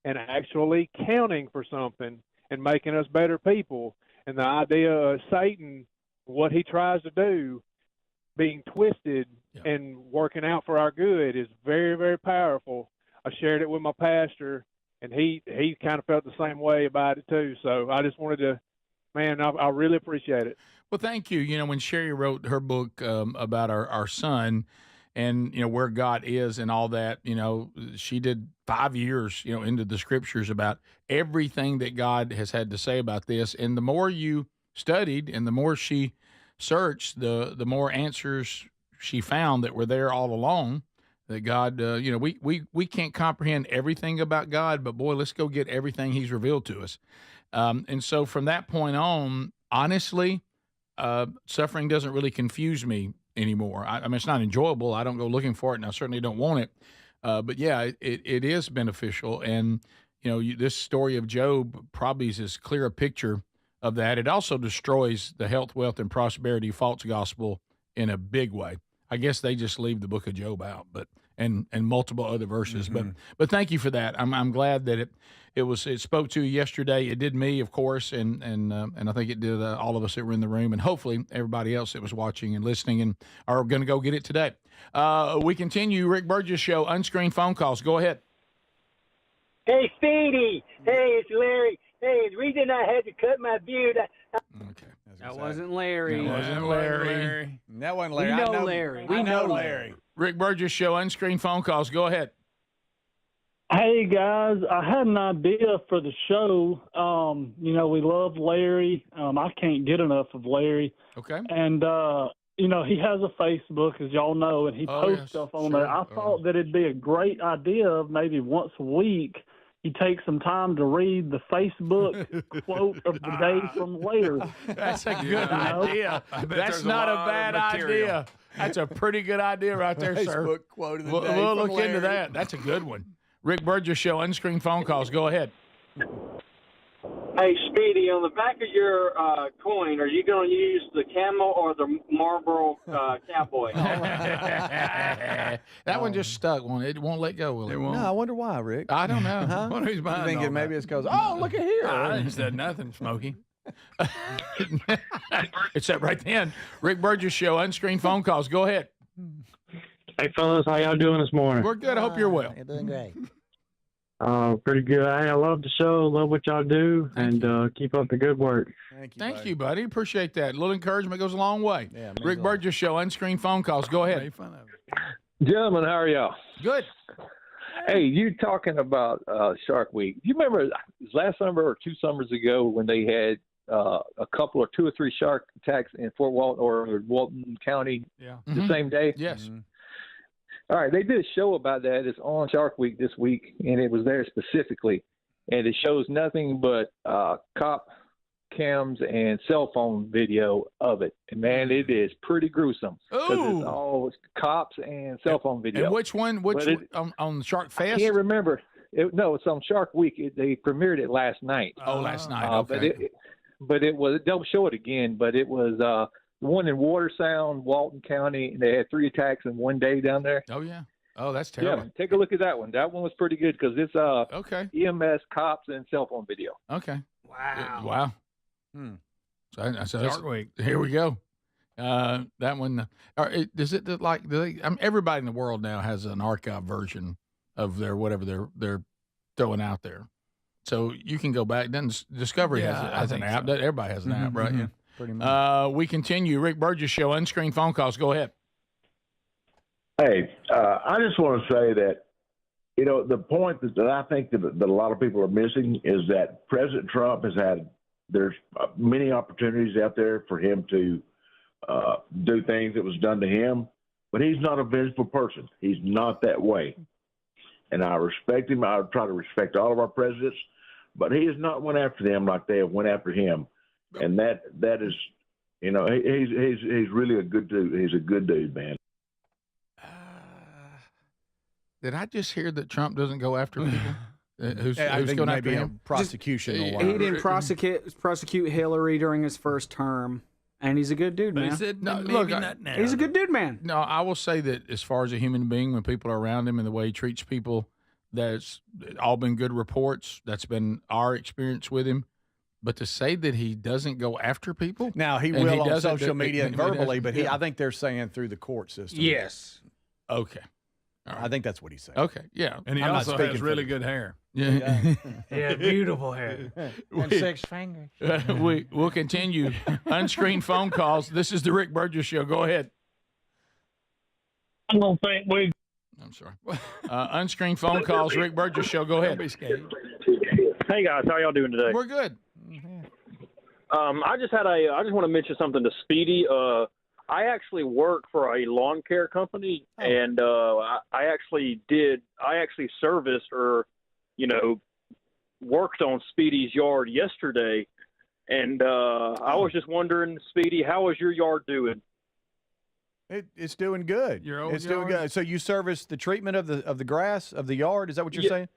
and actually counting for something and making us better people, and the idea of Satan, what he tries to do, being twisted and working out for our good is very, very powerful. I shared it with my pastor, and he kind of felt the same way about it too. So I just wanted to, man, I really appreciate it. Well, thank you. You know, when Sherry wrote her book about our son and, you know, where God is and all that, you know, she did 5 years, you know, into the scriptures about everything that God has had to say about this. And the more you studied and the more she searched, the more answers she found that were there all along. That God, you know, we can't comprehend everything about God, but boy, let's go get everything He's revealed to us. And so from that point on, honestly, suffering doesn't really confuse me anymore. I mean, it's not enjoyable. I don't go looking for it, and I certainly don't want it. But yeah, it is beneficial. And you know, this story of Job probably is as clear a picture of that. It also destroys the health, wealth, and prosperity false gospel in a big way. I guess they just leave the book of Job out, but and multiple other verses. Mm-hmm. But thank you for that. I'm glad that it spoke to you yesterday. It did me, of course, and I think it did all of us that were in the room, and hopefully everybody else that was watching and listening and are going to go get it today. We continue. Rick Burgess Show, Unscreened Phone Calls. Go ahead. Hey, Speedy. Hey, it's Larry. Hey, the reason I had to cut my beard. Okay. That wasn't Larry. That wasn't Larry. That wasn't Larry. We know Larry. We know Larry. Rick Burgess Show, Unscreened Phone Calls. Go ahead. Hey, guys, I had an idea for the show. You know, we love Larry. I can't get enough of Larry. Okay. And, you know, he has a Facebook, as y'all know, and he posts stuff on there. I thought that it'd be a great idea of maybe once a week he takes some time to read the Facebook quote of the day from Larry. That's a good idea. That's not a bad idea. That's a pretty good idea right there, sir. Facebook quote of the day We'll from look Larry. into that. That's a good one. Rick Burgess Show, Unscreened Phone Calls. Go ahead. Hey, Speedy, on the back of your coin, are you going to use the camel or the Marlboro cowboy? That one just stuck. It won't let go, will it? No, I wonder why, Rick. I don't know. Huh? What are you Thinking maybe it's because, oh, look at here. I ain't said nothing, Smokey. It's that right then. Rick Burgess Show, unscreened phone calls. Go ahead. Hey, fellas, how y'all doing this morning? We're good. I hope you're well. You're doing great. Pretty good. Hey, I love the show. Love what y'all do, and keep up the good work. Thank you, buddy. Appreciate that. A little encouragement goes a long way. Yeah, Rick Burgess Show, unscreened phone calls. Go ahead. Gentlemen, how are y'all? Good. Hey, you talking about Shark Week. Do you remember last summer or 2 summers ago when they had a couple or 2 or 3 shark attacks in Fort Walton or Walton County the same day? Yes. Mm-hmm. All right, they did a show about that. It's on Shark Week this week, and it was there specifically. And it shows nothing but cop cams and cell phone video of it. And, man, it is pretty gruesome. Because it's all cops and cell phone video. And which one? On Shark Fest? I can't remember. No, it's on Shark Week. They premiered it last night. Oh, last night. Okay. But it was, they'll show it again, but it was one in Watersound, Walton County, and they had 3 attacks in one day down there. Oh, yeah. Oh, that's terrible. Yeah, take a look at that one. That one was pretty good because it's EMS, cops, and cell phone video. Okay. Wow. So Shark Week. Here we go. That one. Does it like? Everybody in the world now has an archive version of their whatever they're throwing out there, so you can go back. Then Discovery has an app. So. Everybody has an app, right? Yeah. Pretty much. We continue. Rick Burgess Show, unscreened phone calls. Go ahead. Hey, I just want to say that, the point that I think that a lot of people are missing is that President Trump there's many opportunities out there for him to do things that was done to him, but he's not a vengeful person. He's not that way. And I respect him. I try to respect all of our presidents, but he has not went after them like they have went after him. And that is, he's really a good dude. He's a good dude, man. Did I just hear that Trump doesn't go after people? Who's going after him? Prosecution. He didn't prosecute Hillary during his first term, and he's a good dude, man. He said, He's a good dude, man. No, I will say that as far as a human being, when people are around him and the way he treats people, that's all been good reports. That's been our experience with him. But to say that he doesn't go after people, now he will on social media and verbally, but I think they're saying through the court system. Yes. Okay. Right. I think that's what he's saying. Okay. Yeah. And he also has really good hair. Yeah. Yeah, beautiful hair. And 6 fingers. We'll continue. Unscreened phone calls. This is the Rick Burgess Show. Go ahead. I'm going to think I'm sorry. Unscreened phone calls. Rick Burgess Show. Go ahead. Hey, guys. How y'all doing today? We're good. I just want to mention something to Speedy. I actually work for a lawn care company, and I actually serviced or, worked on Speedy's yard yesterday, and I was just wondering, Speedy, how is your yard doing? It's doing good. It's doing good. So you service the treatment of the grass of the yard? Is that what you're saying?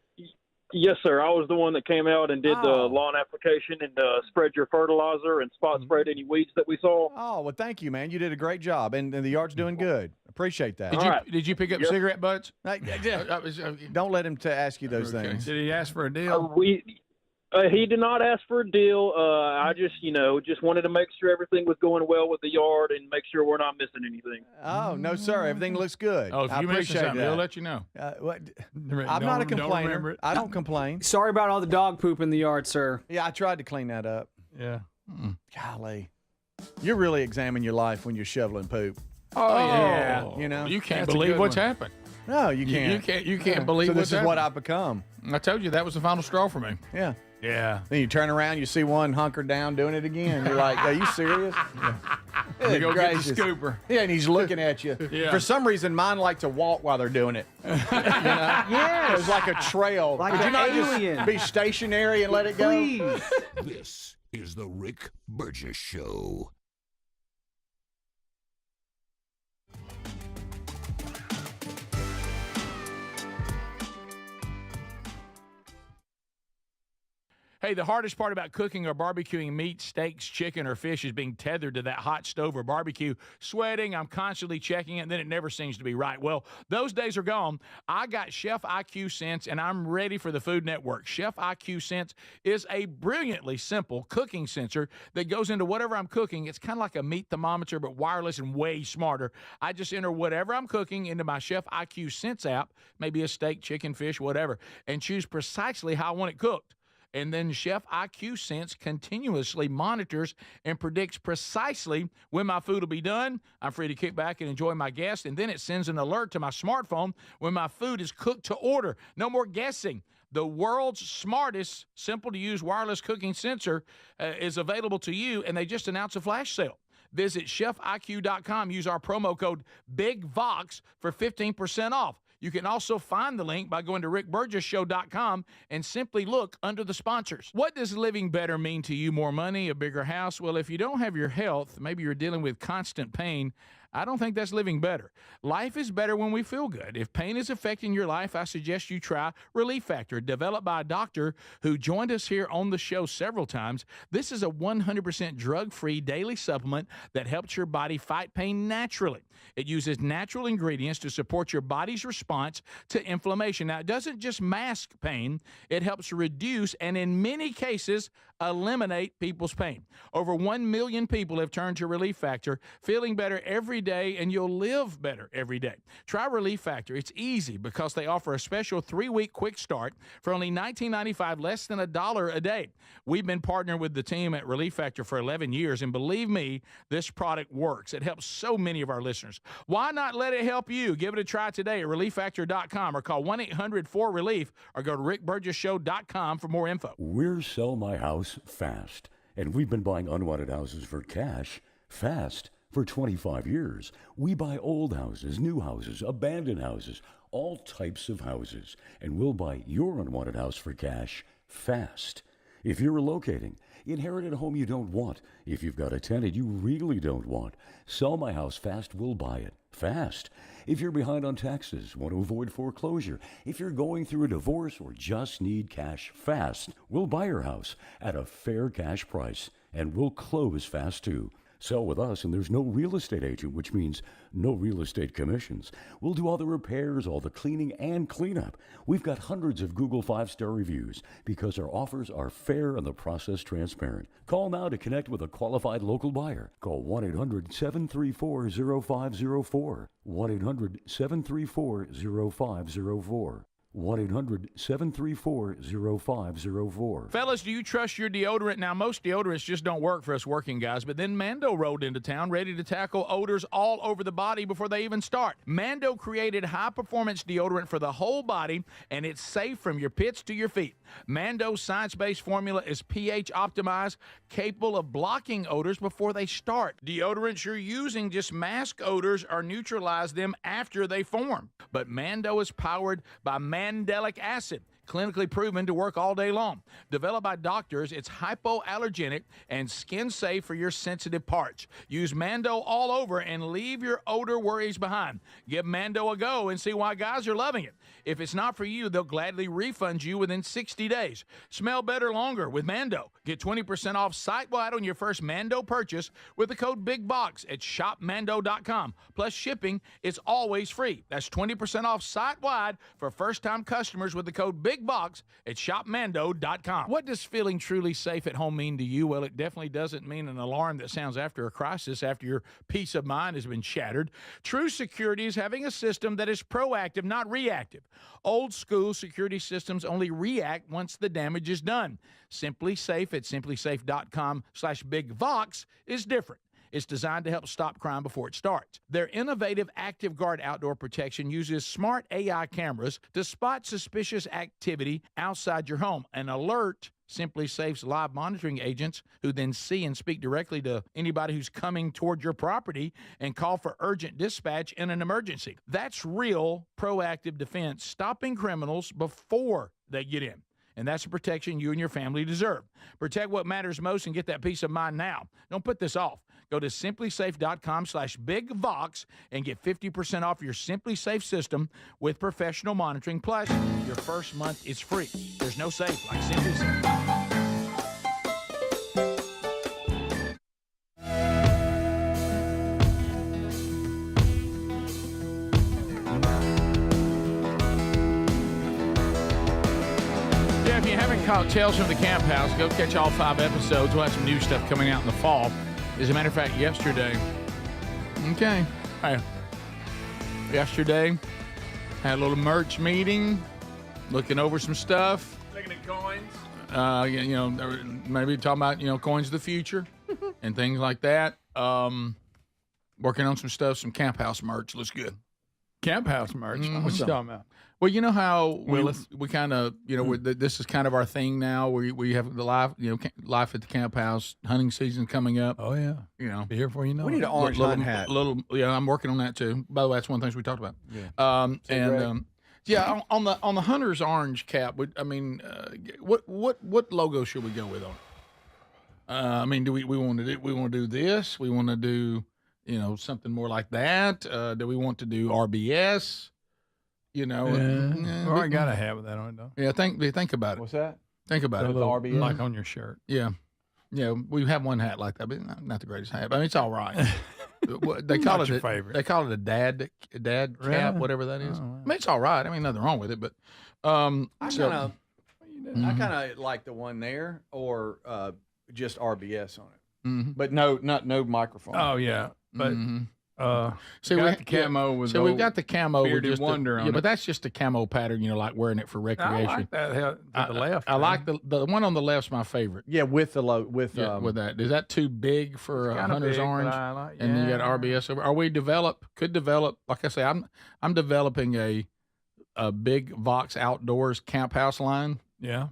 Yes, sir. I was the one that came out and did the lawn application and spread your fertilizer and spot spread any weeds that we saw. Oh, well, thank you, man. You did a great job, and the yard's doing good. Appreciate that. Did you pick up cigarette butts? Don't let him ask you those things. Did he ask for a deal? He did not ask for a deal. I just wanted to make sure everything was going well with the yard and make sure we're not missing anything. Oh, no, sir. Everything looks good. Oh, if you miss something, we'll let you know. I'm not a complainer. I don't complain. Sorry about all the dog poop in the yard, sir. Yeah, I tried to clean that up. Yeah. Golly. You really examine your life when you're shoveling poop. Oh, yeah. You can't believe what's happened. No, you can't. You can't believe so what's this is what I've become. I told you that was the final straw for me. Yeah. Yeah. Then you turn around, you see one hunkered down doing it again. You're like, are you serious? You go get the scooper. Yeah, and he's looking at you. Yeah. For some reason, mine like to walk while they're doing it. Yeah. It's like a trail. Like Could you an not alien. just be stationary and let it go? Please. This is the Rick Burgess Show. Hey, the hardest part about cooking or barbecuing meat, steaks, chicken, or fish is being tethered to that hot stove or barbecue, sweating. I'm constantly checking it, and then it never seems to be right. Well, those days are gone. I got Chef IQ Sense, and I'm ready for the Food Network. Chef IQ Sense is a brilliantly simple cooking sensor that goes into whatever I'm cooking. It's kind of like a meat thermometer, but wireless and way smarter. I just enter whatever I'm cooking into my Chef IQ Sense app, maybe a steak, chicken, fish, whatever, and choose precisely how I want it cooked. And then Chef IQ Sense continuously monitors and predicts precisely when my food will be done. I'm free to kick back and enjoy my guests. And then it sends an alert to my smartphone when my food is cooked to order. No more guessing. The world's smartest, simple-to-use wireless cooking sensor is available to you, and they just announced a flash sale. Visit chefiq.com. Use our promo code BIGVOX for 15% off. You can also find the link by going to rickburgessshow.com and simply look under the sponsors. What does living better mean to you? More money, a bigger house? Well, if you don't have your health, maybe you're dealing with constant pain, I don't think that's living better. Life is better when we feel good. If pain is affecting your life, I suggest you try Relief Factor, developed by a doctor who joined us here on the show several times. This is a 100% drug-free daily supplement that helps your body fight pain naturally. It uses natural ingredients to support your body's response to inflammation. Now, it doesn't just mask pain. It helps reduce and, in many cases, eliminate people's pain. Over 1 million people have turned to Relief Factor, feeling better every day, and you'll live better every day. Try Relief Factor. It's easy because they offer a special 3-week quick start for only $19.95, less than $1 a day. We've been partnering with the team at Relief Factor for 11 years, and believe me, this product works. It helps so many of our listeners. Why not let it help you? Give it a try today at relieffactor.com or call 1-800-4RELIEF or go to rickburgessshow.com for more info. We're Sell My House Fast, and we've been buying unwanted houses for cash fast. For 25 years, we buy old houses, new houses, abandoned houses, all types of houses, and we'll buy your unwanted house for cash fast. If you're relocating, inherit a home you don't want, if you've got a tenant you really don't want, Sell My House Fast will buy it fast. If you're behind on taxes, want to avoid foreclosure, if you're going through a divorce or just need cash fast, we'll buy your house at a fair cash price, and we'll close fast too. Sell with us, and there's no real estate agent, which means no real estate commissions. We'll do all the repairs, all the cleaning, and cleanup. We've got hundreds of Google 5-star reviews because our offers are fair and the process transparent. Call now to connect with a qualified local buyer. Call 1-800-734-0504. 1-800-734-0504. 1-800-734-0504. Fellas, do you trust your deodorant? Now, most deodorants just don't work for us working guys, but then Mando rolled into town ready to tackle odors all over the body before they even start. Mando created high-performance deodorant for the whole body, and it's safe from your pits to your feet. Mando's science-based formula is pH optimized, capable of blocking odors before they start. Deodorants you're using just mask odors or neutralize them after they form. But Mando is powered by mandelic acid, clinically proven to work all day long. Developed by doctors, it's hypoallergenic and skin safe for your sensitive parts. Use Mando all over and leave your odor worries behind. Give Mando a go and see why guys are loving it. If it's not for you, they'll gladly refund you within 60 days. Smell better longer with Mando. Get 20% off site-wide on your first Mando purchase with the code BIGBOX at shopmando.com. Plus shipping is always free. That's 20% off site-wide for first-time customers with the code BIGBOX at shopmando.com. What does feeling truly safe at home mean to you? Well, it definitely doesn't mean an alarm that sounds after a crisis, after your peace of mind has been shattered. True security is having a system that is proactive, not reactive. Old school security systems only react once the damage is done. Simply Safe at simplysafe.com/BigVox is different. It's designed to help stop crime before it starts. Their innovative Active Guard outdoor protection uses smart AI cameras to spot suspicious activity outside your home. An alert Simply Safe's live monitoring agents, who then see and speak directly to anybody who's coming toward your property and call for urgent dispatch in an emergency. That's real proactive defense, stopping criminals before they get in. And that's the protection you and your family deserve. Protect what matters most and get that peace of mind now. Don't put this off. Go to simplysafe.com/BigVox and get 50% off your Simply Safe system with professional monitoring. Plus, your first month is free. There's no safe like Simply Safe. if you haven't caught Tales from the Camp House, go catch all 5 episodes. We'll have some new stuff coming out in the fall. As a matter of fact, yesterday, had a little merch meeting, looking over some stuff. Looking at coins. Maybe talking about, coins of the future and things like that. Working on some stuff, some Camp House merch. Looks good. Camp House merch? What you talking about? Well, you know how Willis? we kind of, this is kind of our thing now. We have the life at the Camp House, hunting season coming up. Oh, yeah. Be here for you know. We need an orange hunting hat. I'm working on that too. By the way, that's one of the things we talked about. Yeah. On the hunter's orange cap, what logo should we go with on it? Do we want to do this? We want to do something more like that. Do we want to do RBS? I got a hat with that on it though. Yeah, think about it. What's that? Think about it. RBS, like on your shirt. Yeah, we have one hat like that, but not the greatest hat. It's all right. They call it favorite. They call it a dad cap, Really? whatever that is. Oh, wow. It's all right. Nothing wrong with it, but I kind of like the one there, or just RBS on it, but no microphone. Oh yeah, but see, we got the camo with we've got the camo with bearded just wonder on it. but that's just a camo pattern, like wearing it for recreation. I like that to the left. I like the one on the left's my favorite. Yeah, with the with that. Is that too big for a hunter's big, orange? And then you got RBS over. Are we could develop? Like I say, I'm developing a big Vox Outdoors Camp House line. Yeah.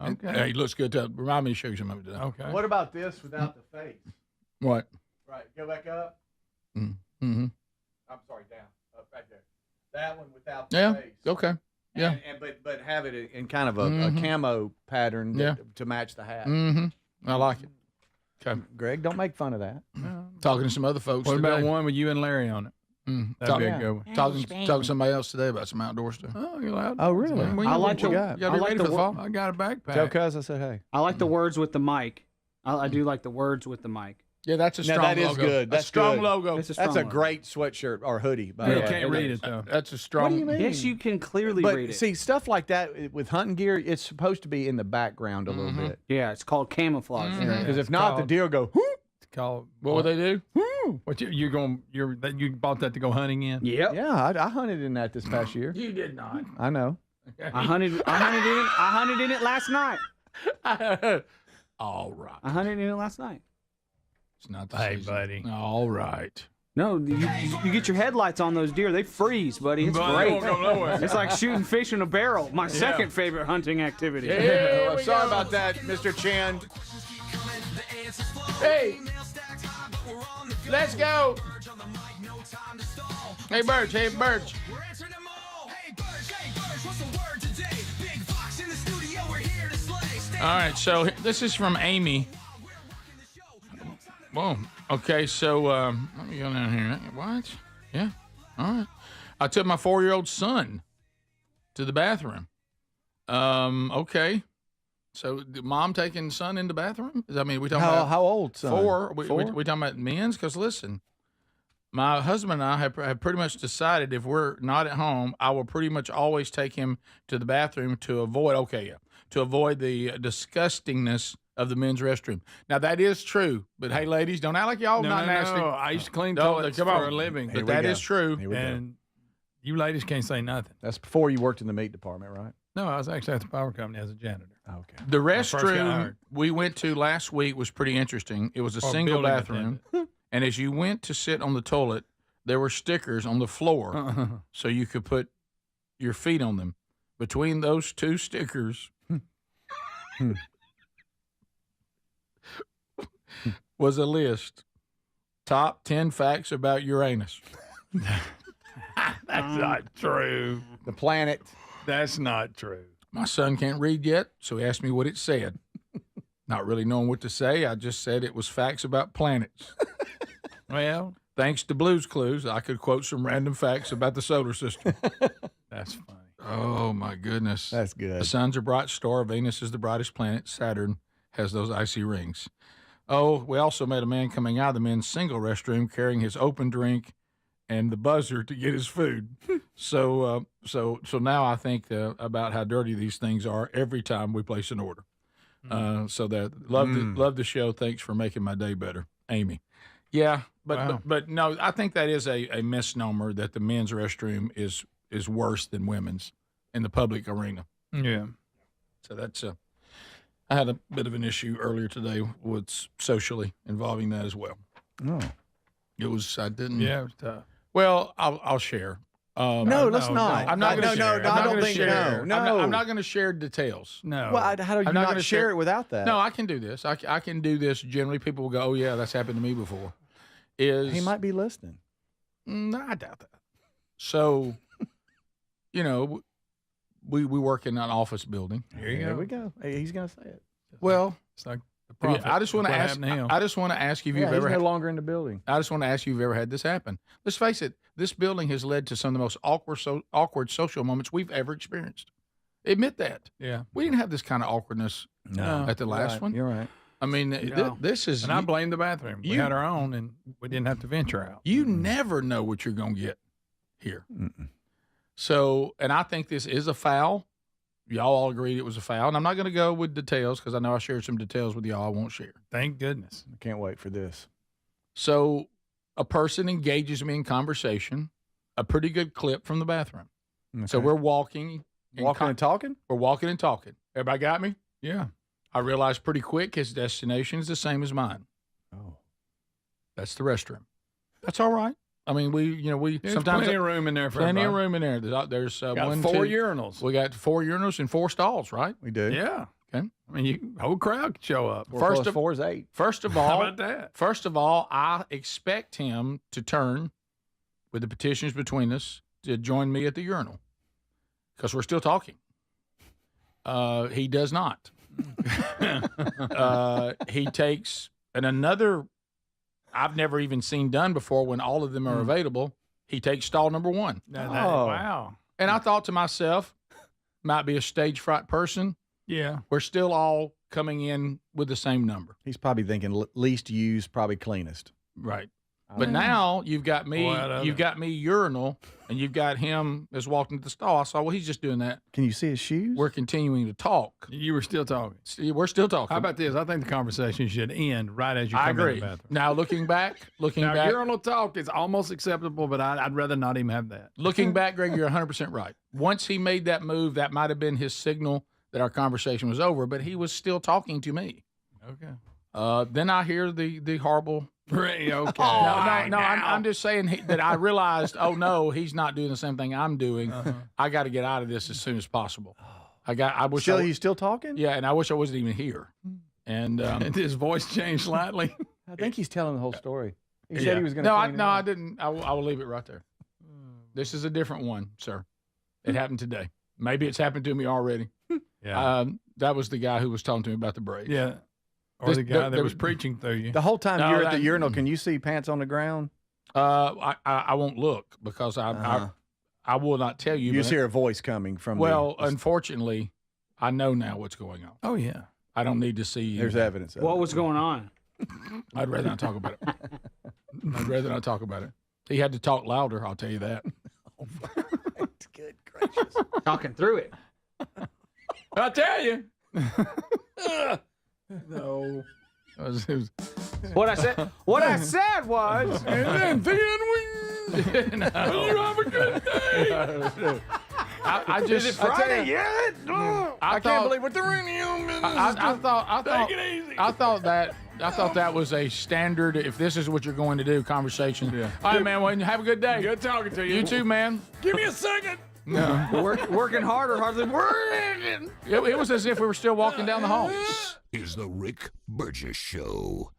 Okay. Hey, looks good. Remind me to show you some of it today. Okay. What about this without the face? What? Right. Go back up. Mm-hmm. I'm sorry, down. Up right there. That one without the face. Okay. Yeah. But have it in kind of a camo pattern to match the hat. Mm-hmm. I like it. Okay. Greg, don't make fun of that. Talking to some other folks. What today. about one with you and Larry on it? That'd be a good one. Talking to somebody else today about some outdoor stuff. Oh, you're allowed. Oh, really? I like You gotta be ready for the fall. I got a backpack. Tell Cuz I said hey. I like the words with the mic. I do like the words with the mic. Yeah, that's a strong that logo. is good. That's a strong good. logo. That's a great sweatshirt or hoodie. You can't read it though. That's a strong. What do you mean? Yes, you can clearly read it. See, stuff like that with hunting gear, it's supposed to be in the background a little bit. Yeah, it's called camouflage. Because if not, the deer will go. Called, what would they do? What you bought that to go hunting in? Yep. Yeah, I hunted in that this past year. You did not. I know. I hunted in it last night. All right. I hunted in it last night. It's not the Hey, season. buddy. All right. No, you get your headlights on those deer, they freeze, buddy. It's But they great. won't go nowhere. It's like shooting fish in a barrel. My second favorite hunting activity. Here I'm we sorry go. about that, Mr. Chan. Hey, let's go. Hey, Birch. Hey, Birch. All right, so this is from Amy. Whoa. Okay, so let me go down here. What? Yeah. All right. I took my 4-year-old son to the bathroom. Okay. So, mom taking son in the bathroom? We talking about How old, son? 4? We 4? talking about men's? Because listen, my husband and I have pretty much decided if we're not at home, I will pretty much always take him to the bathroom to avoid the disgustingness of the men's restroom. Now that is true, but hey, ladies, don't act like y'all not nasty. No, I used to clean Don't- toilets come for on. a living. But that is true. Here we go. And you ladies can't say nothing. That's before you worked in the meat department, right? No, I was actually at the power company as a janitor. Okay. The first got restroom hired. we went to last week was pretty interesting. It was a Or single building bathroom, and as you went to sit on the toilet, there were stickers on the floor so you could put your feet on them. Between those two stickers was a list. Top 10 facts about Uranus. That's not true. The planet. That's not true. My son can't read yet, so he asked me what it said. Not really knowing what to say, I just said it was facts about planets. Well, thanks to Blue's Clues, I could quote some random facts about the solar system. That's funny. Oh, my goodness. That's good. The sun's a bright star. Venus is the brightest planet. Saturn has those icy rings. Oh, we also met a man coming out of the men's single restroom carrying his open drink and the buzzer to get his food. So now I think about how dirty these things are every time we place an order. So that love the show. Thanks for making my day better, Amy. Yeah, but no, I think that is a misnomer that the men's restroom is worse than women's in the public arena. Yeah. So that's I had a bit of an issue earlier today with socially involving that as well. Oh. It was I didn't. Yeah, it was tough. Well, I'll share. No, let's not. I'm not going to share. I don't think share. no. I'm not going to share details. No. Well, how do you not share it without that? No, I can do this. I can do this. Generally, people will go, "Oh yeah, that's happened to me before." He might be listening. No, I doubt that. So, we work in an office building. Here we go. Hey, he's going to say it. Well, it's like the yeah, prophet. I just want to ask. I just want to ask you if you've ever. He's no longer in the building. I just want to ask you if you've ever had this happen. Let's face it. This building has led to some of the most awkward social moments we've ever experienced. Admit that. Yeah. We didn't have this kind of awkwardness at the last one. You're right. I mean, this is. And I blame the bathroom. We had our own, and we didn't have to venture out. You never know what you're going to get here. So, and I think this is a foul. Y'all all agreed it was a foul. And I'm not going to go with details because I know I shared some details with y'all I won't share. Thank goodness. I can't wait for this. So, a person engages me in conversation, a pretty good clip from the bathroom. Okay. So, we're walking. And talking? We're walking and talking. Everybody got me? Yeah. I realized pretty quick his destination is the same as mine. Oh. That's the restroom. That's all right. I mean, There's sometimes plenty of room in there for plenty of everybody. room in there. There's Got one, 4 two, urinals. We got 4 urinals and 4 stalls, right? We do. Yeah. Okay. I mean, whole crowd could show up. 4 is 8. First of all, How about that? First of all, I expect him to turn with the petitions between us to join me at the urinal because we're still talking. He does not. He takes another. I've never even seen done before when all of them are available. He takes stall number 1. Wow. And I thought to myself, might be a stage fright person. Yeah. We're still all coming in with the same number. He's probably thinking least used, probably cleanest. Right. But now you've got me, urinal, and you've got him that's walked into the stall. I saw, well, he's just doing that. Can you see his shoes? We're continuing to talk. You were still talking. See, we're still talking. How about this? I think the conversation should end right as you I come agree. in the bathroom. Now, looking back, urinal talk is almost acceptable, but I'd rather not even have that. Looking back, Greg, you're 100% right. Once he made that move, that might have been his signal that our conversation was over, but he was still talking to me. Okay. Then I hear the horrible. Okay. No, I'm just saying that I realized, oh no, he's not doing the same thing I'm doing. I got to get out of this as soon as possible. I wish. He's still talking? Yeah, and I wish I wasn't even here. And his voice changed slightly. I think he's telling the whole story. He said he was going to. I didn't. I will leave it right there. This is a different one, sir. It happened today. Maybe it's happened to me already. Yeah. That was the guy who was talking to me about the Braves. Yeah. Or the guy that was preaching through you. The whole time you're at the urinal, can you see pants on the ground? I won't look because I will not tell you. You just hear a voice coming from. Unfortunately, I know now what's going on. Oh yeah. I don't need to see. There's evidence. What was going on? I'd rather not talk about it. I'd rather not talk about it. He had to talk louder. I'll tell you that. Good gracious. Talking through it. I'll tell you. No. What I said was, and then you have a good day. I just, Is it Friday yet? I can't believe what the radio is. I thought that was a standard. If this is what you're going to do, conversation. Yeah. All right, man. Well, have a good day. Good talking to you. You too, man. Give me a second. No. Working harder, hardly working. It was as if we were still walking down the hall. This is the Rick Burgess Show.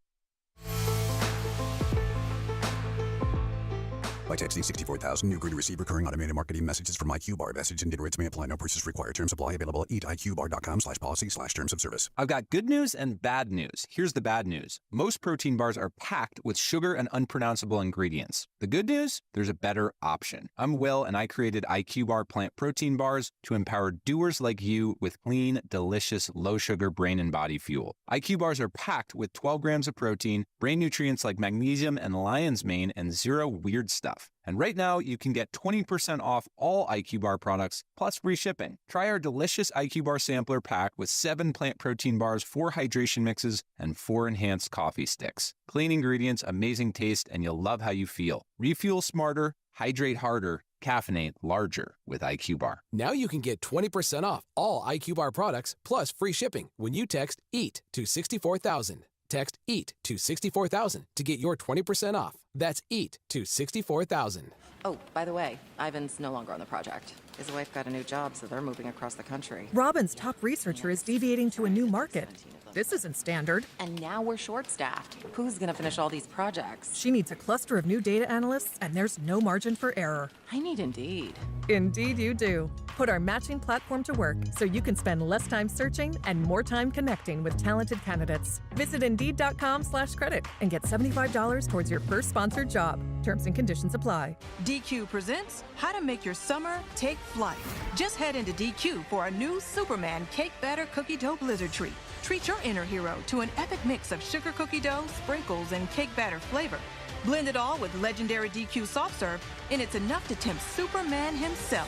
By texting 64000, you agree to receive recurring automated marketing messages from IQBar. Message and data rates may apply. No purchase required. Terms apply. Available at eatiqbar.com/policy/terms of service. I've got good news and bad news. Here's the bad news. Most protein bars are packed with sugar and unpronounceable ingredients. The good news? There's a better option. I'm Will, and I created IQBar plant protein bars to empower doers like you with clean, delicious, low-sugar brain and body fuel. IQ bars are packed with 12 grams of protein, brain nutrients like magnesium and lion's mane, and zero weird stuff. have. And right now, you can get 20% off all IQ Bar products, plus free shipping. Try our delicious IQ Bar sampler pack with 7 plant protein bars, 4 hydration mixes, and 4 enhanced coffee sticks. Clean ingredients, amazing taste, and you'll love how you feel. Refuel smarter, hydrate harder, caffeinate larger with IQ Bar. Now you can get 20% off all IQ Bar products, plus free shipping when you text EAT to 64,000. Text EAT to 64,000 to get your 20% off. That's EAT to 64,000. Oh, by the way, Ivan's no longer on the project. His wife got a new job, so they're moving across the country. Robin's top researcher is deviating to a new market. This isn't standard. And now we're short-staffed. Who's going to finish all these projects? She needs a cluster of new data analysts, and there's no margin for error. I need Indeed. Indeed you do. Put our matching platform to work so you can spend less time searching and more time connecting with talented candidates. Visit Indeed.com/credit and get $75 towards your first sponsored job. Terms and conditions apply. DQ presents How to Make Your Summer Take Flight. Just head into DQ for a new Superman Cake Batter Cookie Dough Blizzard treat. Treat your inner hero to an epic mix of sugar cookie dough, sprinkles, and cake batter flavor. Blend it all with legendary DQ soft serve, and it's enough to tempt Superman himself.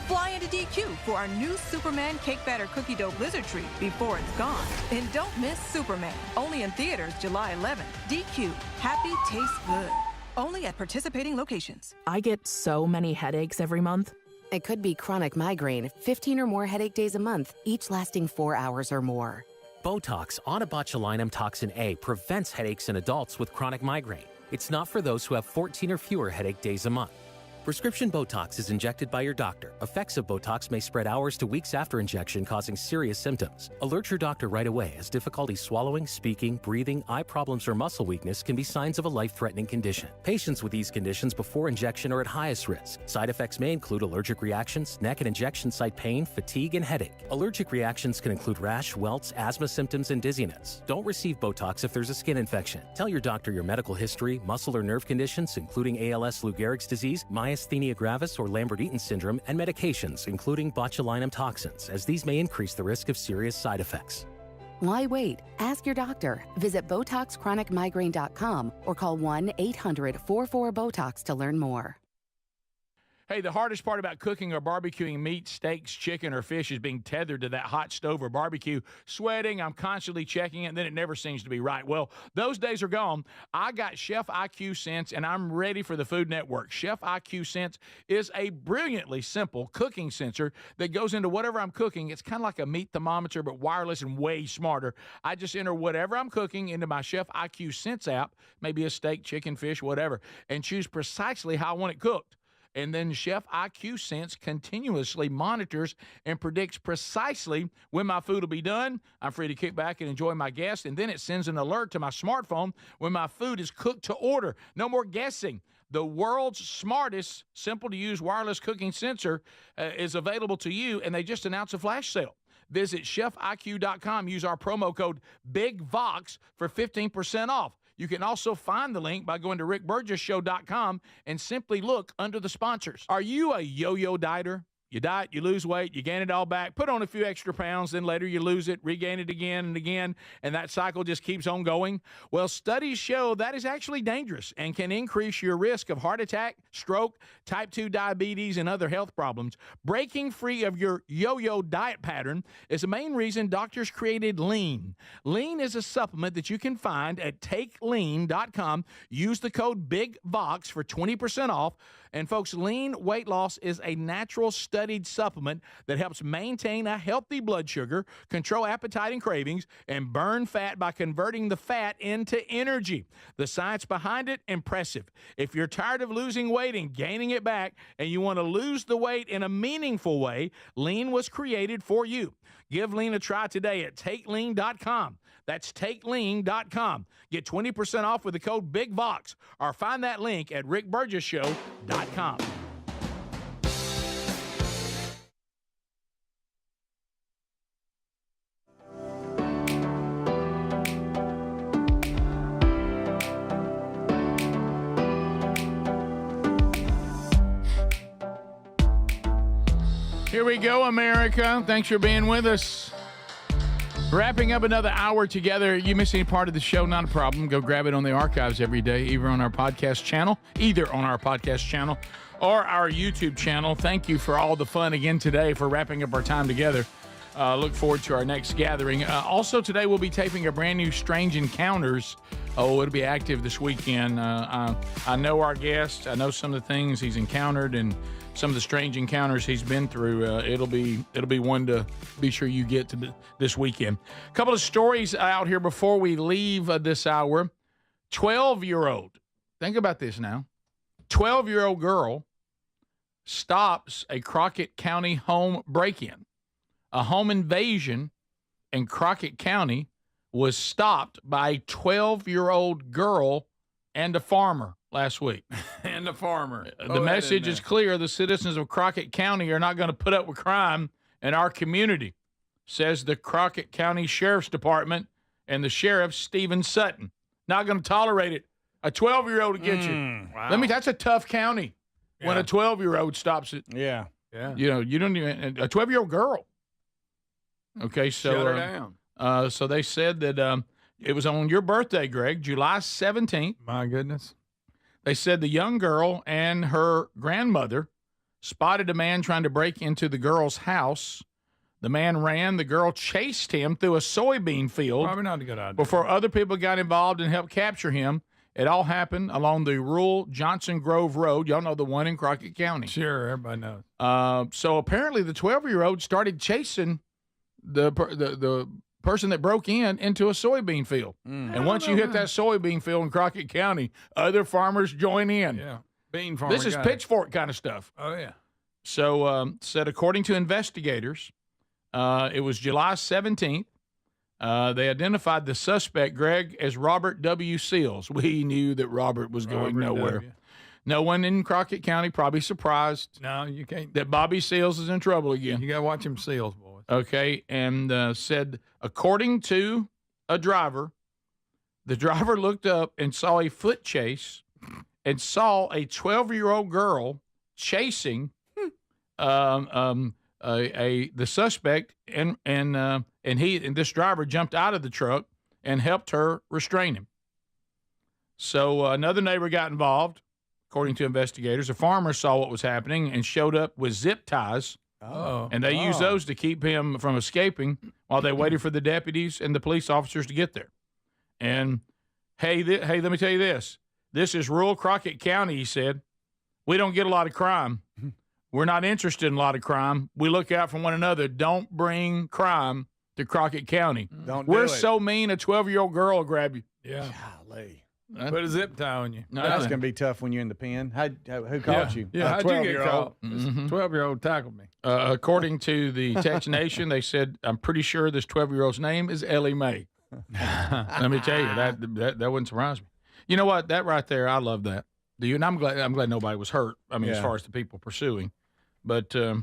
Fly into DQ for our new Superman Cake Batter Cookie Dough Blizzard treat before it's gone. And don't miss Superman. Only in theaters July 11th. DQ. Happy tastes good. Only at participating locations. I get so many headaches every month. It could be chronic migraine, 15 or more headache days a month, each lasting 4 hours or more. Botox onabotulinum toxin A prevents headaches in adults with chronic migraine. It's not for those who have 14 or fewer headache days a month. Prescription Botox is injected by your doctor. Effects of Botox may spread hours to weeks after injection, causing serious symptoms. Alert your doctor right away, as difficulty swallowing, speaking, breathing, eye problems, or muscle weakness can be signs of a life-threatening condition. Patients with these conditions before injection are at highest risk. Side effects may include allergic reactions, neck and injection site pain, fatigue, and headache. Allergic reactions can include rash, welts, asthma symptoms, and dizziness. Don't receive Botox if there's a skin infection. Tell your doctor your medical history, muscle or nerve conditions, including ALS, Lou Gehrig's disease, myasthenia gravis, or Lambert-Eaton syndrome, and medications, including botulinum toxins, as these may increase the risk of serious side effects. Why wait? Ask your doctor. Visit BotoxChronicMigraine.com or call 1-800-44-BOTOX to learn more. Hey, the hardest part about cooking or barbecuing meat, steaks, chicken, or fish is being tethered to that hot stove or barbecue. Sweating, I'm constantly checking it, and then it never seems to be right. Well, those days are gone. I got Chef IQ Sense, and I'm ready for the Food Network. Chef IQ Sense is a brilliantly simple cooking sensor that goes into whatever I'm cooking. It's kind of like a meat thermometer, but wireless and way smarter. I just enter whatever I'm cooking into my Chef IQ Sense app, maybe a steak, chicken, fish, whatever, and choose precisely how I want it cooked. And then Chef IQ Sense continuously monitors and predicts precisely when my food will be done. I'm free to kick back and enjoy my guests. And then it sends an alert to my smartphone when my food is cooked to order. No more guessing. The world's smartest, simple-to-use wireless cooking sensor is available to you, and they just announced a flash sale. Visit chefiq.com. Use our promo code BIGVOX for 15% off. You can also find the link by going to rickburgessshow.com and simply look under the sponsors. Are you a yo-yo dieter? You diet, you lose weight, you gain it all back, put on a few extra pounds, then later you lose it, regain it again and again, and that cycle just keeps on going? Well, studies show that is actually dangerous and can increase your risk of heart attack, stroke, type 2 diabetes, and other health problems. Breaking free of your yo-yo diet pattern is the main reason doctors created Lean. Lean is a supplement that you can find at takelean.com. Use the code BIGVOX for 20% off. And folks, Lean weight loss is a natural studied supplement that helps maintain a healthy blood sugar, control appetite and cravings, and burn fat by converting the fat into energy. The science behind it, impressive. If you're tired of losing weight and gaining it back, and you want to lose the weight in a meaningful way, Lean was created for you. Give Lean a try today at takelean.com. That's takelean.com. Get 20% off with the code BIGVOX, or find that link at rickburgessshow.com. Here we go, America. Thanks for being with us. Wrapping up another hour together. You miss any part of the show, not a problem. Go grab it on the archives every day, either on our podcast channel or our YouTube channel. Thank you for all the fun again today for wrapping up our time together. Look forward to our next gathering. Also, today we'll be taping a brand new Strange Encounters. Oh, it'll be active this weekend. I know our guest. I know some of the things he's encountered and some of the strange encounters he's been through. It'll be one to be sure you get to this weekend. A couple of stories out here before we leave this hour. 12-year-old. Think about this now. 12-year-old girl stops a Crockett County home break-in. A home invasion in Crockett County was stopped by a 12-year-old girl and a farmer last week. And a farmer. The message is clear. The citizens of Crockett County are not going to put up with crime in our community, says the Crockett County Sheriff's Department and the Sheriff, Stephen Sutton. Not going to tolerate it. A 12-year-old to get you. Wow. That's a tough county when a 12-year-old stops it. Yeah. You don't even, a 12-year-old girl. Okay, so shut her down. So they said that it was on your birthday, Greg, July 17th. My goodness. They said the young girl and her grandmother spotted a man trying to break into the girl's house. The man ran. The girl chased him through a soybean field. Probably not a good idea. Before other people got involved and helped capture him. It all happened along the rural Johnson Grove Road. Y'all know the one in Crockett County. Sure, everybody knows. So apparently the 12-year-old started chasing the person that broke into a soybean field. And once you hit that soybean field in Crockett County, other farmers join in. Yeah. Bean farmer. This is pitchfork kind of stuff. Oh, yeah. So said according to investigators, it was July 17th. They identified the suspect, Greg, as Robert W. Seals. We knew that Robert was going nowhere. W. No one in Crockett County probably surprised. No, you can't. That Bobby Seals is in trouble again. You got to watch him Seals, boys. Okay, and said, according to a driver, the driver looked up and saw a foot chase and saw a 12-year-old girl chasing the suspect, and this driver jumped out of the truck and helped her restrain him. So another neighbor got involved, according to investigators. A farmer saw what was happening and showed up with zip ties. And they used those to keep him from escaping while they waited for the deputies and the police officers to get there. And, hey, let me tell you this. This is rural Crockett County, he said. We don't get a lot of crime. We're not interested in a lot of crime. We look out for one another. Don't bring crime to Crockett County. We're so mean, a 12-year-old girl will grab you. Yeah. Golly. Put a zip tie on you. That's going to be tough when you're in the pen. Who called you? Yeah, how'd you get caught? 12-year-old tackled me. According to the Text Nation, they said, I'm pretty sure this 12-year-old's name is Ellie Mae. Let me tell you, that wouldn't surprise me. You know what? That right there, I love that. Do you? And I'm glad nobody was hurt. I mean, as far as the people pursuing. But there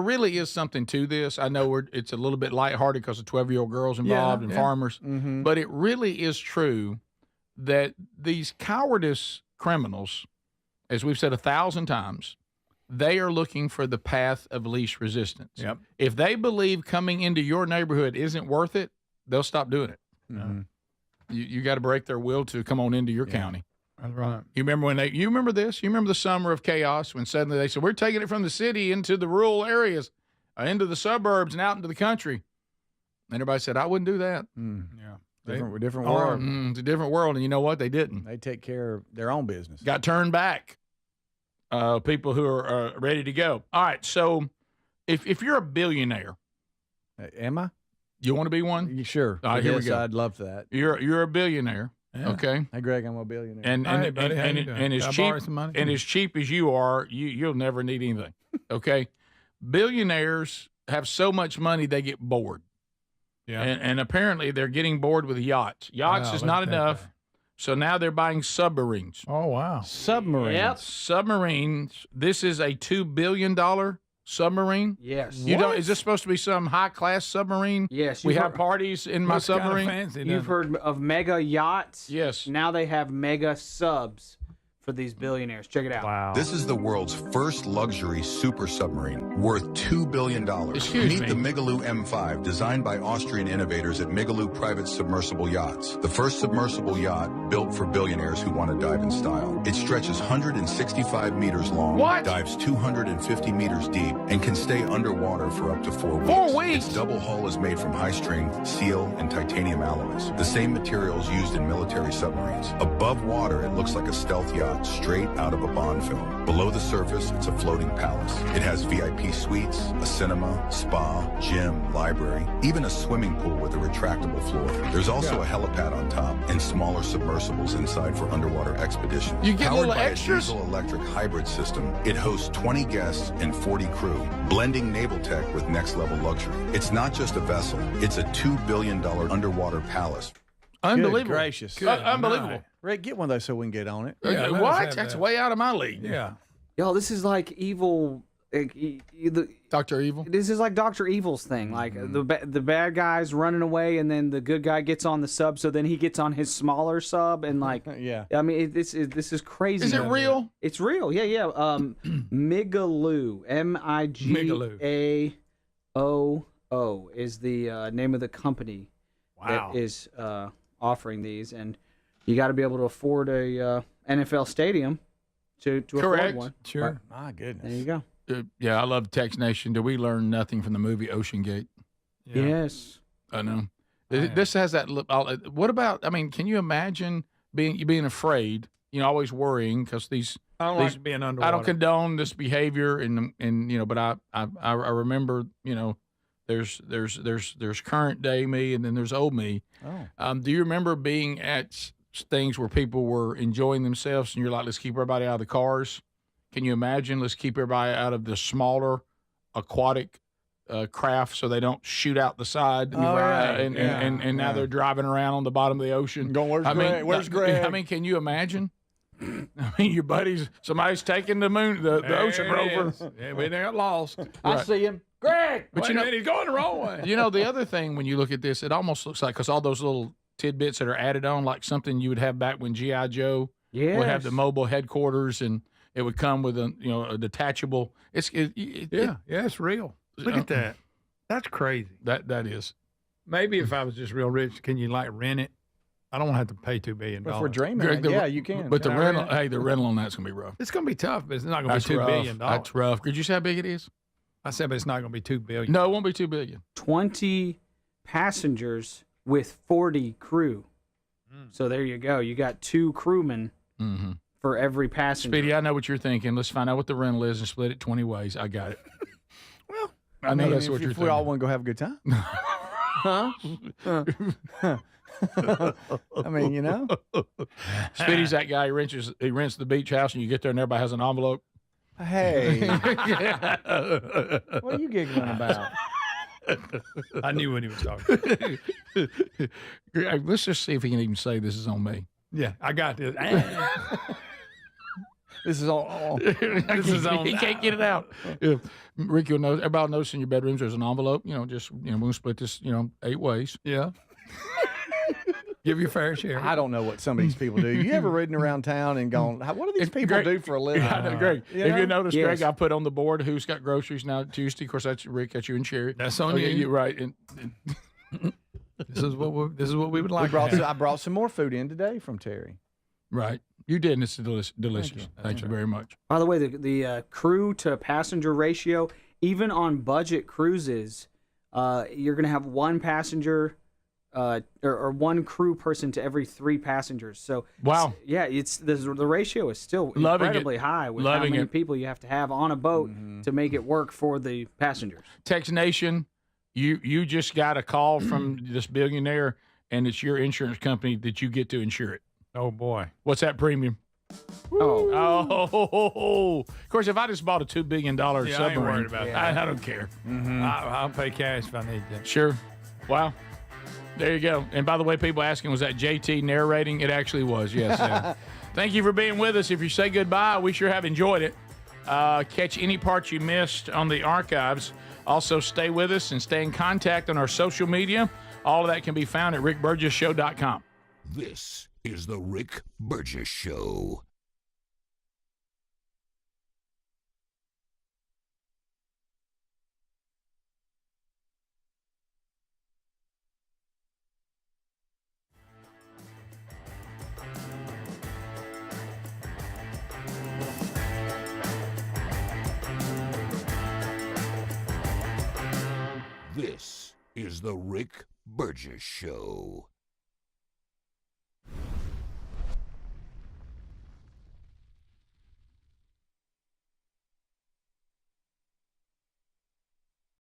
really is something to this. I know it's a little bit lighthearted because of 12-year-old girls involved and farmers, but it really is true that these cowardice criminals, as we've said 1,000 times, they are looking for the path of least resistance. Yep. If they believe coming into your neighborhood isn't worth it, they'll stop doing it. You got to break their will to come on into your county. That's right. You remember you remember this? You remember the summer of chaos when suddenly they said, we're taking it from the city into the rural areas, into the suburbs and out into the country. And everybody said, I wouldn't do that. Yeah. Different world. It's a different world. And you know what? They didn't. They take care of their own business. Got turned back. People who are ready to go. All right. So if you're a billionaire. Am I? You want to be one? Sure. All right, here we go. I'd love that. You're a billionaire. Yeah. Okay. Hey, Greg, I'm a billionaire. And as cheap as you are, you'll never need anything. Okay. Billionaires have so much money they get bored. Yeah. And apparently they're getting bored with yachts. Yachts is not enough. So now they're buying submarines. Oh, wow. Submarines. Yep. Submarines. This is a $2 billion submarine. Yes. Is this supposed to be some high-class submarine? Yes. We have parties in my submarine. Kind of fancy, You've heard of mega yachts. Yes. Now they have mega subs for these billionaires. Check it out. Wow. This is the world's first luxury super submarine worth $2 billion. Excuse Meet me. the Migaloo M5, designed by Austrian innovators at Migaloo Private Submersible Yachts. The first submersible yacht built for billionaires who want to dive in style. It stretches 165 meters long, dives 250 meters deep, and can stay underwater for up to 4 weeks. 4 weeks? Its double hull is made from high-strength steel and titanium alloys, the same materials used in military submarines. Above water, it looks like a stealth yacht straight out of a Bond film. Below the surface, it's a floating palace. It has VIP suites, a cinema, spa, gym, library, even a swimming pool with a retractable floor. There's also a helipad on top and smaller submersibles inside for underwater expeditions. You get Powered little by extras? a diesel-electric hybrid system, it hosts 20 guests and 40 crew, blending naval tech with next-level luxury. It's not just a vessel, it's a $2 billion underwater palace. Unbelievable. Good gracious. Unbelievable. Rick, get one of those so we can get on it. Yeah, what? That's way out of my league. Yeah. Yo, this is like evil. Dr. Evil? This is like Dr. Evil's thing. Like the bad guy's running away, and then the good guy gets on the sub, so then he gets on his smaller sub, and like, yeah. I mean, this is crazy. Is it real? It's real. Yeah, yeah. Migaloo, Migaoo is the name of the company that is offering these, and you got to be able to afford a NFL stadium to afford one. Sure. My goodness. There you go. Yeah, I love Text Nation. Did we learn nothing from the movie Ocean Gate? Yeah. Yes. I know. This has that. What about? I mean, can you imagine being afraid? You know, always worrying because these. I don't like being underwater. I don't condone this behavior, and you know, but I remember, you know, there's current day me, and then there's old me. Oh. Do you remember being at things where people were enjoying themselves, and you're like, let's keep everybody out of the cars? Can you imagine? Let's keep everybody out of the smaller aquatic craft so they don't shoot out the side. And now they're driving around on the bottom of the ocean. Going, where's Greg? I mean, can you imagine? I mean, your buddies, somebody's taking the ocean rover. Yeah, we got lost. I see him. Greg! But Wait a minute, he's going the wrong way. You know, the other thing when you look at this, it almost looks like, because all those little tidbits that are added on, like something you would have back when G.I. Joe would have the mobile headquarters, and it would come with a detachable. It's real. Look at that. That's crazy. That is. Maybe if I was just real rich, can you like rent it? I don't want to have to pay $2 billion. But for dreaming, yeah, you can. But the rental on that's gonna be rough. It's gonna be tough, but it's not gonna be $2 billion. That's rough. Could you see how big it is? I said, but it's not gonna be $2 billion. No, it won't be $2 billion. 20 passengers with 40 crew. So there you go. You got 2 crewmen for every passenger. Speedy, I know what you're thinking. Let's find out what the rental is and split it 20 ways. I got it. Well, I know mean, that's what you're if thinking. we all want to go have a good time. I mean, you know. Speedy's that guy. He rents the beach house, and you get there, and everybody has an envelope. Hey. What are you giggling about? I knew what he was talking about. Let's just see if he can even say this is on me. Yeah, I got this. This is all. This is on. He can't get it out. Yeah. Rick, you'll know. Everybody knows in your bedrooms there's an envelope. You know, we'll split this. 8 ways. Yeah. Give your fair share. I don't know what some of these people do. You ever ridden around town and gone, what do these people do for a living? Greg, if you notice, Yes. Greg, I put on the board who's got groceries now Tuesday. Of course, that's Rick, that's you and Sherry. That's on you. You're right. And This is what we would like. I brought some more food in today from Terry. right. You did, and it's delicious. Thank you very much. By the way, the crew to passenger ratio, even on budget cruises, you're going to have one passenger or one crew person to every 3 passengers. So wow, yeah, the ratio is still incredibly high with how many people you have to have on a boat to make it work for the passengers. Text Nation, you just got a call from this billionaire, and it's your insurance company that you get to insure it. Oh boy, what's that premium? Oh, of course, if I just bought a $2 billion submarine, I ain't worried about that. I don't care. I'll pay cash if I need to. Sure. Wow. There you go. And by the way, people asking, was that JT narrating? It actually was, yes. Yeah. Thank you for being with us. If you say goodbye, we sure have enjoyed it. Catch any parts you missed on the archives. Also, stay with us and stay in contact on our social media. All of that can be found at rickburgessshow.com. This is the Rick Burgess Show. This is the Rick Burgess Show.